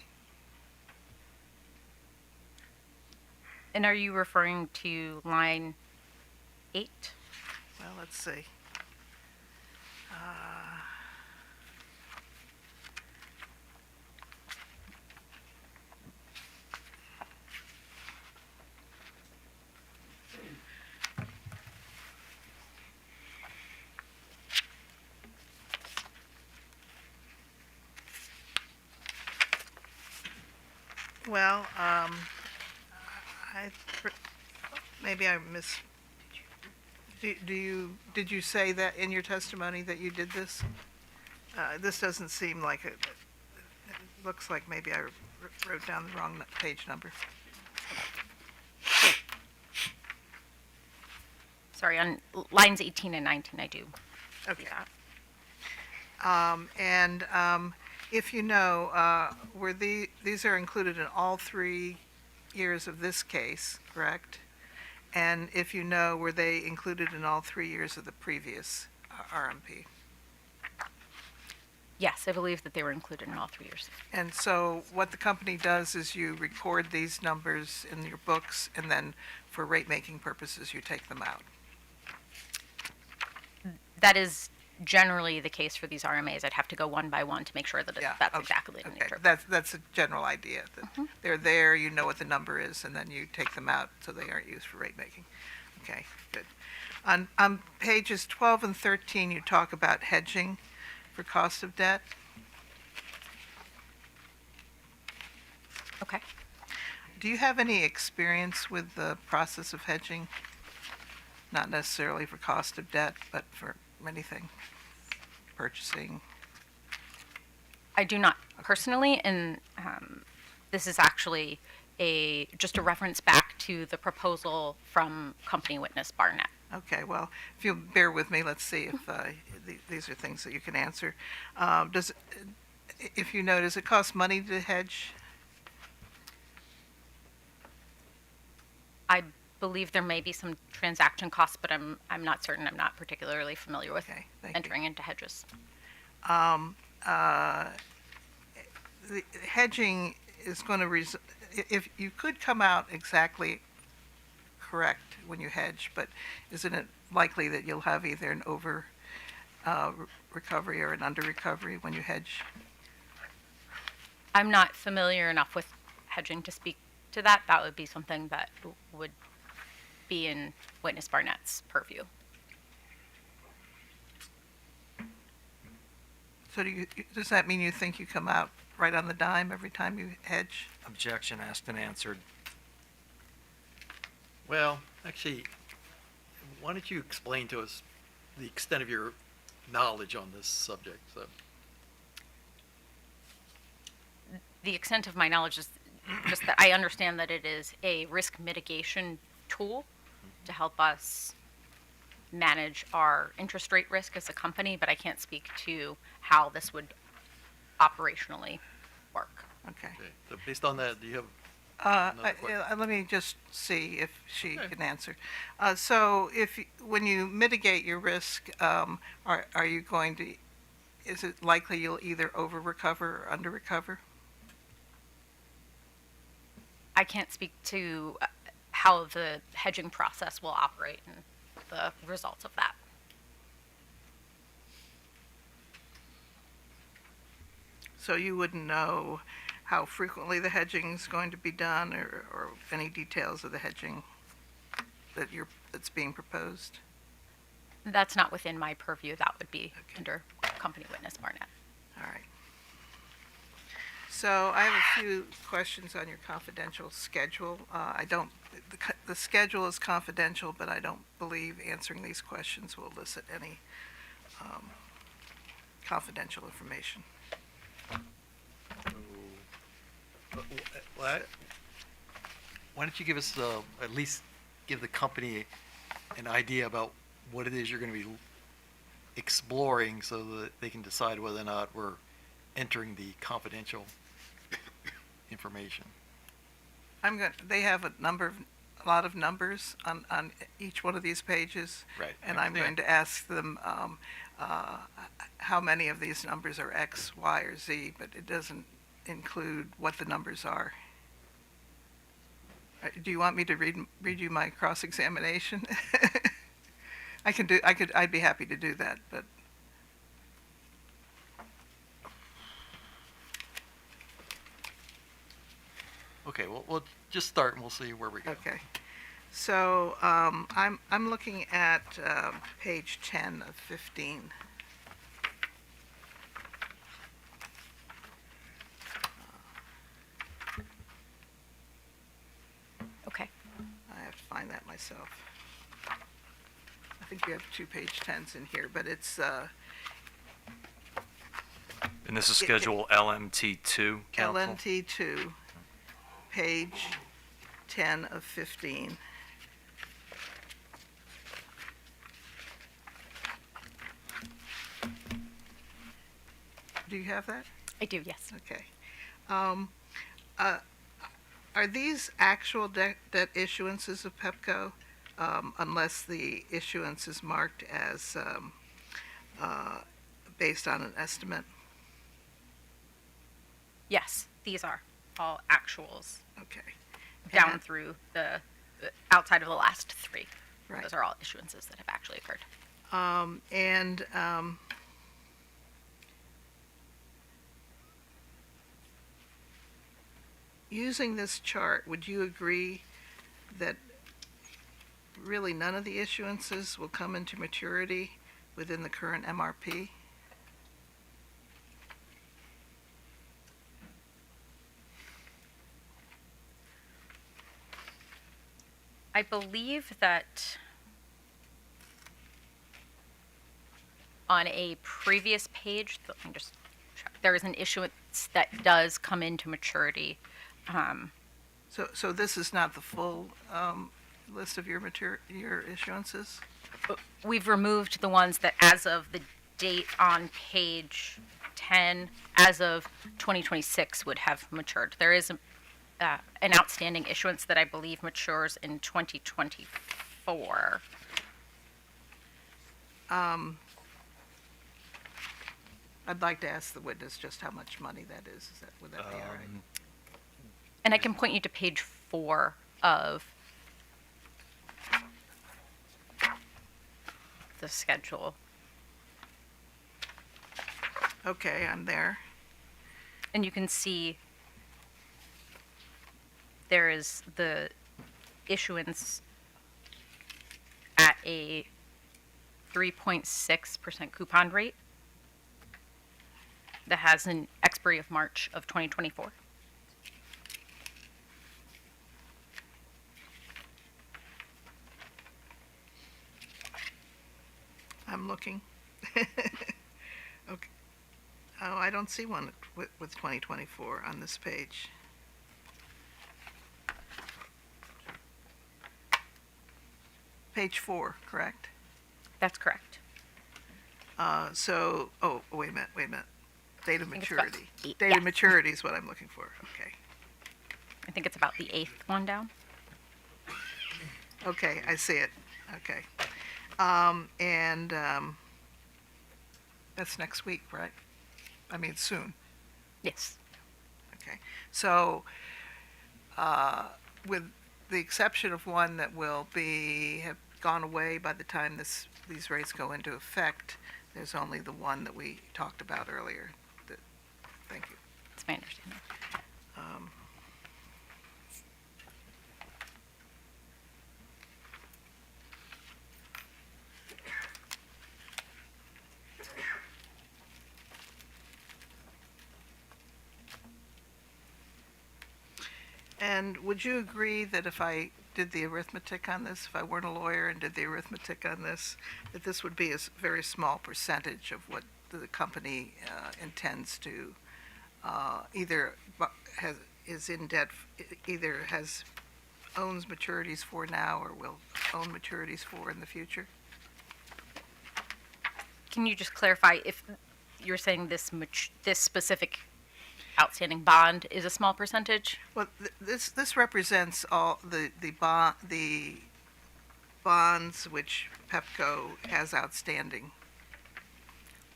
And are you referring to line 8? Well, let's see. Well, maybe I miss. Did you say that in your testimony that you did this? This doesn't seem like it. It looks like maybe I wrote down the wrong page number. Sorry, on lines 18 and 19, I do. Okay. And if you know, these are included in all 3 years of this case, correct? And if you know, were they included in all 3 years of the previous RMP? Yes, I believe that they were included in all 3 years. And so what the company does is you record these numbers in your books, and then for rate-making purposes, you take them out. That is generally the case for these RMAs. I'd have to go one by one to make sure that that's okay, exactly the okay. nature. That's a general idea. That They're there, you know what the number is, and then you take them out so they aren't used for rate making. Okay, good. On pages 12 and 13, you talk about hedging for cost of debt. Okay. Do you have any experience with the process of hedging? Not necessarily for cost of debt, but for anything, purchasing? I do not personally, and this is actually just a reference back to the proposal from company witness Barnett. Okay, well, if you'll bear with me, let's see if these are things that you can answer. If you know, does it cost money to hedge? I believe there may be some transaction costs, but I'm not certain. I'm not particularly familiar with Okay, thank you. entering into hedges. The hedging is going to, if you could come out exactly correct when you hedge, but isn't it likely that you'll have either an over recovery or an under recovery when you hedge? I'm not familiar enough with hedging to speak to that. That would be something that would be in Witness Barnett's purview. So does that mean you think you come out right on the dime every time you hedge? Objection asked and answered. Well, actually, why don't you explain to us the extent of your knowledge on this subject? So, The extent of my knowledge is just that I understand that it is a risk mitigation tool to help us manage our interest rate risk as a company, but I can't speak to how this would operationally work. Okay. okay. So based on that, do you have another question? Let me just see if she Okay. can answer. So when you mitigate your risk, are you going to, is it likely you'll either over recover or under recover? I can't speak to how the hedging process will operate and the results of that. So you wouldn't know how frequently the hedging is going to be done, or any details of the hedging that's being proposed? That's not within my purview. That would be under Company Witness Barnett. All right. So I have a few questions on your confidential schedule. The schedule is confidential, but I don't believe answering these questions will elicit any confidential information. Why don't you give us, at least give the company an idea about what it is you're going to be exploring so that they can decide whether or not we're entering the confidential information. They have a lot of numbers on each one of these pages. Right. And I'm going to ask them how many of these numbers are X, Y, or Z, but it doesn't include what the numbers are. Do you want me to read you my cross-examination? I'd be happy to do that, but. Okay, well, we'll just start and we'll see where we go. Okay. So I'm looking at page 10 of 15. Okay. I have to find that myself. I think you have 2 page 10s in here, but it's And this is schedule LMT2, council? LNT2, page 10 of 15. Do you have that? I do, yes. Okay. Are these actual debt issuances of Pepco, unless the issuance is marked as based on an estimate? Yes, these are all actuals Okay. down And- through the outside of the last 3. Right. Those are all issuances that have actually occurred. Using this chart, would you agree that really none of the issuances will come into maturity within the current MRP? I believe that on a previous page, let me just check, there is an issuance that does come into maturity. So this is not the full list of your issuances? We've removed the ones that, as of the date on page 10, as of 2026, would have matured. There is an outstanding issuance that I believe matures in 2024. I'd like to ask the witness just how much money that is. Would that be all right? And I can point you to page 4 of the schedule. Okay, I'm there. And you can see there is the issuance at a 3.6% coupon rate that has an expiry of March of 2024. I'm looking. Okay. Oh, I don't see one with 2024 on this page. Page 4, correct? That's correct. Oh, wait a minute. Date of think it's about maturity. eight, Date of yes. maturity is what I'm looking for. Okay. I think it's about the 8th one down. Okay, I see it. Okay. That's next week, right? I mean, soon. Yes. Okay. So, with the exception of one that will have gone away by the time these rates go into effect, there's only the one that we talked about earlier. Thank you. That's my understanding. And would you agree that if I did the arithmetic on this, if I weren't a lawyer and did the arithmetic on this, that this would be a very small percentage of what the company intends to either is in debt, either owns maturities for now or will own maturities for in the future? Can you just clarify if you're saying this specific outstanding bond is a small percentage? Well, this represents all the bonds which Pepco has outstanding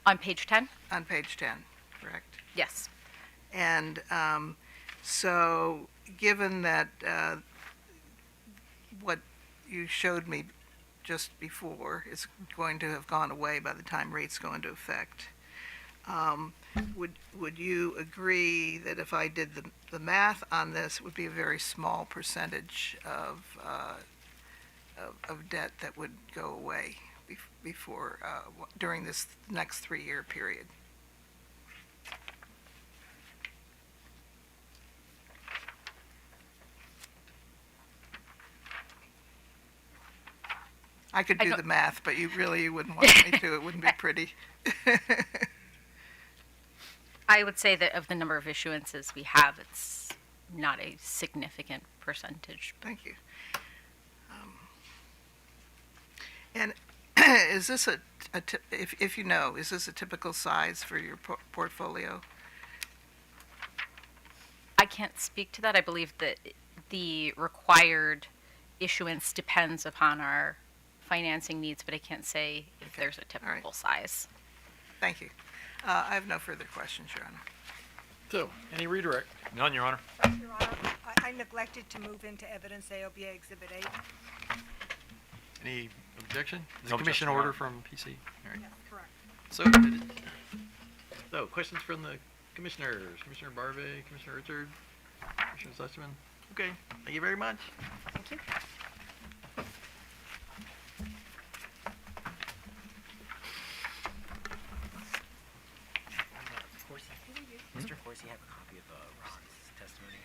On page 10? on page 10, correct? Yes. And so, given that what you showed me just before is going to have gone away by the time rates go into effect, would you agree that if I did the math on this, it would be a very small percentage of debt that would go away before during this next 3-year period? I could do the math, but you wouldn't want me to. It wouldn't be pretty. I would say that of the number of issuances we have, it's not a significant percentage. Thank you. And is this if you know, is this a typical size for your portfolio? I can't speak to that. I believe that the required issuance depends upon our financing needs, but I can't say if there's a typical size. Thank you. I have no further questions, Your Honor. So, any redirect? None, Your Honor. Your Honor, I neglected to move into evidence AOBA Exhibit 8. Any objection? Is No the commission objection, Your order Honor. from PC? All right. Yes, correct. So questions from the commissioners? Commissioner Barbe, Commissioner Richard, Commissioner Sussman? Okay, thank you very much. Thank you. Mr. Horsey have a copy of Ron's testimony?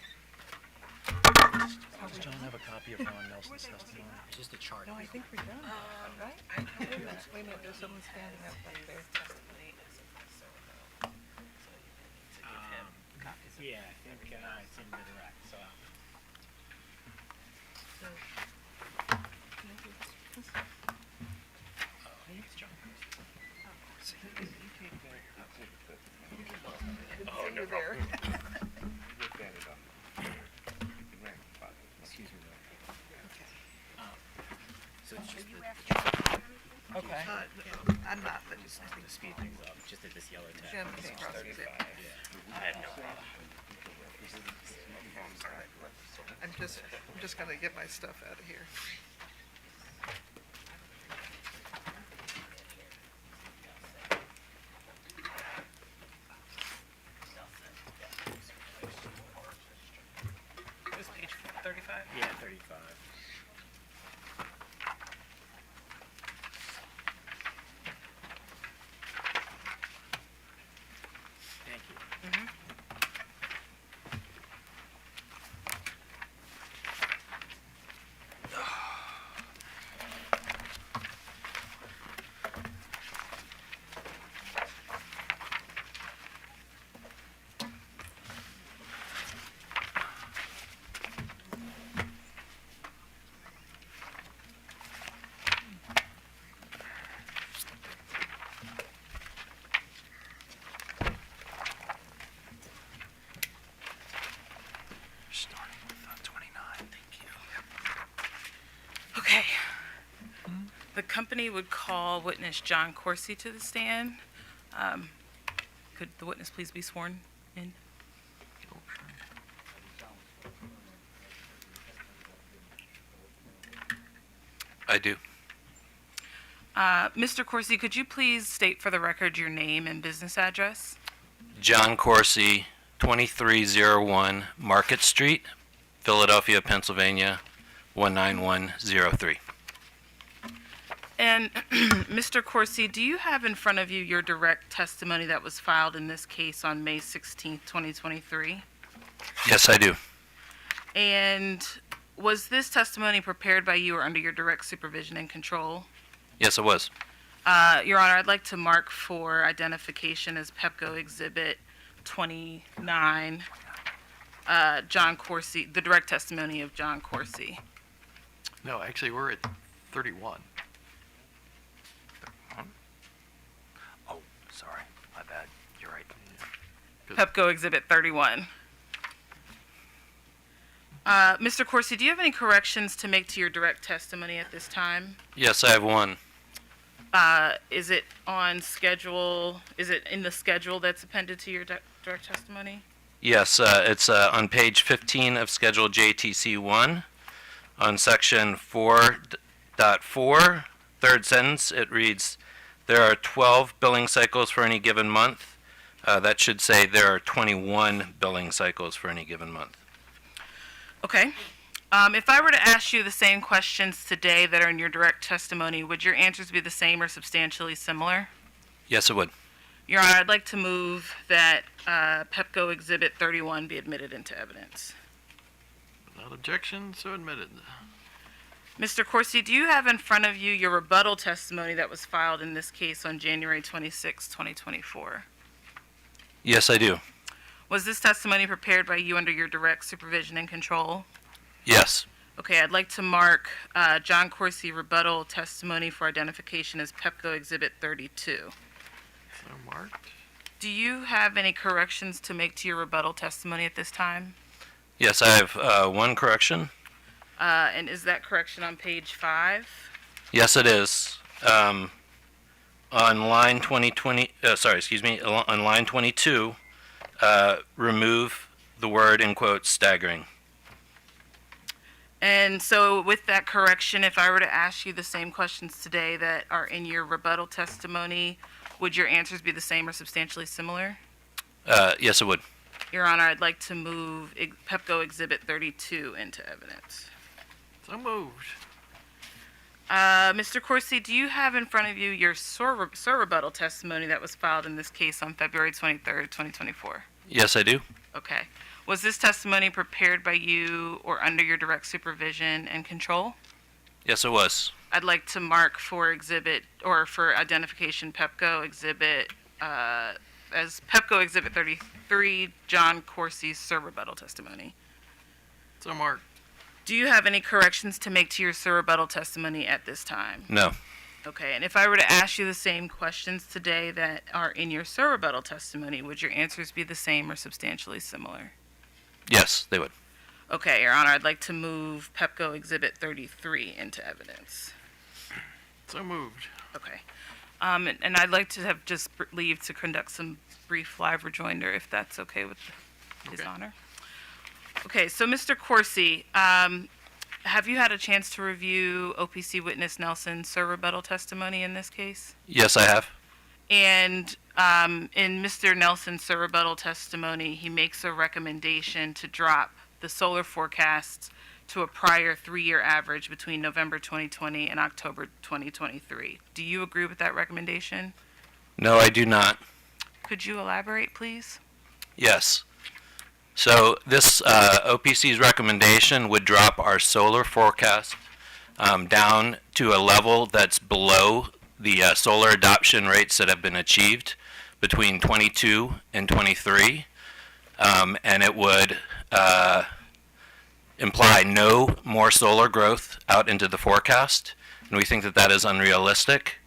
Does John have a copy of Ron Nelson's testimony? It's just a chart. No, I think we're done, right? Wait a minute, there's someone standing up back there. Yeah, I think it's in the direct, so. Oh, no problem. No, I'm not, but just To speed things up, just at this yellow tab. Jim came across it. I had no problem. I'm just gonna get my stuff out of here. This page 35? Yeah, 35. Thank you. Starting with 29. Thank you. Okay. The company would call witness John Corsi to the stand. Could the witness please be sworn in? I do. Mr. Corsi, could you please state for the record your name and business address? John Corsi, 2301 Market Street, Philadelphia, Pennsylvania, 19103. And Mr. Corsi, do you have in front of you your direct testimony that was filed in this case on May 16th, 2023? Yes, I do. And was this testimony prepared by you or under your direct supervision and control? Yes, it was. Your Honor, I'd like to mark for identification as Pepco Exhibit 29, John Corsi, the direct testimony of John Corsi. No, actually, we're at 31. Oh, sorry. My bad. You're right. Pepco Exhibit 31. Mr. Corsi, do you have any corrections to make to your direct testimony at this time? Yes, I have one. Is it on schedule? Is it in the schedule that's appended to your direct testimony? Yes, it's on page 15 of Schedule JTC1. On section 4.4, third sentence, it reads, there are 12 billing cycles for any given month. That should say there are 21 billing cycles for any given month. Okay. If I were to ask you the same questions today that are in your direct testimony, would your answers be the same or substantially similar? Yes, it would. Your Honor, I'd like to move that Pepco Exhibit 31 be admitted into evidence. Without objection, so admitted. Mr. Corsi, do you have in front of you your rebuttal testimony that was filed in this case on January 26, 2024? Yes, I do. Was this testimony prepared by you under your direct supervision and control? Yes. Okay, I'd like to mark John Corsi rebuttal testimony for identification as Pepco Exhibit 32. So marked. Do you have any corrections to make to your rebuttal testimony at this time? Yes, I have one correction. And is that correction on page 5? Yes, it is. On line 22, remove the word, in quotes, staggering. And so with that correction, if I were to ask you the same questions today that are in your rebuttal testimony, would your answers be the same or substantially similar? Yes, it would. Your Honor, I'd like to move Pepco Exhibit 32 into evidence. So moved. Mr. Corsi, do you have in front of you your SOR rebuttal testimony that was filed in this case on February 23rd, 2024? Yes, I do. Okay. Was this testimony prepared by you or under your direct supervision and control? Yes, it was. I'd like to mark for exhibit or for identification Pepco Exhibit as Pepco Exhibit 33, John Corsi's SOR rebuttal testimony. So marked. Do you have any corrections to make to your SOR rebuttal testimony at this time? No. Okay, and if I were to ask you the same questions today that are in your SOR rebuttal testimony, would your answers be the same or substantially similar? Yes, they would. Okay, Your Honor, I'd like to move Pepco Exhibit 33 into evidence. So moved. Okay. And I'd like to have just leave to conduct some brief live rejoinder, if that's okay with His Honor. Okay, so Mr. Corsi, have you had a chance to review OPC witness Nelson's sir rebuttal testimony in this case? Yes, I have. And in Mr. Nelson's sir rebuttal testimony, he makes a recommendation to drop the solar forecasts to a prior 3-year average between November 2020 and October 2023. Do you agree with that recommendation? No, I do not. Could you elaborate, please? Yes. So this OPC's recommendation would drop our solar forecast down to a level that's below the solar adoption rates that have been achieved between 22 and 23, and it would imply no more solar growth out into the forecast, and we think that that is unrealistic.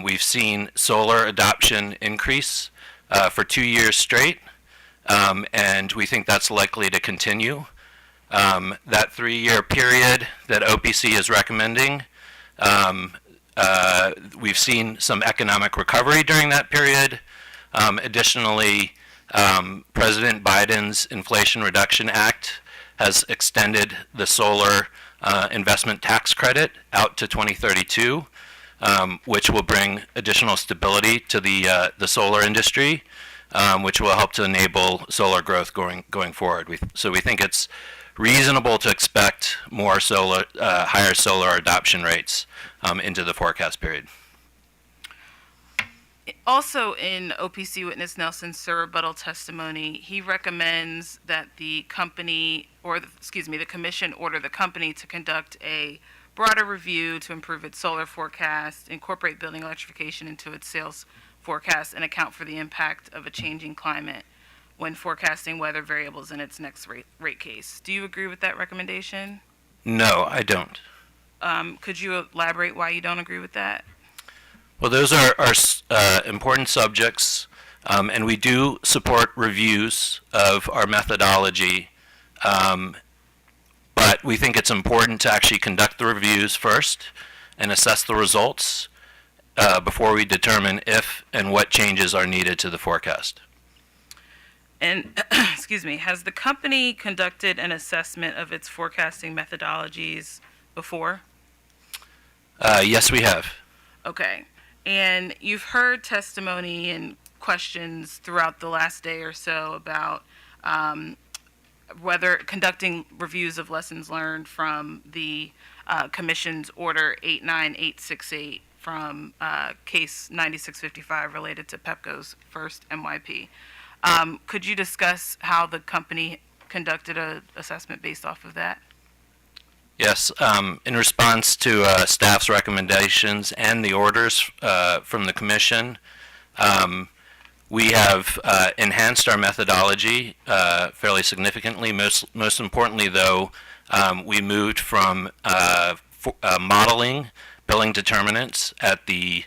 We've seen solar adoption increase for 2 years straight, and we think that's likely to continue. That 3-year period that OPC is recommending, we've seen some economic recovery during that period. Additionally, President Biden's Inflation Reduction Act has extended the solar investment tax credit out to 2032, which will bring additional stability to the solar industry, which will help to enable solar growth going forward. So we think it's reasonable to expect more solar, higher solar adoption rates into the forecast period. Also in OPC witness Nelson's sir rebuttal testimony, he recommends that the company, or the commission order the company to conduct a broader review to improve its solar forecast, incorporate building electrification into its sales forecast, and account for the impact of a changing climate when forecasting weather variables in its next rate case. Do you agree with that recommendation? No, I don't. Could you elaborate why you don't agree with that? Well, those are important subjects, and we do support reviews of our methodology, but we think it's important to actually conduct the reviews first and assess the results before we determine if and what changes are needed to the forecast. And, excuse me, has the company conducted an assessment of its forecasting methodologies before? Yes, we have. Okay. And you've heard testimony and questions throughout the last day or so about whether conducting reviews of lessons learned from the Commission's Order 89868 from Case 9655 related to Pepco's first MYP. Could you discuss how the company conducted an assessment based off of that? Yes, in response to staff's recommendations and the orders from the commission, we have enhanced our methodology fairly significantly. Most importantly, though, we moved from modeling billing determinants at the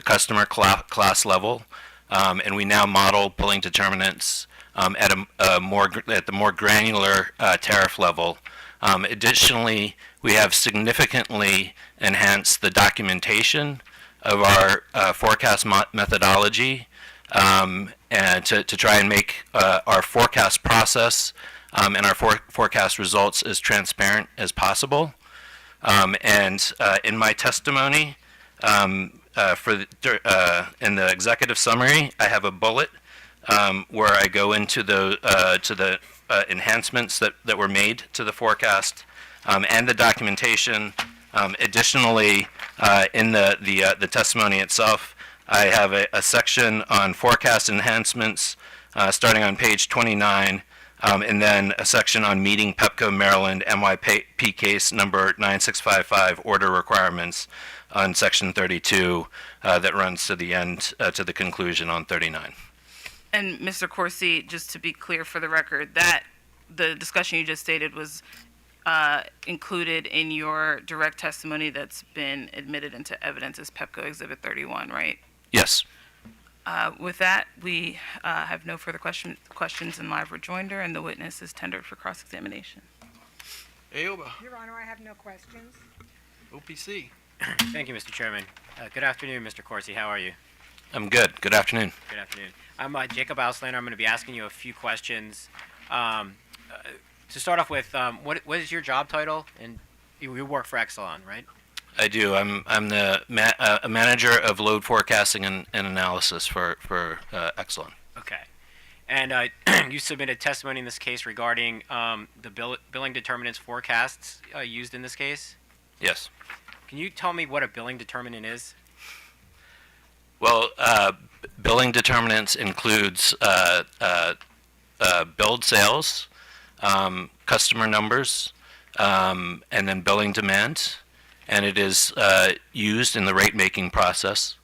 customer class level, and we now model billing determinants at the more granular tariff level. Additionally, we have significantly enhanced the documentation of our forecast methodology and to try and make our forecast process and our forecast results as transparent as possible. And in my testimony, in the executive summary, I have a bullet where I go into the enhancements that were made to the forecast and the documentation. Additionally, in the testimony itself, I have a section on forecast enhancements starting on page 29, and then a section on meeting Pepco Maryland MYP case number 9655 order requirements on section 32 that runs to the end, to the conclusion on 39. And Mr. Corsi, just to be clear for the record, that the discussion you just stated was included in your direct testimony that's been admitted into evidence as Pepco Exhibit 31, right? Yes. With that, we have no further questions in live rejoinder, and the witness is tendered for cross-examination. Aoba, Your Honor, I have no questions. OPC. Thank you, Mr. Chairman. Good afternoon, Mr. Corsi. How are you? I'm good. Good afternoon. Good afternoon. I'm Jacob Auslander. I'm going to be asking you a few questions. To start off with, what is your job title? And you work for Exelon, right? I do. I'm the manager of load forecasting and analysis for Exelon. Okay. And you submitted testimony in this case regarding the billing determinants forecasts used in this case? Yes. Can you tell me what a billing determinant is? Well, billing determinants includes billed sales, customer numbers, and then billing demand, and it is used in the rate making process.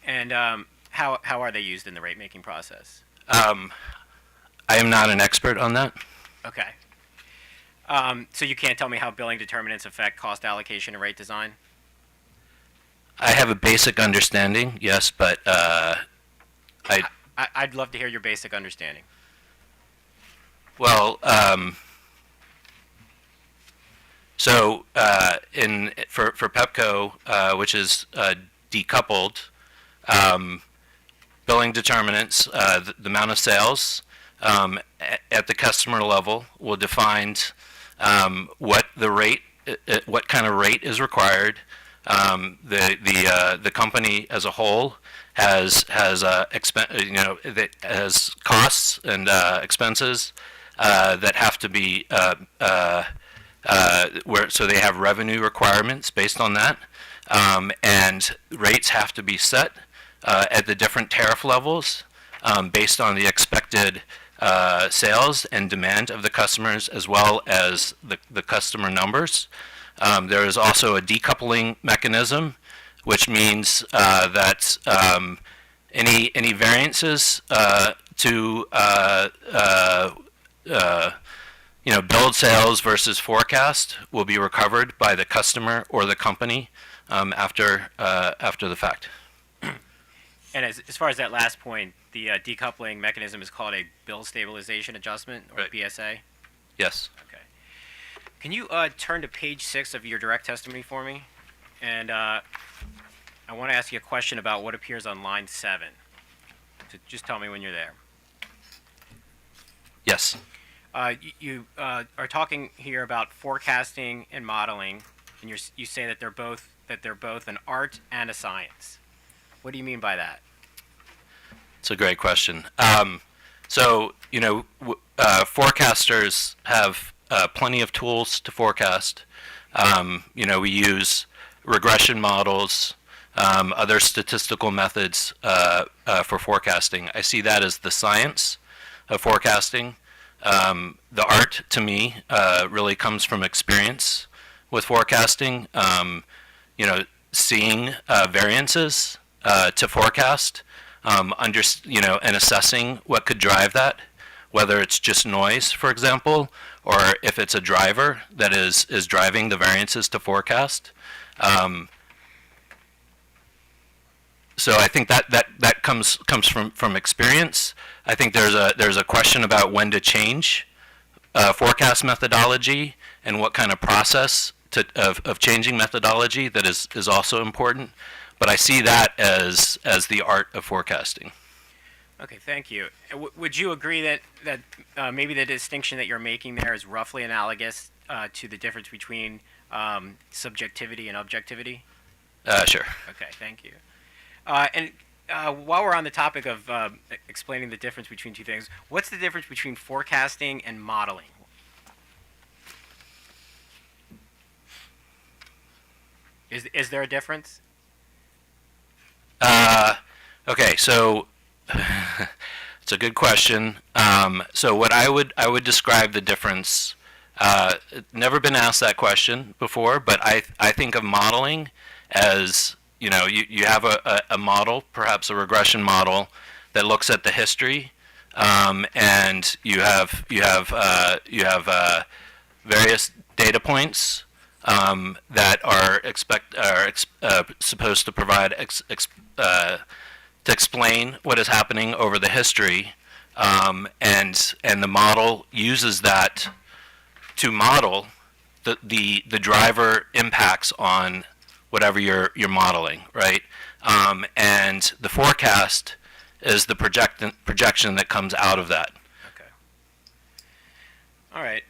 And how are they used in the rate making process? I am not an expert on that. Okay. So you can't tell me how billing determinants affect cost allocation and rate design? I have a basic understanding, yes, but I'd love to hear your basic understanding. Well, so for Pepco, which is decoupled, billing determinants, the amount of sales at the customer level will define what the rate, what kind of rate is required. The company as a whole has has costs and expenses that have to be so they have revenue requirements based on that, and rates have to be set at the different tariff levels based on the expected sales and demand of the customers as well as the customer numbers. There is also a decoupling mechanism, which means that any variances to billed sales versus forecast will be recovered by the customer or the company after the fact. And as far as that last point, the decoupling mechanism is called a bill stabilization adjustment, or Right. BSA? Yes. Okay. Can you turn to page 6 of your direct testimony for me? And I want to ask you a question about what appears on line 7. So just tell me when you're there. Yes. You are talking here about forecasting and modeling, and you say that they're both an art and a science. What do you mean by that? It's a great question. So, forecasters have plenty of tools to forecast. We use regression models, other statistical methods for forecasting. I see that as the science of forecasting. The art, to me, really comes from experience with forecasting. Seeing variances to forecast, and assessing what could drive that, whether it's just noise, for example, or if it's a driver that is driving the variances to forecast. So I think that comes from experience. I think there's a question about when to change forecast methodology and what kind of process of changing methodology that is also important. But I see that as the art of forecasting. Okay, thank you. Would you agree that maybe the distinction that you're making there is roughly analogous to the difference between subjectivity and objectivity? Sure. Okay, thank you. And while we're on the topic of explaining the difference between two things, what's the difference between forecasting and modeling? Is there a difference? Okay, so it's a good question. So what I would describe the difference. Never been asked that question before, but I think of modeling as you have a model, perhaps a regression model, that looks at the history, and you have various data points that are supposed to provide to explain what is happening over the history, and the model uses that to model the driver impacts on whatever you're modeling, right? And the forecast is the projection that comes out of that. Okay. All right.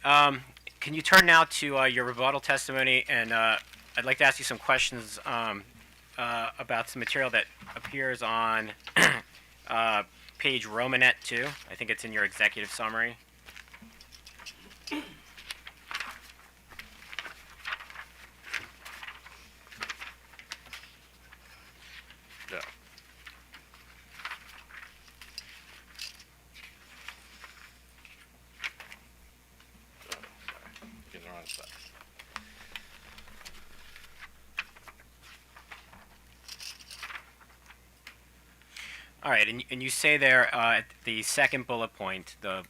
Can you turn now to your rebuttal testimony? And I'd like to ask you some questions about some material that appears on page Romanet 2. I think it's in your executive summary. Yeah. Getting the wrong side. All right, and you say there at the second bullet point, the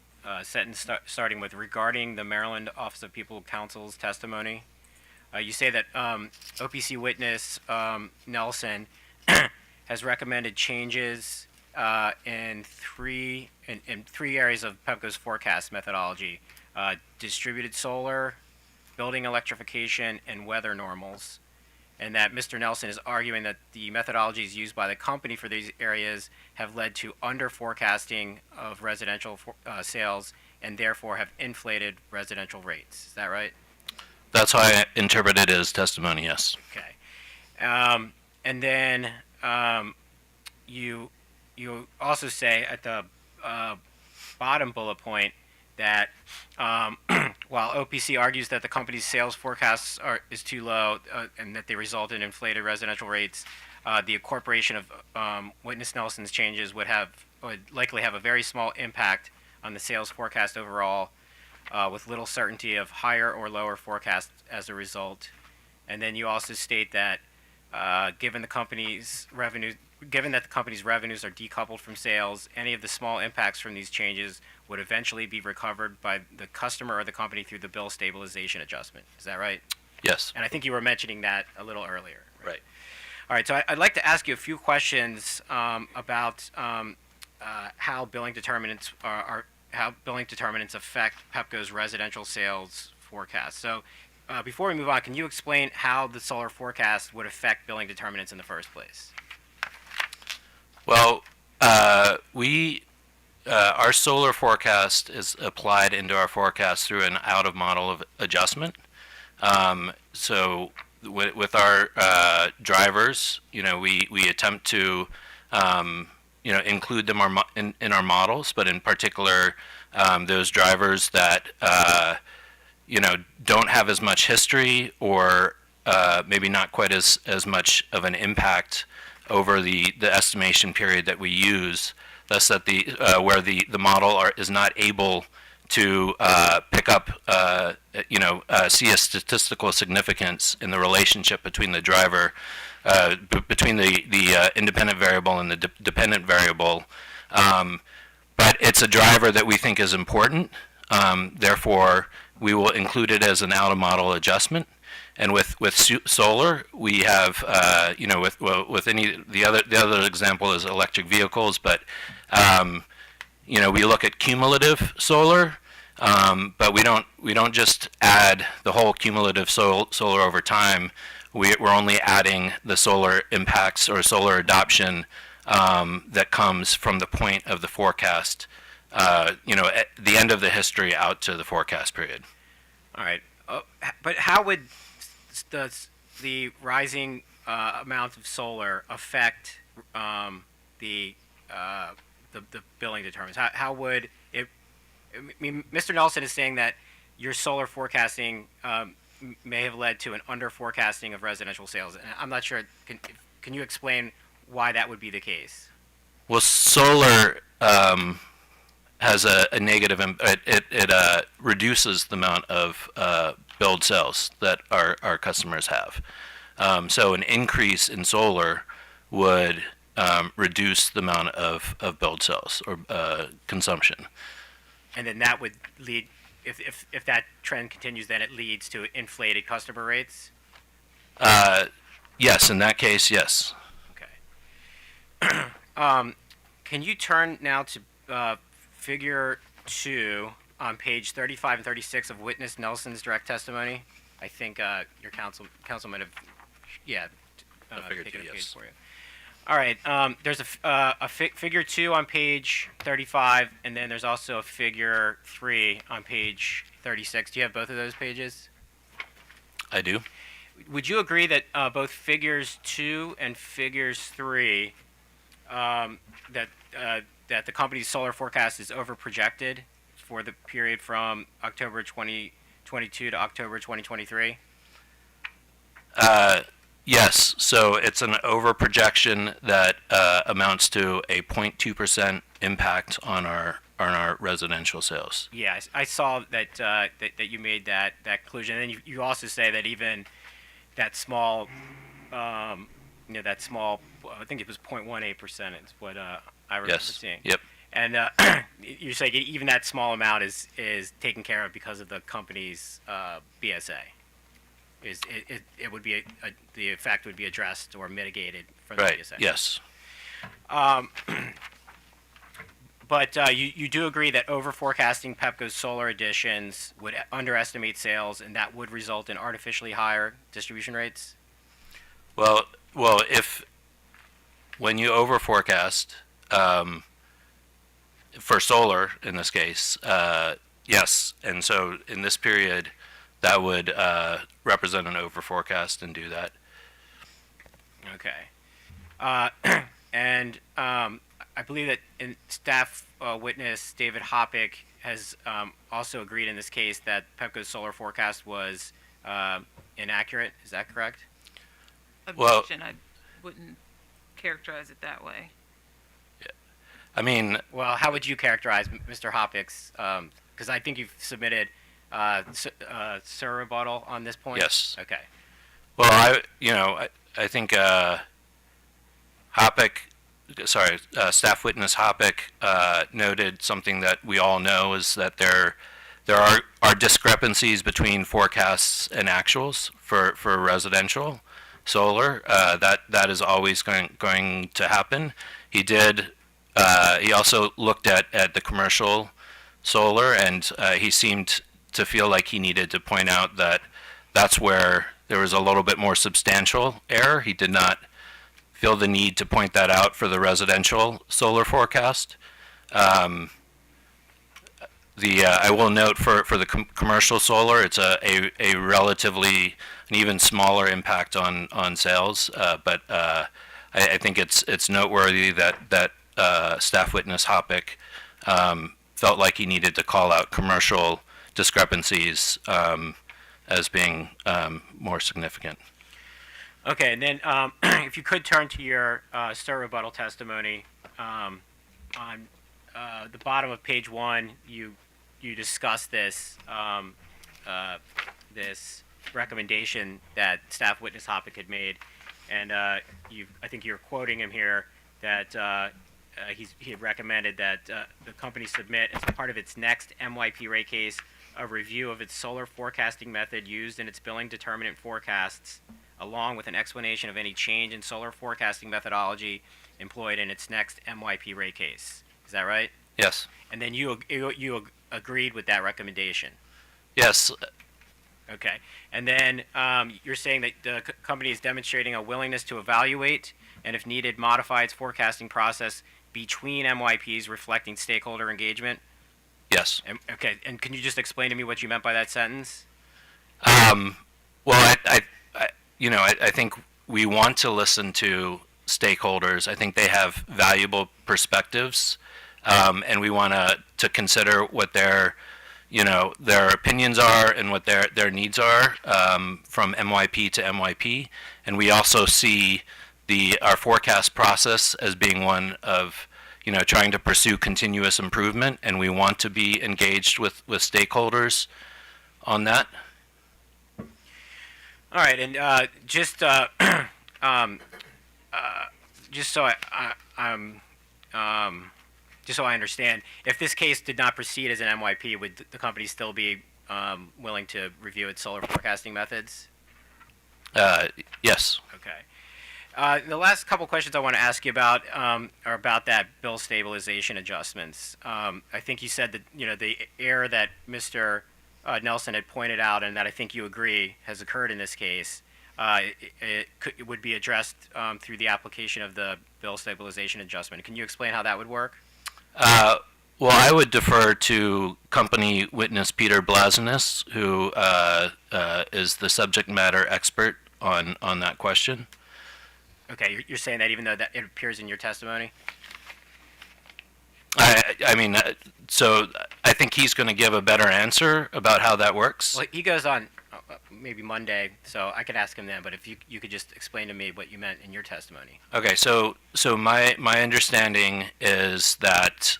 sentence starting with regarding the Maryland Office of People Counsel's testimony, you say that OPC witness Nelson has recommended changes in three areas of Pepco's forecast methodology: distributed solar, building electrification, and weather normals. And that Mr. Nelson is arguing that the methodologies used by the company for these areas have led to under forecasting of residential sales and therefore have inflated residential rates. Is that right? That's how I interpreted his testimony, yes. Okay. And then you also say at the bottom bullet point that while OPC argues that the company's sales forecasts is too low and that they result in inflated residential rates, the incorporation of witness Nelson's changes would likely have a very small impact on the sales forecast overall, with little certainty of higher or lower forecasts as a result. And then you also state that given that the company's revenues are decoupled from sales, any of the small impacts from these changes would eventually be recovered by the customer or the company through the bill stabilization adjustment. Is that right? Yes. And I think you were mentioning that a little earlier. Right. All right, so I'd like to ask you a few questions about how billing determinants affect Pepco's residential sales forecast. So before we move on, can you explain how the solar forecast would affect billing determinants in the first place? Well, our solar forecast is applied into our forecast through an out-of-model of adjustment. So with our drivers, we attempt to include them in our models, but in particular, those drivers that don't have as much history or maybe not quite as much of an impact over the estimation period that we use, thus that where the model is not able to pick up, see a statistical significance in the relationship between the driver, between the independent variable and the dependent variable. But it's a driver that we think is important. Therefore, we will include it as an out-of-model adjustment. And with solar, we have, with the other example is electric vehicles, but we look at cumulative solar, but we don't just add the whole cumulative solar over time. We're only adding the solar impacts or solar adoption that comes from the point of the forecast, at the end of the history out to the forecast period. All right, but how would the rising amount of solar affect the billing determinants? How would it? I mean, Mr. Nelson is saying that your solar forecasting may have led to an under forecasting of residential sales, and I'm not sure. Can you explain why that would be the case? Well, solar has a negative. It reduces the amount of billed sales that our customers have. So an increase in solar would reduce the amount of billed sales or consumption. And then that would lead, if that trend continues, then it leads to inflated customer rates? Yes, in that case, yes. Okay. Can you turn now to Figure 2 on page 35 and 36 of Witness Nelson's direct testimony? I think your council might have, yeah, figured taken you, a page yes. for you. All right. There's a figure 2 on page 35, and then there's also a figure 3 on page 36. Do you have both of those pages? I do. Would you agree that both figures 2 and figures 3 that the company's solar forecast is overprojected for the period from October 2022 to October 2023? Yes, so it's an overprojection that amounts to a 0.2% impact on our residential sales. Yeah, I saw that that you made that conclusion, and then you also say that even that small, that small, I think it was 0.18% is what I remember Yes. seeing. Yep. And you say even that small amount is taken care of because of the company's BSA. It would be the effect would be addressed or mitigated from the Right. BSA. Yes. But you do agree that over forecasting Pepco's solar additions would underestimate sales, and that would result in artificially higher distribution rates? Well, if when you over forecast for solar in this case, yes, and so in this period, that would represent an over forecast and do that. Okay. And I believe that staff witness David Hoppick has also agreed in this case that Pepco's solar forecast was inaccurate. Is that correct? Well- Objection, I wouldn't characterize it that way. I mean, Well, how would you characterize Mr. Hoppick's? Because I think you've submitted sir rebuttal on this point. Yes. Okay. well, I think staff witness Hoppick noted something that we all know is that there are discrepancies between forecasts and actuals for residential solar. That is always going to happen. He also looked at the commercial solar, and he seemed to feel like he needed to point out that that's where there was a little bit more substantial error. He did not feel the need to point that out for the residential solar forecast. I will note for the commercial solar, it's a relatively an even smaller impact on sales, but I think it's noteworthy that staff witness Hoppick felt like he needed to call out commercial discrepancies as being more significant. Okay, and then if you could turn to your sir rebuttal testimony, on the bottom of page 1, you discuss this this recommendation that staff witness Hoppick had made, and I think you're quoting him here that he had recommended that the company submit as part of its next MYP rate case a review of its solar forecasting method used in its billing determinant forecasts, along with an explanation of any change in solar forecasting methodology employed in its next MYP rate case. Is that right? Yes. And then you agreed with that recommendation. Yes. Okay. And then you're saying that the company is demonstrating a willingness to evaluate and, if needed, modify its forecasting process between MYPs reflecting stakeholder engagement? Yes. Okay. And can you just explain to me what you meant by that sentence? Well, I think we want to listen to stakeholders. I think they have valuable perspectives, and we want to consider what their opinions are and what their needs are from MYP to MYP. And we also see our forecast process as being one of trying to pursue continuous improvement, and we want to be engaged with stakeholders on that. All right, and just so I understand, if this case did not proceed as an MYP, would the company still be willing to review its solar forecasting methods? Yes. Okay. The last couple questions I want to ask you about are about that bill stabilization adjustments. I think you said that the error that Mr. Nelson had pointed out, and that I think you agree has occurred in this case, it would be addressed through the application of the bill stabilization adjustment. Can you explain how that would work? Well, I would defer to company witness Peter Blazinus, who is the subject matter expert on that question. Okay, you're saying that even though that it appears in your testimony? I mean, so I think he's going to give a better answer about how that works. Well, he goes on maybe Monday, so I could ask him then, but if you could just explain to me what you meant in your testimony. Okay, so my understanding is that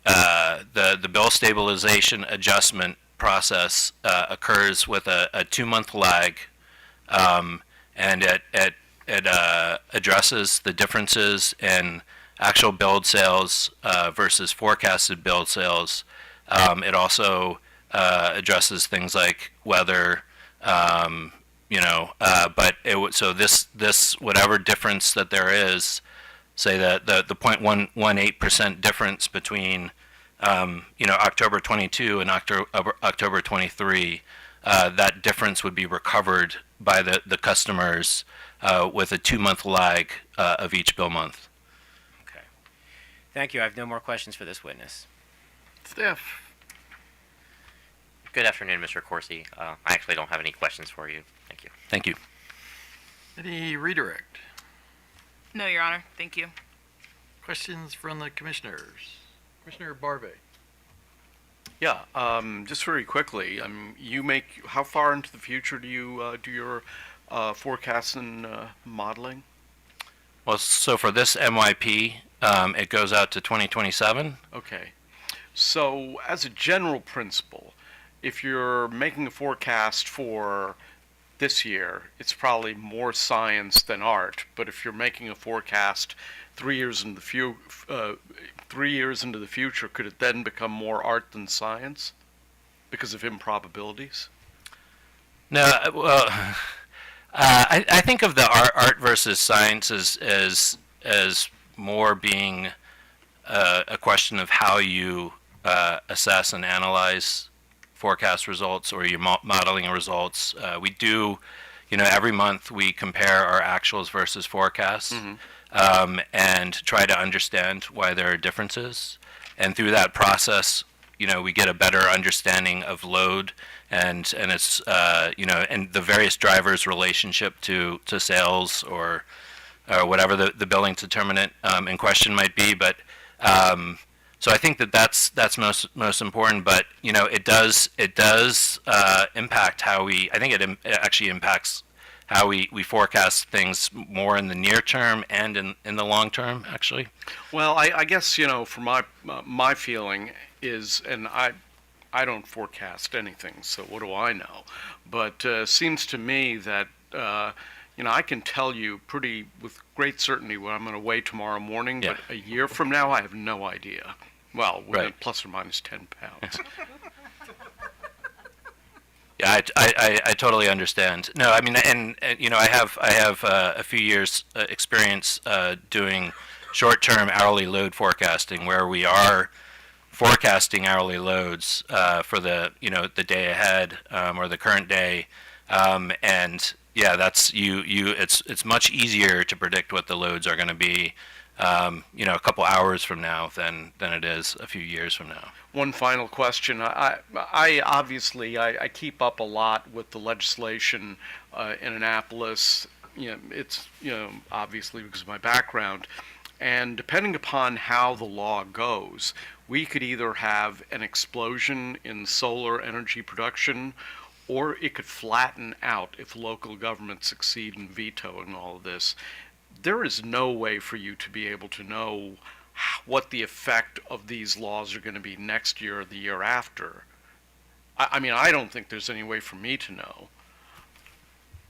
the bill stabilization adjustment process occurs with a 2-month lag, and it addresses the differences in actual build sales versus forecasted build sales. It also addresses things like weather, but so this whatever difference that there is, say that the 0.118% difference between October 22 and October 23, that difference would be recovered by the customers with a 2-month lag of each bill month. Okay. Thank you. I have no more questions for this witness. Steph. Good afternoon, Mr. Corsi. I actually don't have any questions for you. Thank you. Thank you. Any redirect? No, Your Honor. Thank you. Questions from the commissioners? Commissioner Barbe. Yeah, just very quickly, how far into the future do you do your forecasts and modeling? Well, so for this MYP, it goes out to 2027. Okay. So as a general principle, if you're making a forecast for this year, it's probably more science than art. But if you're making a forecast 3 years into the 3 years into the future, could it then become more art than science because of improbabilities? No, well, I think of the art versus science as more being a question of how you assess and analyze forecast results or your modeling results. We do, every month we compare our actuals versus forecasts. And try to understand why there are differences. And through that process, we get a better understanding of load and its, and the various drivers' relationship to sales or whatever the billing determinant in question might be. But so I think that's most important. But it does impact how I think it actually impacts how we forecast things more in the near term and in the long term, actually. Well, I guess, from my feeling is, and I don't forecast anything, so what do I know? But seems to me that, I can tell you with great certainty what I'm going to weigh tomorrow morning, Yeah. but a year from now, I have no idea. Well, Right. plus or minus 10 pounds. Yeah, I totally understand. No, I mean, and I have a few years experience doing short-term hourly load forecasting, where we are forecasting hourly loads for the the day ahead or the current day, and yeah, that's it's much easier to predict what the loads are going to be, a couple hours from now than it is a few years from now. One final question. I obviously keep up a lot with the legislation in Annapolis. It's obviously because of my background, and depending upon how the law goes, we could either have an explosion in solar energy production, or it could flatten out if local governments succeed in vetoing all of this. There is no way for you to be able to know what the effect of these laws are going to be next year or the year after. I mean, I don't think there's any way for me to know.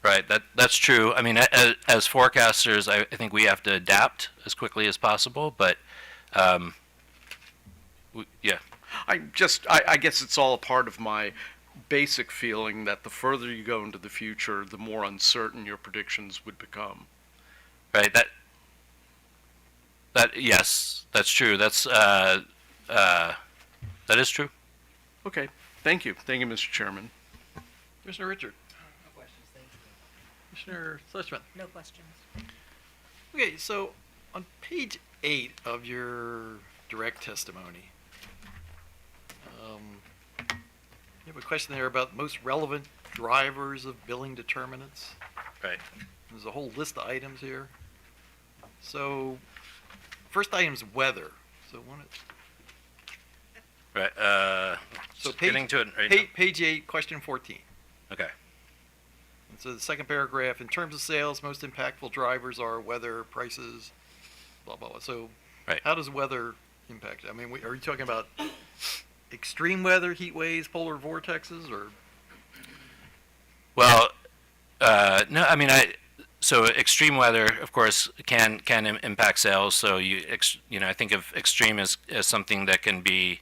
Right, that's true. I mean, as forecasters, I think we have to adapt as quickly as possible, but yeah. I guess it's all a part of my basic feeling that the further you go into the future, the more uncertain your predictions would become. Right, yes, that's true. That's That is true. Okay, thank you. Thank you, Mr. Chairman. Commissioner Richard. No questions, thank you. Commissioner Schlesman. No questions. Okay, so on page 8 of your direct testimony, you have a question there about most relevant drivers of billing determinants. Right. There's a whole list of items here. So, first item is weather. So, Right. so getting to it right now. page 8, question 14. Okay. And so the second paragraph, in terms of sales, most impactful drivers are weather, prices, blah, blah, blah. So, right. How does weather impact? I mean, are you talking about extreme weather, heat waves, polar vortexes, or? Well, no, I mean, so extreme weather, of course, can impact sales. So I think of extreme as something that can be,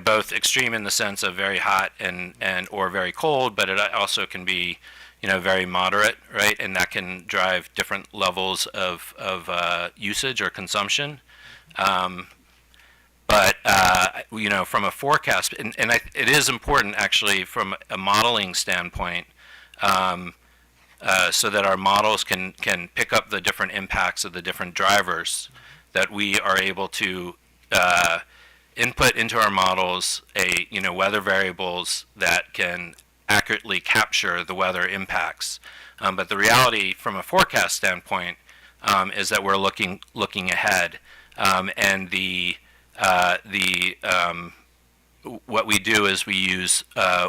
both extreme in the sense of very hot and or very cold, but it also can be, very moderate, right? And that can drive different levels of usage or consumption. But from a forecast, and it is important actually from a modeling standpoint, so that our models can pick up the different impacts of the different drivers, that we are able to input into our models weather variables that can accurately capture the weather impacts. But the reality from a forecast standpoint is that we're looking ahead, and what we do is we use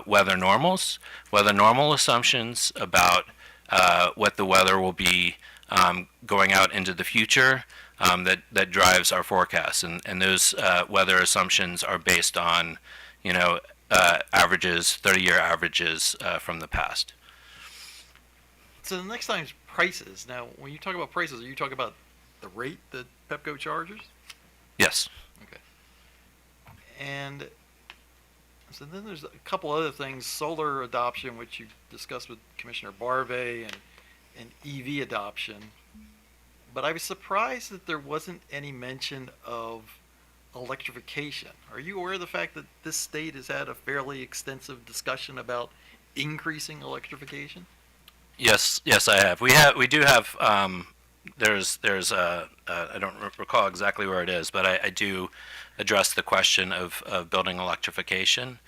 weather normal assumptions about what the weather will be going out into the future, that drives our forecasts, and those weather assumptions are based on averages, 30-year averages from the past. So the next time is prices. Now, when you talk about prices, are you talking about the rate that Pepco charges? Yes. Okay. And so then there's a couple other things, solar adoption, which you discussed with Commissioner Barve, and EV adoption. But I was surprised that there wasn't any mention of electrification. Are you aware of the fact that this state has had a fairly extensive discussion about increasing electrification? Yes, I have. We do have. There's I don't recall exactly where it is, but I do address the question of building electrification.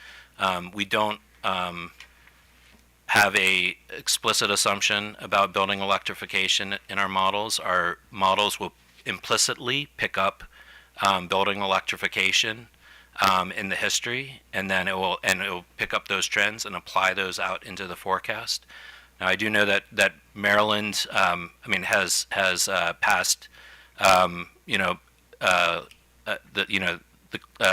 We don't have a explicit assumption about building electrification in our models. Our models will implicitly pick up building electrification in the history, and then it will pick up those trends and apply those out into the forecast. Now, I do know that Maryland, has passed, the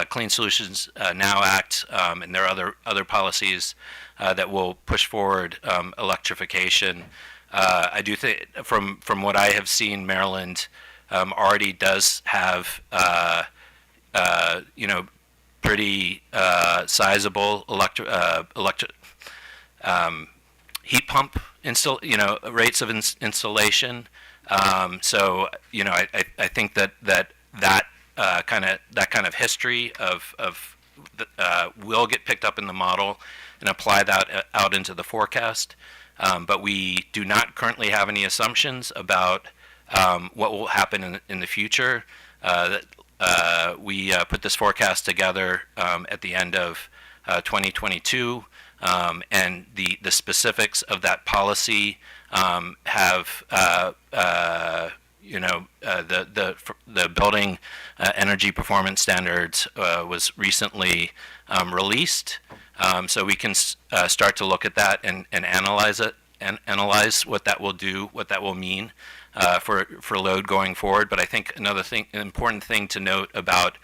Clean Solutions Now Act, and there are other policies that will push forward electrification. I do think, from what I have seen, Maryland already does have, pretty sizable heat pump rates of installation. So I think that kind of history will get picked up in the model and apply that out into the forecast. But we do not currently have any assumptions about what will happen in the future. We put this forecast together at the end of 2022. And the specifics of that policy have the building energy performance standards was recently released, so we can start to look at that and analyze it and analyze what that will do, what that will mean for load going forward. But I think an important thing to note about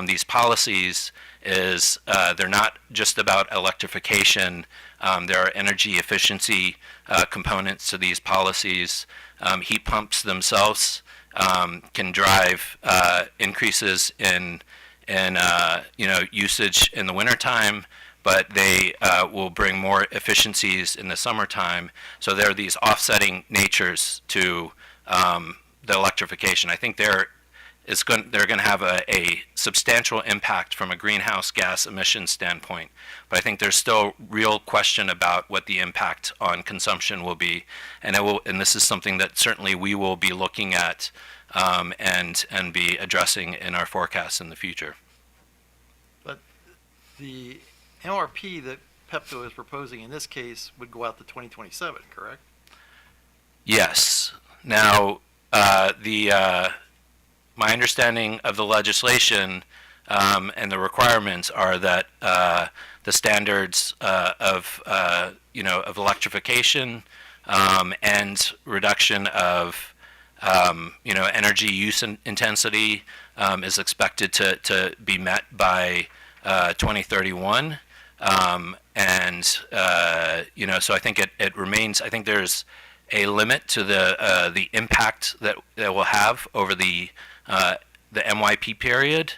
these policies is they're not just about electrification. There are energy efficiency components to these policies. Heat pumps themselves can drive increases in usage in the wintertime, but they will bring more efficiencies in the summertime. So there are these offsetting natures to the electrification. I think they're going to have a substantial impact from a greenhouse gas emission standpoint. But I think there's still real question about what the impact on consumption will be, and this is something that certainly we will be looking at and be addressing in our forecasts in the future. But the MRP that Pepco is proposing in this case would go out to 2027, correct? Yes. Now, my understanding of the legislation and the requirements are that the standards of electrification and reduction of energy use intensity is expected to be met by 2031. So I think it remains. I think there's a limit to the impact that will have over the MYP period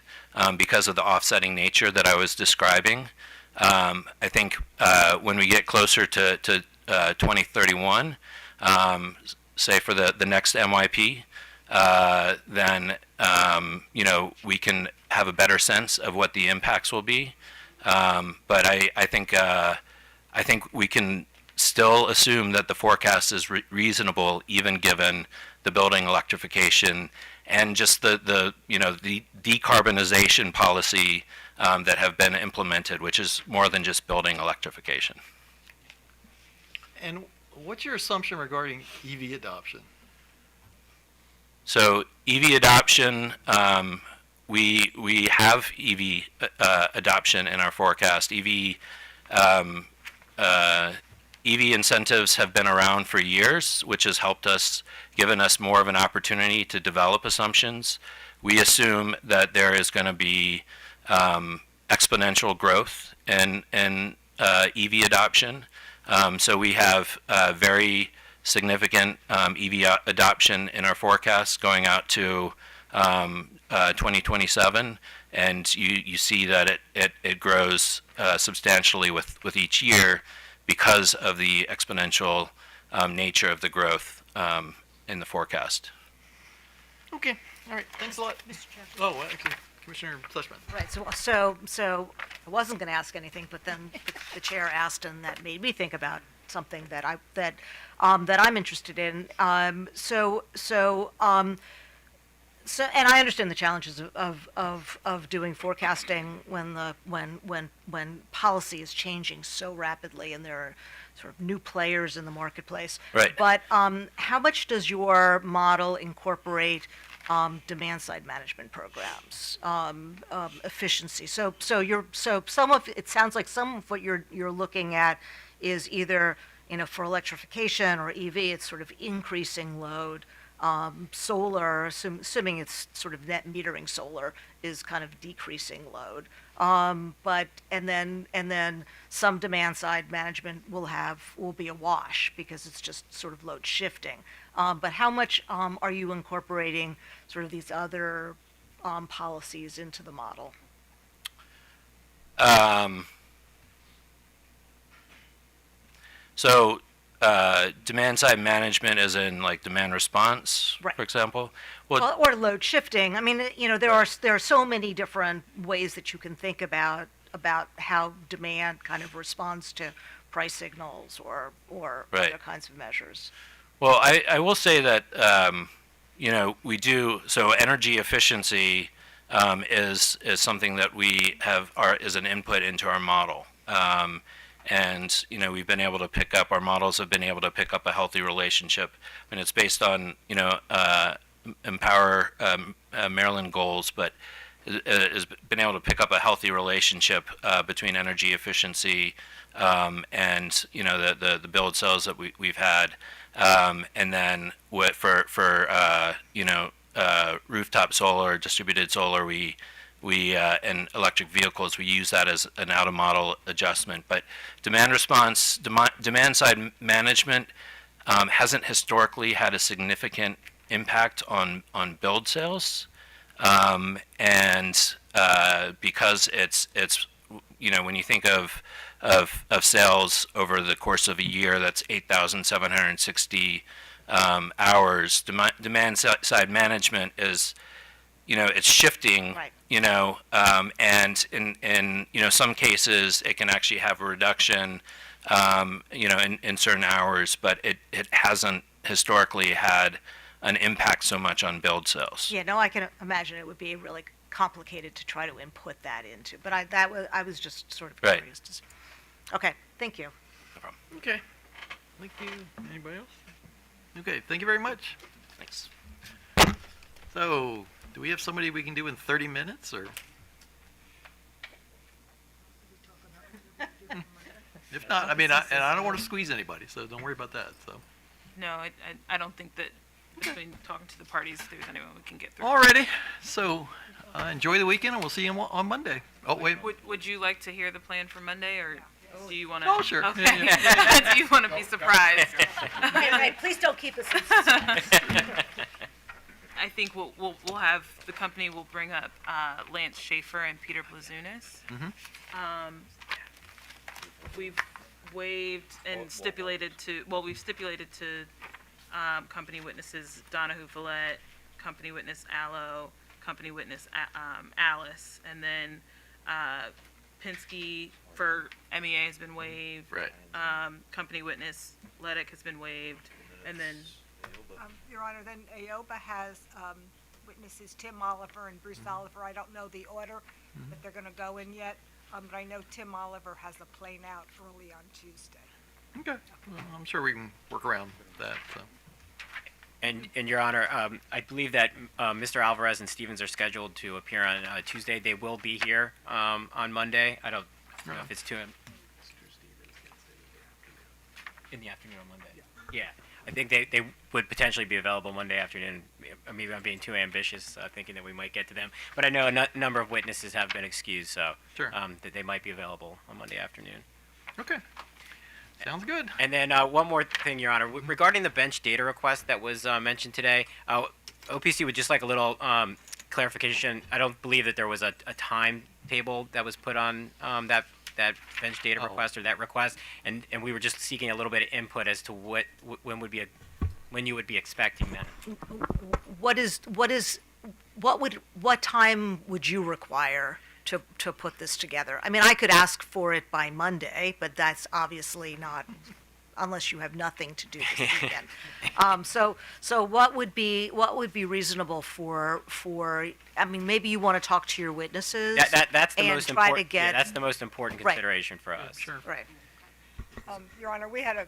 because of the offsetting nature that I was describing. I think when we get closer to 2031, say for the next MYP, then we can have a better sense of what the impacts will be. But I think we can still assume that the forecast is reasonable, even given the building electrification and just the decarbonization policy that have been implemented, which is more than just building electrification. And what's your assumption regarding EV adoption? So EV adoption, we have EV adoption in our forecast. EV incentives have been around for years, which has helped us, given us more of an opportunity to develop assumptions. We assume that there is going to be exponential growth in EV adoption. So we have very significant EV adoption in our forecast going out to 2027, and you see that it grows substantially with each year because of the exponential nature of the growth in the forecast. Okay, all right, thanks a lot. Mr. Chair. Oh, actually, Commissioner Fleshman. Right, so I wasn't going to ask anything, but then the chair asked, and that made me think about something that I'm interested in. And I understand the challenges of doing forecasting when policy is changing so rapidly and there are sort of new players in the marketplace. Right. But how much does your model incorporate demand side management programs, efficiency? So some of it sounds like some of what you're looking at is either for electrification or EV, it's sort of increasing load. Solar, assuming it's sort of net metering solar, is kind of decreasing load. And then some demand side management will be a wash because it's just sort of load shifting. But how much are you incorporating sort of these other policies into the model? So demand side management as in like demand response, Right. for example? Or load shifting. I mean, there are so many different ways that you can think about how demand kind of responds to price signals or Right. other kinds of measures. Well, I will say that, we do, so energy efficiency is something that we have, is an input into our model. And, we've been able to our models have been able to pick up a healthy relationship. I mean, it's based on, Empower Maryland goals, but has been able to pick up a healthy relationship between energy efficiency and, the build cells that we've had. And then for rooftop solar, distributed solar, and electric vehicles, we use that as an out-of-model adjustment. But demand side management hasn't historically had a significant impact on build sales, and because it's when you think of sales over the course of a year, that's 8,760 hours. Demand side management is it's shifting, Right. and in some cases it can actually have a reduction, in certain hours, but it hasn't historically had an impact so much on build sales. Yeah, no, I can imagine it would be really complicated to try to input that into, but I was just sort of Right. curious to see. Okay, thank you. Okay. Thank you. Anybody else? Okay, thank you very much. Thanks. So, do we have somebody we can do in 30 minutes, or? If not, I mean, and I don't want to squeeze anybody, so don't worry about that, so. No, I don't think that between talking to the parties, there's anyone we can get through. Alrighty, so, enjoy the weekend, and we'll see you on Monday. Oh, wait. Would you like to hear the plan for Monday, or do you want to? Oh, sure. Okay. Yeah, Do you want to be surprised? Right, please don't keep us in suspense. I think we'll have, the company will bring up Lance Schaefer and Peter Blazunas. We've waived and stipulated to, we've stipulated to company witnesses Donahue Villette, company witness Allo, company witness Alice, and then Pinsky for MEA has been waived. Right. Company witness Leddick has been waived, and then Your Honor, then AOBA has witnesses Tim Oliver and Bruce Oliver. I don't know the order that they're going to go in yet, but I know Tim Oliver has a plane out early on Tuesday. Okay, well, I'm sure we can work around that, so. And Your Honor, I believe that Mr. Alvarez and Stevens are scheduled to appear on Tuesday. They will be here on Monday. I don't know if it's in the afternoon on Monday. Yeah. I think they would potentially be available Monday afternoon. Maybe I'm being too ambitious, thinking that we might get to them. But I know a number of witnesses have been excused, so Sure. that they might be available on Monday afternoon. Okay. Sounds good. And then one more thing, Your Honor, regarding the bench data request that was mentioned today, OPC would just like a little clarification. I don't believe that there was a timetable that was put on that bench data request or that request, and we were just seeking a little bit of input as to when you would be expecting that. What time would you require to put this together? I mean, I could ask for it by Monday, but that's obviously not, unless you have nothing to do this weekend. So what would be reasonable for, I mean, maybe you want to talk to your witnesses That's the and most try to important. get. That's the most important Right. consideration for us. Sure. Right. Your Honor, we had a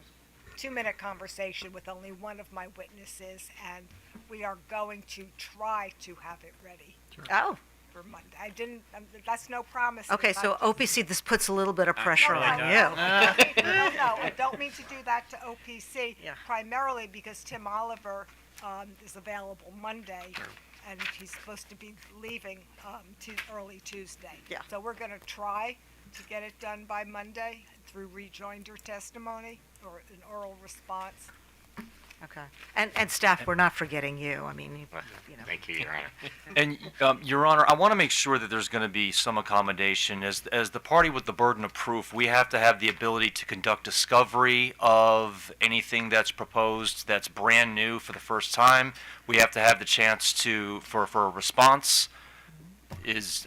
2-minute conversation with only one of my witnesses, and we are going to try to have it ready Oh, for Monday. I didn't, that's no promise. okay, so OPC, this puts a little bit of pressure really on does. you. No, I don't mean to do that to OPC, Yeah. primarily because Tim Oliver is available Monday, and he's supposed to be leaving early Tuesday. Yeah. So we're going to try to get it done by Monday through rejoinder testimony or an oral response. Okay. And staff, we're not forgetting you. I mean, you know. Thank you, Your Honor. And, Your Honor, I want to make sure that there's going to be some accommodation. As the party with the burden of proof, we have to have the ability to conduct discovery of anything that's proposed that's brand new for the first time. We have to have the chance for a response.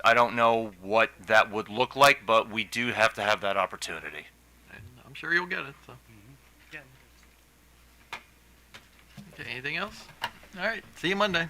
I don't know what that would look like, but we do have to have that opportunity. And I'm sure you'll get it, so. Okay, anything else? All right, see you Monday.